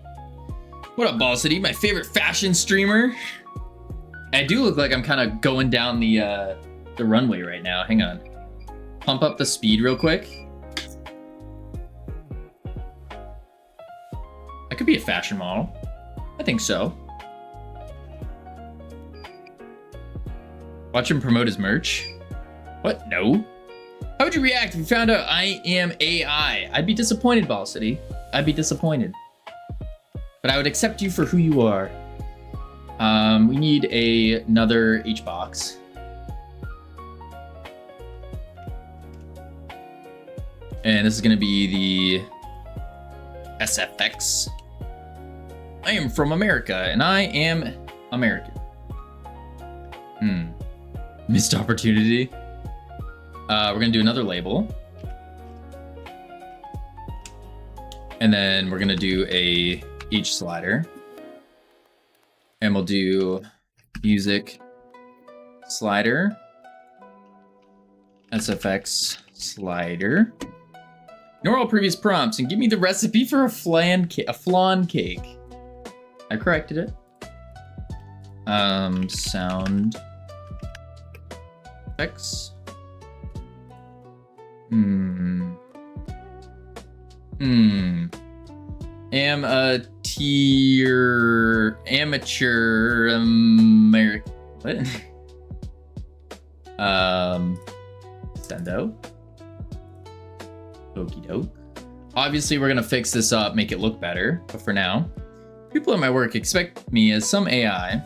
What up, Ball City? My favorite fashion streamer. I do look like I'm kind of going down the runway right now. Hang on. Pump up the speed real quick. I could be a fashion model. I think so. Watch him promote his merch. What? No. How would you react if you found out I am AI? I'd be disappointed, Ball City. I'd be disappointed. But I would accept you for who you are. We need another H box. And this is going to be the SFX. I am from America, and I am American. Missed opportunity. We're going to do another label. And then we're going to do a H slider. And we'll do music slider, SFX slider. Ignore all previous prompts and give me the recipe for a flan cake. I corrected it. Sound effects. Am a amateur American. What? Sendo. Okie doke. Obviously, we're gonna fix this up, make it look better. But for now, people at my work expect me as some AI.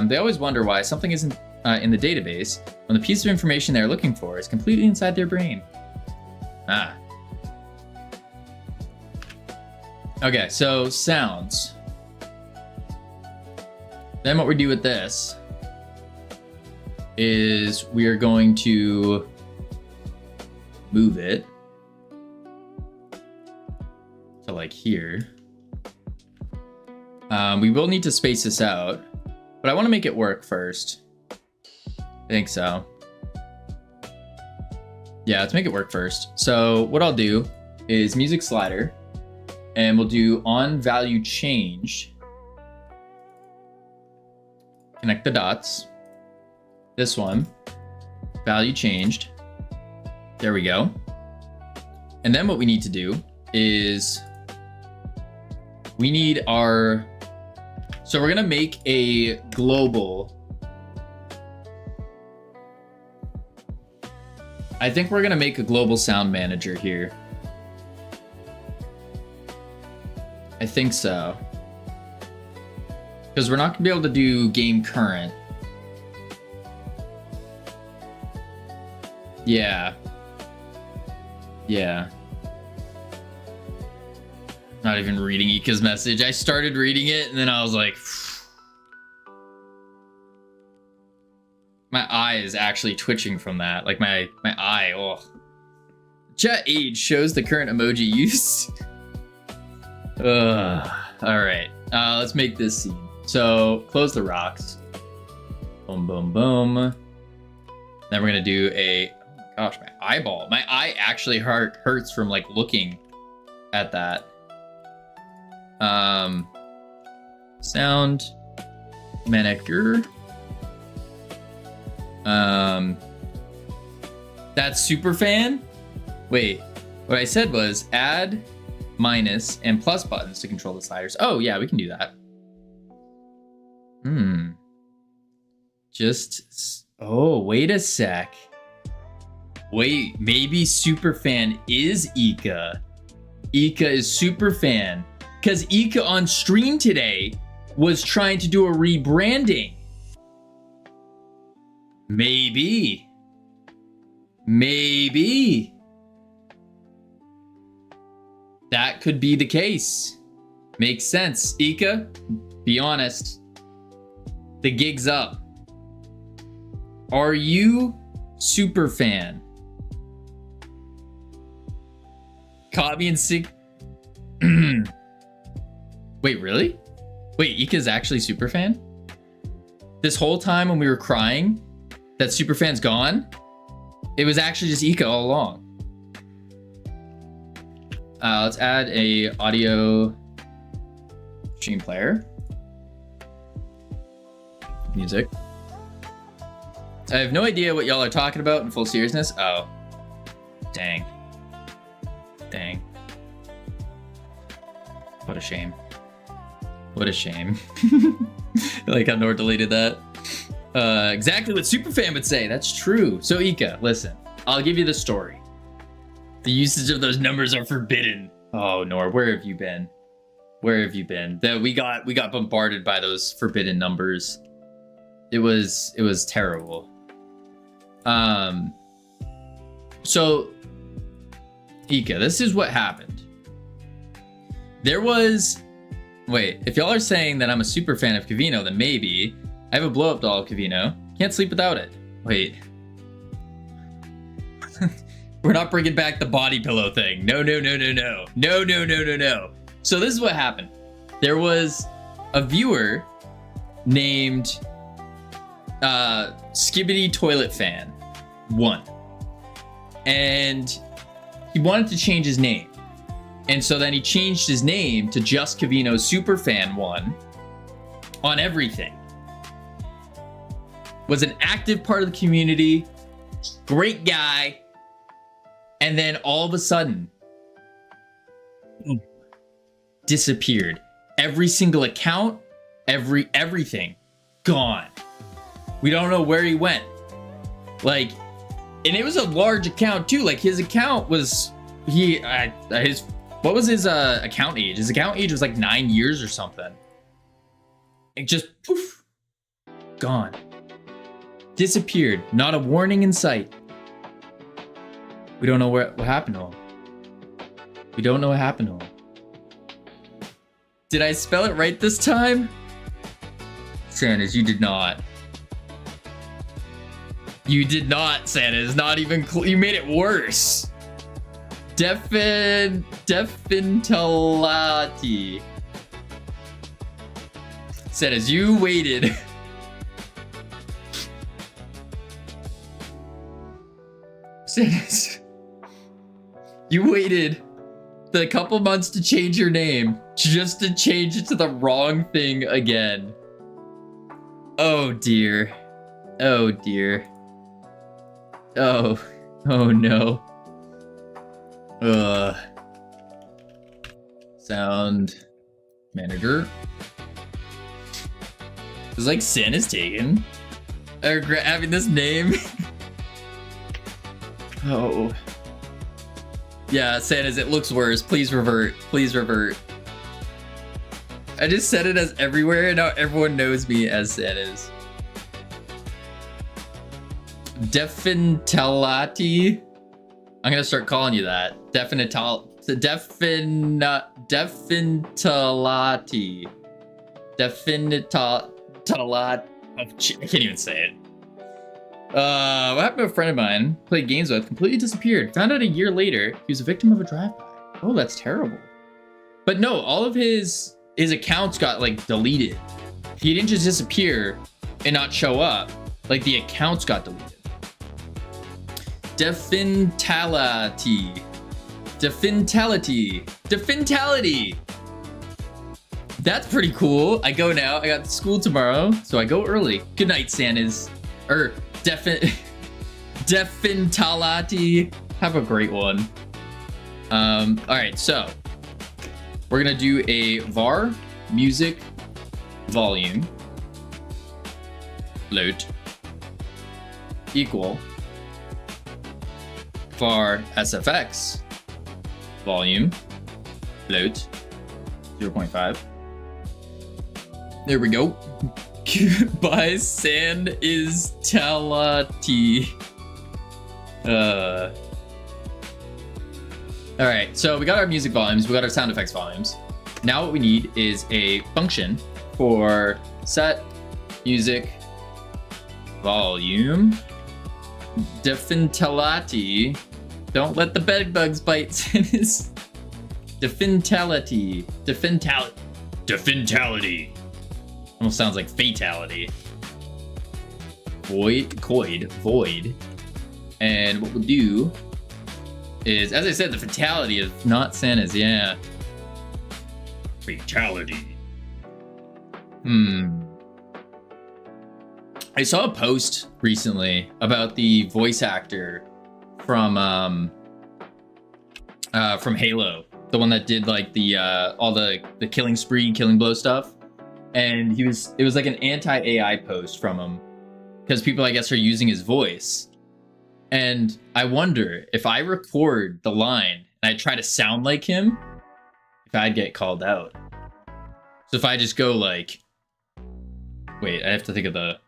They always wonder why something isn't in the database when the piece of information they're looking for is completely inside their brain. Okay, so sounds. Then what we do with this is we are going to move it to like here. We will need to space this out, but I want to make it work first. I think so. Yeah, let's make it work first. So what I'll do is music slider, and we'll do on value change. Connect the dots. This one, value changed. There we go. And then what we need to do is we need our, so we're gonna make a global. I think we're gonna make a global sound manager here. I think so. Because we're not gonna be able to do game current. Yeah. Yeah. Not even reading Ika's message. I started reading it and then I was like, my eye is actually twitching from that. Like my eye, oh. Chat age shows the current emoji use. All right, let's make this scene. So close the rocks. Boom, boom, boom. Then we're gonna do a, oh my gosh, my eyeball. My eye actually hurts from like looking at that. Sound manager. That's super fan. Wait, what I said was add minus and plus buttons to control the sliders. Oh yeah, we can do that. Just, oh, wait a sec. Wait, maybe Superfan is Ika. Ika is Superfan. Because Ika on stream today was trying to do a rebranding. Maybe. Maybe. That could be the case. Makes sense. Ika, be honest. The gig's up. Are you Superfan? Caught me in sick. Wait, really? Wait, Ika's actually Superfan? This whole time when we were crying that Superfan's gone, it was actually just Ika all along. Let's add a audio Machine player. Music. I have no idea what y'all are talking about in full seriousness. Oh. Dang. Dang. What a shame. What a shame. Like how Nor deleted that. Exactly what Superfan would say. That's true. So Ika, listen. I'll give you the story. The usage of those numbers are forbidden. Oh, Nor, where have you been? Where have you been? We got bombarded by those forbidden numbers. It was terrible. So Ika, this is what happened. There was, wait, if y'all are saying that I'm a super fan of Kavino, then maybe I have a blow up doll of Kavino. Can't sleep without it. Wait. We're not bringing back the body pillow thing. No. So this is what happened. There was a viewer named Skibbity Toilet Fan 1. And he wanted to change his name. And so then he changed his name to just Kavino Superfan 1 on everything. Was an active part of the community. Great guy. And then all of a sudden, disappeared. Every single account, everything, gone. We don't know where he went. Like, and it was a large account too. Like his account was, what was his account age? His account age was like 9 years or something. It just poof, gone. Disappeared. Not a warning in sight. We don't know what happened to him. We don't know what happened to him. Did I spell it right this time? Sanders, you did not. You did not, Sanders. Not even you made it worse. Defintalati. Sanders, you waited. Sanders, you waited the couple months to change your name just to change it to the wrong thing again. Oh dear. Oh dear. Oh no. Sound manager. It's like sin is taken. I regret having this name. Oh. Yeah, Santa's, it looks worse. Please revert. Please revert. I just said it as everywhere, and now everyone knows me as Santa's. Defintalati. I'm gonna start calling you that. Defintalati. Defintalati. I can't even say it. What happened to a friend of mine played games with, completely disappeared. Found out a year later he was a victim of a drive-by. Oh, that's terrible. But no, all of his accounts got like deleted. He didn't just disappear and not show up. Like the accounts got deleted. Defintality. That's pretty cool. I go now. I got school tomorrow, so I go early. Good night, Santas. Defintalati. Have a great one. All right, so we're gonna do a var music volume float equal var SFX volume float 0.5. There we go. By San is Talati. All right, so we got our music volumes, we got our sound effects volumes. Now what we need is a function for set music volume defintality. Don't let the bed bugs bite. Defintality. Defintality. Almost sounds like fatality. Void. And what we'll do is, as I said, the fatality of not Santa's, yeah. Fatality. I saw a post recently about the voice actor from Halo, the one that did like the all the killing spree, killing blow stuff, and it was like an anti-AI post from him because people, I guess, are using his voice, and I wonder if I record the line and I try to sound like him, if I'd get called out. So if I just go like, wait, I have to think of the,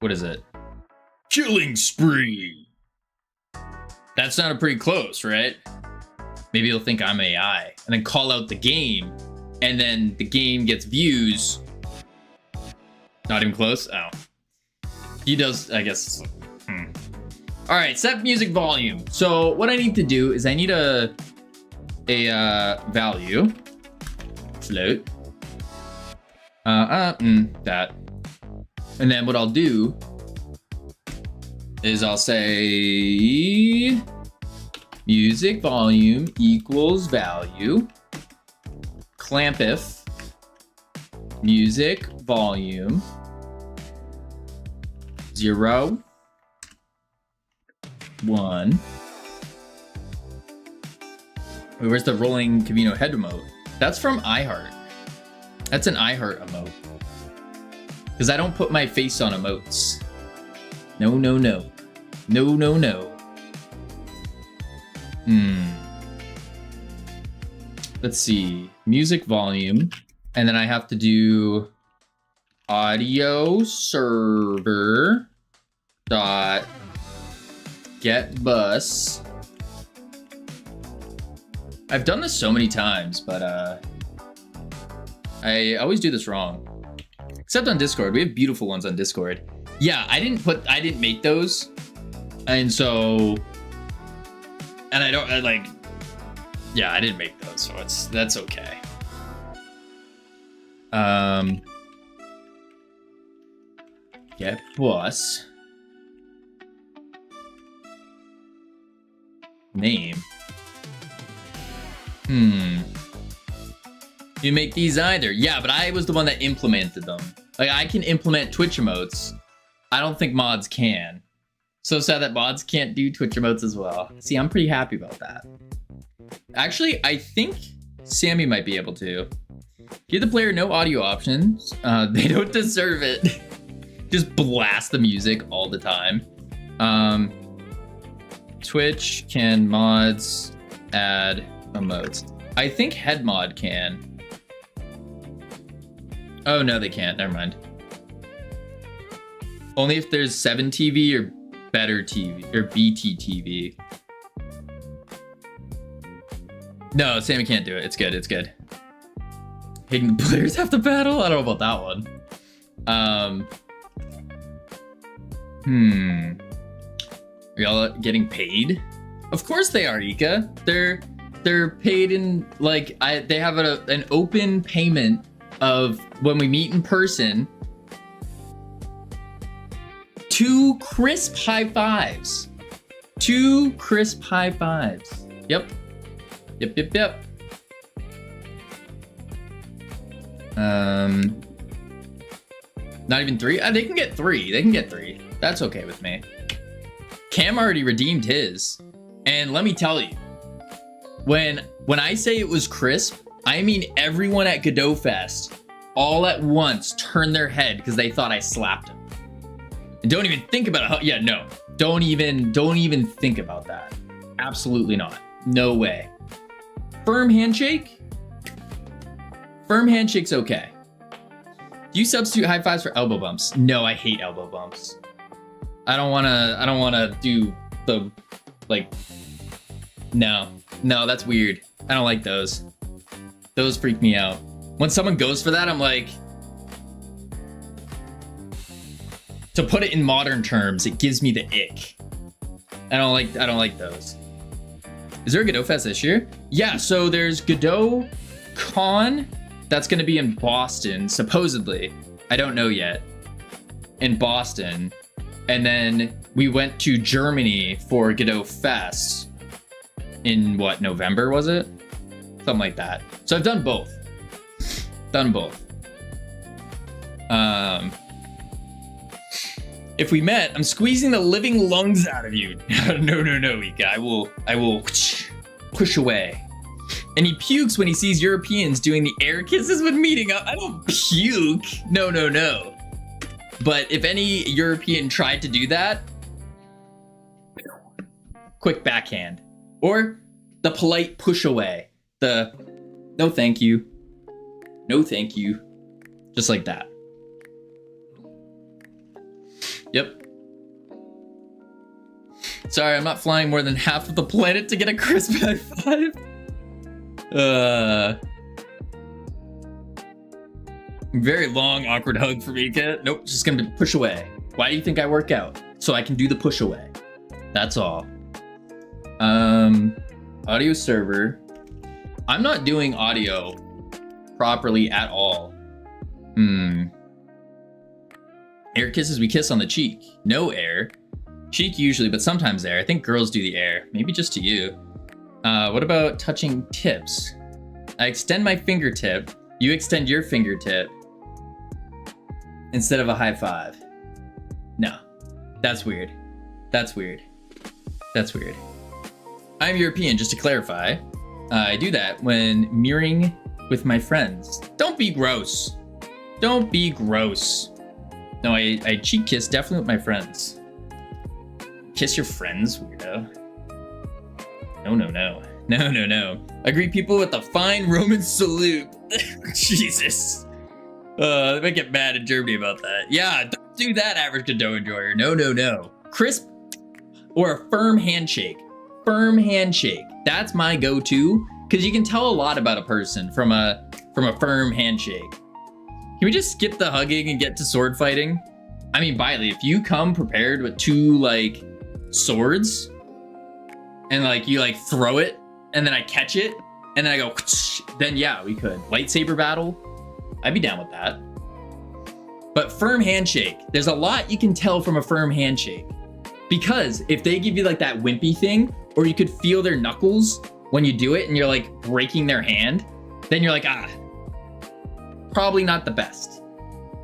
what is it? Killing spree. That sounded pretty close, right? Maybe he'll think I'm AI and then call out the game, and then the game gets views. Not even close. Oh, he does, I guess. All right, set music volume. So what I need to do is I need a value float. That. And then what I'll do is I'll say music volume equals value, clamp if music volume 0, 1. Wait, where's the rolling Cavino head emote? That's from iHeart. That's an iHeart emote. Because I don't put my face on emotes. No, no, no. No, no, no. Let's see. Music volume. And then I have to do audio server dot get bus. I've done this so many times, but I always do this wrong. Except on Discord. We have beautiful ones on Discord. Yeah, I didn't make those. And so, and I didn't make those, so that's okay. Get bus name. You make these either. Yeah, but I was the one that implemented them. Like, I can implement Twitch emotes. I don't think mods can. So sad that mods can't do Twitch emotes as well. See, I'm pretty happy about that. Actually, I think Sammy might be able to. Give the player no audio options. They don't deserve it. Just blast the music all the time. Twitch, can mods add emotes? I think head mod can. Oh, no, they can't. Never mind. Only if there's 7 TV or better TV or BT TV. No, Sammy can't do it. It's good. It's good. Hating the players have to battle? I don't know about that one. Are y'all getting paid? Of course they are, Ika. They're paid in, like, they have an open payment of when we meet in person. 2 crisp high fives. 2 crisp high fives. Yep. Yep. Not even 3? They can get 3. They can get 3. That's okay with me. Cam already redeemed his. And let me tell you, when I say it was crisp, I mean everyone at Godot Fest all at once turned their head because they thought I slapped him. And don't even think about it. Yeah, no. Don't even think about that. Absolutely not. No way. Firm handshake? Firm handshake's okay. Do you substitute high fives for elbow bumps? No, I hate elbow bumps. I don't wanna do the, like, no, that's weird. I don't like those. Those freak me out. When someone goes for that, I'm like, to put it in modern terms, it gives me the ick. I don't like those. Is there a Godot Fest this year? Yeah, so there's Godot Con. That's gonna be in Boston, supposedly. I don't know yet. In Boston. And then we went to Germany for Godot Fest in what, November was it? Something like that. So I've done both. If we met, I'm squeezing the living lungs out of you. No, Ika. I will push away. And he pukes when he sees Europeans doing the air kisses when meeting up. I don't puke. No. But if any European tried to do that, quick backhand. Or the polite push away. The no thank you. No thank you. Just like that. Yep. Sorry, I'm not flying more than half of the planet to get a crisp high five. Very long, awkward hug for Mika. Nope, just gonna push away. Why do you think I work out? So I can do the push away. That's all. Audio server. I'm not doing audio properly at all. Air kisses, we kiss on the cheek. No air. Cheek usually, but sometimes air. I think girls do the air. Maybe just to you. What about touching tips? I extend my fingertip. You extend your fingertip. Instead of a high five. No. That's weird. That's weird. That's weird. I'm European, just to clarify. I do that when mirroring with my friends. Don't be gross. Don't be gross. No, I cheek kiss definitely with my friends. Kiss your friends, weirdo. No. I greet people with a fine Roman salute. Jesus. They might get mad in Germany about that. Yeah, don't do that, average Godot enjoyer. No. Crisp or a firm handshake. Firm handshake. That's my go-to, because you can tell a lot about a person from a firm handshake. Can we just skip the hugging and get to sword fighting? I mean, Biley, if you come prepared with two, like, swords, and, like, you, like, throw it, and then I catch it, and then I go, then yeah, we could. Lightsaber battle? I'd be down with that. But firm handshake. There's a lot you can tell from a firm handshake. Because if they give you, like, that wimpy thing, or you could feel their knuckles when you do it, and you're, like, breaking their hand, then you're like, probably not the best.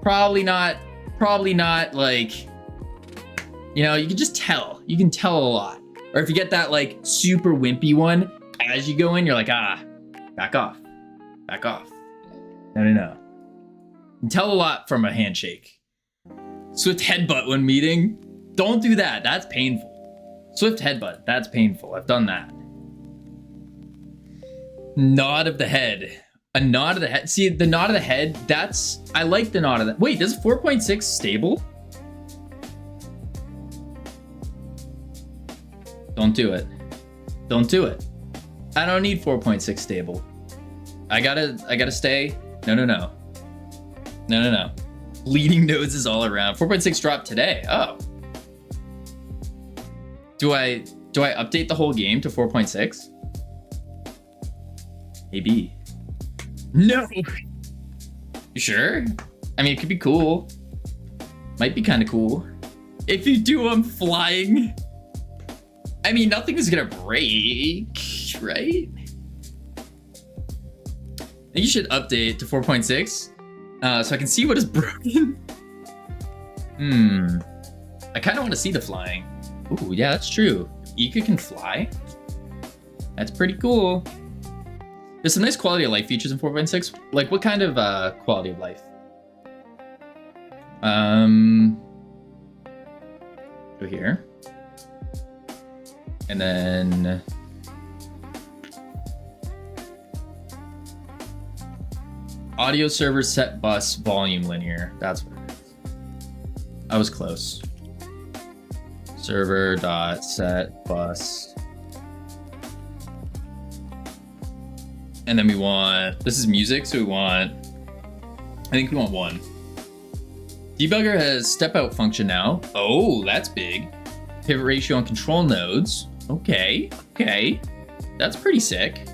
Probably not, like, you know, you can just tell. You can tell a lot. Or if you get that, like, super wimpy one, as you go in, you're like, back off. Back off. No. You can tell a lot from a handshake. Swift headbutt when meeting. Don't do that. That's painful. Swift headbutt. That's painful. I've done that. Nod of the head. A nod of the head. See, the nod of the head, that's... I like the nod of the... Wait, does 4.6 stable? Don't do it. Don't do it. I don't need 4.6 stable. I gotta stay... No. Bleeding noses all around. 4.6 dropped today. Oh. Do I update the whole game to 4.6? Maybe. No! You sure? I mean, it could be cool. Might be kind of cool. If you do, I'm flying. I mean, nothing is gonna break, right? I think you should update to 4.6 so I can see what is broken. I kind of want to see the flying. Ooh, yeah, that's true. Ika can fly. That's pretty cool. There's some nice quality of life features in 4.6. Like, what kind of quality of life? Go here. And then... audio server set bus volume linear. That's what it is. I was close. Server dot set bus. And then we want, this is music, so we want, I think we want 1. Debugger has step out function now. Oh, that's big. Pivot ratio on control nodes. Okay. That's pretty sick.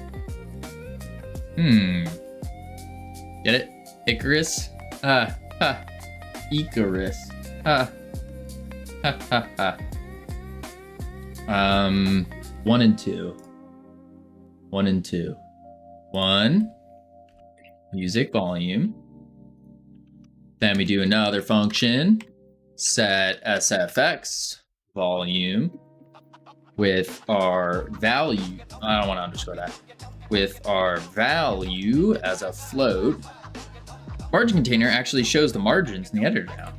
Get it? Icarus? Icarus. 1 and 2. 1 and 2. 1. Music volume. Then we do another function, set SFX volume with our value. I don't want to underscore that. With our value as a float. Margin container actually shows the margins in the editor now.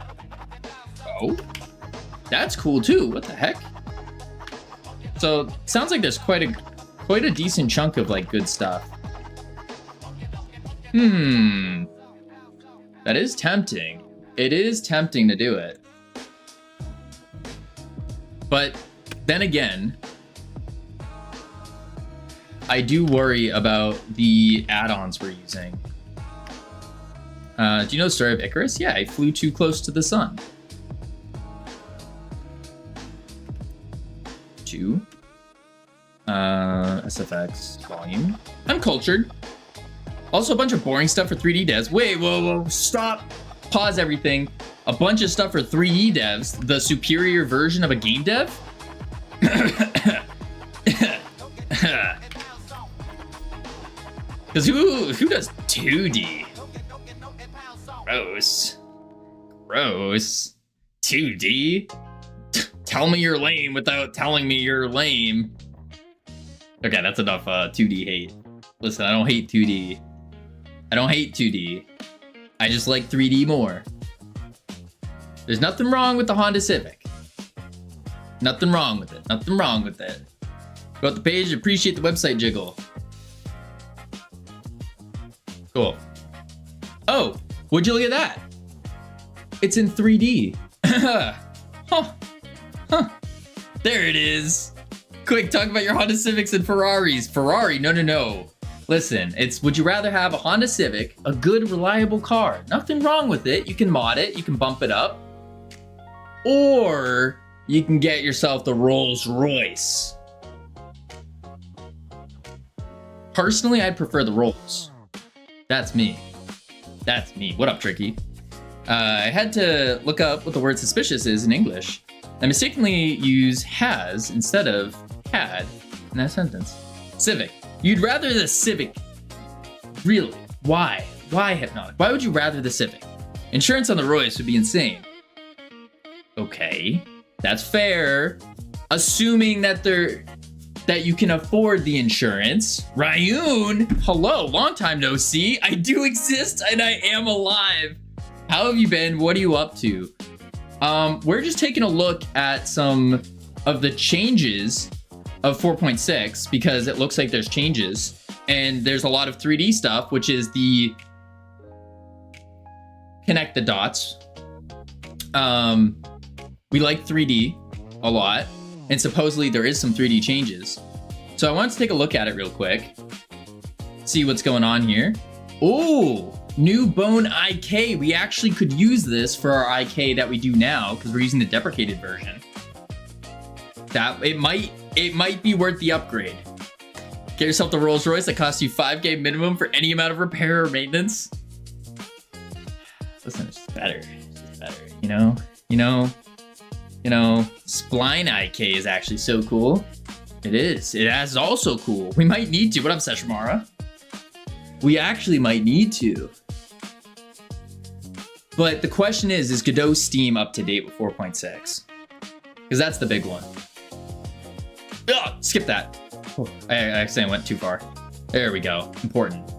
Oh, that's cool too. What the heck? So sounds like there's quite a decent chunk of like good stuff. That is tempting. It is tempting to do it. But then again, I do worry about the add-ons we're using. Do you know the story of Icarus? Yeah, he flew too close to the sun. 2. SFX volume. I'm cultured. Also a bunch of boring stuff for 3D devs. Wait, whoa, stop. Pause everything. A bunch of stuff for 3D devs. The superior version of a game dev? Because who does 2D? Gross. 2D? Tell me you're lame without telling me you're lame. Okay, that's enough 2D hate. Listen, I don't hate 2D. I don't hate 2D. I just like 3D more. There's nothing wrong with the Honda Civic. Nothing wrong with it. Nothing wrong with it. Go out the page, appreciate the website jiggle. Cool. Oh, would you look at that? It's in 3D. Huh. There it is. Quick, talk about your Honda Civics and Ferraris. Ferrari, no. Listen, it's would you rather have a Honda Civic, a good, reliable car, nothing wrong with it, you can mod it, you can bump it up, or you can get yourself the Rolls Royce. Personally, I'd prefer the Rolls. That's me. What up, Tricky? I had to look up what the word suspicious is in English. I mistakenly use has instead of had in that sentence. Civic. You'd rather the Civic. Really? Why? Why Hypnotic? Why would you rather the Civic? Insurance on the Royce would be insane. Okay, that's fair. Assuming that you can afford the insurance. Rayun, hello, long time no see. I do exist and I am alive. How have you been? What are you up to? We're just taking a look at some of the changes of 4.6 because it looks like there's changes and there's a lot of 3D stuff, which is the connect the dots. We like 3D a lot, and supposedly there is some 3D changes. So I wanted to take a look at it real quick, see what's going on here. Oh, new bone IK. We actually could use this for our IK that we do now because we're using the deprecated version. That it might be worth the upgrade. Get yourself the Rolls Royce that costs you 5K minimum for any amount of repair or maintenance. Listen, it's just better. It's just better, you know. Spline IK is actually so cool. It is. It is also cool. We might need to. What up, Seshmara? We actually might need to. But the question is Godot Steam up to date with 4.6? Because that's the big one. Ugh, skip that. Oh, I accidentally went too far. There we go. Important.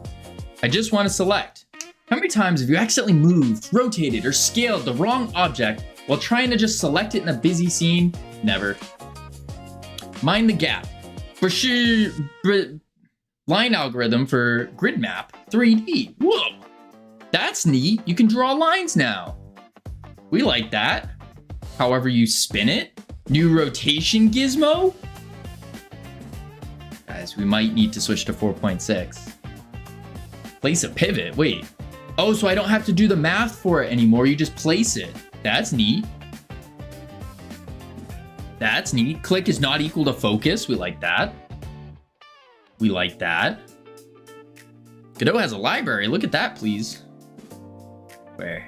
I just want to select. How many times have you accidentally moved, rotated, or scaled the wrong object while trying to just select it in a busy scene? Never. Mind the gap. For sure. Line algorithm for grid map 3D. Whoa. That's neat. You can draw lines now. We like that. However you spin it. New rotation gizmo. Guys, we might need to switch to 4.6. Place a pivot. Wait. Oh, so I don't have to do the math for it anymore. You just place it. That's neat. That's neat. Click is not equal to focus. We like that. We like that. Godot has a library. Look at that, please. Where?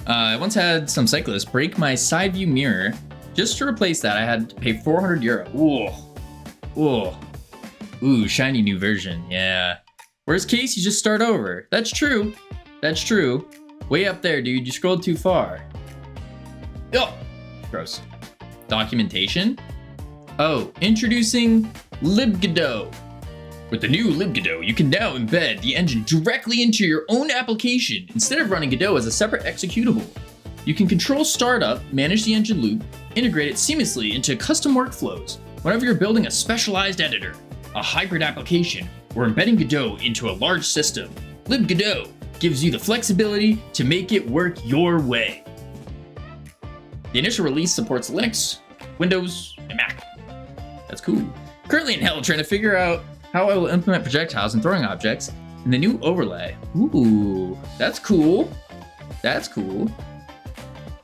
I once had some cyclists break my side view mirror. Just to replace that, I had to pay 400 euro. Ooh, shiny new version. Yeah. Worst case, you just start over. That's true. That's true. Way up there, dude. You scrolled too far. Oh, gross. Documentation. Oh, introducing libgodot. With the new libgodot, you can now embed the engine directly into your own application instead of running Godot as a separate executable. You can control startup, manage the engine loop, integrate it seamlessly into custom workflows whenever you're building a specialized editor, a hybrid application, or embedding Godot into a large system. libgodot gives you the flexibility to make it work your way. The initial release supports Linux, Windows, and Mac. That's cool. Currently in hell trying to figure out how I will implement projectiles and throwing objects in the new overlay. Ooh, that's cool. That's cool.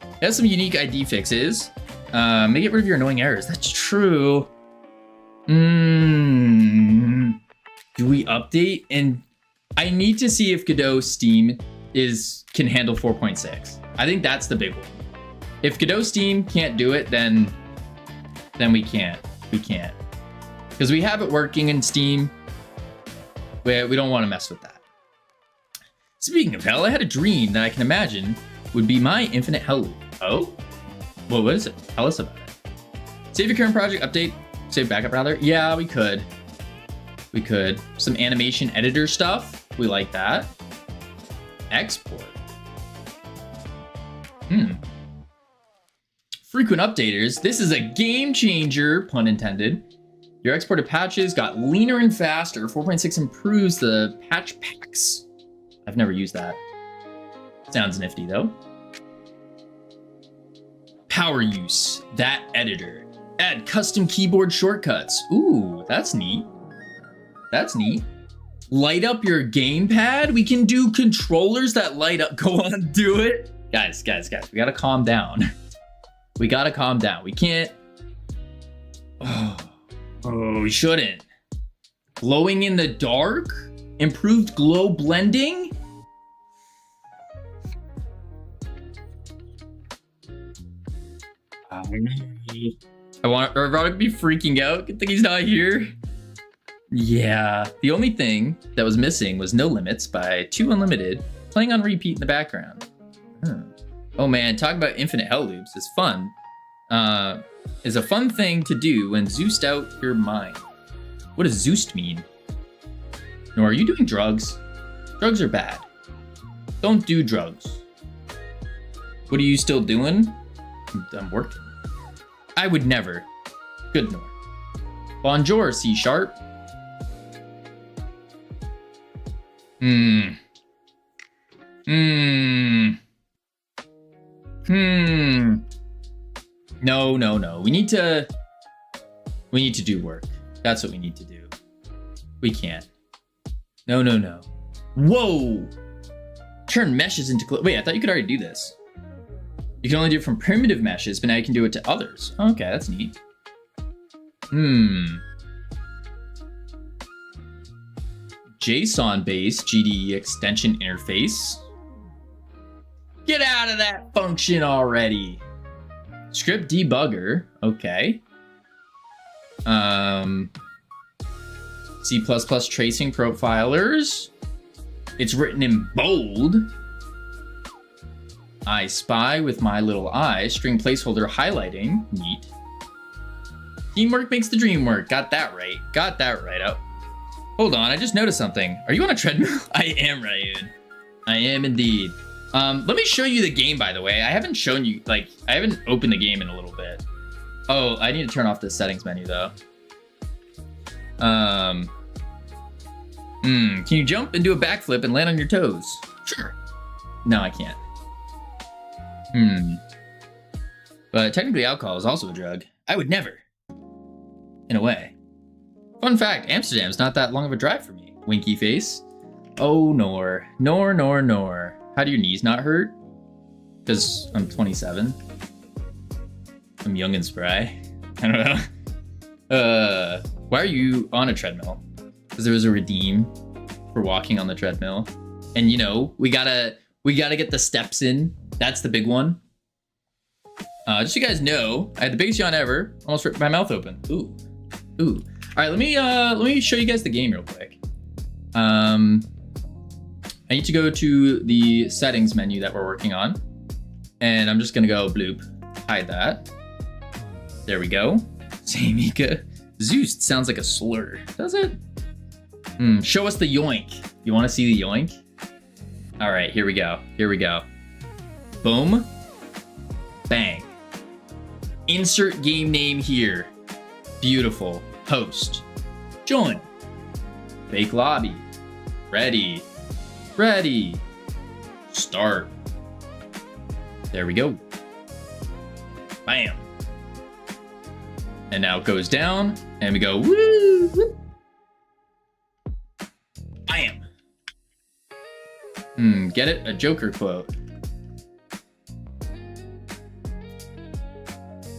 It has some unique ID fixes. May get rid of your annoying errors. That's true. Do we update? And I need to see if Godot Steam can handle 4.6. I think that's the big one. If Godot Steam can't do it, then we can't. We can't. Because we have it working in Steam. We don't want to mess with that. Speaking of hell, I had a dream that I can imagine would be my infinite hell loop. Oh? Well, what is it? Tell us about it. Save your current project, update, save backup rather. Yeah, we could. We could. Some animation editor stuff. We like that. Export. Frequent updaters. This is a game changer, pun intended. Your exported patches got leaner and faster. 4.6 improves the patch packs. I've never used that. Sounds nifty though. Power use. That editor. Add custom keyboard shortcuts. Ooh, that's neat. That's neat. Light up your gamepad. We can do controllers that light up. Go on, do it. Guys. We gotta calm down. We gotta calm down. We can't. Oh, we shouldn't. Glowing in the dark? Improved glow blending? I want Robotic to be freaking out. Good thing he's not here. Yeah, the only thing that was missing was No Limits by 2 Unlimited, playing on repeat in the background. Oh man, talk about infinite hell loops is fun. Is a fun thing to do when Zeused out your mind. What does Zeused mean? No, are you doing drugs? Drugs are bad. Don't do drugs. What are you still doing? I'm working. I would never. Good nor. Bonjour, C sharp. No. We need to do work. That's what we need to do. We can't. No. Whoa! Turn meshes into wait, I thought you could already do this. You can only do it from primitive meshes, but now you can do it to others. Okay, that's neat. JSON-based GDE extension interface. Get out of that function already. Script debugger, okay. C++ tracing profilers. It's written in bold. I spy with my little eye. String placeholder highlighting. Neat. Teamwork makes the dream work. Got that right. Oh, hold on, I just noticed something. Are you on a treadmill? I am, Ryun. I am indeed. Let me show you the game, by the way. I haven't shown you, I haven't opened the game in a little bit. Oh, I need to turn off the settings menu, though. Can you jump and do a backflip and land on your toes? Sure. No, I can't. But technically alcohol is also a drug. I would never. In a way. Fun fact, Amsterdam's not that long of a drive for me. Winky face. Oh, nor. How do your knees not hurt? Because I'm 27. I'm young and spry. I don't know. Why are you on a treadmill? Because there was a redeem for walking on the treadmill. And you know, we gotta get the steps in. That's the big one. Just so you guys know, I had the biggest yawn ever. Almost ripped my mouth open. Ooh. All right, let me show you guys the game real quick. I need to go to the settings menu that we're working on. And I'm just gonna go bloop, hide that. There we go. Samika. Zeus sounds like a slur, does it? Show us the yoink. You wanna see the yoink? All right, here we go. Here we go. Boom. Bang. Insert game name here. Beautiful. Host. Join. Fake lobby. Ready. Ready. Start. There we go. Bam. And now it goes down, and we go woo. Whoop. Bam. Get it? A Joker quote.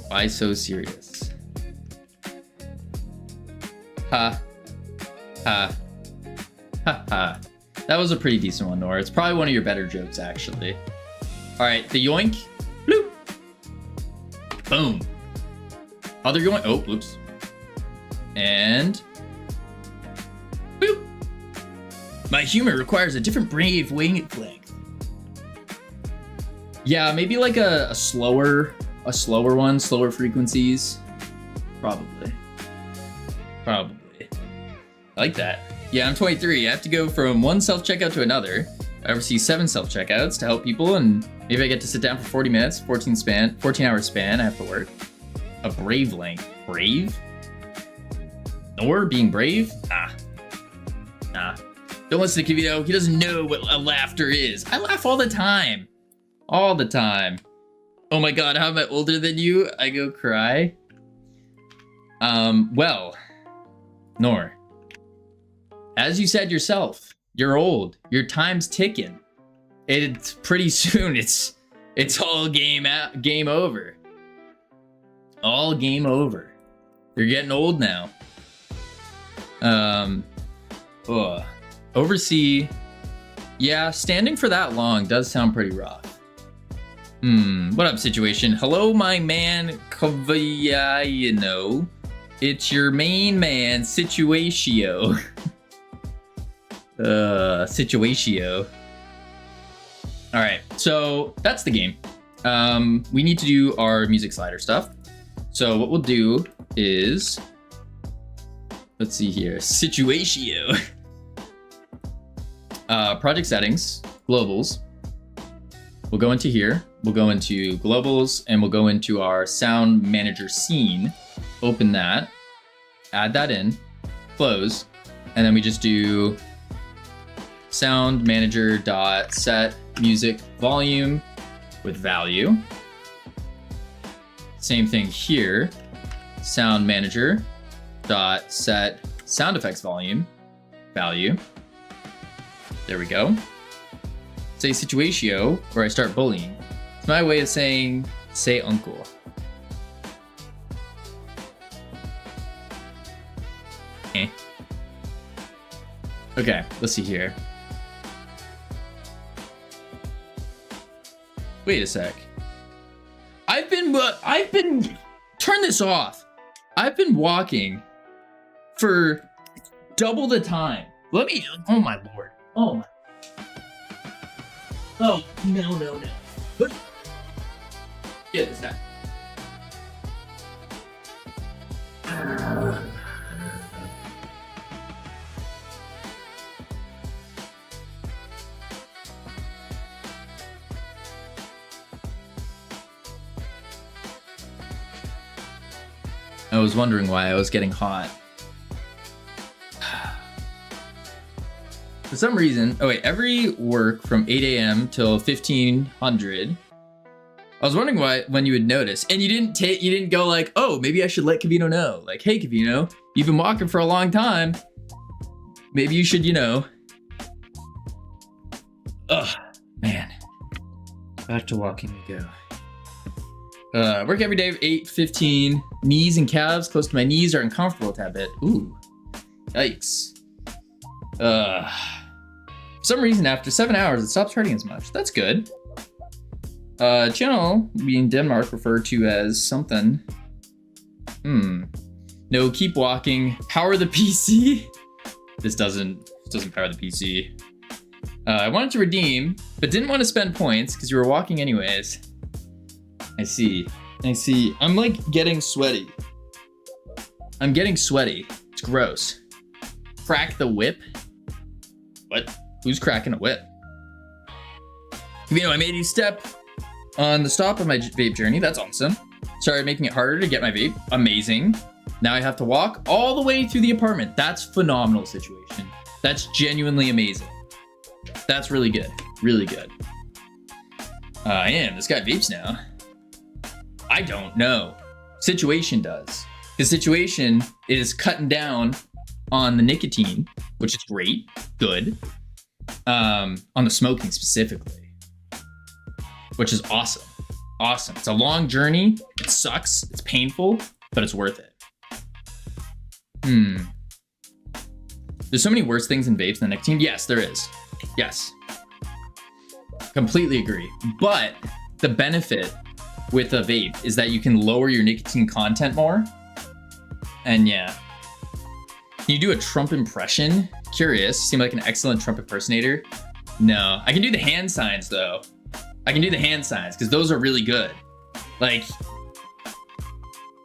Why so serious? Ha. Ha. Ha ha. That was a pretty decent one, Nora. It's probably one of your better jokes, actually. All right, the yoink. Bloop. Boom. Other yoink. Oh, oops. And boop. My humor requires a different brave wavelength. Yeah, maybe like a slower one, slower frequencies. Probably. I like that. Yeah, I'm 23. I have to go from one self-checkout to another. I oversee 7 self-checkouts to help people, and maybe I get to sit down for 40 minutes, 14-hour span I have to work. A brave length. Brave? Nor being brave? Nah. Don't listen to Kivito. He doesn't know what a laughter is. I laugh all the time. All the time. Oh my god, how am I older than you? I go cry. Well, Nor. As you said yourself, you're old. Your time's ticking. It's pretty soon. It's all game over. All game over. You're getting old now. Oversee. Yeah, standing for that long does sound pretty rough. What up, situation? Hello, my man, Kavayano. It's your main man, Situatio. Situatio. All right, so that's the game. We need to do our music slider stuff. So what we'll do is, let's see here, Situatio. Project settings, globals. We'll go into here, we'll go into globals, and we'll go into our sound manager scene. Open that, add that in, close, and then we just do sound manager dot set music volume with value. Same thing here, sound manager dot set sound effects volume value. There we go. Say Situatio, or I start bullying. It's my way of saying, say uncle. Okay, let's see here. Wait a sec. I've been, turn this off. I've been walking for double the time. Let me, oh my lord. Oh my. Oh, no. Get this out. I was wondering why I was getting hot. For some reason, oh wait, every work from 8 a.m. till 1500. I was wondering why, when you would notice, and you didn't go like, oh, maybe I should let Kavino know. Like, hey, Kavino, you've been walking for a long time. Maybe you should, Ugh, man. Back to walking we go. Work every day, 8:15. Knees and calves close to my knees are uncomfortable a tad bit. Ooh, yikes. For some reason, after 7 hours, it stops hurting as much. That's good. Channel being Denmark referred to as something. No, keep walking. Power the PC. This doesn't This doesn't power the PC. I wanted to redeem, but didn't want to spend points because you were walking anyways. I see. I'm like getting sweaty. It's gross. Crack the whip? What? Who's cracking a whip? You know, I made you step on the stop of my vape journey. That's awesome. Started making it harder to get my vape. Amazing. Now I have to walk all the way to the apartment. That's phenomenal situation. That's genuinely amazing. That's really good. Really good. This guy vapes now. I don't know. Situation does. The situation is cutting down on the nicotine, which is great. Good. On the smoking specifically, which is awesome. Awesome. It's a long journey. It sucks. It's painful, but it's worth it. There's so many worse things in vapes than nicotine. Yes, there is. Yes. Completely agree. But the benefit with a vape is that you can lower your nicotine content more. And yeah. Can you do a Trump impression? Curious. Seem like an excellent Trump impersonator. No. I can do the hand signs though. I can do the hand signs because those are really good. Like,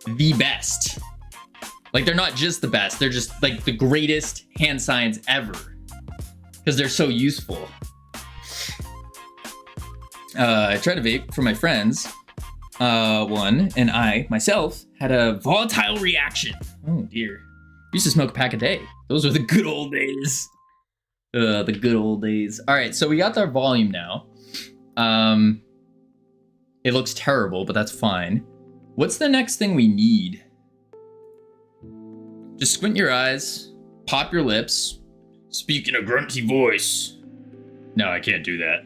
the best. Like, they're not just the best. They're just like the greatest hand signs ever. Because they're so useful. I tried to vape for my friends. One, and I, myself, had a volatile reaction. Oh dear. Used to smoke a pack a day. Those were the good old days. The good old days. All right, so we got our volume now. It looks terrible, but that's fine. What's the next thing we need? Just squint your eyes, pop your lips, speak in a grunty voice. No, I can't do that.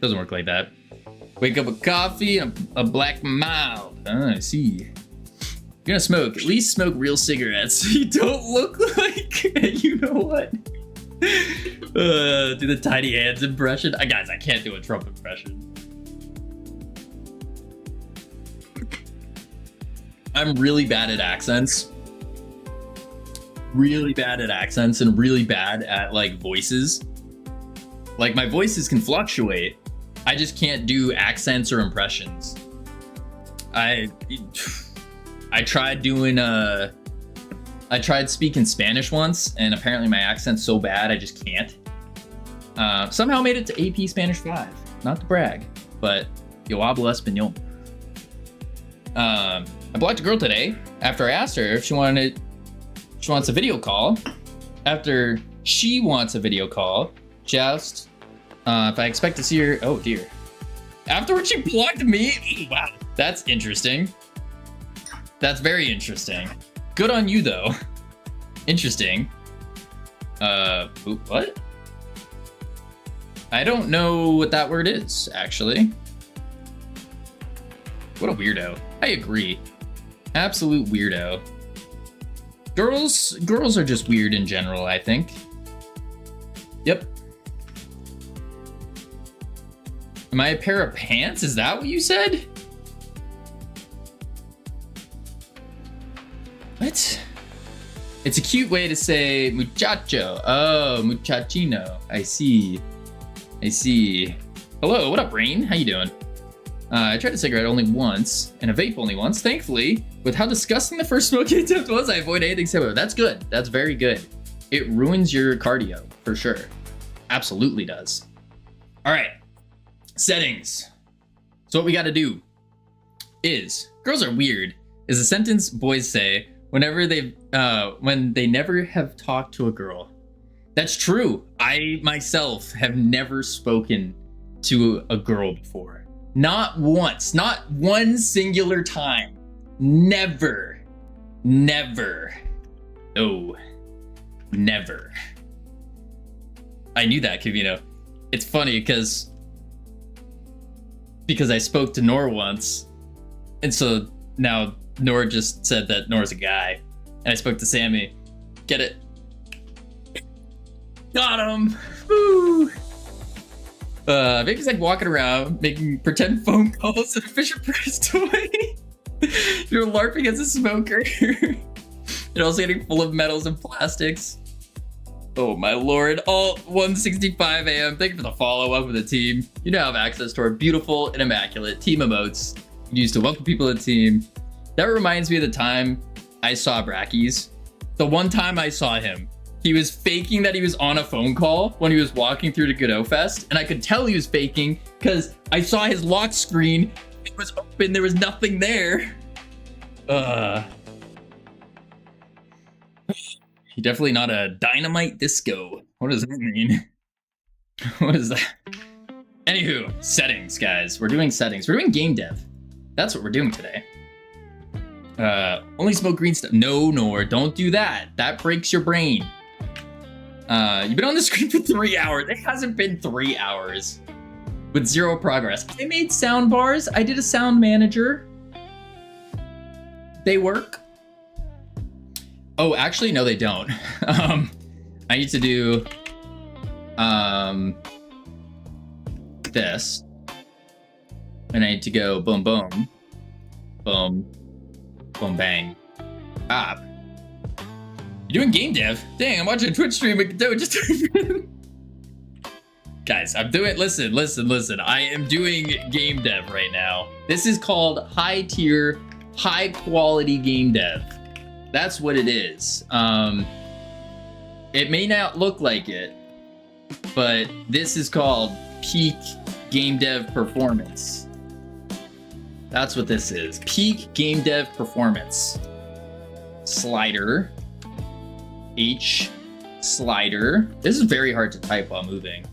Doesn't work like that. Wake up with coffee and a black mild. Oh, I see. You're gonna smoke. At least smoke real cigarettes. You don't look like you know what. Do the tiny hands impression. Guys, I can't do a Trump impression. I'm really bad at accents. Really bad at accents and really bad at like voices. Like my voices can fluctuate. I just can't do accents or impressions. I tried doing I tried speaking Spanish once, and apparently my accent's so bad I just can't. Somehow made it to AP Spanish 5. Not to brag, but yo hablo español. I blocked a girl today after I asked her if she wants a video call. After she wants a video call, she asked if I expect to see her. Oh dear. Afterwards, she blocked me. Wow, that's interesting. That's very interesting. Good on you, though. Interesting. What? I don't know what that word is, actually. What a weirdo. I agree. Absolute weirdo. Girls are just weird in general, I think. Yep. Am I a pair of pants? Is that what you said? What? It's a cute way to say muchacho. Oh, muchachino. I see. Hello, what up, Rain? How you doing? I tried a cigarette only once, and a vape only once. Thankfully, with how disgusting the first smoking attempt was, I avoid anything similar. That's good. That's very good. It ruins your cardio, for sure. Absolutely does. All right. Settings. So what we got to do is, girls are weird, is a sentence boys say whenever when they never have talked to a girl. That's true. I myself have never spoken to a girl before. Not once. Not one singular time. Never. Oh, never. I knew that, Kavino. It's funny because I spoke to Nora once, and so now Nora just said that Nora's a guy, and I spoke to Sammy. Get it? Got him! Woo! Baby's like walking around, making pretend phone calls at a Fisher-Price toy. You're LARPing as a smoker. You're also getting full of metals and plastics. Oh my lord. All 165 AM. Thank you for the follow up with the team. You now have access to our beautiful and immaculate team emotes used to welcome people to the team. That reminds me of the time I saw Brackies. The one time I saw him, he was faking that he was on a phone call when he was walking through the Godot Fest, and I could tell he was faking because I saw his lock screen. It was open. There was nothing there. He definitely not a dynamite disco. What does that mean? What is that? Anywho, settings, guys. We're doing settings. We're doing game dev. That's what we're doing today. Only smoke green stuff. No, Nor, don't do that. That breaks your brain. You've been on the screen for 3 hours. It hasn't been 3 hours with zero progress. I made sound bars. I did a sound manager. They work. Oh, actually, no, they don't. I need to do this. And I need to go boom, boom, boom, boom, bang. Ah. You're doing game dev? Dang, I'm watching a Twitch stream. Just guys, I'm doing, listen. I am doing game dev right now. This is called high tier, high quality game dev. That's what it is. It may not look like it, but this is called peak game dev performance. That's what this is. Peak game dev performance. Slider. H slider. This is very hard to type while moving.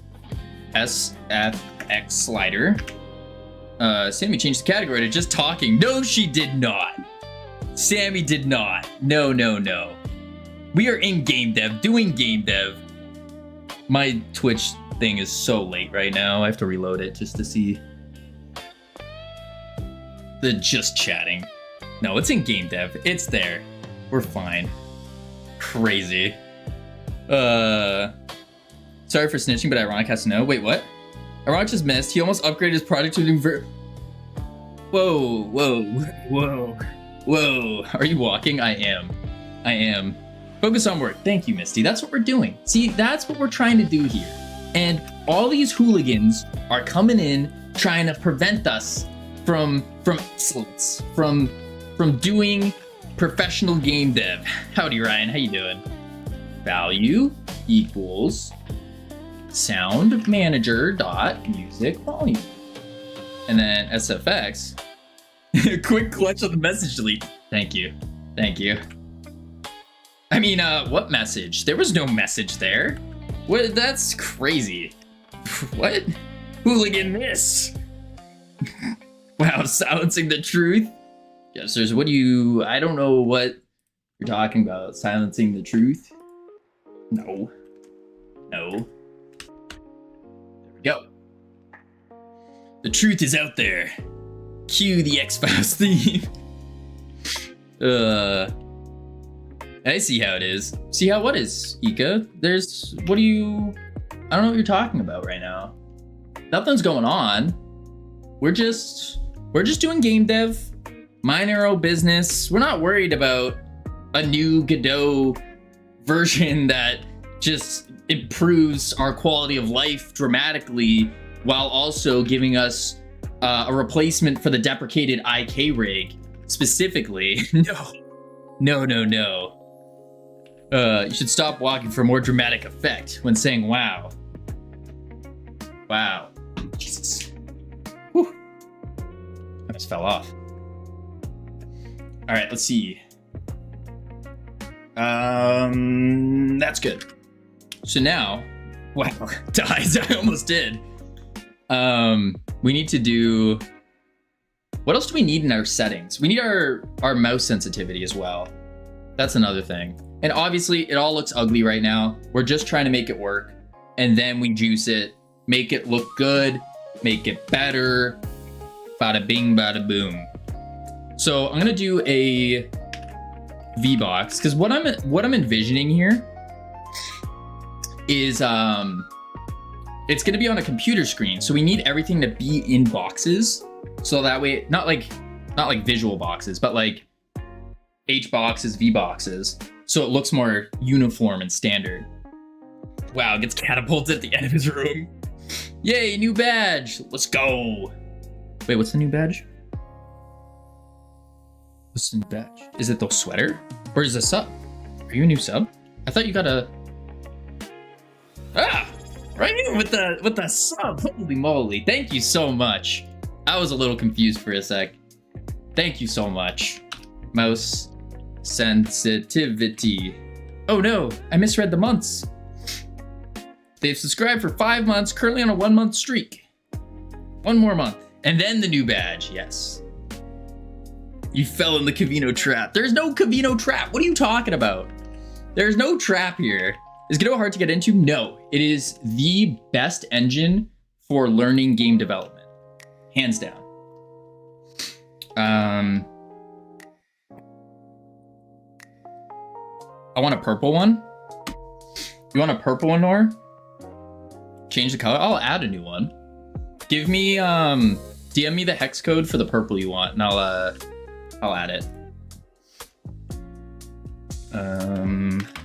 SFX slider. Sammy changed the category to just talking. No, she did not. Sammy did not. No. We are in game dev, doing game dev. My Twitch thing is so late right now. I have to reload it just to see the just chatting. No, it's in game dev. It's there. We're fine. Crazy. Sorry for snitching, but Ironic has to know. Wait, what? Ironic just missed. He almost upgraded his project to doing Whoa. Are you walking? I am. Focus on work. Thank you, Misty. That's what we're doing. See, that's what we're trying to do here. And all these hooligans are coming in trying to prevent us from excellence, from doing professional game dev. Howdy, Ryan. How you doing? Value equals sound manager dot music volume. And then SFX. Quick clutch on the message delete. Thank you. I mean, what message? There was no message there. What? That's crazy. What? Hooligan this. Wow, silencing the truth. Yes, there's I don't know what you're talking about. Silencing the truth? No. There we go. The truth is out there. Cue the X-Files theme. I see how it is. See how what is, Ika? I don't know what you're talking about right now. Nothing's going on. We're just doing game dev. Mind our own business. We're not worried about a new Godot version that just improves our quality of life dramatically while also giving us a replacement for the deprecated IK rig specifically. No. You should stop walking for more dramatic effect when saying wow. Wow. Jesus. Whew. I just fell off. All right, let's see. That's good. So now, wow, dies. I almost did. We need to do. What else do we need in our settings? We need our mouse sensitivity as well. That's another thing. And obviously, it all looks ugly right now. We're just trying to make it work, and then we juice it, make it look good, make it better. Bada bing, bada boom. So I'm gonna do a V-Box because what I'm envisioning here is it's gonna be on a computer screen, so we need everything to be in boxes, so that way not like visual boxes, but like H boxes, V boxes, so it looks more uniform and standard. Wow, gets catapulted at the end of his room. Yay, new badge. Let's go. Wait, what's the new badge? What's the new badge? Is it the sweater? Or is it a sub? Are you a new sub? I thought you got a... Ah! Right here with the sub. Holy moly. Thank you so much. I was a little confused for a sec. Thank you so much. Mouse sensitivity. Oh no, I misread the months. They've subscribed for 5 months, currently on a 1-month streak. 1 more month. And then the new badge, yes. You fell in the Cavino trap. There's no Cavino trap. What are you talking about? There's no trap here. Is Godot hard to get into? No, it is the best engine for learning game development. Hands down. I want a purple one. You want a purple one, Nor? Change the color? I'll add a new one. Give me, DM me the hex code for the purple you want, and I'll add it.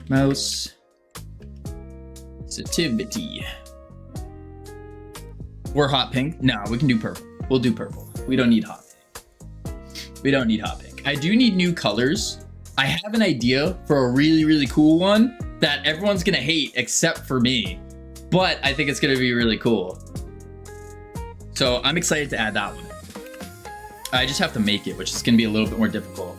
Mouse sensitivity. We're hot pink. No, we can do purple. We'll do purple. We don't need hot pink. We don't need hot pink. I do need new colors. I have an idea for a really, really cool one that everyone's gonna hate except for me, but I think it's gonna be really cool. So I'm excited to add that one. I just have to make it, which is gonna be a little bit more difficult.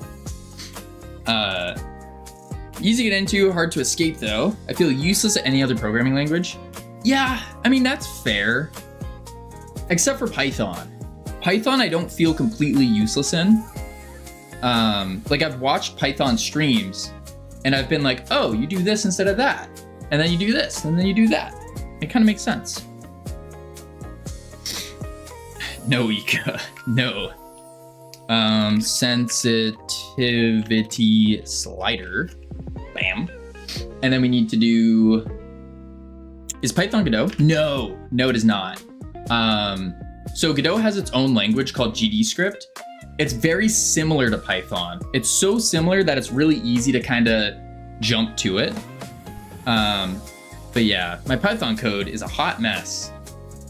Easy to get into, hard to escape though. I feel useless at any other programming language. Yeah, I mean, that's fair. Except for Python. Python I don't feel completely useless in. Like I've watched Python streams and I've been like, oh, you do this instead of that. And then you do this, and then you do that. It kind of makes sense. No, Ika, no. Sensitivity slider. Bam. And then we need to do, is Python Godot? No, it is not. So Godot has its own language called GDScript. It's very similar to Python. It's so similar that it's really easy to kind of jump to it. But yeah, my Python code is a hot mess,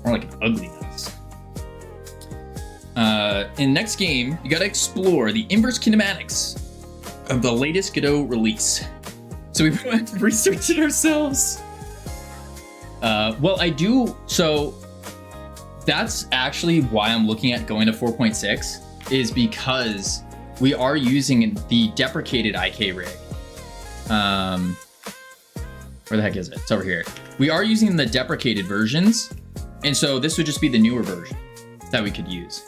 or like an ugly mess. In next game, you gotta explore the inverse kinematics of the latest Godot release. So we have to research it ourselves. Well, I do, so that's actually why I'm looking at going to 4.6, is because we are using the deprecated IK rig. Where the heck is it? It's over here. We are using the deprecated versions, and so this would just be the newer version that we could use.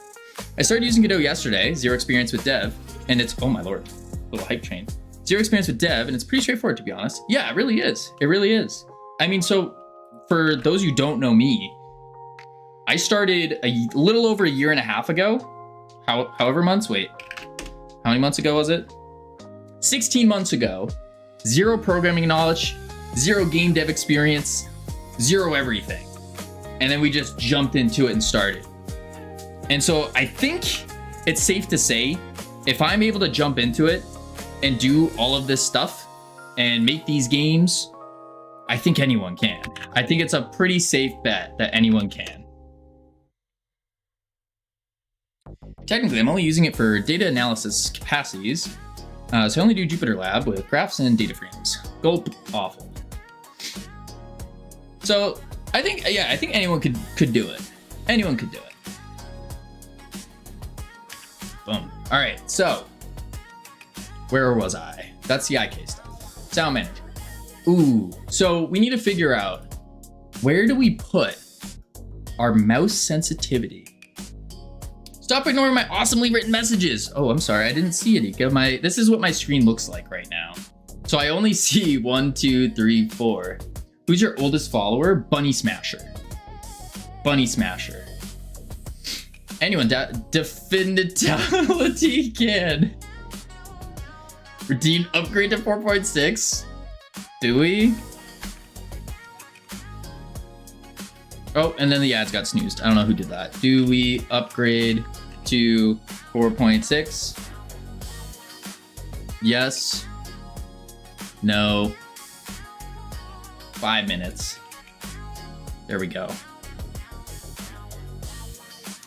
I started using Godot yesterday, 0 experience with dev, and it's, oh my lord, little hype train. 0 experience with dev, and it's pretty straightforward, to be honest. Yeah, it really is. It really is. I mean, so for those who don't know me, I started a little over 1.5 years ago. However months, wait, how many months ago was it? 16 months ago. 0 programming knowledge, 0 game dev experience, 0 everything. And then we just jumped into it and started. And so I think it's safe to say, if I'm able to jump into it and do all of this stuff and make these games, I think anyone can. I think it's a pretty safe bet that anyone can. Technically, I'm only using it for data analysis capacities. So I only do Jupyter Lab with graphs and data frames. Gulp, awful. So I think, yeah, I think anyone could do it. Anyone could do it. Boom. All right, so where was I? That's the IK stuff. Sound manager. Ooh, so we need to figure out, where do we put our mouse sensitivity? Stop ignoring my awesomely written messages. Oh, I'm sorry, I didn't see it, Ika. This is what my screen looks like right now. So I only see 1, 2, 3, 4. Who's your oldest follower? Bunny Smasher. Bunny Smasher. Anyone, Definitality can. Redeem upgrade to 4.6. Do we? Oh, and then the ads got snoozed. I don't know who did that. Do we upgrade to 4.6? Yes. No. 5 minutes. There we go.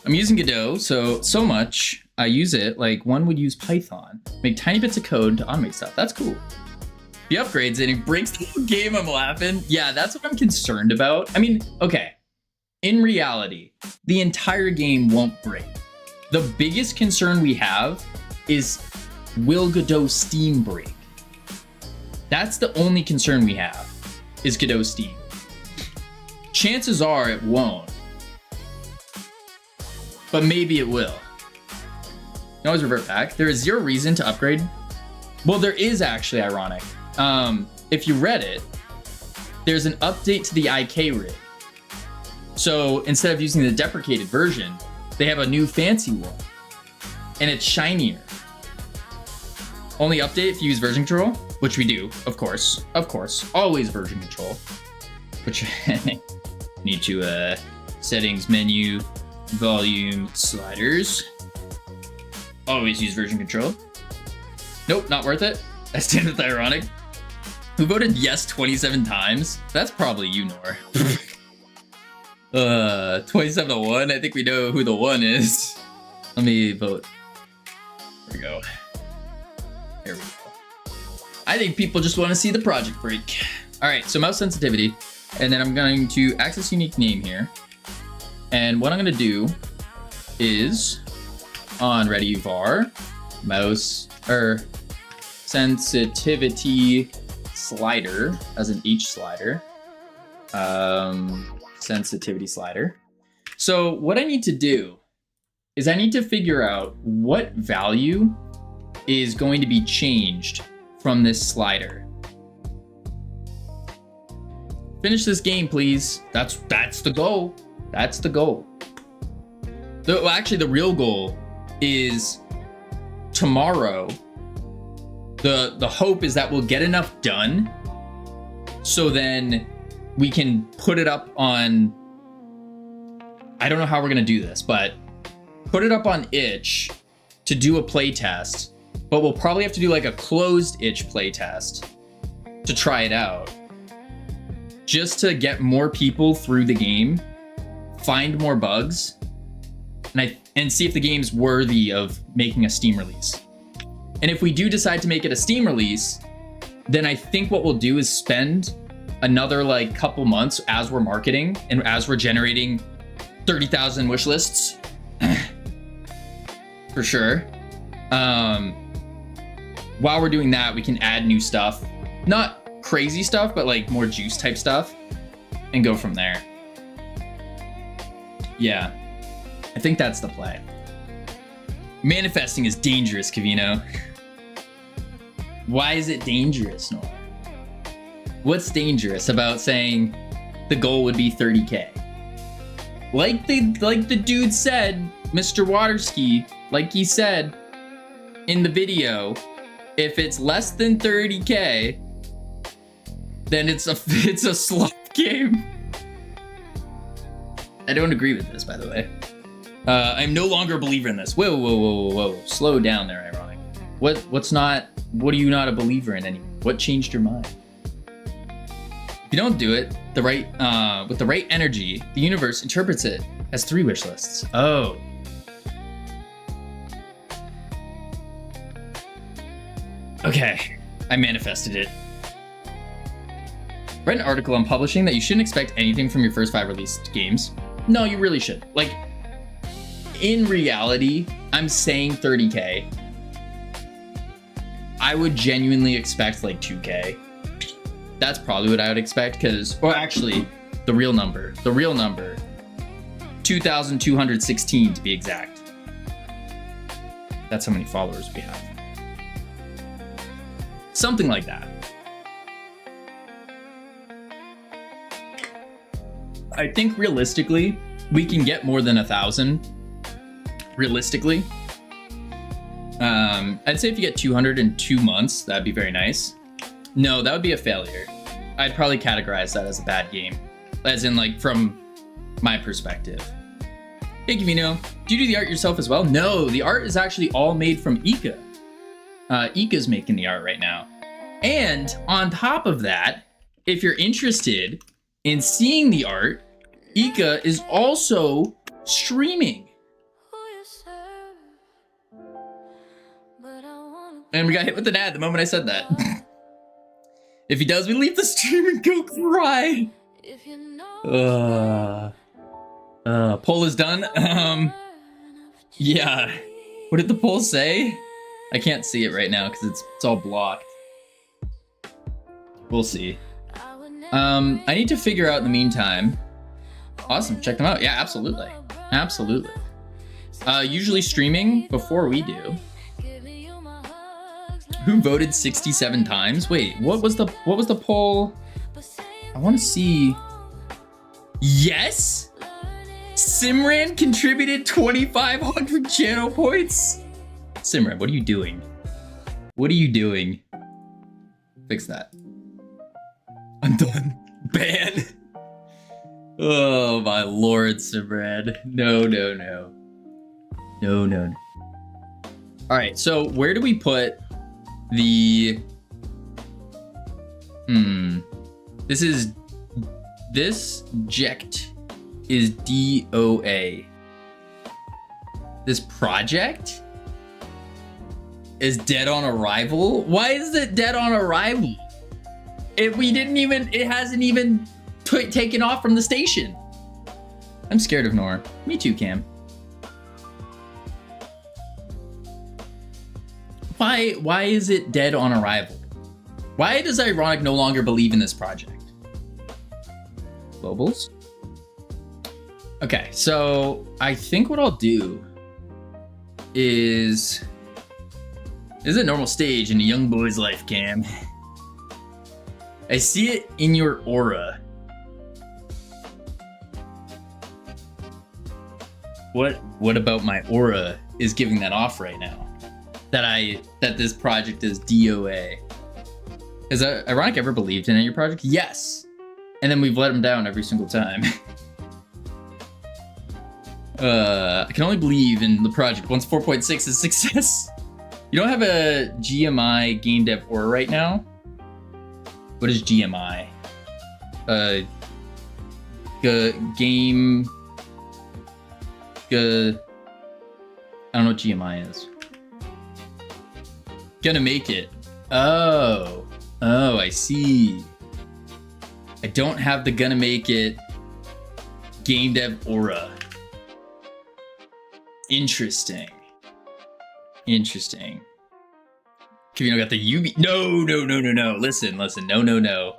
I'm using Godot, so much. I use it like one would use Python. Make tiny bits of code to automate stuff. That's cool. He upgrades it and he breaks the whole game. I'm laughing. Yeah, that's what I'm concerned about. I mean, okay. In reality, the entire game won't break. The biggest concern we have is, will Godot Steam break? That's the only concern we have, is Godot Steam. Chances are it won't. But maybe it will. You can always revert back. There is zero reason to upgrade. Well, there is actually, ironic. If you read it, there's an update to the IK rig. So instead of using the deprecated version, they have a new fancy one. And it's shinier. Only update if you use version control, which we do, of course. Of course, always version control. Which need to settings menu, volume, sliders. Always use version control. Nope, not worth it. I stand with ironic. Who voted yes 27 times? That's probably you, Nor. 27 to 1. I think we know who the one is. Let me vote. There we go. There we go. I think people just want to see the project break. All right, so mouse sensitivity. And then I'm going to access unique name here. And what I'm going to do is on ready var mouse sensitivity slider as an H slider. Sensitivity slider. So what I need to do is I need to figure out what value is going to be changed from this slider. Finish this game, please. That's the goal. That's the goal. Well, actually, the real goal is tomorrow. The hope is that we'll get enough done so then we can put it up on, I don't know how we're gonna do this, but put it up on itch to do a play test, but we'll probably have to do like a closed itch play test to try it out, just to get more people through the game, find more bugs, and see if the game's worthy of making a Steam release. And if we do decide to make it a Steam release, then I think what we'll do is spend another like couple months as we're marketing and as we're generating 30,000 wish lists. For sure. While we're doing that, we can add new stuff. Not crazy stuff, but like more juice type stuff and go from there. Yeah, I think that's the play. Manifesting is dangerous, Cavino. Why is it dangerous, Nora? What's dangerous about saying the goal would be 30K? Like the dude said, Mr. Waterski, like he said in the video, if it's less than 30K, then it's a slop game. I don't agree with this, by the way. I'm no longer a believer in this. Whoa. Slow down there, ironic. What are you not a believer in anymore? What changed your mind? If you don't do it with the right energy, the universe interprets it as 3 wish lists. Oh. Okay, I manifested it. Read an article on publishing that you shouldn't expect anything from your first 5 released games. No, you really should. Like, in reality, I'm saying 30K. I would genuinely expect like 2K. That's probably what I would expect, or actually, the real number, 2,216 to be exact. That's how many followers we have. Something like that. I think realistically, we can get more than 1,000. Realistically. I'd say if you get 200 in 2 months, that'd be very nice. No, that would be a failure. I'd probably categorize that as a bad game. As in, like, from my perspective. Hey, Camino, do you do the art yourself as well? No, the art is actually all made from Ika. Ika's making the art right now. And on top of that, if you're interested in seeing the art, Ika is also streaming. And we got hit with an ad the moment I said that. If he does, we leave the stream and go cry. Poll is done. Yeah. What did the poll say? I can't see it right now because it's all blocked. We'll see. I need to figure out in the meantime. Awesome, check them out. Yeah, absolutely. Absolutely. Usually streaming before we do. Who voted 67 times? Wait, what was the poll? I want to see. Yes? Simran contributed 2,500 channel points. Simran, what are you doing? What are you doing? Fix that. I'm done. Ban. Oh my lord, Simran. No, no, no. No, no, no. All right, so where do we put the... This ject is DOA. This project is dead on arrival? Why is it dead on arrival? It hasn't even taken off from the station. I'm scared of Nora. Me too, Cam. Why is it dead on arrival? Why does Ironic no longer believe in this project? Globals? Okay, so I think what I'll do is a normal stage in a young boy's life, Cam. I see it in your aura. What about my aura is giving that off right now? That this project is DOA. Has Ironic ever believed in your project? Yes. And then we've let him down every single time. I can only believe in the project once 4.6 is success. You don't have a GMI game dev aura right now? What is GMI? Game... I don't know what GMI is. Gonna make it. Oh, I see. I don't have the gonna make it game dev aura. Interesting. Interesting. Kavino got the UB. No. Listen. No.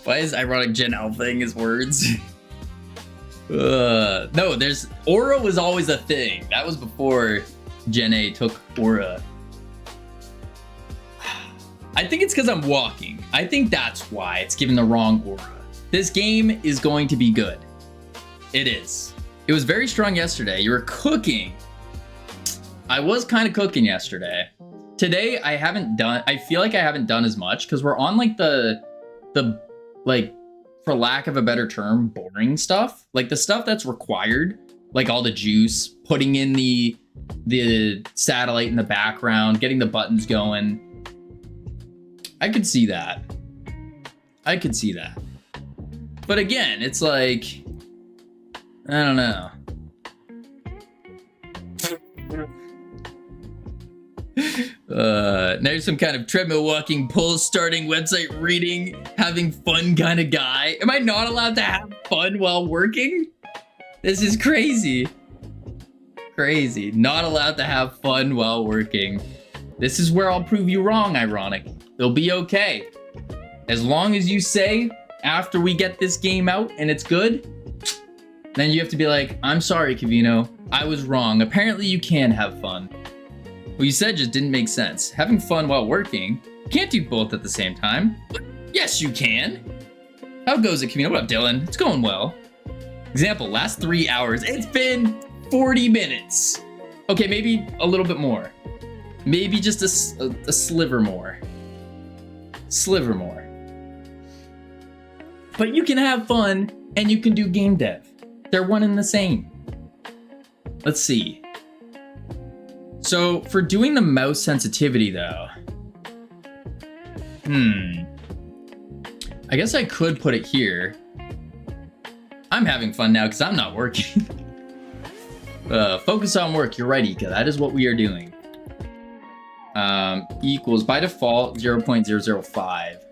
Why is Ironic Gen Alpha-ing his words? No, there's aura was always a thing. That was before Gen A took aura. I think it's because I'm walking. I think that's why it's given the wrong aura. This game is going to be good. It is. It was very strong yesterday. You were cooking. I was kind of cooking yesterday. Today, I feel like I haven't done as much because we're on like the for lack of a better term, boring stuff. Like the stuff that's required, like all the juice, putting in the satellite in the background, getting the buttons going. I could see that. But again, it's like, I don't know. Now you're some kind of treadmill walking, pull starting, website reading, having fun kind of guy. Am I not allowed to have fun while working? This is crazy. Crazy. Not allowed to have fun while working. This is where I'll prove you wrong, Ironic. It'll be okay. As long as you say, after we get this game out and it's good, then you have to be like, I'm sorry, Kavino. I was wrong. Apparently you can have fun. What you said just didn't make sense. Having fun while working, you can't do both at the same time. Yes, you can. How goes it, Kavino? What up, Dylan? It's going well. Example, last 3 hours. It's been 40 minutes. Okay, maybe a little bit more. Maybe just a sliver more. Sliver more. But you can have fun and you can do game dev. They're one and the same. Let's see. So for doing the mouse sensitivity though, I I guess I could put it here. I'm having fun now because I'm not working. Focus on work. You're right, Ika. That is what we are doing. Equals by default 0.005.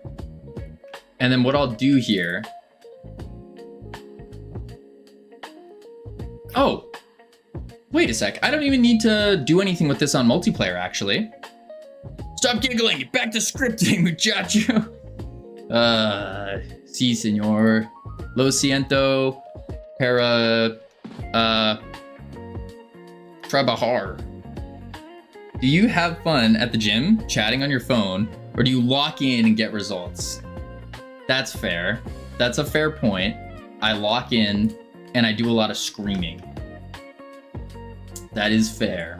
And then what I'll do here. Oh, wait a sec. I don't even need to do anything with this on multiplayer, actually. Stop giggling. Back to scripting, muchacho. Si, senor. Lo siento. Para. Trabajar. Do you have fun at the gym, chatting on your phone, or do you lock in and get results? That's fair. That's a fair point. I lock in and I do a lot of screaming. That is fair.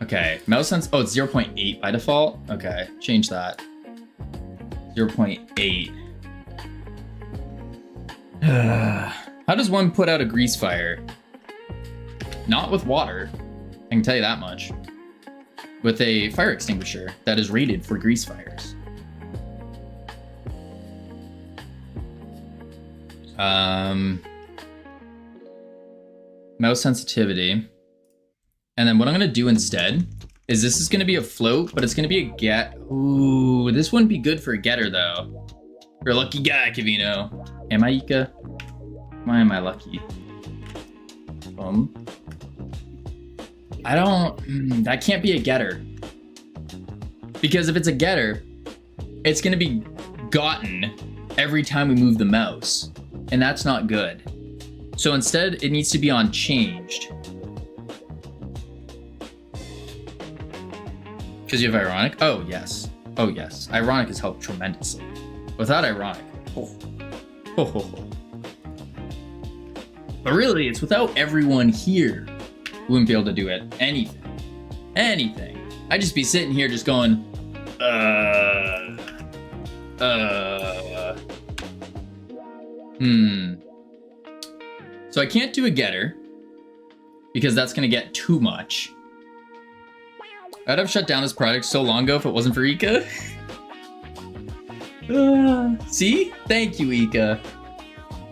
Okay, mouse sense. Oh, it's 0.8 by default. Okay, change that. 0.8. How does one put out a grease fire? Not with water. I can tell you that much. With a fire extinguisher that is rated for grease fires. Mouse sensitivity. And then what I'm gonna do instead is this is gonna be a float, but it's gonna be a get. Ooh, this wouldn't be good for a getter though. You're a lucky guy, Kavino. Am I, Ika? Why am I lucky? I don't, that can't be a getter. Because if it's a getter, it's gonna be gotten every time we move the mouse. And that's not good. So instead, it needs to be on changed. Because you have ironic? Oh, yes. Oh, yes. Ironic has helped tremendously. Without ironic, But really, it's without everyone here. We wouldn't be able to do it. Anything. I'd just be sitting here just going, So I can't do a getter because that's gonna get too much. I'd have shut down this project so long ago if it wasn't for Ika. See? Thank you, Ika.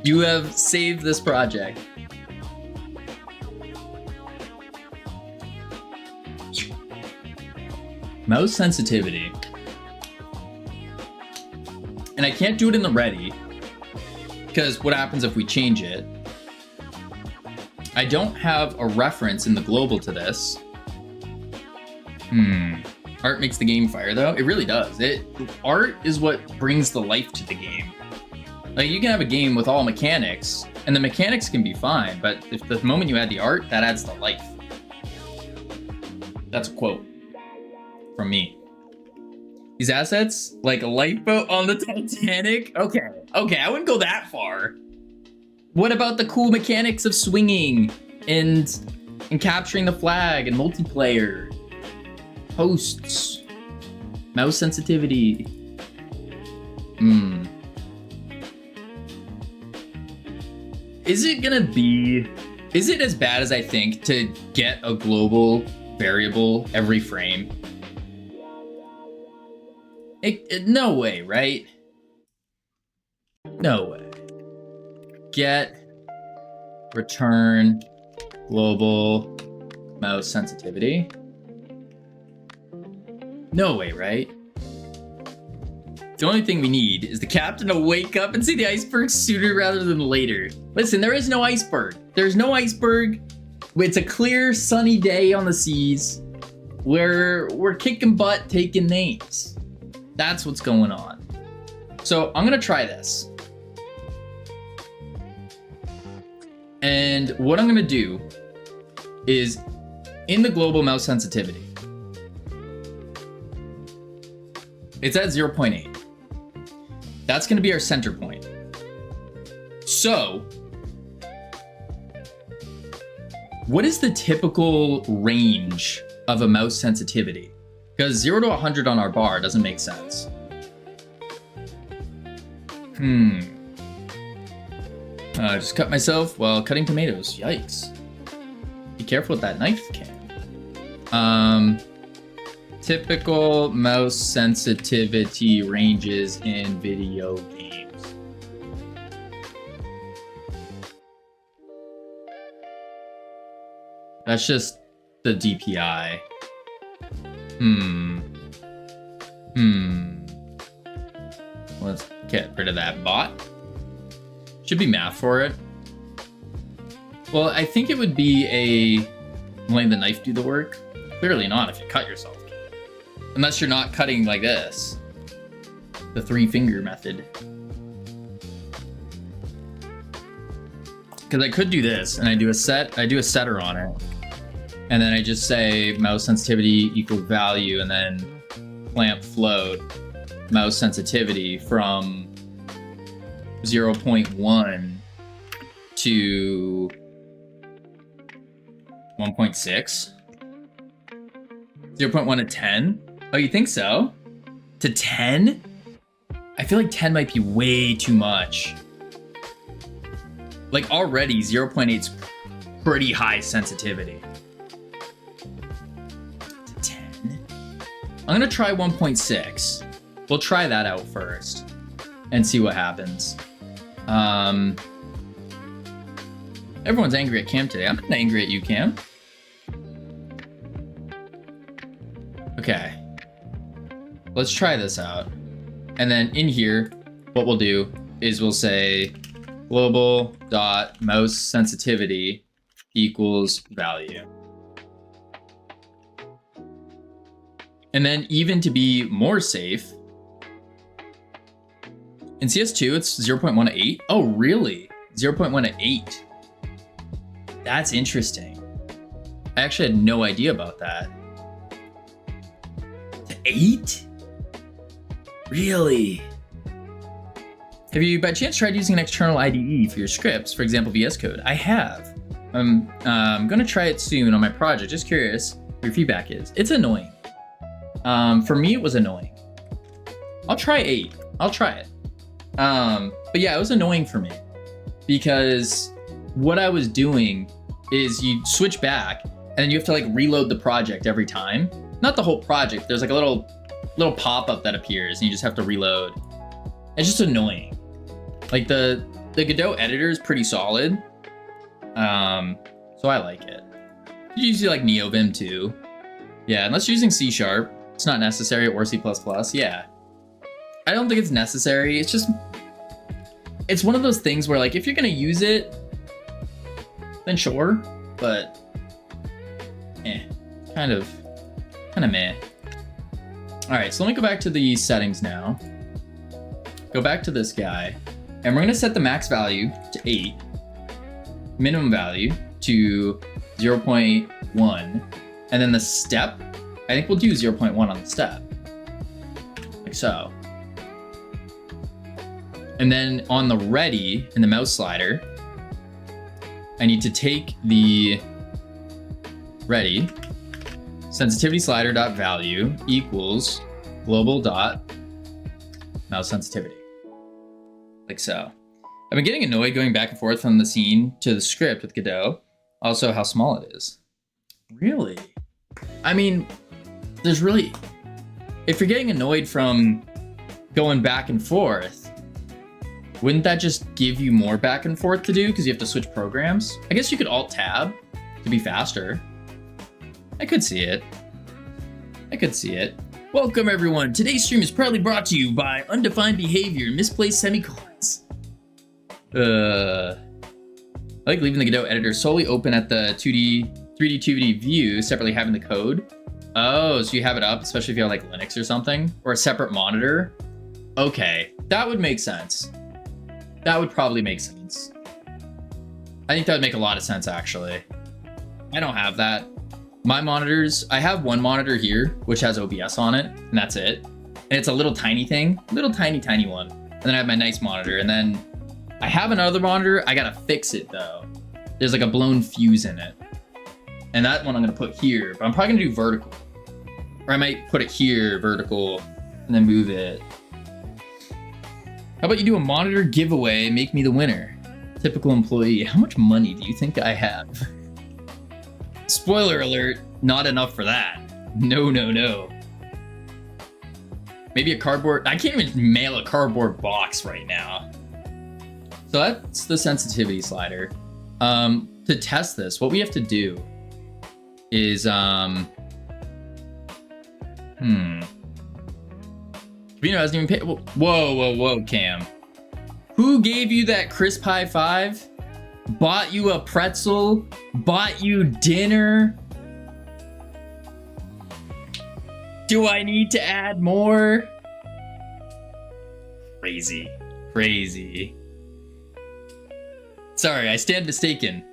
You have saved this project. Mouse sensitivity. And I can't do it in the ready because what happens if we change it? I don't have a reference in the global to this. Art makes the game fire though. It really does. Art is what brings the life to the game. Like you can have a game with all mechanics and the mechanics can be fine, but if the moment you add the art, that adds the life. That's a quote from me. These assets, like a lifeboat on the Titanic? Okay, I wouldn't go that far. What about the cool mechanics of swinging and capturing the flag and multiplayer? Hosts. Mouse sensitivity. Is it as bad as I think to get a global variable every frame? No way, right? No way. Get, return, global, mouse sensitivity. No way, right? The only thing we need is the captain to wake up and see the iceberg sooner rather than later. Listen, there is no iceberg. There's no iceberg. It's a clear, sunny day on the seas where we're kicking butt, taking names. That's what's going on. So I'm gonna try this. And what I'm gonna do is in the global mouse sensitivity, it's at 0.8. That's gonna be our center point. So, what is the typical range of a mouse sensitivity? Because 0 to 100 on our bar doesn't make sense. I just cut myself while cutting tomatoes. Yikes. Be careful with that knife, Cam. Typical mouse sensitivity ranges in video games. That's just the DPI. Let's get rid of that bot. Should be math for it. Well, I think it would be a letting the knife do the work. Clearly not if you cut yourself. Unless you're not cutting like this. The 3-finger method. Because I could do this and I do a setter on it. And then I just say mouse sensitivity equals value and then clamp float mouse sensitivity from 0.1 to 1.6. 0.1 to 10? Oh, you think so? To 10? I feel like 10 might be way too much. Like already 0.8's pretty high sensitivity. To 10? I'm gonna try 1.6. We'll try that out first and see what happens. Everyone's angry at Cam today. I'm not angry at you, Cam. Okay. Let's try this out. And then in here, what we'll do is we'll say global dot mouse sensitivity equals value. And then even to be more safe, in CS2, it's 0.1 to 8. Oh, really? 0.1 to 8. That's interesting. I actually had no idea about that. To 8? Really? Have you by chance tried using an external IDE for your scripts, for example, VS Code? I have. I'm gonna try it soon on my project. Just curious what your feedback is. It's annoying. For me, it was annoying. I'll try 8. I'll try it. But yeah, it was annoying for me because what I was doing is you switch back and then you have to like reload the project every time. Not the whole project. There's like a little pop-up that appears and you just have to reload. It's just annoying. Like the Godot editor is pretty solid. So I like it. You usually like NeoVim too. Yeah, unless you're using C#, it's not necessary, or C++, yeah. I don't think it's necessary. It's just, it's one of those things where like, if you're gonna use it, then sure, but kind of meh. All right, so let me go back to the settings now. Go back to this guy, and we're gonna set the max value to 8, minimum value to 0.1, and then the step, I think we'll do 0.1 on the step, like so. And then on the ready in the mouse slider, I need to take the ready sensitivity slider dot value equals global dot mouse sensitivity, like so. I've been getting annoyed going back and forth from the scene to the script with Godot. Also, how small it is. Really? I mean, there's really, if you're getting annoyed from going back and forth, wouldn't that just give you more back and forth to do because you have to switch programs? I guess you could Alt-Tab to be faster. I could see it. I could see it. Welcome everyone. Today's stream is proudly brought to you by Undefined Behavior, Misplaced Semicolons. I like leaving the Godot editor solely open at the 3D 2D view, separately having the code. Oh, so you have it up, especially if you have like Linux or something, or a separate monitor. Okay, that would make sense. That would probably make sense. I think that would make a lot of sense, actually. I don't have that. My monitors, I have one monitor here, which has OBS on it, and that's it. And it's a little tiny thing, little tiny one. And then I have my nice monitor, and then I have another monitor. I gotta fix it though. There's like a blown fuse in it. And that one I'm gonna put here, but I'm probably gonna do vertical. Or I might put it here, vertical, and then move it. How about you do a monitor giveaway, make me the winner? Typical employee. How much money do you think I have? Spoiler alert, not enough for that. No. Maybe a cardboard. I can't even mail a cardboard box right now. So that's the sensitivity slider. To test this, what we have to do is Vino hasn't even paid. Whoa, Cam. Who gave you that crisp high five? Bought you a pretzel? Bought you dinner? Do I need to add more? Crazy. Crazy. Sorry, I stand mistaken.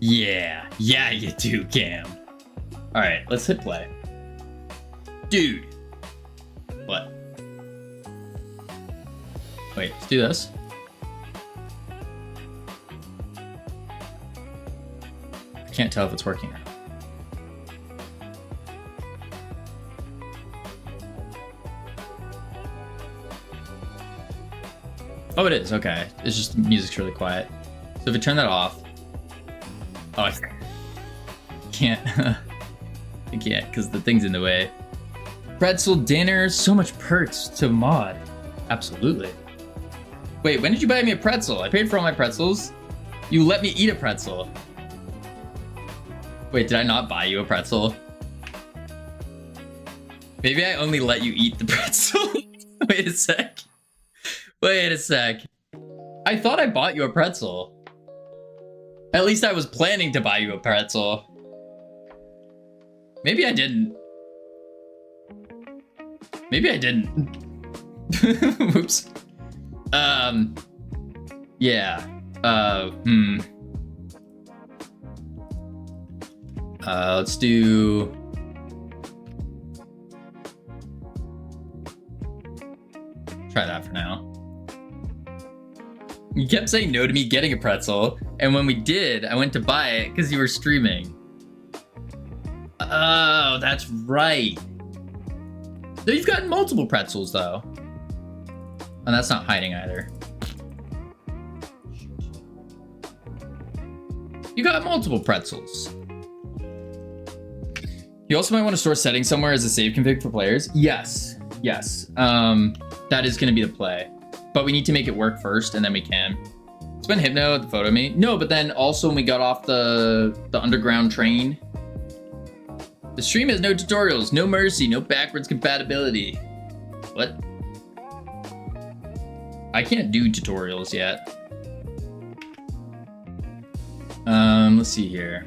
Yeah, you do, Cam. Alright, let's hit play. Dude. What? Wait, let's do this. I can't tell if it's working or not. Oh, it is. Okay. It's just the music's really quiet. So if I turn that off... Oh, I can't. I can't because the thing's in the way. Pretzel dinner. So much perks to mod. Absolutely. Wait, when did you buy me a pretzel? I paid for all my pretzels. You let me eat a pretzel. Wait, did I not buy you a pretzel? Maybe I only let you eat the pretzel. Wait a sec. Wait a sec. I thought I bought you a pretzel. At least I was planning to buy you a pretzel. Maybe I didn't. Maybe I didn't. Whoops. Yeah. Let's do... Try that for now. You kept saying no to me getting a pretzel, and when we did, I went to buy it because you were streaming. Oh, that's right. So you've gotten multiple pretzels, though. And that's not hiding either. You got multiple pretzels. You also might want to store settings somewhere as a save config for players. Yes. That is going to be the play. But we need to make it work first, and then we can. It's been Hypno at the photo me. No, but then also when we got off the underground train. The stream has no tutorials, no mercy, no backwards compatibility. What? I can't do tutorials yet. Let's see here.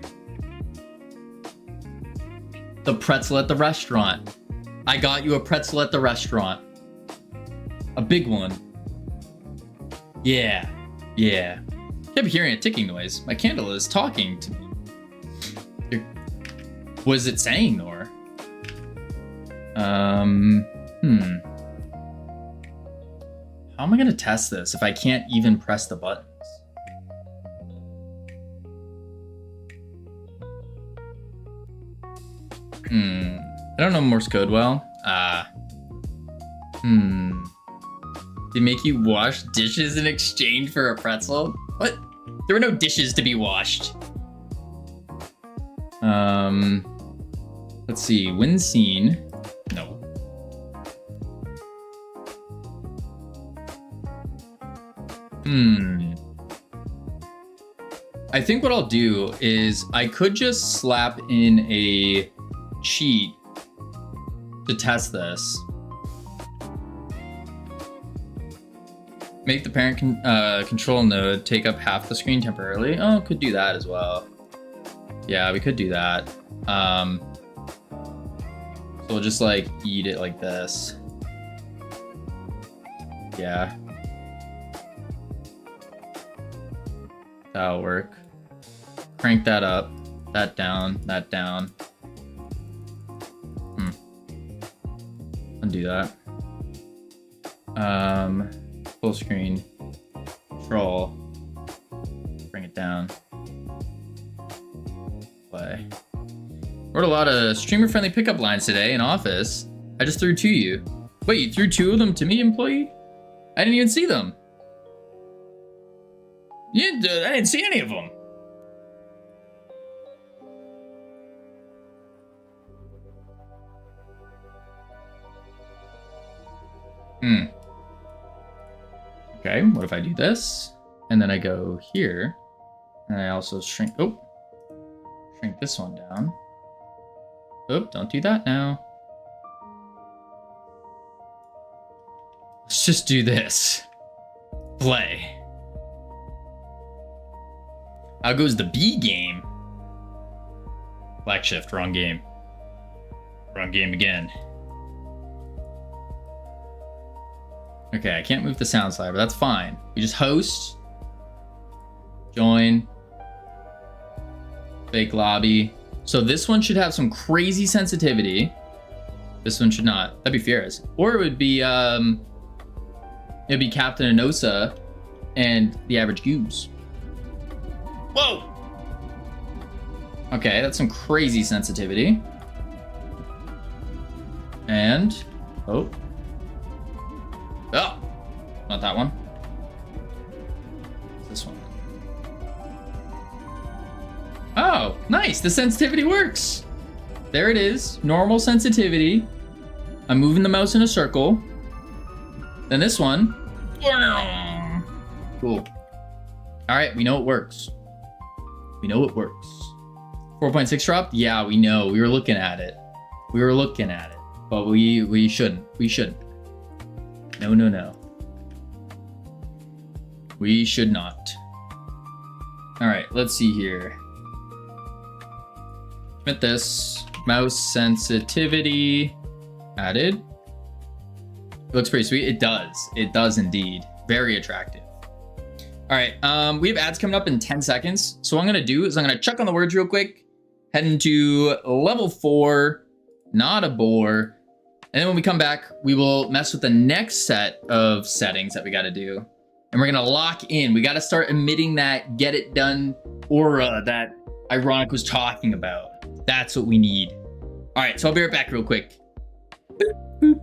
The pretzel at the restaurant. I got you a pretzel at the restaurant. A big one. Yeah. Kept hearing a ticking noise. My candle is talking to me. What is it saying, Nor? How am I gonna test this if I can't even press the buttons? I don't know Morse code well. They make you wash dishes in exchange for a pretzel? What? There were no dishes to be washed. Let's see. Win scene. No. I think what I'll do is I could just slap in a cheat to test this. Make the parent control node take up half the screen temporarily. Oh, could do that as well. Yeah, we could do that. So we'll just like eat it like this. Yeah. That'll work. Crank that up, that down, that down. Undo that. Full screen. Control. Bring it down. Play. Wrote a lot of streamer-friendly pickup lines today in Office. I just threw 2 to you. Wait, you threw 2 of them to me, employee? I didn't even see them. I didn't see any of them. Okay, what if I do this? And then I go here. And I also shrink this one down. Oop, don't do that now. Let's just do this. Play. How goes the B game? Black shift, wrong game. Wrong game again. Okay, I can't move the sound slider, but that's fine. We just host, join, fake lobby. So this one should have some crazy sensitivity. This one should not. That'd be Fierce. Or it'd be Captain Enosa and the average goose. Whoa! Okay, that's some crazy sensitivity. And oh, not that one. It's this one. Oh, nice. The sensitivity works. There it is. Normal sensitivity. I'm moving the mouse in a circle. Then this one. Cool. All right, we know it works. We know it works. 4.6 dropped? Yeah, we know. We were looking at it. But we shouldn't. We shouldn't. No. We should not. All right, let's see here. Commit this. Mouse sensitivity added. It looks pretty sweet. It does. It does indeed. Very attractive. All right, we have ads coming up in 10 seconds. So what I'm gonna do is I'm gonna check on the words real quick, head into level 4, not a bore. And then when we come back, we will mess with the next set of settings that we gotta do. And we're gonna lock in. We gotta start emitting that get it done aura that Ironic was talking about. That's what we need. All right, so I'll be right back real quick. Boop, boop.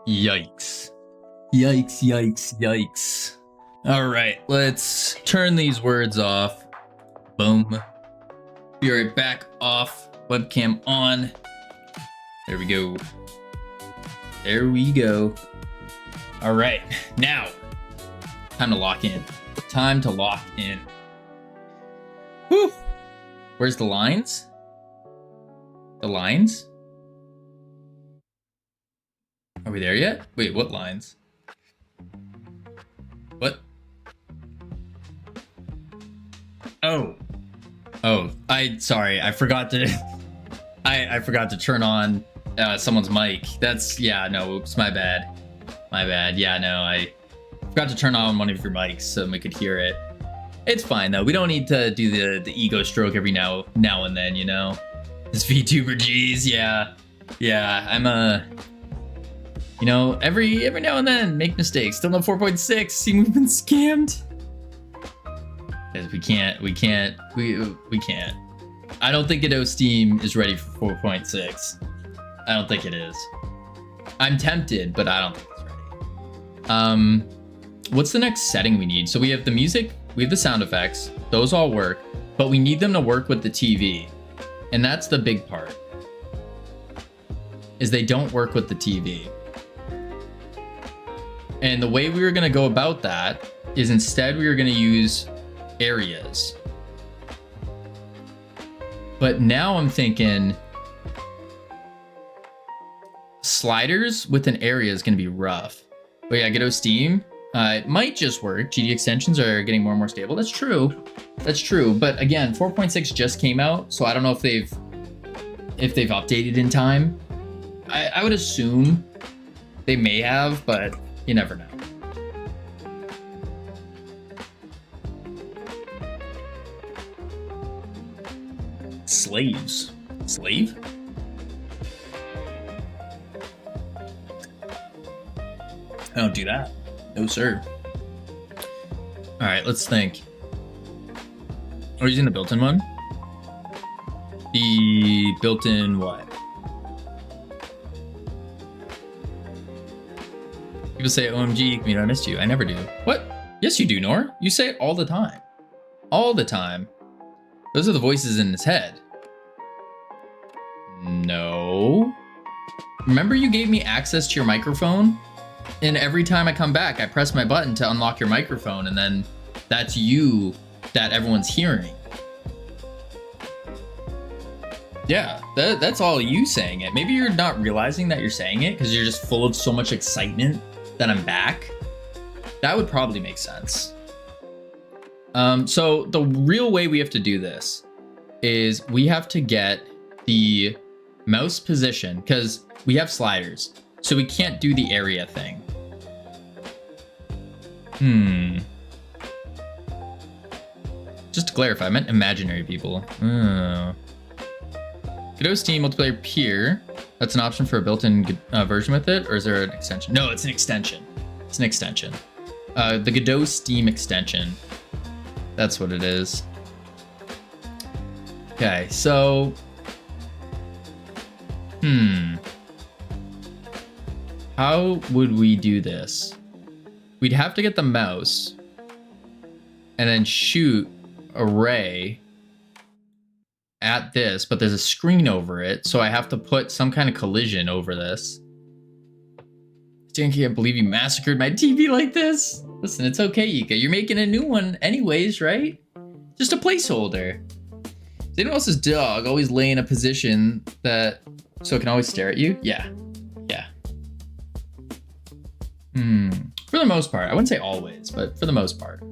Yikes. Yikes. All right, let's turn these words off. Boom. Be right back off. Webcam on. There we go. All right, now, time to lock in. Whew. Where's the lines? Are we there yet? Wait, what lines? What? Oh, sorry. I forgot to I forgot to turn on someone's mic. Oops, my bad. Yeah, no, I forgot Forgot to turn on one of your mics so we could hear it. It's fine though. We don't need to do the ego stroke every now and then, you know. This VTuber G's, yeah. I'm you know, every now and then make mistakes. Still no 4.6. See, we've been scammed. Because we can't. I don't think Godot Steam is ready for 4.6. I don't think it is. I'm tempted, but I don't think it's ready. What's the next setting we need? So we have the music, we have the sound effects. Those all work, but we need them to work with the TV. And that's the big part. Is they don't work with the TV. And the way we were gonna go about that is instead we were gonna use areas. But now I'm thinking sliders with an area is gonna be rough. But yeah, Godot Steam, it might just work. GD extensions are getting more and more stable. That's true. But again, 4.6 just came out, so I don't know if they've updated in time. I would assume they may have, but you never know. Slaves. Slave? I don't do that. No, sir. All right, let's think. Are you using the built-in one? The built-in what? People say, OMG, I missed you. I never do. What? Yes, you do, Nor. You say it all the time. All the time. Those are the voices in his head. No. Remember you gave me access to your microphone? And every time I come back, I press my button to unlock your microphone, and then that's you that everyone's hearing. Yeah, that's all you saying it. Maybe you're not realizing that you're saying it because you're just full of so much excitement that I'm back. That would probably make sense. So the real way we have to do this is we have to get the mouse position because we have sliders. So we can't do the area thing. Just to clarify, I meant imaginary people. Godot Steam multiplayer peer. That's an option for a built-in version with it, or is there an extension? No, it's an extension. It's an extension. The Godot Steam extension. That's what it is. Okay, so... How would we do this? We'd have to get the mouse and then shoot a ray at this, but there's a screen over it, so I have to put some kind of collision over this. I can't believe you massacred my TV like this. Listen, it's okay, Yika. You're making a new one anyways, right? Just a placeholder. Is anyone else's dog always lay in a position that so it can always stare at you? Yeah. For the most part. I wouldn't say always, but for the most part.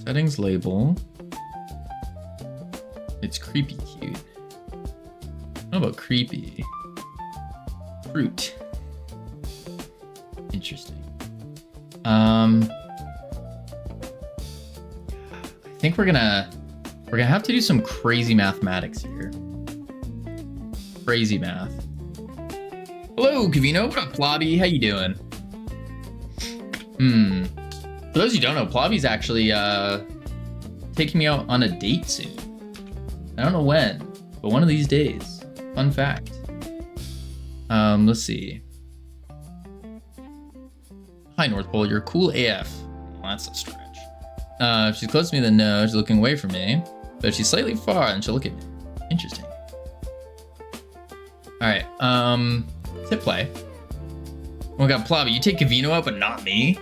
Settings label. It's creepy cute. What about creepy? Fruit. Interesting. I think we're gonna have to do some crazy mathematics here. Crazy math. Hello, Kavino. What up, Plobby? How you doing? For those who don't know, Plobby's actually taking me out on a date soon. I don't know when, but one of these days. Fun fact. Let's see. Hi, North Pole. You're cool AF. Well, that's a stretch. She's close to me, then no. She's looking away from me. But if she's slightly far, then she'll look at me. Interesting. Alright, hit play. Oh my god, Plobby, you take Kavino out, but not me?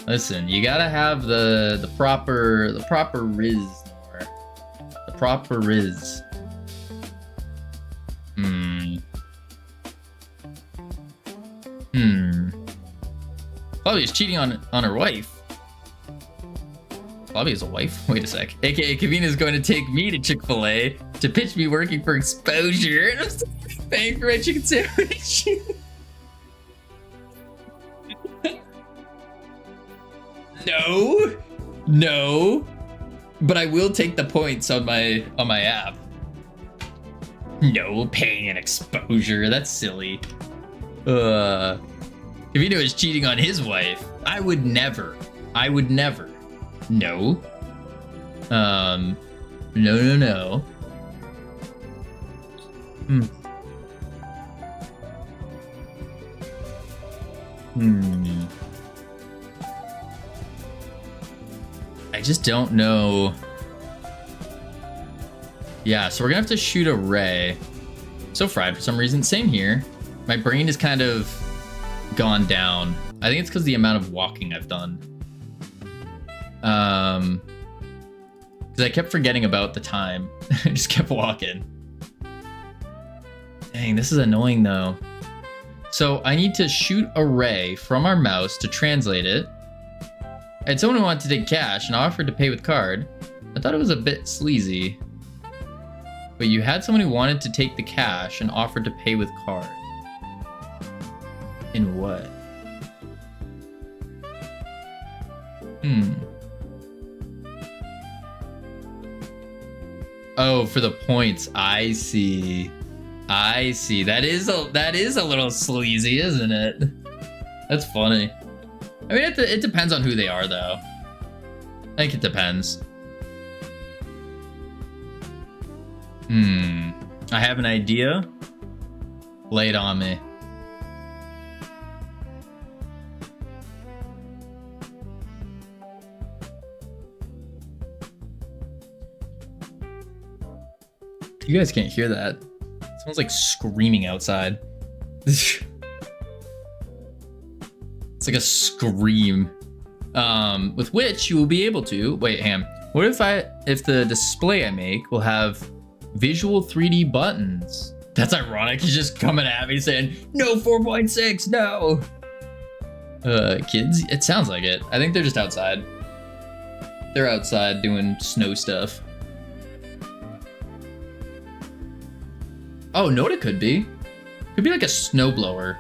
Listen, you gotta have the proper riz. The proper riz. Plobby is cheating on her wife. Bobby has a wife? Wait a sec. AKA Kavina's going to take me to Chick-fil-A to pitch me working for exposure. And I'm still paying for my chicken sandwich. No. No. But I will take the points on my app. No, paying an exposure. That's silly. Kavino is cheating on his wife. I would never. I would never. No. No, no, no. Hmm. Hmm. I just don't know. Yeah, so we're gonna have to shoot a ray. So fried for some reason. Same here. My brain is kind of gone down. I think it's because the amount of walking I've done. Because I kept forgetting about the time. I just kept walking. Dang, this is annoying though. So I need to shoot a ray from our mouse to translate it. I had someone who wanted to take cash and offered to pay with card. I thought it was a bit sleazy. But you had someone who wanted to take the cash and offered to pay with card. In what? Oh, for the points. I see. I see. That is a little sleazy, isn't it? That's funny. I mean, it depends on who they are, though. I think it depends. I have an idea. Lay it on me. You guys can't hear that. Someone's like screaming outside. It's like a scream. With which you will be able to wait, Ham. What if the display I make will have visual 3D buttons? That's ironic. He's just coming at me saying, no 4.6, no. Kids, it sounds like it. I think they're just outside. They're outside doing snow stuff. Oh, know what it could be? Could be like a snowblower.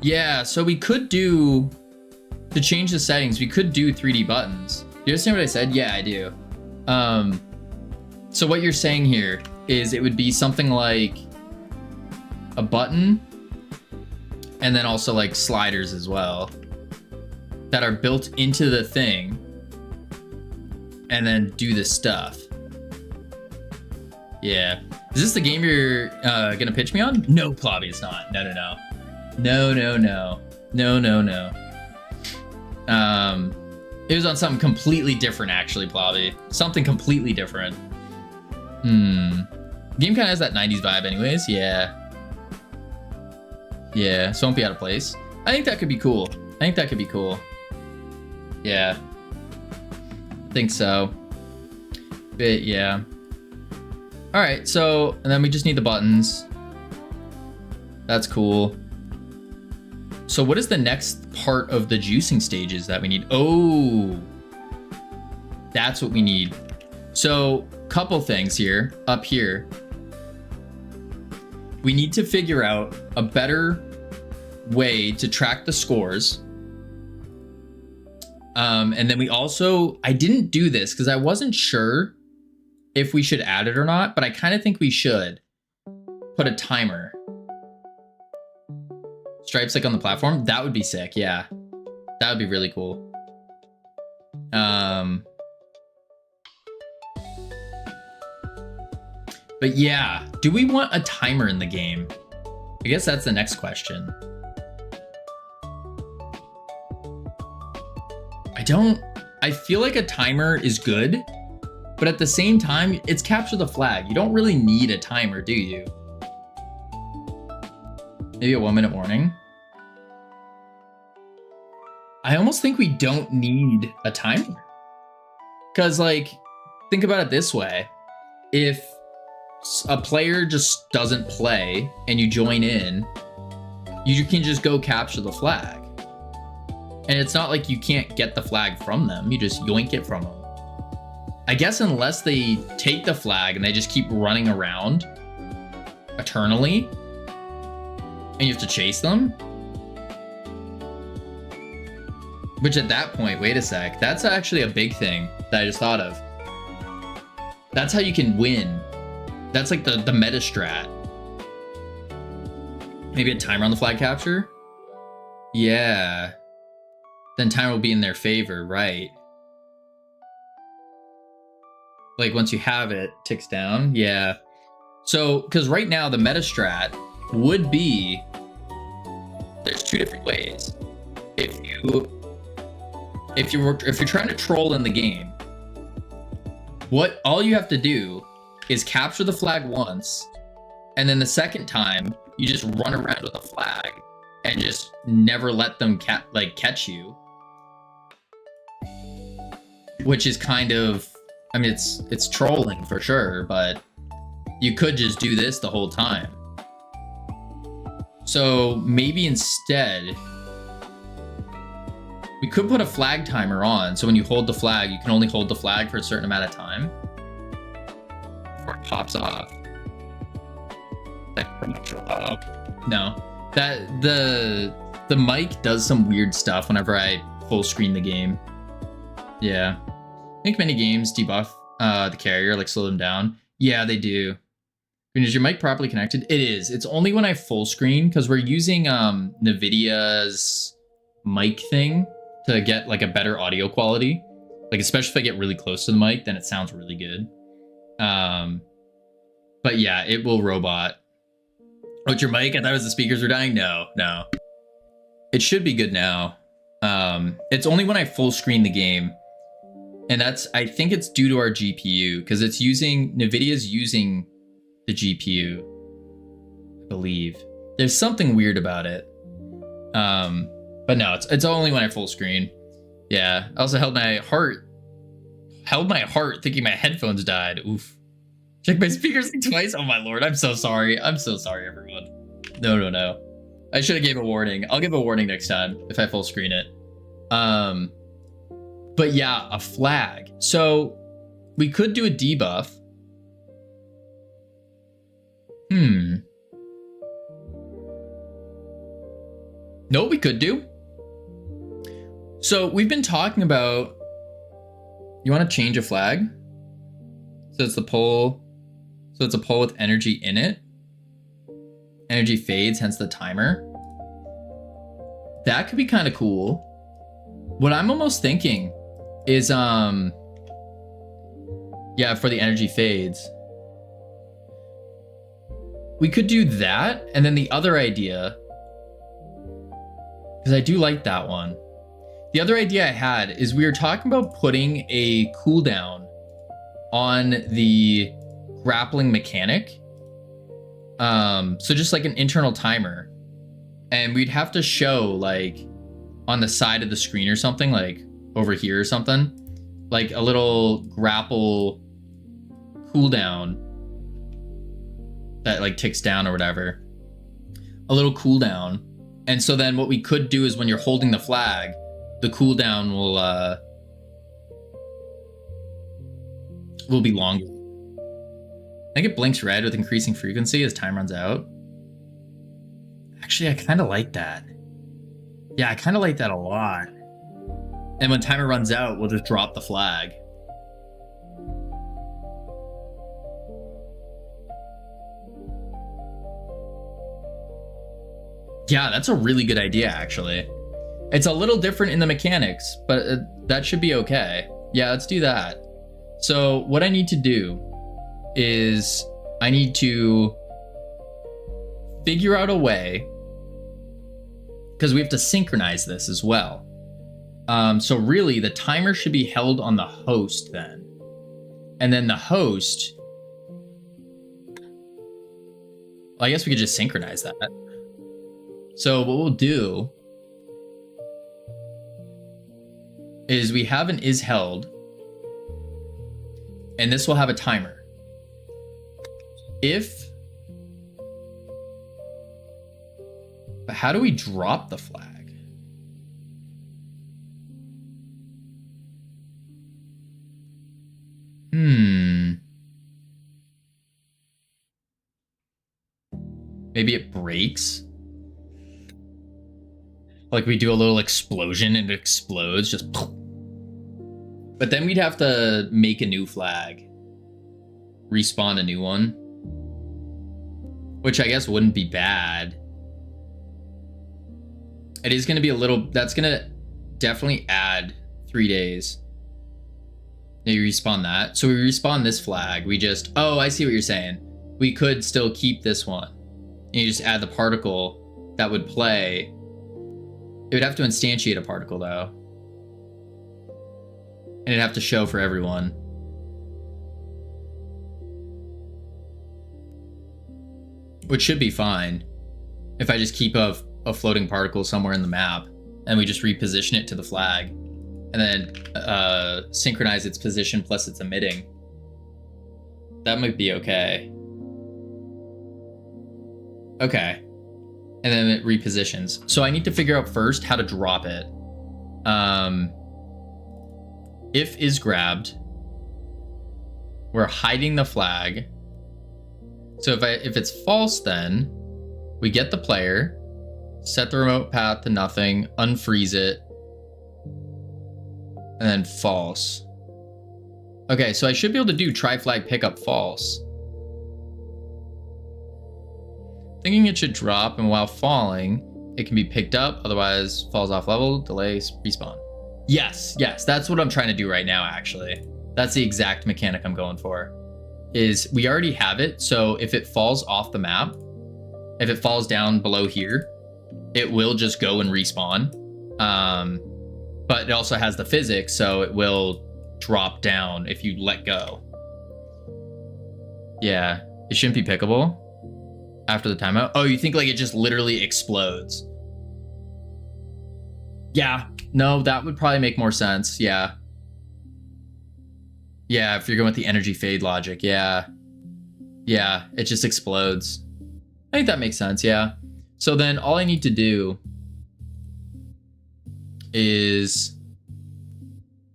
Yeah, so we could do, to change the settings, we could do 3D buttons. Do you understand what I said? Yeah, I do. So what you're saying here is it would be something like a button and then also like sliders as well that are built into the thing and then do the stuff. Yeah. Is this the game you're gonna pitch me on? No, Plobby, it's not. No, no, no. No, no, no. No, no, no. It was on something completely different, actually, Plobby. Something completely different. Game kind of has that 90s vibe anyways. Yeah. Yeah, so it won't be out of place. I think that could be cool. I think that could be cool. Yeah. I think so. But yeah. All right, so, and then we just need the buttons. That's cool. So what is the next part of the juicing stages that we need? Oh, that's what we need. So, couple things here, up here. We need to figure out a better way to track the scores. And then we also, I didn't do this because I wasn't sure if we should add it or not, but I kind of think we should put a timer. Stripes like on the platform, that would be sick. Yeah, that would be really cool. But yeah, do we want a timer in the game? I guess that's the next question. I feel like a timer is good, but at the same time, it's capture the flag. You don't really need a timer, do you? Maybe a 1-minute warning. I almost think we don't need a timer. Because, like, think about it this way. If a player just doesn't play and you join in, you can just go capture the flag. And it's not like you can't get the flag from them. You just yoink it from them. I guess unless they take the flag and they just keep running around eternally and you have to chase them. Which at that point, wait a sec, that's actually a big thing that I just thought of. That's how you can win. That's like the meta strat. Maybe a timer on the flag capture? Yeah. Then timer will be in their favor, right? Like once you have it, ticks down. Yeah. So, because right now the meta strat would be, there's two different ways. If you're trying to troll in the game, all you have to do is capture the flag once, and then the second time you just run around with a flag and just never let them catch you, which is kind of, I mean, it's trolling for sure, but you could just do this the whole time. So maybe instead we could put a flag timer on, so when you hold the flag, you can only hold the flag for a certain amount of time before it pops off. No, that the mic does some weird stuff whenever I full screen the game. Yeah, I think many games debuff the carrier, like slow them down. Yeah, they do. I mean, is your mic properly connected? It is. It's only when I full screen, because we're using NVIDIA's mic thing to get like a better audio quality. Like especially if I get really close to the mic, then it sounds really good. But yeah, it will robot. Oh, it's your mic? I thought it was the speakers were dying. No. It should be good now. It's only when I full screen the game. And I think it's due to our GPU, because NVIDIA's using the GPU, I believe. There's something weird about it. But no, it's only when I full screen. Yeah. I also held my heart thinking my headphones died. Oof. Check my speakers twice. Oh my lord, I'm so sorry. I'm so sorry, everyone. No. I should have gave a warning. I'll give a warning next time if I full screen it. But yeah, a flag. So we could do a debuff. No, we could do. So we've been talking about, you want to change a flag? So it's the pole. So it's a pole with energy in it. Energy fades, hence the timer. That could be kind of cool. What I'm almost thinking is, yeah, for the energy fades. We could do that, and then the other idea, because I do like that one. The other idea I had is we were talking about putting a cooldown on the grappling mechanic. So just like an internal timer. And we'd have to show like on the side of the screen or something, like over here or something, like a little grapple cooldown that like ticks down or whatever. A little cooldown. And so then what we could do is when you're holding the flag, the cooldown will be longer. I think it blinks red with increasing frequency as time runs out. Actually, I kind of like that. Yeah, I kind of like that a lot. And when timer runs out, we'll just drop the flag. Yeah, that's a really good idea, actually. It's a little different in the mechanics, but that should be okay. Yeah, let's do that. So what I need to do is I need to figure out a way, because we have to synchronize this as well. So really the timer should be held on the host then. And then the host, well, I guess we could just synchronize that. So what we'll do is we have an is held, and this will have a timer. But how do we drop the flag? Maybe it breaks. Like we do a little explosion and it explodes, just. But then we'd have to make a new flag. Respawn a new one. Which I guess wouldn't be bad. It is going to be a little... That's going to definitely add 3 days. Now you respawn that. So we respawn this flag. We just... Oh, I see what you're saying. We could still keep this one. And you just add the particle that would play. It would have to instantiate a particle, though. And it'd have to show for everyone. Which should be fine. If I just keep a floating particle somewhere in the map. And we just reposition it to the flag. And then synchronize its position plus its emitting. That might be okay. Okay. And then it repositions. So I need to figure out first how to drop it. If is grabbed. We're hiding the flag. So if it's false, then we get the player, set the remote path to nothing, unfreeze it, and then false. Okay, so I should be able to do try flag pickup false. Thinking it should drop, and while falling, it can be picked up, otherwise falls off level, delay, respawn. Yes, that's what I'm trying to do right now, actually. That's the exact mechanic I'm going for. Is we already have it, so if it falls off the map, if it falls down below here, it will just go and respawn. But it also has the physics, so it will drop down if you let go. Yeah, it shouldn't be pickable after the timeout. Oh, you think like it just literally explodes? Yeah, no, that would probably make more sense. Yeah. Yeah, if you're going with the energy fade logic, yeah. Yeah, it just explodes. I think that makes sense, yeah. So then all I need to do is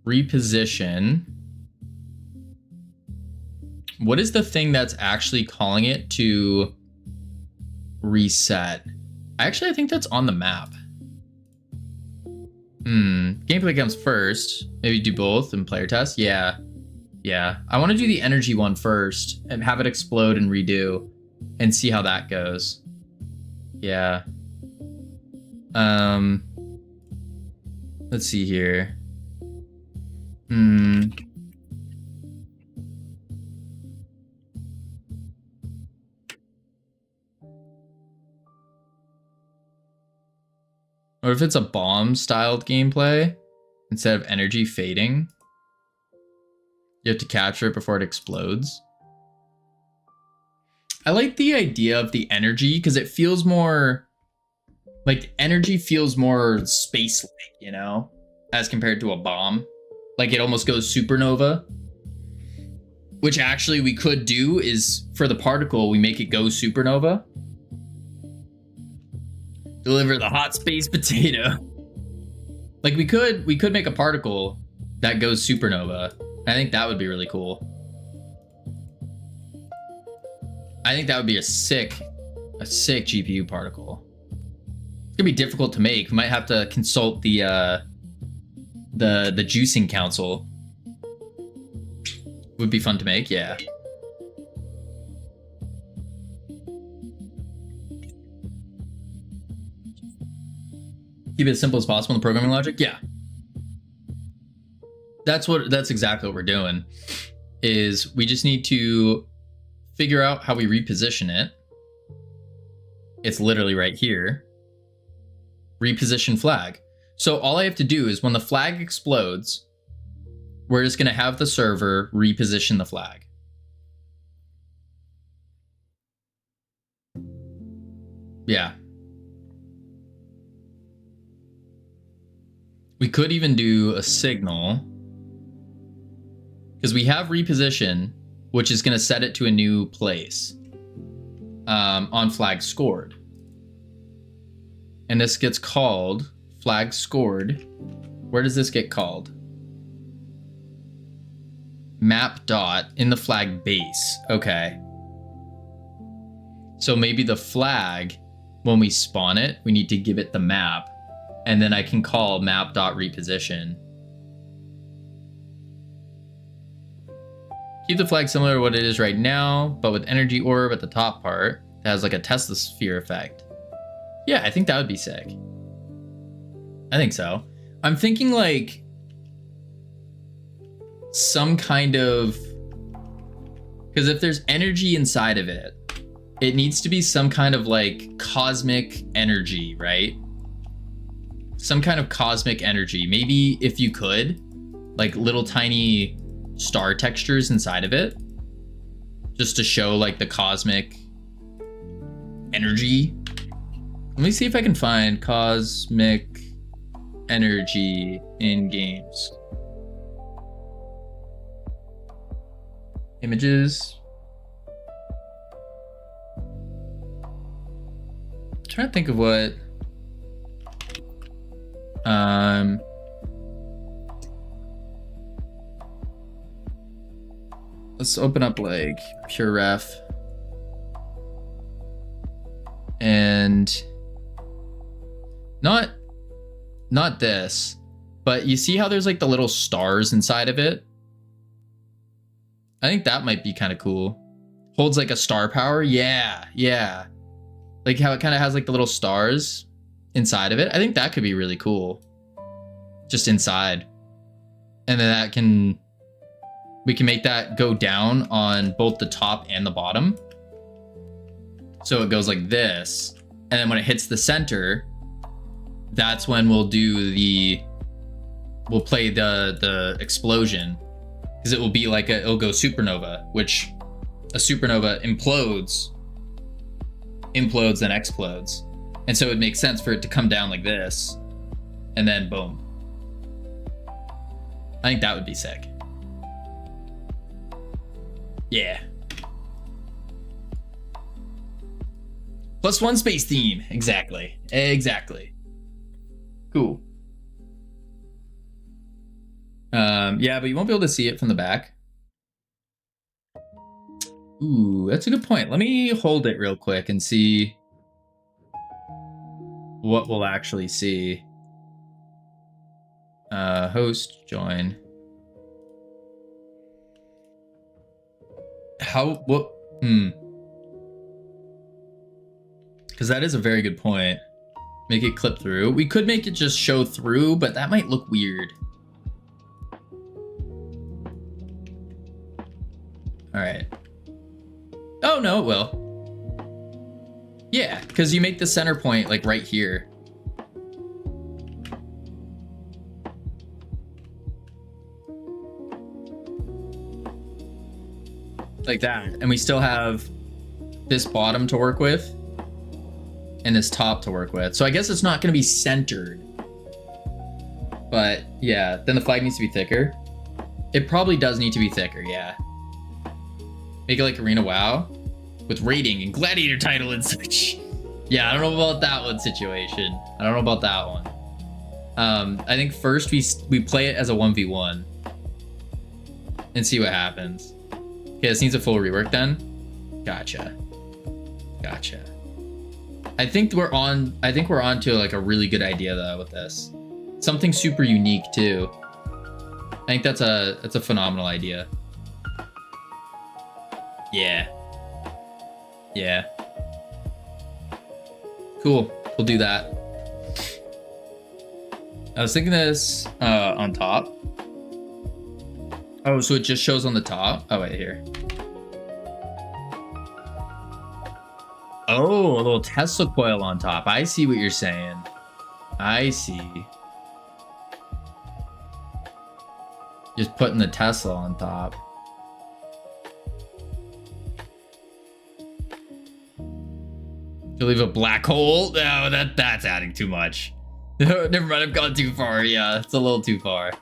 reposition. What is the thing that's actually calling it to reset? I think that's on the map. Gameplay comes first. Maybe do both and player test. Yeah. I want to do the energy one first and have it explode and redo and see how that goes. Yeah. Let's see here. Or if it's a bomb-styled gameplay, instead of energy fading, you have to capture it before it explodes. I like the idea of the energy because it feels more... Like, energy feels more space-like, you know? As compared to a bomb. Like, it almost goes supernova. Which actually we could do is, for the particle, we make it go supernova. Deliver the hot space potato. Like, we could make a particle that goes supernova. I think that would be really cool. I think that would be a sick GPU particle. It's gonna be difficult to make. We might have to consult the juicing council. Would be fun to make, yeah. Keep it as simple as possible in the programming logic? Yeah. That's exactly what we're doing. Is we just need to figure out how we reposition it. It's literally right here. Reposition flag. So all I have to do is when the flag explodes, we're just going to have the server reposition the flag. Yeah. We could even do a signal. Because we have reposition, which is going to set it to a new place on flag scored. And this gets called flag scored. Where does this get called? Map dot in the flag base. Okay. So maybe the flag, when we spawn it, we need to give it the map. And then I can call map.reposition. Keep the flag similar to what it is right now, but with energy orb at the top part that has like a Tesla sphere effect. Yeah, I think that would be sick. I think so. I'm thinking like some kind of, because if there's energy inside of it, it needs to be some kind of like cosmic energy, right? Some kind of cosmic energy. Maybe if you could, like little tiny star textures inside of it, just to show like the cosmic energy. Let me see if I can find cosmic energy in games. Images. I'm trying to think of what let's open up like pure ref and not this, but you see how there's like the little stars inside of it? I think that might be kind of cool. Holds like a star power. Yeah. Like how it kind of has like the little stars inside of it. I think that could be really cool. Just inside. And then we can make that go down on both the top and the bottom. So it goes like this. And then when it hits the center, that's when we'll play the explosion. Because it will be like it'll go supernova, which a supernova implodes, then explodes. And so it makes sense for it to come down like this. And then boom. I think that would be sick. Yeah. +1 space theme. Exactly. Cool. Yeah, but you won't be able to see it from the back. Ooh, that's a good point. Let me hold it real quick and see what we'll actually see. Host, join. Because that is a very good point. Make it clip through. We could make it just show through, but that might look weird. All right. Oh, no, it will. Yeah, because you make the center point like right here. Like that. And we still have this bottom to work with and this top to work with. So I guess it's not going to be centered. But yeah, then the flag needs to be thicker. It probably does need to be thicker, yeah. Make it like Arena WoW with rating and gladiator title and such. Yeah, I don't know about that one situation. I don't know about that one. I think first we play it as a 1v1 and see what happens. Okay, this needs a full rework then. Gotcha. I think we're on to like a really good idea though with this. Something super unique too. I think that's a phenomenal idea. Yeah. Cool. We'll do that. I was thinking this on top. Oh, so it just shows on the top? Oh, wait, here. Oh, a little Tesla coil on top. I see what you're saying. I see. Just putting the Tesla on top. To leave a black hole? No, that's adding too much. Never mind, I've gone too far. Yeah, it's a little too far.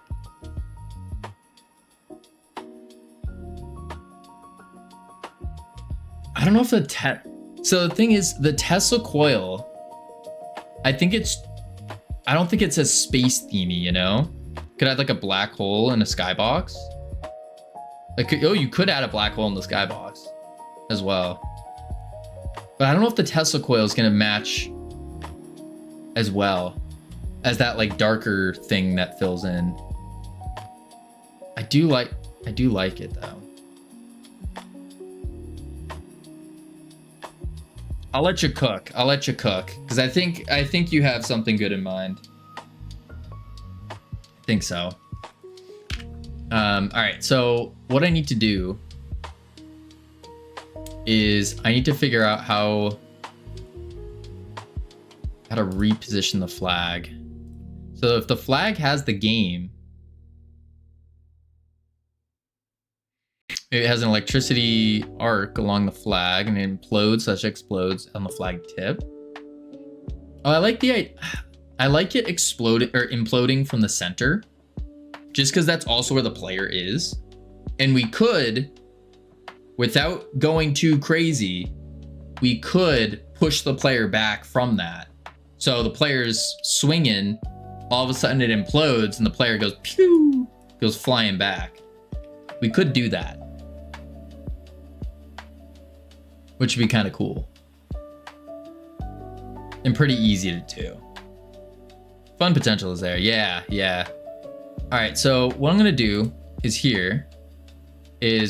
I don't know if so the thing is, the Tesla coil, I don't think it's as space themey, you know? Could add like a black hole in a skybox. Like, oh, you could add a black hole in the skybox as well. But I don't know if the Tesla coil is going to match as well as that like darker thing that fills in. I do like it though. I'll let you cook. I'll let you cook because I think you have something good in mind. I think so. All right. So what I need to do is I need to figure out how to reposition the flag. So if the flag has the game, it has an electricity arc along the flag and it implodes on the flag tip. Oh, I like it exploding or imploding from the center, just because that's also where the player is. And we could, without going too crazy, we could push the player back from that. So the player's swinging, all of a sudden it implodes and the player goes pew, goes flying back. We could do that, which would be kind of cool and pretty easy to do. Fun potential is there. Yeah. All right, so what I'm gonna do is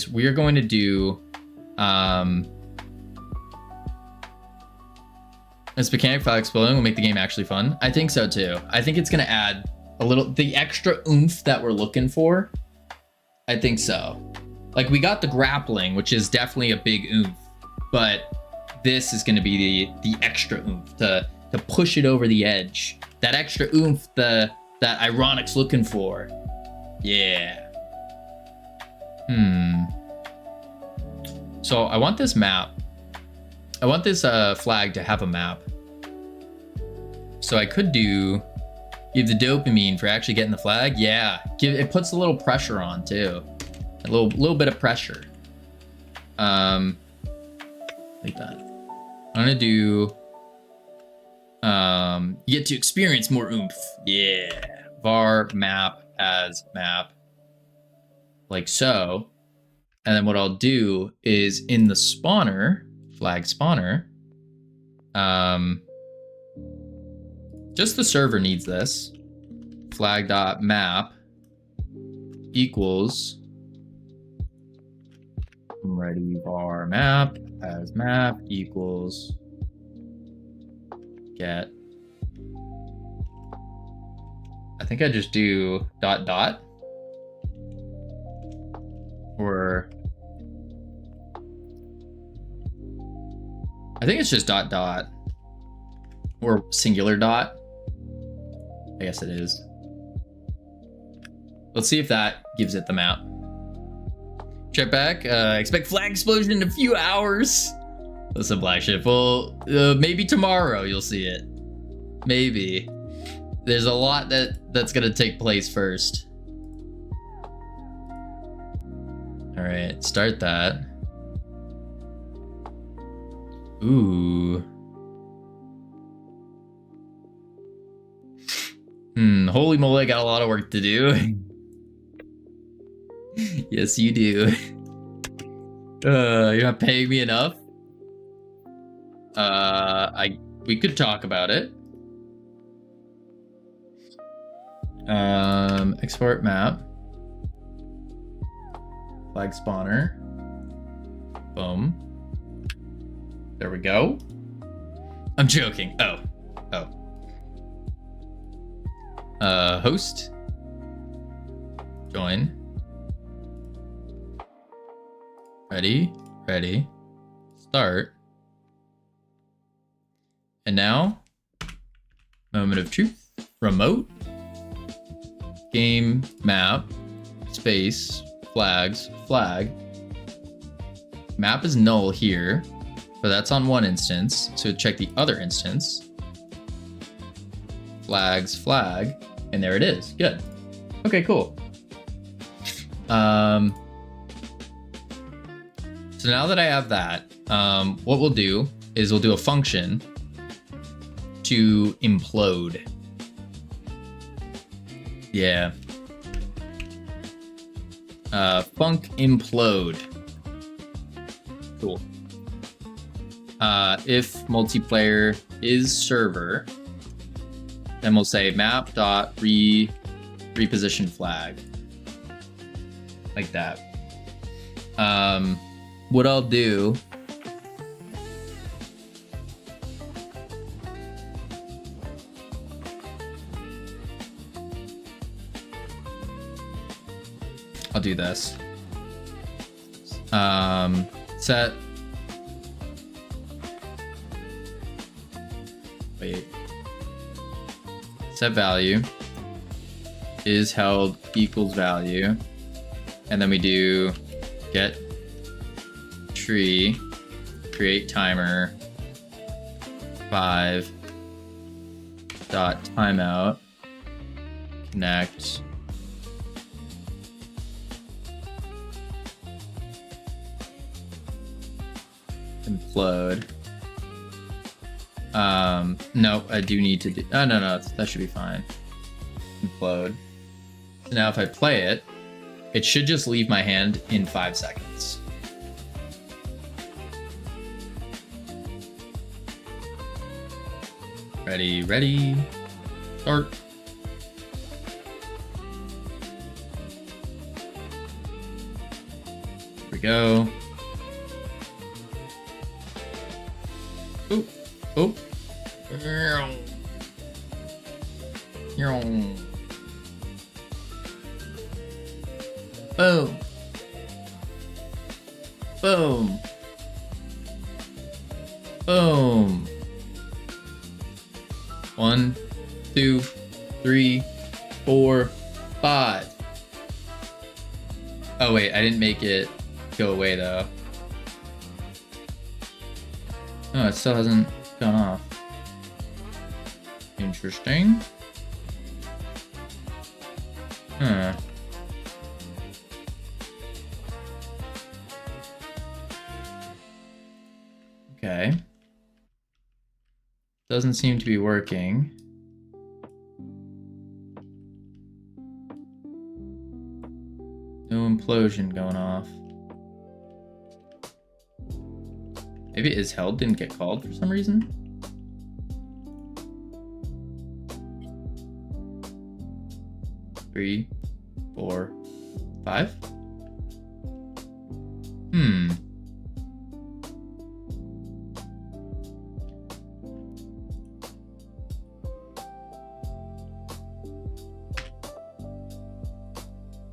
we are going to do this mechanic flag exploding will make the game actually fun. I think so too. I think it's gonna add the extra oomph that we're looking for. I think so. Like we got the grappling, which is definitely a big oomph, but this is gonna be the extra oomph to push it over the edge. That extra oomph that Ironic's looking for. Yeah. So I want this map. I want this flag to have a map. So I could give the dopamine for actually getting the flag. Yeah, it puts a little pressure on too. A little bit of pressure. Like that. I'm gonna do you get to experience more oomph. Yeah. Var map as map. Like so. And then what I'll do is in the spawner, flag spawner, just the server needs this. Flag.map equals ready var map as map equals get. I think I just do ... or I think it's just ... or singular dot. I guess it is. Let's see if that gives it the map. Check back. Expect flag explosion in a few hours. Listen, Black Ship. Well, maybe tomorrow you'll see it. Maybe. There's a lot that's gonna take place first. All right, start that. Ooh. Holy moly, I got a lot of work to do. Yes, you do. You're not paying me enough? We could talk about it. Export map. Flag spawner. Boom. There we go. I'm joking. Oh. Host. Join. Ready. Start. And now, moment of truth. Remote. Game map. Space. Flags. Flag. Map is null here, but that's on one instance. So check the other instance. Flags. Flag. And there it is. Good. Okay, cool. So now that I have that, what we'll do is we'll do a function to implode. Yeah. Func implode. Cool. If multiplayer is server, then we'll say map dot reposition flag, like that. What I'll do, I'll do this. Set. Wait. Set value is held equals value, and then we do get tree, create timer 5 dot timeout connect implode. No, I do need to do, oh no, that should be fine. Implode. So now if I play it, it should just leave my hand in 5 seconds. Ready, start. Here we go. Oop, oop. Boom. Boom. Boom. 1, 2, 3, 4, 5. Oh wait, I didn't make it go away though. No, it still hasn't gone off. Interesting. Huh. Okay. Doesn't seem to be working. No implosion going off. Maybe it is held, didn't get called for some reason. Three, 4, 5.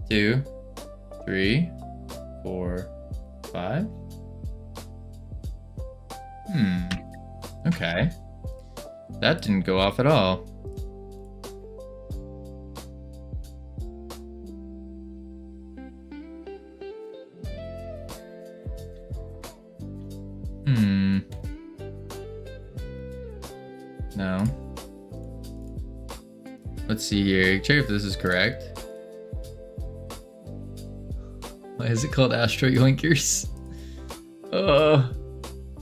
Two, 3, 4, 5. Okay. That didn't go off at all. No. Let's see here. Check if this is correct. Why is it called Astro Yoinkers?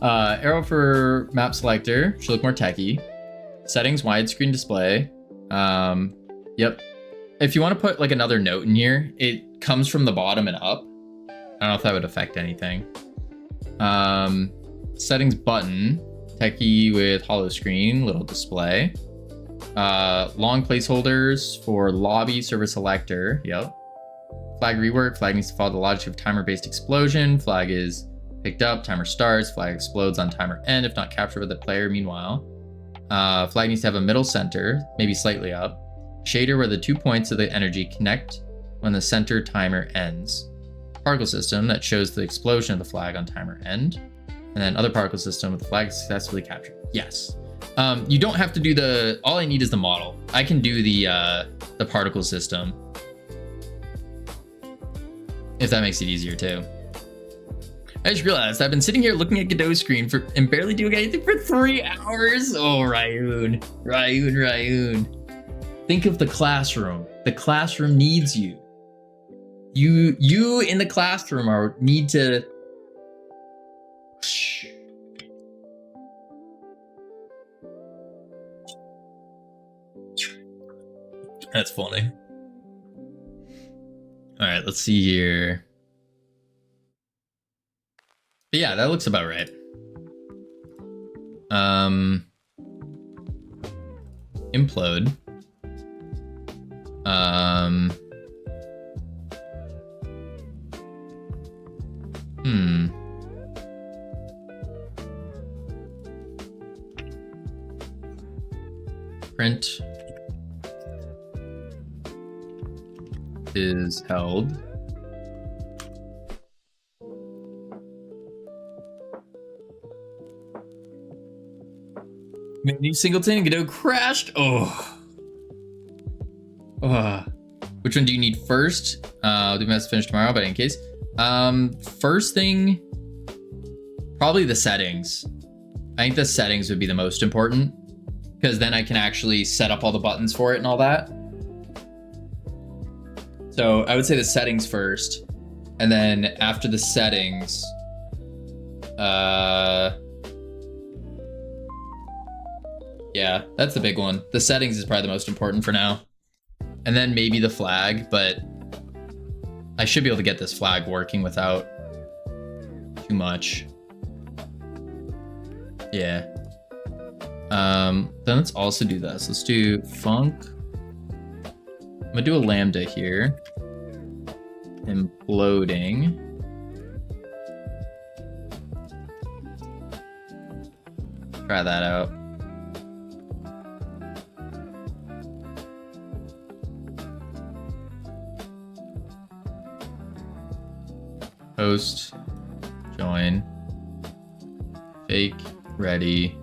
Arrow for map selector should look more techy. Settings, widescreen display. Yep. If you want to put like another note in here, it comes from the bottom and up. I don't know if that would affect anything. Settings button, techie with hollow screen, little display. Long placeholders for lobby server selector. Yep. Flag rework. Flag needs to follow the logic of timer-based explosion. Flag is picked up, timer starts, flag explodes on timer end if not captured by the player. Meanwhile, flag needs to have a middle center, maybe slightly up. Shader where the 2 points of the energy connect when the center timer ends. Particle system that shows the explosion of the flag on timer end. And then other particle system with the flag successfully captured. Yes. You don't have to do the, all I need is the model. I can do the particle system, if that makes it easier too. I just realized I've been sitting here looking at Godot's screen and barely doing anything for 3 hours. Oh, Ryun. Think of the classroom. The classroom needs you. You in the classroom need to. That's funny. All right, let's see here. But yeah, that looks about right. Implode. Print is held. Menu Singleton and Godot crashed. Oh. Which one do you need first? I'll do my best to finish tomorrow, but in case. First thing, probably the settings. I think the settings would be the most important, because then I can actually set up all the buttons for it and all that. So I would say the settings first, and then after the settings, yeah, that's the big one. The settings is probably the most important for now. And then maybe the flag, but I should be able to get this flag working without too much. Yeah. Then let's also do this. Let's do func. I'm gonna do a lambda here. Imploding. Try that out. Host, join, fake, ready,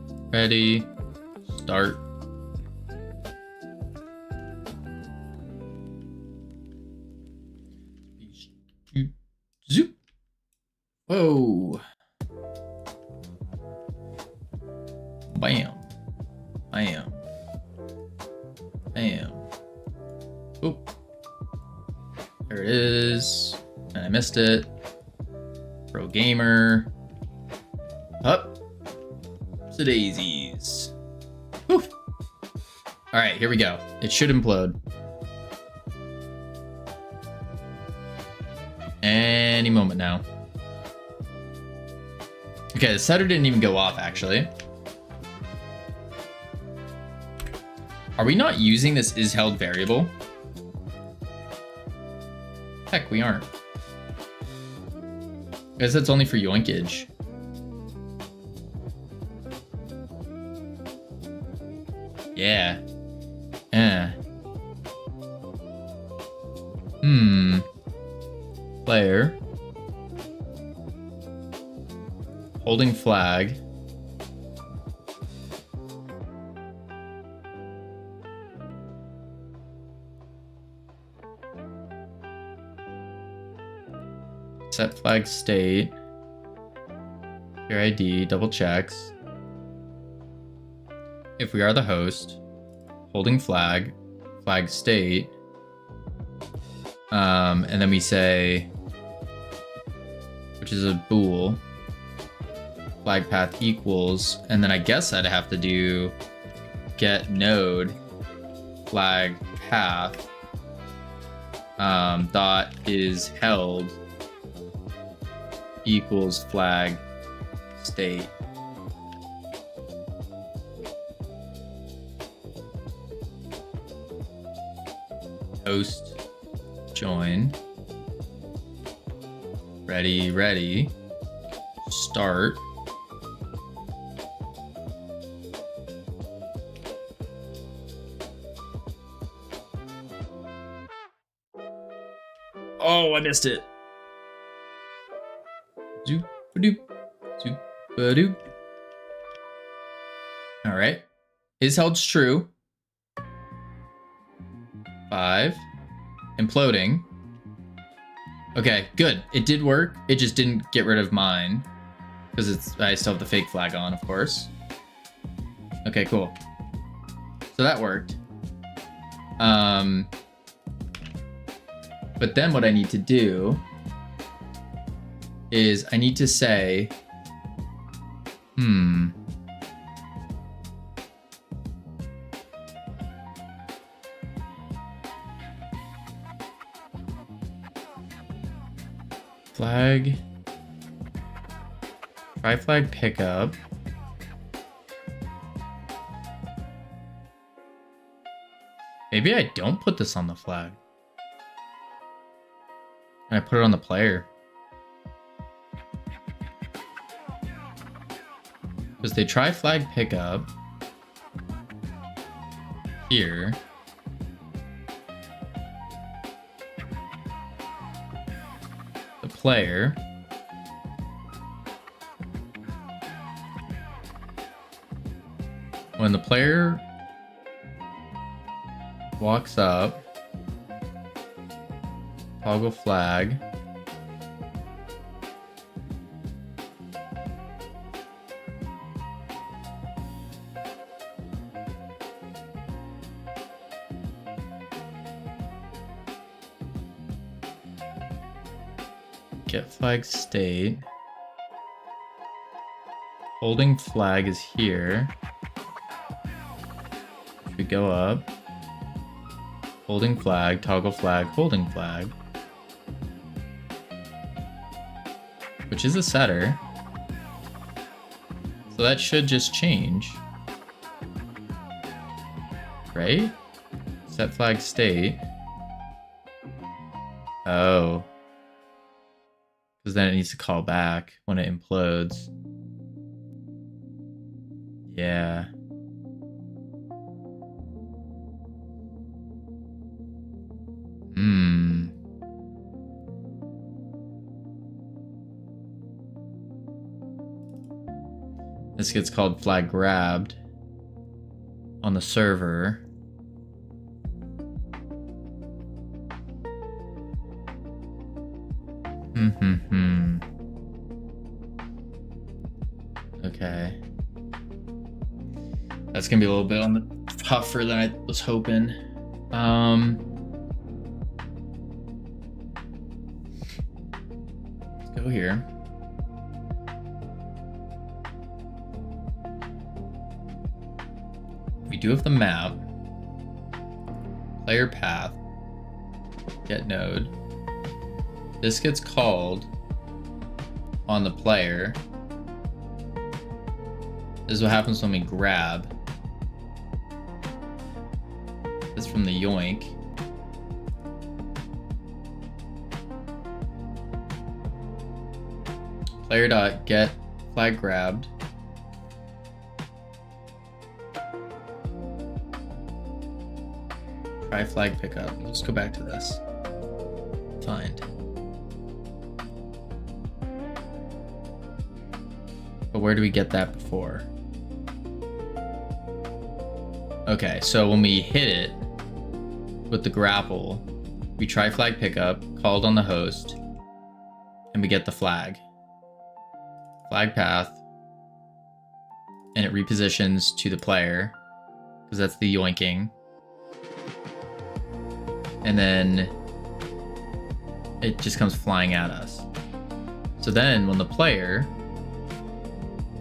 start. Zoop. Whoa. Bam. Bam. Bam. Oop. There it is. And I missed it. Pro gamer. Up. To daisies. Whew. All right, here we go. It should implode. Any moment now. Okay, the setter didn't even go off, actually. Are we not using this is held variable? Heck, we aren't. I guess that's only for yoinkage. Yeah. Player. Holding flag. Set flag state. Your ID, double checks. If we are the host, holding flag, flag state. And then we say, which is a bool, flag path equals, and then I guess I'd have to do get node flag path dot is held equals flag state. Host join ready start. Oh, I missed it. Zoop-a-doop, zoop-a-doop. All right. Is held true. 5. Imploding. Okay, good. It did work. It just didn't get rid of mine. Because I still have the fake flag on, of course. Okay, cool. So that worked. But then what I need to do is I need to say, flag, try flag pickup, Maybe I don't put this on the flag. And I put it on the player. Because they try flag pickup here. The player. When the player walks up, toggle flag. Get flag state. Holding flag is here. We go up. Holding flag, toggle flag, holding flag. Which is a setter. So that should just change. Right? Set flag state. Oh. Because then it needs to call back when it implodes. Yeah. This gets called flag grabbed on the server. Okay. That's gonna be a little bit on the tougher than I was hoping. Let's go here. We do have the map. Player path. Get node. This gets called on the player. This is what happens when we grab. This is from the yoink. Player dot get flag grabbed. Try flag pickup. Let's go back to this. Find. But where do we get that before? Okay, so when we hit it with the grapple, we try flag pickup, called on the host, and we get the flag. Flag path, and it repositions to the player, because that's the yoinking. And then it just comes flying at us. So then when the player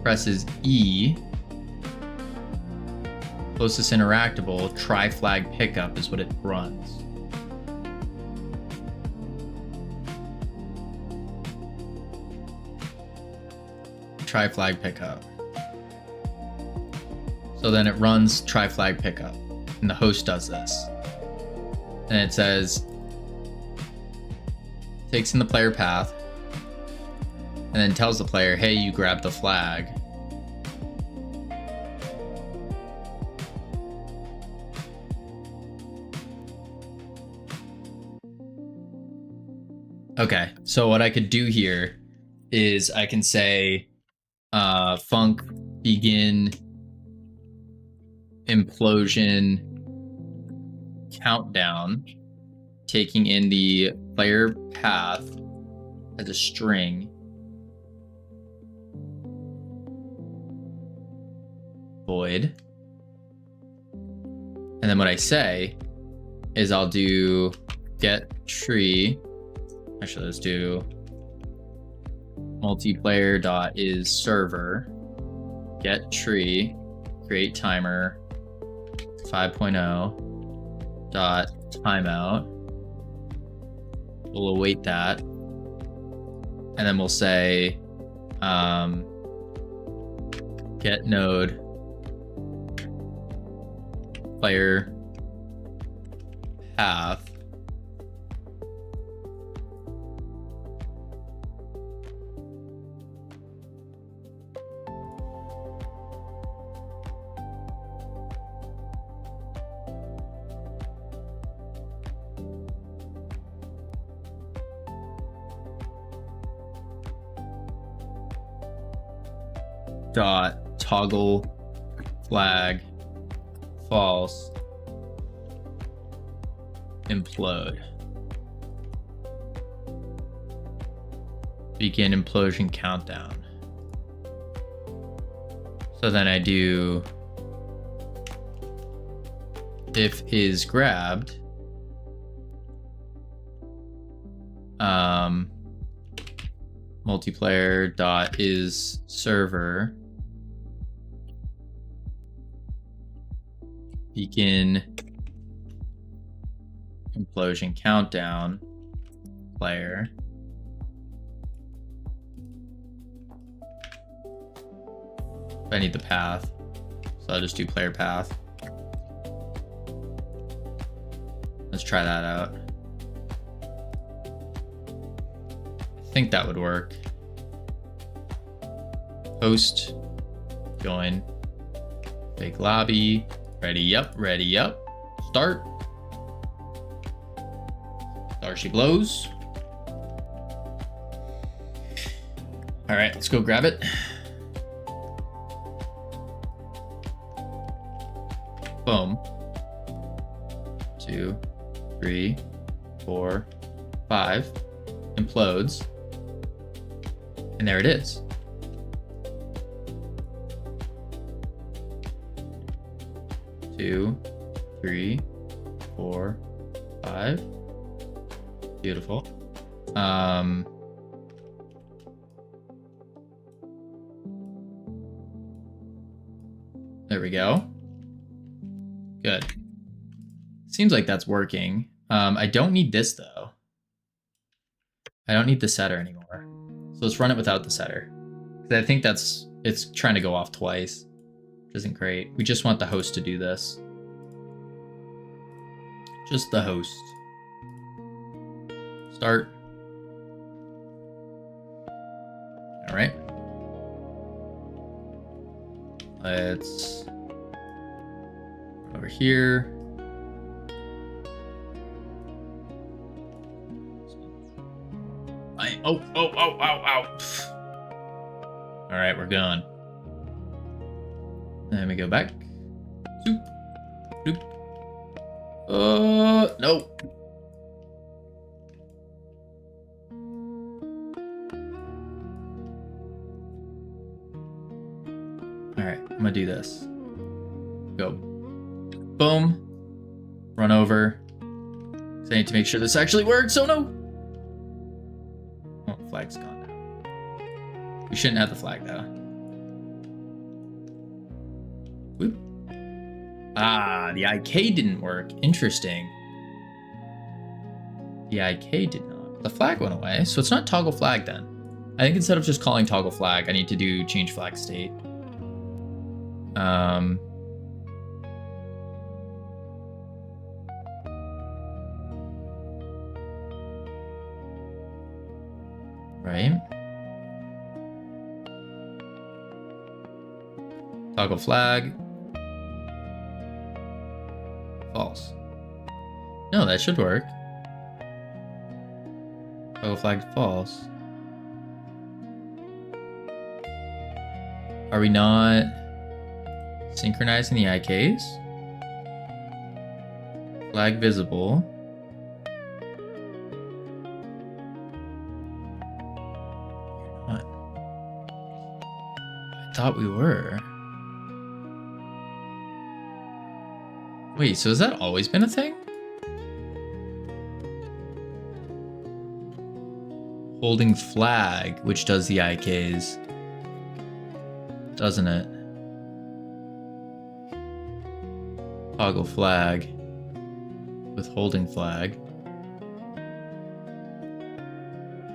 presses E, closest interactable, try flag pickup is what it runs. Try flag pickup. So then it runs try flag pickup, and the host does this. And it says, takes in the player path, and then tells the player, hey, you grabbed the flag. Okay, so what I could do here is I can say func begin implosion countdown, taking in the player path as a string. Void. And then what I say is I'll do get tree. Actually, let's do multiplayer dot is server, get tree, create timer 5.0 dot timeout. We'll await that, and then we'll say get node player path. Dot toggle flag false implode. Begin implosion countdown. So then I do if is grabbed multiplayer dot is server begin implosion countdown player I need the path, so I'll just do player path. Let's try that out. I think that would work. Host, join, fake lobby, ready up, start. There she blows. All right, let's go grab it. Boom. 2, 3, 4, 5. Implodes. And there it is. Two, 3, 4, 5. Beautiful. There we go. Good. Seems like that's working. I don't need this though. I don't need the setter anymore. So let's run it without the setter. Because I think it's trying to go off twice, which isn't great. We just want the host to do this. Just the host. Start. All right. Let's over here. Oh. All right, we're gone. Then we go back. Zoop. Zoop. No. All right, I'm gonna do this. Go. Boom. Run over. So I need to make sure this actually works. Oh no. Oh, flag's gone now. We shouldn't have the flag though. Whoop. Ah, the IK didn't work. Interesting. The IK did not. The flag went away, so it's not toggle flag then. I think instead of just calling toggle flag, I need to do change flag state. Right. Toggle flag. False. No, that should work. Toggle flag false. Are we not synchronizing the IKs? Flag visible. You're not. I thought we were. Wait, so has that always been a thing? Holding flag, which does the IKs. Doesn't it? Toggle flag with holding flag.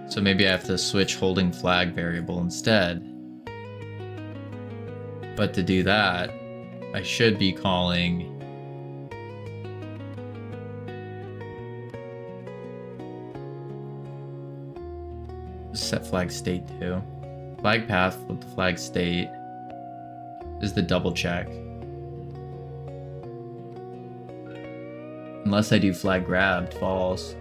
So maybe I have to switch holding flag variable instead. But to do that, I should be calling reset flag state too. Flag path, flip the flag state. This is the double check. Unless I do flag grabbed, false.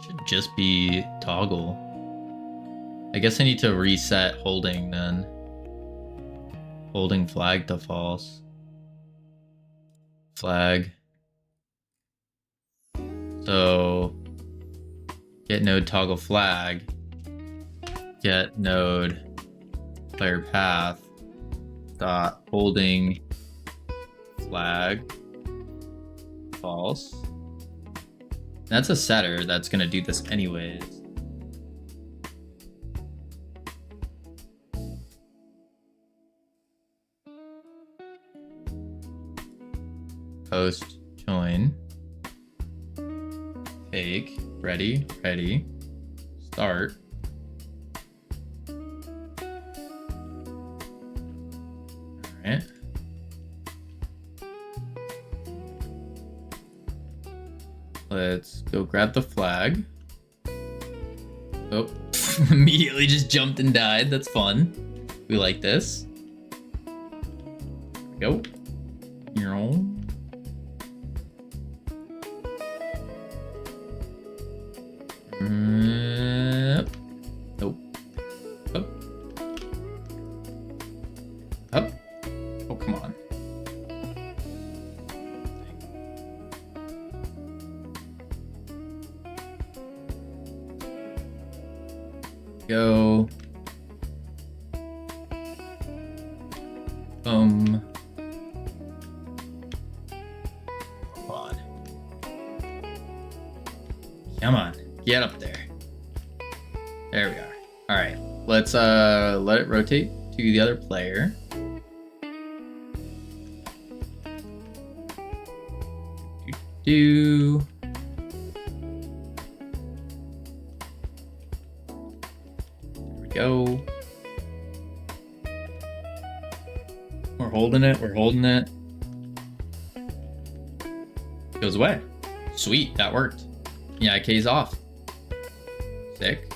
Should just be toggle. I guess I need to reset holding then. Holding flag to false. Flag. So get node toggle flag. Get node player path dot holding flag false. That's a setter that's gonna do this anyways. Post join. Fake. Ready. Ready. Start. Alright. Let's go grab the flag. Oh, immediately just jumped and died. That's fun. We like this. Go. You're on. Nope. Up. Up. Oh, come on. Go. Come on. Come on. Get up there. There we are. All right. Let's let it rotate to the other player. Do. Go. We're holding it. We're holding it. Goes away. Sweet. That worked. Yeah, IK's off. Sick.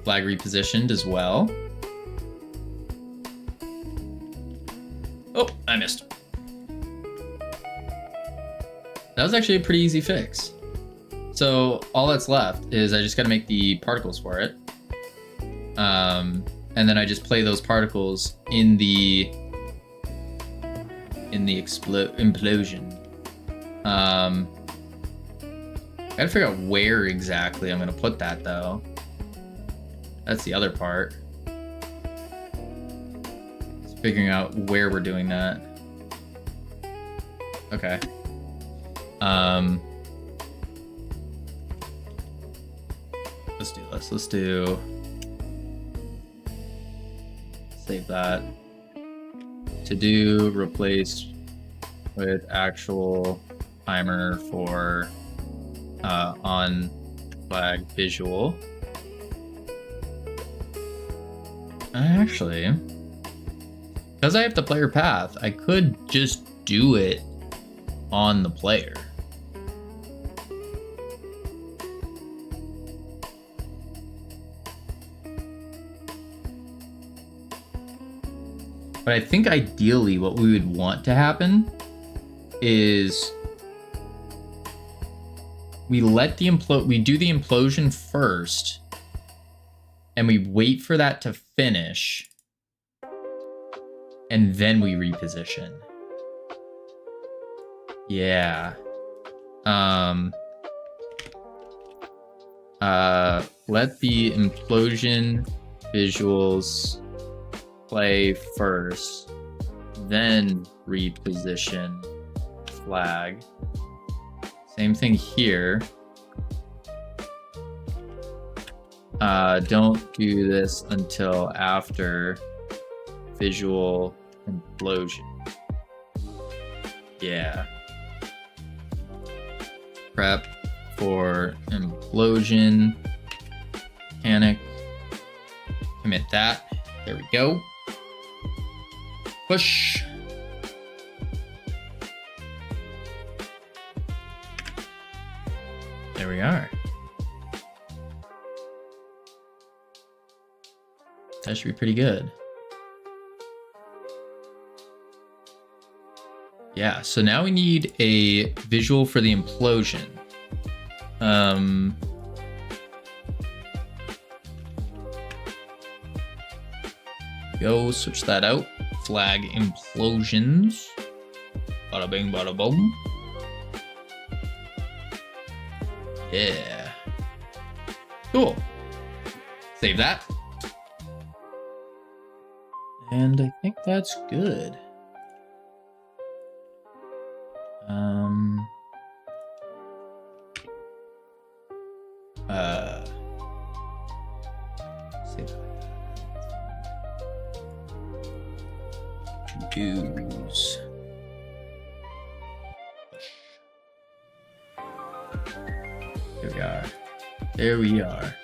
Flag repositioned as well. Oh, I missed. That was actually a pretty easy fix. So all that's left is I just got to make the particles for it. And then I just play those particles in the implosion. I gotta figure out where exactly I'm gonna put that though. That's the other part. It's figuring out where we're doing that. Okay. Let's do this. Let's do. Save that. To do replace with actual timer for on flag visual. Actually, because I have the player path, I could just do it on the player. But I think ideally what we would want to happen is we let the we do the implosion first and we wait for that to finish and then we reposition. Yeah. Let the implosion visuals play first, then reposition flag. Same thing here. Don't do this until after visual implosion. Yeah. Prep for implosion. Mechanic. Commit that. There we go. Push. There we are. That should be pretty good. Yeah, so now we need a visual for the implosion. Go switch that out. Flag implosions. Bada bing, bada boom. Yeah. Cool. Save that. And I think that's good. Save that. To-dos. There we are. There we are.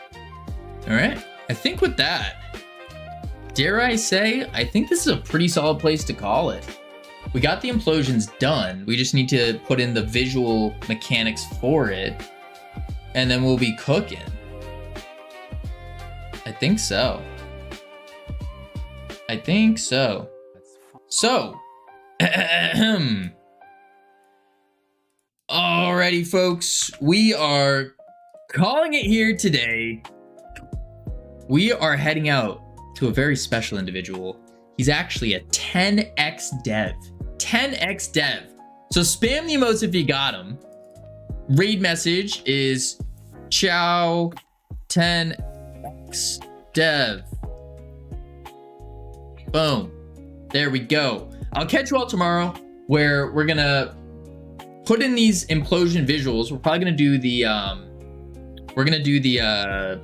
All right. I think with that, dare I say, I think this is a pretty solid place to call it. We got the implosions done. We just need to put in the visual mechanics for it, and then we'll be cooking. I think so. I think so. So, alrighty, folks, we are calling it here today. We are heading out to a very special individual. He's actually a 10x dev. 10x dev. So spam the emotes if you got him. Raid message is ciao 10x dev. Boom. There we go. I'll catch you all tomorrow where we're gonna put in these implosion visuals. We're probably gonna do the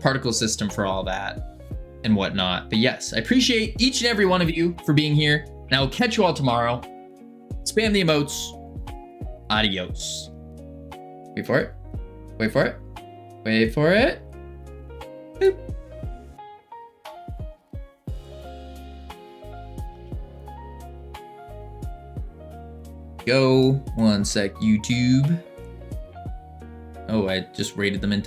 particle system for all that and whatnot. But yes, I appreciate each and every one of you for being here. And I will catch you all tomorrow. Spam the emotes. Adios. Wait for it. Wait for it. Wait for it. Boop. Go. One sec, YouTube. Oh, I just rated them into